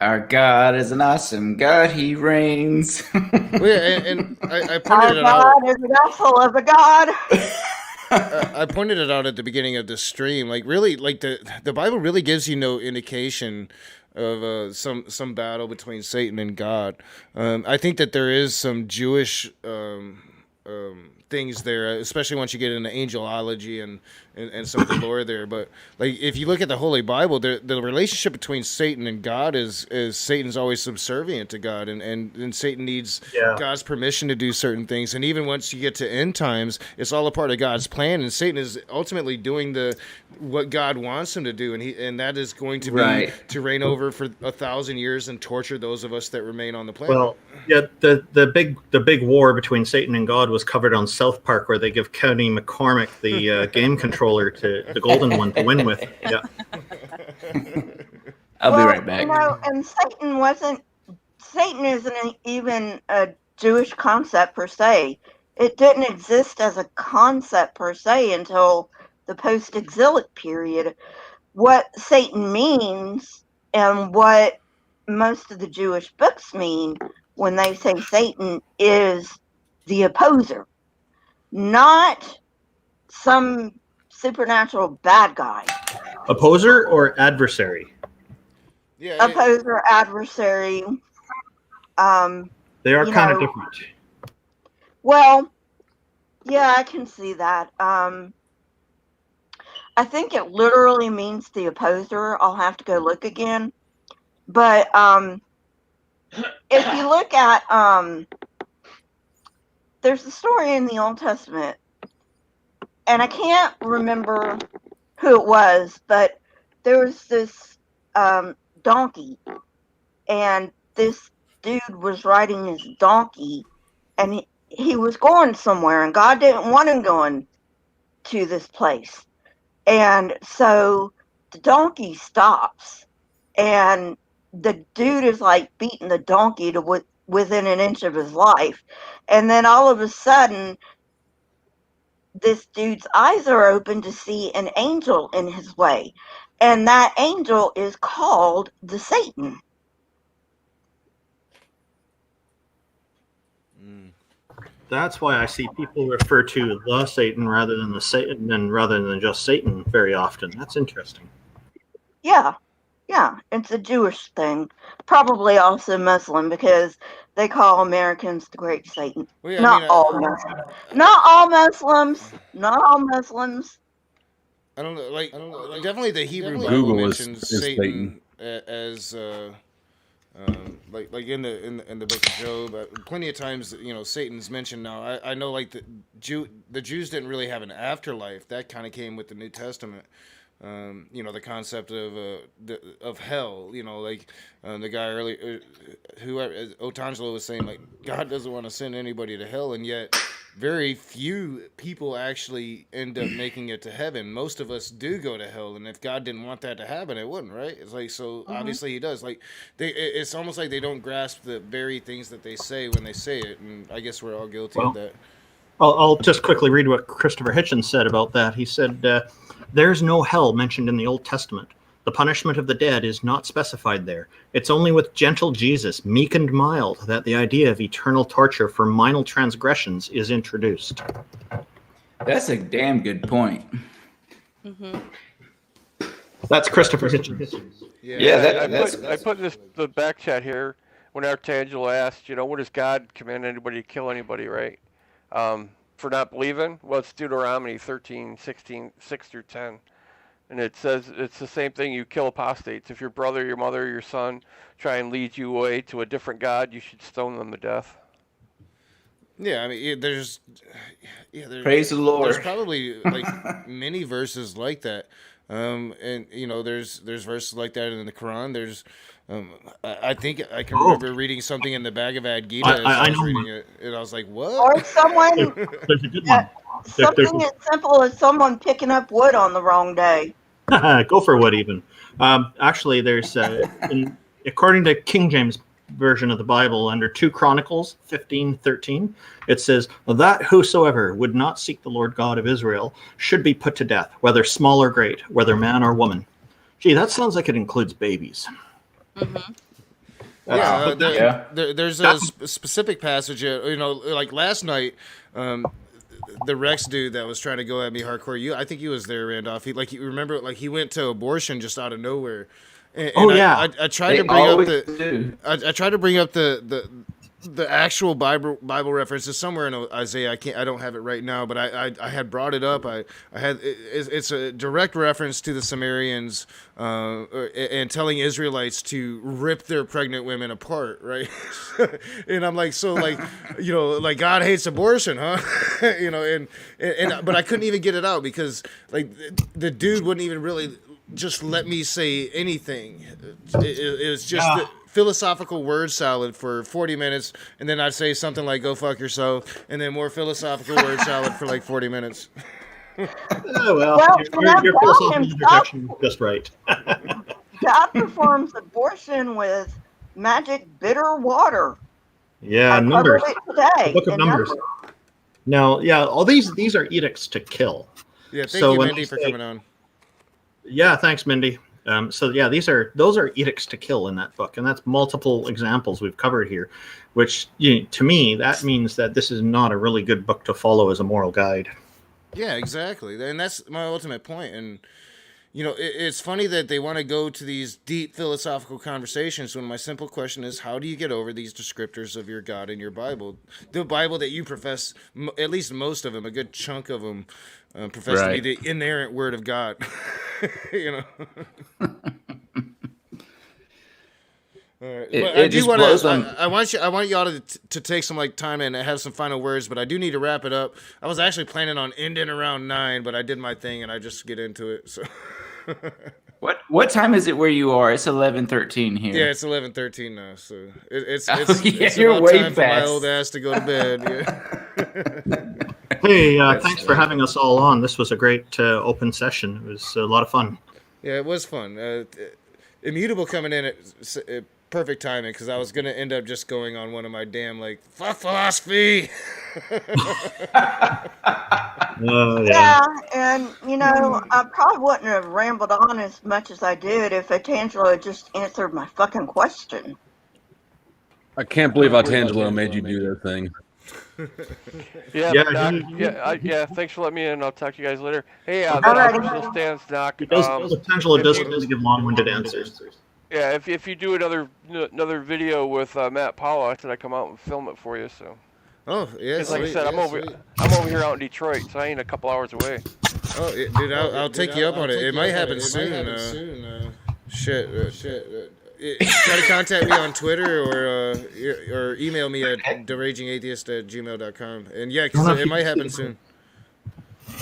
Our God is an awesome God. He reigns. Well, yeah, and I pointed it out. Our God is an awful of a God. I pointed it out at the beginning of the stream. Like, really, like the Bible really gives you no indication of some battle between Satan and God. I think that there is some Jewish things there, especially once you get into angelology and some of the lore there. But like, if you look at the Holy Bible, the relationship between Satan and God is Satan's always subservient to God, and Satan needs God's permission to do certain things. And even once you get to end times, it's all a part of God's plan, and Satan is ultimately doing what God wants him to do, and that is going to be to reign over for 1,000 years and torture those of us that remain on the planet. Well, yeah, the big war between Satan and God was covered on South Park, where they give County McCormick the game controller to the golden one to win with. Yeah. I'll be right back. And Satan isn't even a Jewish concept per se. It didn't exist as a concept per se until the post-exilic period. What Satan means and what most of the Jewish books mean when they say Satan is the opposer, not some supernatural bad guy. Opposer or adversary? Yeah, Opposer, adversary. They are kind of different. Well, yeah, I can see that. I think it literally means the opposer. I'll have to go look again. But if you look at, there's a story in the Old Testament, and I can't remember who it was, but there was this donkey, and this dude was riding his donkey, and he was going somewhere, and God didn't want him going to this place. And so the donkey stops, and the dude is like beating the donkey to within an inch of his life, and then all of a sudden this dude's eyes are open to see an angel in his way, and that angel is called the Satan. That's why I see people refer to the Satan rather than the Satan, and rather than just Satan very often. That's interesting. Yeah, it's a Jewish thing, probably also Muslim, because they call Americans the Great Satan. Well, yeah, Not all Muslims. Not all Muslims. Not all Muslims. I don't know, like definitely the Hebrew Bible Google mentions is Satan as like in the book of Job. Plenty of times, Satan's mentioned. Now I know like the Jews didn't really have an afterlife. That kind of came with the New Testament. The concept of hell. Like the guy earlier, whoever Otangelo was saying, like God doesn't want to send anybody to hell, and yet very few people actually end up making it to heaven. Most of us do go to hell, and if God didn't want that to happen, it wouldn't, right? It's like, so obviously He does. Like it's almost like they don't grasp the very things that they say when they say it, and I guess we're all guilty of that. I'll just quickly read what Christopher Hitchens said about that. He said, "There's no hell mentioned in the Old Testament. The punishment of the dead is not specified there. It's only with gentle Jesus, meek and mild, that the idea of eternal torture for minor transgressions is introduced." That's a damn good point. Mm-hmm. That's Christopher Hitchens. I put this the back chat here when Archangel asked, what does God command anybody to kill anybody, right? For not believing? Well, it's Deuteronomy 13, 16, 6 through 10. And it says it's the same thing. You kill apostates. If your brother, your mother, your son try and lead you away to a different God, you should stone them to death. Yeah, I mean, there's Praise the Lord. There's probably like many verses like that, and there's verses like that in the Quran. There's, I think I can remember reading something in the Bhagavad Gita as I was reading it, and I was like, what? Or someone, There's a good one. something as simple as someone picking up wood on the wrong day. Go for wood, even. Actually, there's according to King James version of the Bible, under 2 Chronicles 15:13, it says that whosoever would not seek the Lord God of Israel should be put to death, whether small or great, whether man or woman. Gee, that sounds like it includes babies. Mm-hmm. There's a specific passage. Like last night, the Rex dude that was trying to go at me hardcore. I think he was there, Randolph. You remember, like he went to abortion just out of nowhere. I tried to bring up I tried to bring up the actual Bible references somewhere in Isaiah. I don't have it right now, but I had brought it up. It's a direct reference to the Sumerians and telling Israelites to rip their pregnant women apart, right? And I'm like, so like, like God hates abortion, huh? But I couldn't even get it out because like the dude wouldn't even really just let me say anything. It was just the philosophical word salad for 40 minutes, and then I'd say something like "go fuck yourself," and then more philosophical word salad for like 40 minutes. Your philosophical interjection is just right. God performs abortion with magic bitter water. Yeah, I Numbers. covered it today. The book of in Numbers. Now, all these are edicts to kill. Yeah, thank you, Mindy, for coming on. Yeah, thanks, Mindy. Those are edicts to kill in that book, and that's multiple examples we've covered here, which to me that means that this is not a really good book to follow as a moral guide. Yeah, exactly, and that's my ultimate point. And it's funny that they want to go to these deep philosophical conversations when my simple question is, how do you get over these descriptors of your God in your Bible, the Bible that you profess, at least most of them, a good chunk of them, profess to be the inerrant Word of God. All right. But I do want to. I want y'all to take some time and have some final words. But I do need to wrap it up. I was actually planning on ending around 9, but I did my thing and I just get into it. So. What time is it where you are? It's 11:13 here. Yeah, it's 11:13 now. So it's you're about way time past. for my old ass to go to bed. Yeah. Hey, thanks for having us all on. This was a great open session. It was a lot of fun. Yeah, it was fun. Immutable coming in at perfect timing because I was gonna end up just going on one of my damn like fuck philosophy. Yeah, and I probably wouldn't have rambled on as much as I did if Atangelo had just answered my fucking question. I can't believe Atangelo made you do that thing. Yeah, Yeah, Doc, he- yeah. Thanks for letting me in. I'll talk to you guys later. Hey, the Alrighty. offer still stands, Doc. He does. Potential if does you- give long-winded answers. Yeah, if you do another video with Matt Powell, I said I'd come out and film it for you. So. Oh yeah, Because like I sweet, said, yeah, I'm over here out in Detroit, so I ain't a couple hours away. Oh, dude, I'll take you up on it. It might happen soon. Shit. Try to contact me on Twitter or email me at theragingatheist@gmail.com. And yeah, because it might happen soon.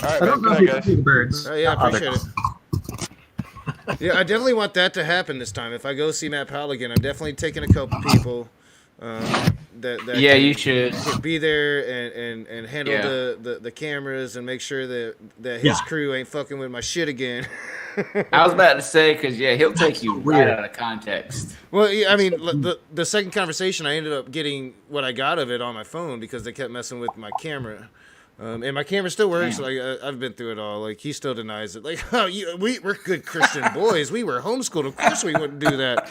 All right, I man. don't know Good if night, you guys. see the birds. Yeah, I appreciate it. Yeah, I definitely want that to happen this time. If I go see Matt Powell again, I'm definitely taking a couple people. That Yeah, can, you should. can be there and handle Yeah. the cameras and make sure that his crew ain't fucking with my shit again. I was about to say, because, he'll take you right Weird. out of context. Well, yeah, I mean, the second conversation, I ended up getting what I got of it on my phone because they kept messing with my camera. And my camera still works. Damn. Like I've been through it all. Like he still denies it. Like, oh, we're good Christian boys. We were homeschooled. Of course we wouldn't do that.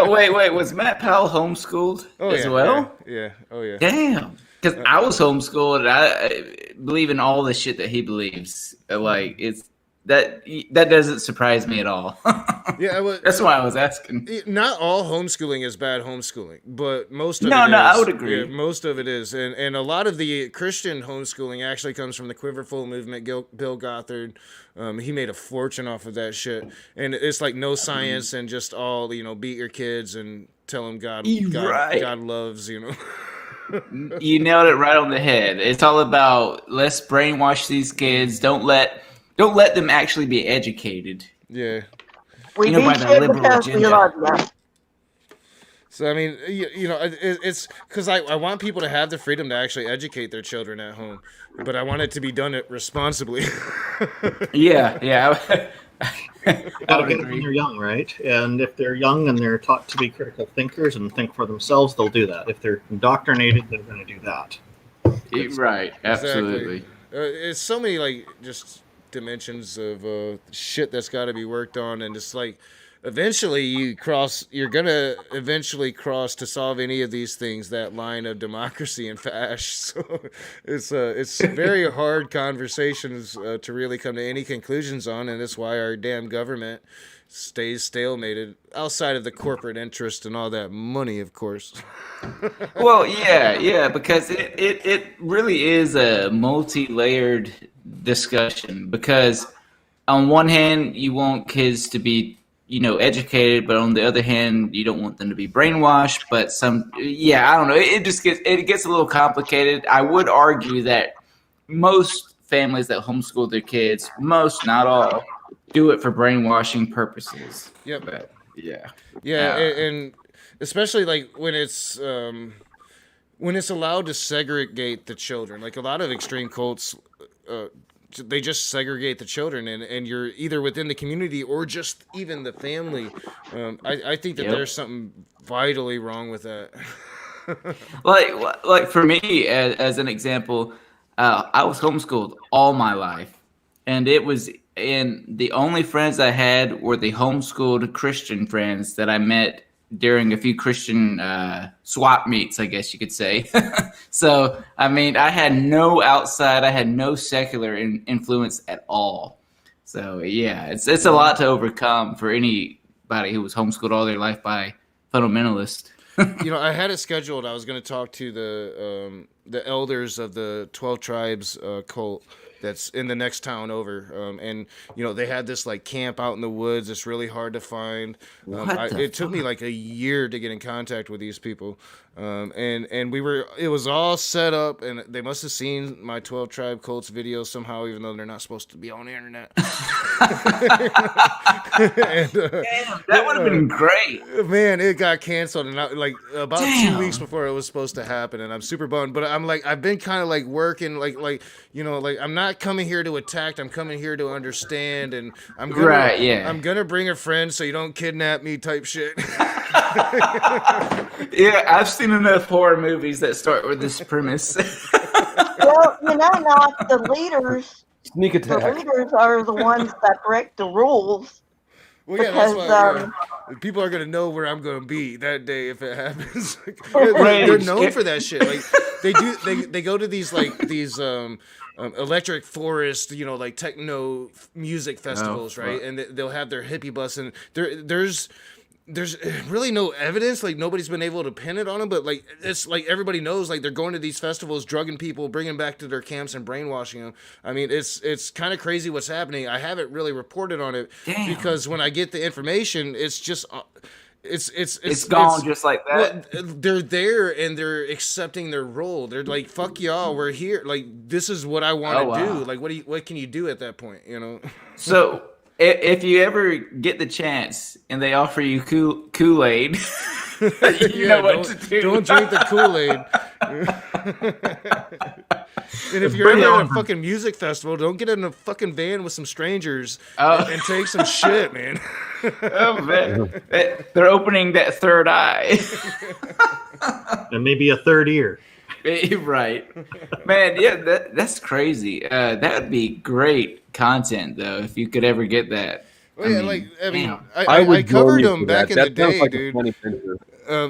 Wait. Was Matt Powell homeschooled as well? Yeah. Oh yeah. Damn. Because I was homeschooled, and I believe in all the shit that he believes. Like that doesn't surprise me at all. Yeah, That's why I was asking. Not all homeschooling is bad homeschooling, but most of it No, is. I would agree. Yeah, most of it is, and a lot of the Christian homeschooling actually comes from the Quiverful movement. Bill Gothard, he made a fortune off of that shit, and it's like no science and just all beat your kids and tell them God loves You nailed it right on the head. It's all about let's brainwash these kids. Don't let them actually be educated. Yeah. We by beat the you liberal because we agenda. love you. So I mean, it's because I want people to have the freedom to actually educate their children at home, but I want it to be done responsibly. Yeah. Gotta get them when they're young, right? And if they're young and they're taught to be critical thinkers and think for themselves, they'll do that. If they're indoctrinated, they're going to do that. Right. Absolutely. Exactly. It's so many just dimensions of shit that's got to be worked on, and just eventually you're gonna eventually cross to solve any of these things that line of democracy and fascism. So it's very hard conversations to really come to any conclusions on, and that's why our damn government stays stalemated outside of the corporate interest and all that money, of course. Well, yeah, because it really is a multi-layered discussion, because on one hand you want kids to be educated, but on the other hand you don't want them to be brainwashed. But I don't know, it gets a little complicated. I would argue that most families that homeschool their kids, most, not all, do it for brainwashing purposes. Yep. But, yeah. And especially when it's allowed to segregate the children. Like a lot of extreme cults, they just segregate the children, and you're either within the community or just even the family. I think that there's something vitally wrong with that. like for me, as an example, I was homeschooled all my life, and the only friends I had were the homeschooled Christian friends that I met during a few Christian swap meets, I guess you could say. So, I mean, I had no outside, I had no secular influence at all. So, yeah, it's a lot to overcome for anybody who was homeschooled all their life by fundamentalists. I had it scheduled. I was going to talk to the elders of the 12 Tribes cult that's in the next town over, and they had this camp out in the woods. It's really hard to find. It took me a year to get in contact with these people, and it was all set up, and they must have seen my 12 Tribe Cults video somehow, even though they're not supposed to be on the internet. And, Damn, that would have been great. Man, it got canceled, and about 2 weeks before it was supposed to happen, and I'm super bummed. But I'm I've been kind of working, I'm not not coming here to attack. I'm coming here to understand, and I'm gonna Right, yeah. I'm gonna bring a friend so you don't kidnap me type shit. Yeah, I've seen enough horror movies that start with this premise. Well, not the leaders. Sneak The attack. leaders are the ones that break the rules. Well, yeah, that's why Because, people are gonna know where I'm gonna be that day if it happens. Like, Right. they're known for that shit. Like they go to these electric forest, like techno music festivals, fuck. right? And they'll have their hippie bus, and there's really no evidence. Like nobody's been able to pin it on them, but like it's like everybody knows. Like they're going to these festivals, drugging people, bringing them back to their camps, and brainwashing them. I mean, it's kind of crazy what's happening. I haven't really reported on it because when I get the information, it's just. It's gone just like that. Well, they're there and they're accepting their role. They're like, "Fuck y'all, we're here. Like, this is what I want to do. Like, what can you do at that point? So, if you ever get the chance and they offer you Kool-Aid, you know what to do. Don't drink the Kool-Aid. And if you're ever at a fucking music festival, don't get in a fucking van with some strangers and take some shit, man. Oh man, they're opening that third eye. And maybe a third ear. Right, man. Yeah, that's crazy. That would be great content, though, if you could ever get that. Well, yeah, I covered them back in the day, like dude.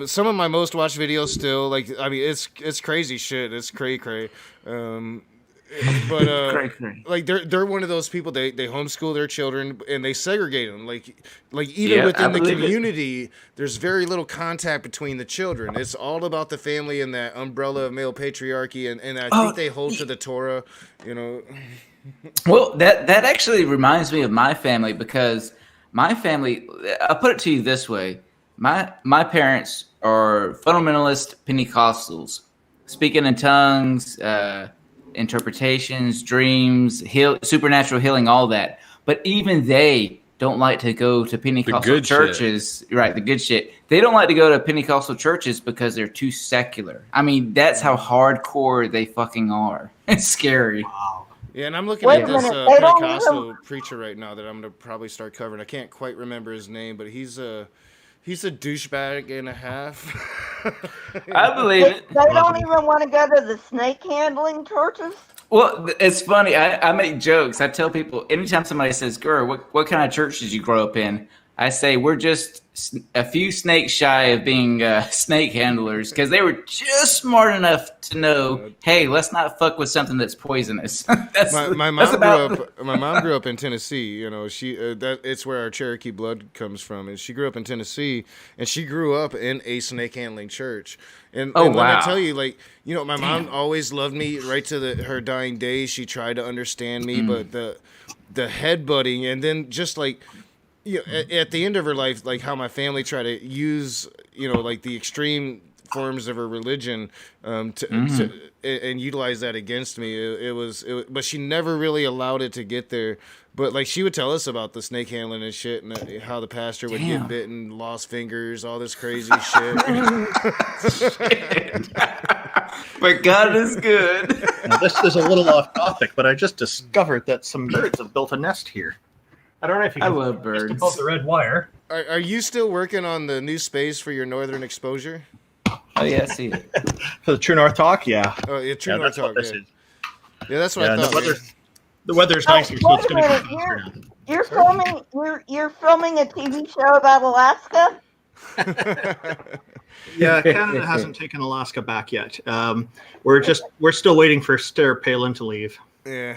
Some of my most watched videos still, it's crazy shit. It's cray. Like they're one of those people. They homeschool their children and they segregate them. Like even within the community, there's very little contact between the children. It's all about the family and that umbrella of male patriarchy. And I think they hold to the Torah. Well, that actually reminds me of my family, because my family, I'll put it to you this way. My parents are fundamentalist Pentecostals, speaking in tongues, interpretations, dreams, supernatural healing, all that. But even they don't like to go to Pentecostal churches. Shit. Right, the good shit. They don't like to go to Pentecostal churches because they're too secular. I mean, that's how hardcore they fucking are. It's scary. Wow. Yeah, and I'm looking at this Pentecostal preacher right now that I'm going to probably start covering. I can't quite remember his name, but he's a douchebag and a half. I believe it. They don't even want to go to the snake handling churches. Well, it's funny. I make jokes. I tell people anytime somebody says, "Girl, what kind of church did you grow up in?" I say we're just a few snakes shy of being snake handlers, because they were just smart enough to know, hey, let's not fuck with something that's poisonous. My mom grew up in Tennessee. It's where our Cherokee blood comes from, and she grew up in Tennessee, and she grew up in a snake handling church. And when I tell you, my mom always loved me right to her dying days. She tried to understand me, but the headbutting, and then just at the end of her life, like how my family tried to use, the extreme forms of her religion to and utilize that against me. It was, but she never really allowed it to get there. But she would tell us about the snake handling and shit, and how the pastor would get bitten, lost fingers, all this crazy shit. But God is good. Now, this is a little off topic, but I just discovered that some birds have built a nest here. I don't know if you can. I love birds. Above the red wire. Are you still working on the new space for your northern exposure? Oh yeah, I see it. For the True North Talk, yeah. Oh yeah, True North Talk. Yeah, that's what I thought. The weather's nice here, so it's going to be. You're filming a TV show about Alaska. Yeah, Canada hasn't taken Alaska back yet. We're still waiting for Sarah Palin to leave. Yeah.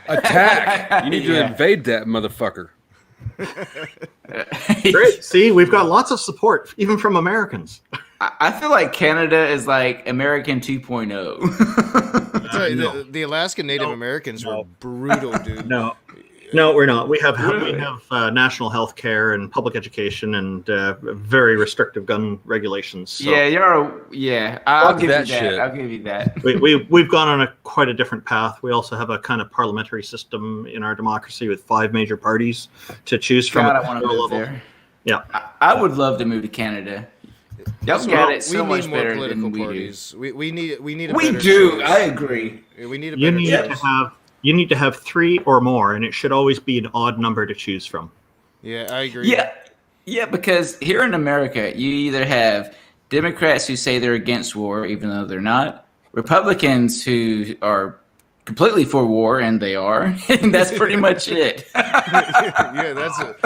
Attack! You need to invade that motherfucker. Great. See, we've got lots of support, even from Americans. I feel like Canada is like American 2.0. Sorry, the Alaskan Native Americans were brutal, dude. No, we're not. We have national health care and public education and very restrictive gun regulations. So. I'll give you that. Shit. I'll give you that. We've gone on quite a different path. We also have a kind of parliamentary system in our democracy with 5 major parties to choose from. God, I want to live there. Yeah, I would love to move to Canada. Y'all got it so much better than we do. We need. We do. I agree. We need a. You better need choice. to have you need to have 3 or more, and it should always be an odd number to choose from. Yeah, I agree. Yeah, because here in America, you either have Democrats who say they're against war, even though they're not, Republicans who are completely for war, and they are, and that's pretty much it. Yeah, that's it.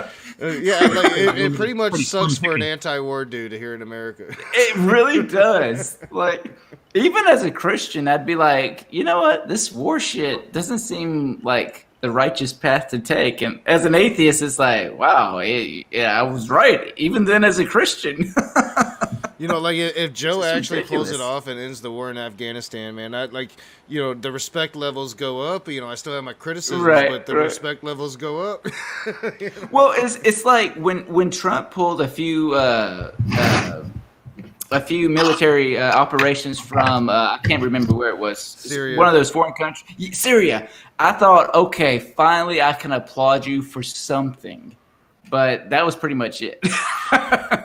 Yeah, like it pretty much sucks for an anti-war dude here in America. It really does. Like, even as a Christian, I'd be like, you know what? This war shit doesn't seem like the righteous path to take. And as an atheist, it's like, wow, yeah, I was right. Even then, as a Christian. You know, like if Joe It's actually ridiculous. pulls it off and ends the war in Afghanistan, man, I like, you know, the respect levels go up. You know, I still have my criticisms, Right, but the right. respect levels go up. Well, it's like when Trump pulled a few military operations from I can't remember where it was. Syria. One of those foreign countries, Syria. I thought, okay, finally I can applaud you for something, but that was pretty much it.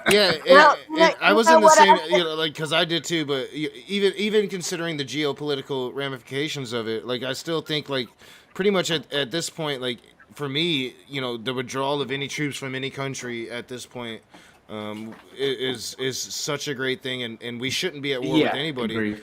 Yeah, Well, I was you know in the what same, I you know, like because I did too. But even considering the geopolitical ramifications of it, like I still think like pretty much at this point, like for me, you know, the withdrawal of any troops from any country at this point is such a great thing, and we shouldn't be at war with Yeah, anybody. agreed.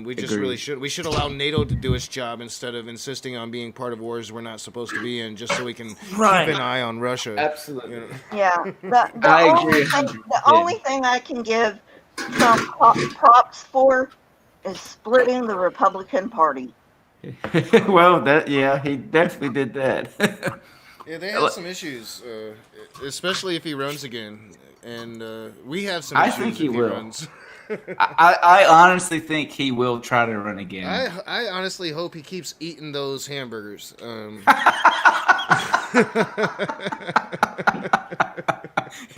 We just Agreed. really should. We should allow NATO to do its job instead of insisting on being part of wars we're not supposed to be in, just so we can Right. keep an eye on Russia. Absolutely. You know? Yeah, the I only agree thing, 100%. the only thing I can give Trump props for is splitting the Republican Party. Well, he definitely did that. Yeah, they have some issues, especially if he runs again, and we have some I issues think if he will. runs. I honestly think he will try to run again. I honestly hope he keeps eating those hamburgers. He'll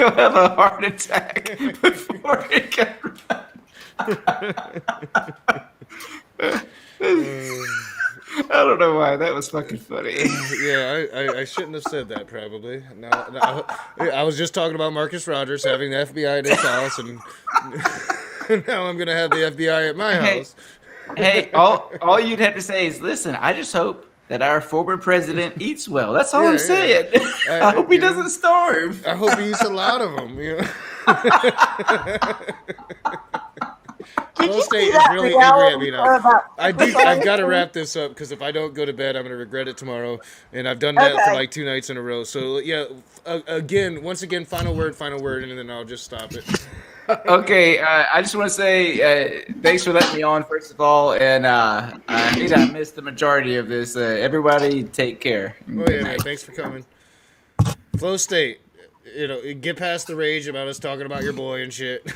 have a heart attack before he can I don't know why. That was fucking funny. Yeah, I shouldn't have said that probably. No, I was just talking about Marcus Rogers having the FBI at his house, and now I'm gonna have the FBI at my house. Hey, all you'd have to say is, listen, I just hope that our former president eats well. That's all I'm saying. I hope he doesn't starve. I hope he eats a lot of them. You know? Flow State is really angry at me now. I've got to wrap this up because if I don't go to bed, I'm going to regret it tomorrow. And I've done that for like 2 nights in a row. So yeah, once again, final word, and then I'll just stop it. Okay, I just want to say thanks for letting me on, first of all, and I think I missed the majority of this. Everybody, take care. Oh yeah, man, thanks for coming. Flow State, you know, get past the rage about us talking about your boy and shit.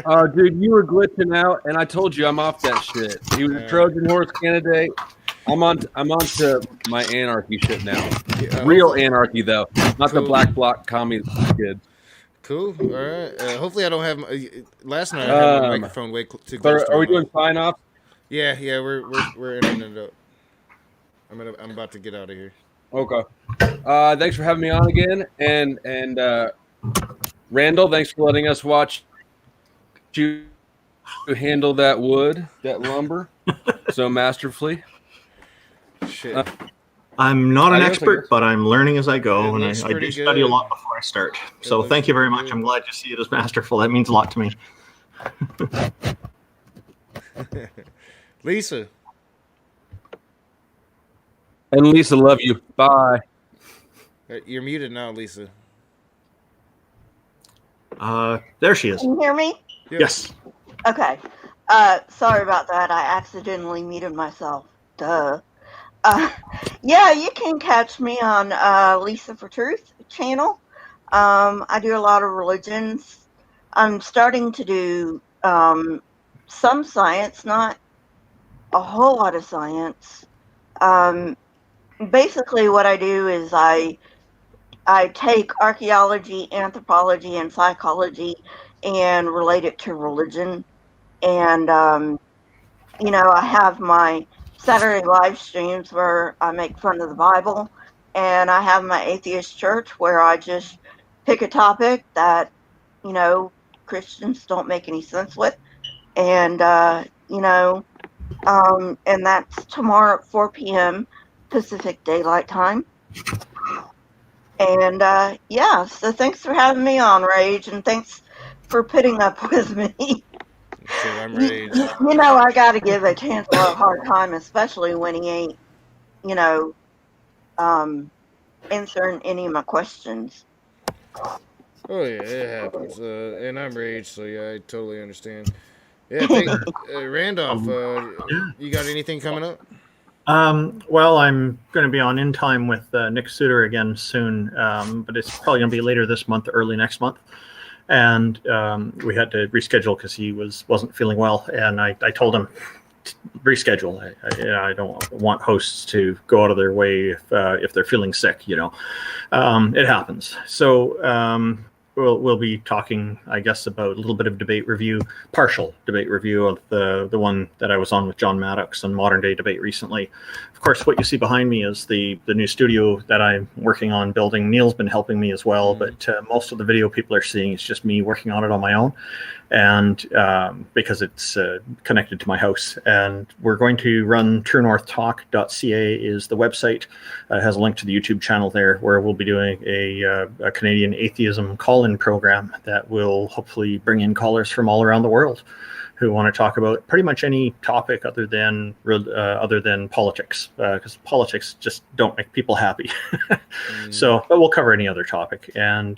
Oh, dude, you were glitching out, and I told you I'm off that shit. He was a Trojan horse candidate. I'm on to my anarchy shit now. Real anarchy though, not the black bloc communist kids. Cool. All right. Hopefully, I don't have. Last night I had my microphone way too close. Are we doing sign off? Yeah, we're ending it up. I'm about to get out of here. Okay. Thanks for having me on again, and Randall, thanks for letting us watch you handle that wood, that lumber, so masterfully. Shit. I'm not an Adios, I expert, guess. but I'm learning as I go, and I looks do pretty study a good. lot before I start. So thank you very much. I'm glad you see it as masterful. That means a lot to me. Lisa. And Lisa, love you. Bye. You're muted now, Lisa. There she is. Can you hear me? Yes. Okay. Sorry about that. I accidentally muted myself. Duh. Yeah, you can catch me on Lisa for Truth channel. I do a lot of religions. I'm starting to do some science, not a whole lot of science. Basically, what I do is I take archaeology, anthropology, and psychology and relate it to religion. And, you know, I have my Saturday live streams where I make fun of the Bible. And I have my atheist church where I just pick a topic that, you know, Christians don't make any sense with. And, you know, and that's tomorrow at 4 p.m. Pacific Daylight Time. And yeah, so thanks for having me on, Rage, and thanks for putting up with me. Shit, I'm Rage. You know, I got to give a Chancellor a hard time, especially when he ain't, you know, answering any of my questions. Oh yeah, it happens. And I'm Rage, so yeah, I totally understand. Yeah, think Randolph. You got anything coming up? Well, I'm going to be on In Time with Nick Suter again soon, but it's probably going to be later this month, early next month. And we had to reschedule because he wasn't feeling well, and I told him reschedule. I don't want hosts to go out of their way if they're feeling sick. It happens. So we'll be talking, I guess, about a little bit of debate review, partial debate review of the one that I was on with John Maddox on Modern Day Debate recently. Of course, what you see behind me is the new studio that I'm working on building. Neil's been helping me as well, but most of the video people are seeing is just me working on it on my own, and because it's connected to my house. And we're going to run truenorthtalk.ca is the website. It has a link to the YouTube channel there, where we'll be doing a Canadian atheism call-in program that will hopefully bring in callers from all around the world who want to talk about pretty much any topic other than politics, because politics just don't make people happy. So, but we'll cover any other topic. And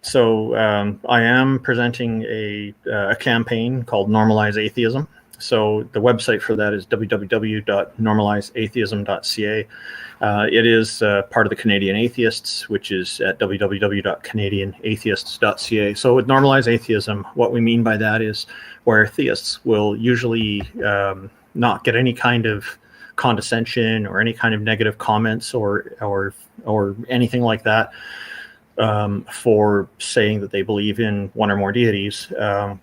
so I am presenting a campaign called Normalize Atheism. So the website for that is www.normalizeatheism.ca. It is part of the Canadian Atheists, which is at www.canadianatheists.ca. So with Normalize Atheism, what we mean by that is where theists will usually not get any kind of condescension or any kind of negative comments or anything like that. For saying that they believe in one or more deities.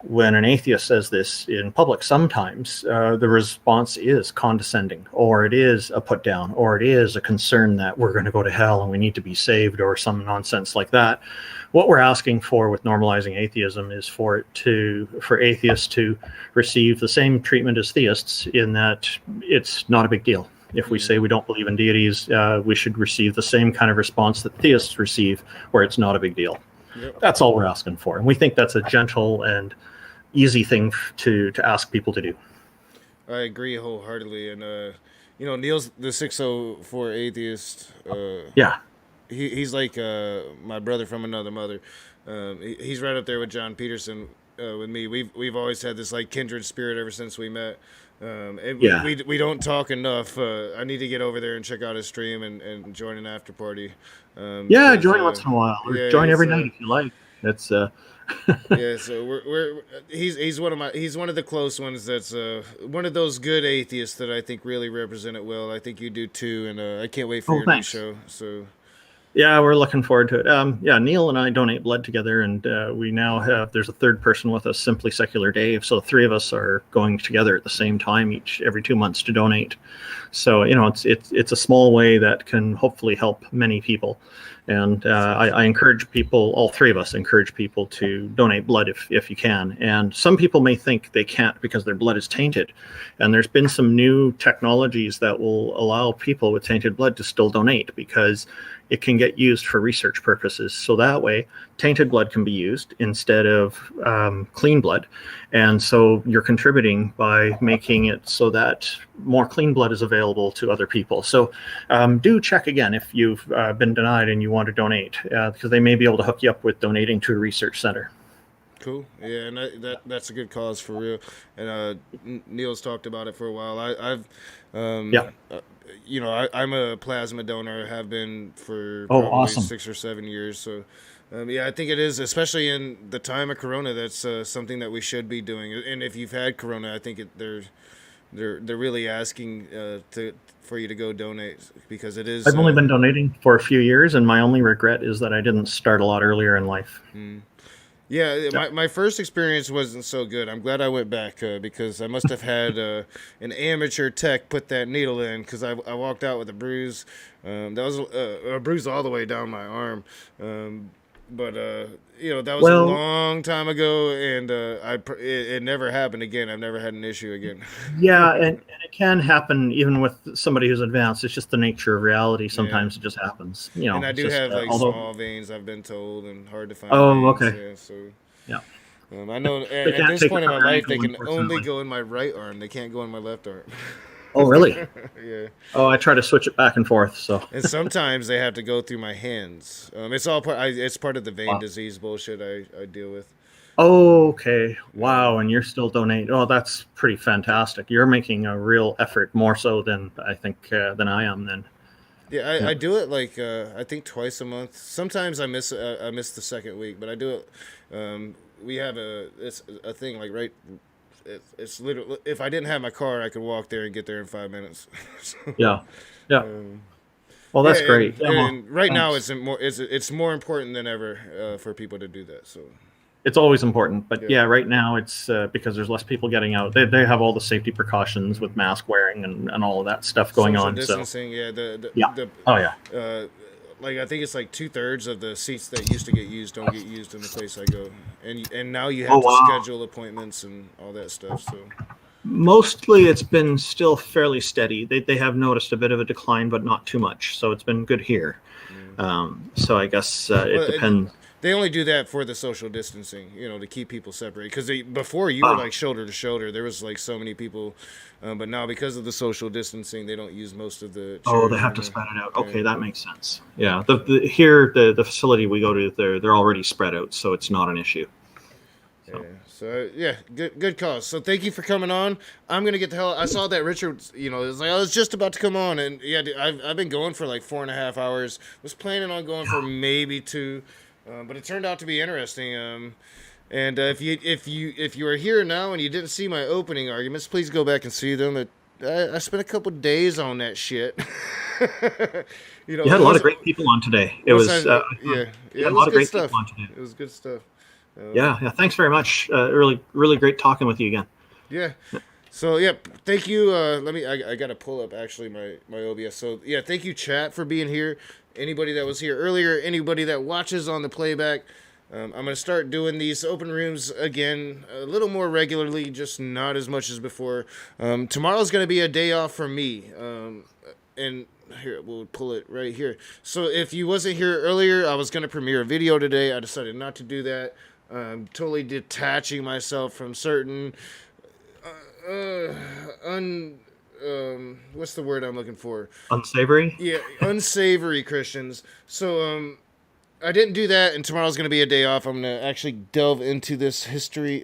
When an atheist says this in public, sometimes the response is condescending, or it is a put down, or it is a concern that we're going to go to hell and we need to be saved, or some nonsense like that. What we're asking for with normalizing atheism is for atheists to receive the same treatment as theists, in that it's not a big deal. If we say we don't believe in deities, we should receive the same kind of response that theists receive, where it's not a big deal. Yep. That's all we're asking for. And we think that's a gentle and easy thing to ask people to do. I agree wholeheartedly. And, Neil's the 604 atheist. Yeah. He's like my brother from another mother. He's right up there with John Peterson with me. We've always had this like kindred spirit ever since we met. We don't talk enough. I need to get over there and check out his stream and join an after party. Join once in a while, or join every night if you like. That's yeah. So he's one of the close ones. That's one of those good atheists that I think really represent it well. I think you do too, and I can't wait for your new show. So. Yeah, we're looking forward to it. Neil and I donate blood together, and we now there's a third person with us, Simply Secular Dave. So the three of us are going together at the same time every 2 months to donate. So it's a small way that can hopefully help many people. And I encourage people, all three of us encourage people to donate blood if you can. And some people may think they can't because their blood is tainted. And there's been some new technologies that will allow people with tainted blood to still donate, because it can get used for research purposes. So that way, tainted blood can be used instead of clean blood. And so you're contributing by making it so that more clean blood is available to other people. So do check again if you've been denied and you want to donate, because they may be able to hook you up with donating to a research center. Cool. Yeah, and that's a good cause for real. And Neil's talked about it for a while. I'm a plasma donor. Have been for probably awesome. 6 or 7 years. So, I think it is, especially in the time of Corona. That's something that we should be doing. And if you've had Corona, I think they're really asking for you to go donate, because it is. I've only been donating for a few years, and my only regret is that I didn't start a lot earlier in life. Yeah, my first experience wasn't so good. I'm glad I went back because I must have had an amateur tech put that needle in, because I walked out with a bruise. That was a bruise all the way down my arm. But that was a Well- long time ago, and it never happened again. I've never had an issue again. Yeah, and it can happen even with somebody who's advanced. It's just the nature of reality. Sometimes it just happens. And I it's do just, have like although, small veins, I've been told, and hard to find. Oh, veins, okay. Yeah, so. Yeah. I know They at can't this take point it in my from your life, they ankle, can only unfortunately. go in my right arm. They can't go in my left arm. Oh, really? Yeah. Oh, I try to switch it back and forth. So. And sometimes they have to go through my hands. It's all part. It's part of the vein disease bullshit I deal with. Oh, okay. Wow. And you're still donating. Oh, that's pretty fantastic. You're making a real effort, more so than I think than I am. Then. Yeah, I do it like I think twice a month. Sometimes I miss the second week, but I do it. We have it's a thing like right. It's literally, if I didn't have my car, I could walk there and get there in 5 minutes. So, Yeah. Well, that's great. And right now, Thanks. it's more important than ever for people to do that. So. It's always important, but right now it's because there's less people getting out. They have all the safety precautions with mask wearing and all of that stuff going Social on. distancing, So like I think it's like 2/3 of the seats that used to get used don't get used in the place I go, and now you have to schedule appointments and all that stuff. So mostly it's been still fairly steady. They have noticed a bit of a decline, but not too much. So it's been good here. So I guess it depends. They only do that for the social distancing, to keep people separated. Because before you were like shoulder to shoulder, there was like so many people, but now because of the social distancing, they don't use most of the. Oh, they have to spread it out. Okay, that makes sense. Yeah, the facility we go to, they're already spread out, so it's not an issue. So good cause. So thank you for coming on. I'm gonna get the hell. I saw that Richard. It was like I was just about to come on, and dude, I've been going for like 4.5 hours. Was planning on going for maybe 2. But it turned out to be interesting. And if you are here now and you didn't see my opening arguments, please go back and see them. I spent a couple days on that shit. You had a lot of great people on today. It was it a was lot of good great stuff. people on today. It was good stuff. Yeah. Thanks very much. Really great talking with you again. Yeah. So thank you. I gotta pull up actually my OBS. So thank you, chat, for being here. Anybody that was here earlier, anybody that watches on the playback, I'm gonna start doing these open rooms again a little more regularly, just not as much as before. Tomorrow's gonna be a day off for me. And here we'll pull it right here. So if you wasn't here earlier, I was gonna premiere a video today. I decided not to do that. I'm totally detaching myself from certain what's the word I'm looking for? Unsavory? Yeah, unsavory Christians. So I didn't do that, and tomorrow's going to be a day off. I'm going to actually delve into this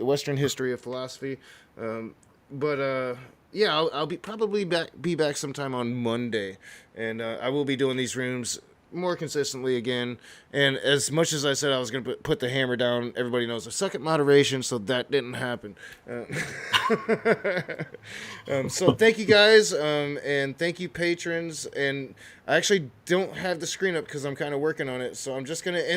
Western history of philosophy. I'll be back sometime on Monday, and I will be doing these rooms more consistently again. And as much as I said I was going to put the hammer down, everybody knows I suck at moderation, so that didn't happen. So thank you guys, and thank you patrons. And I actually don't have the screen up because I'm kind of working on it, so I'm just going to end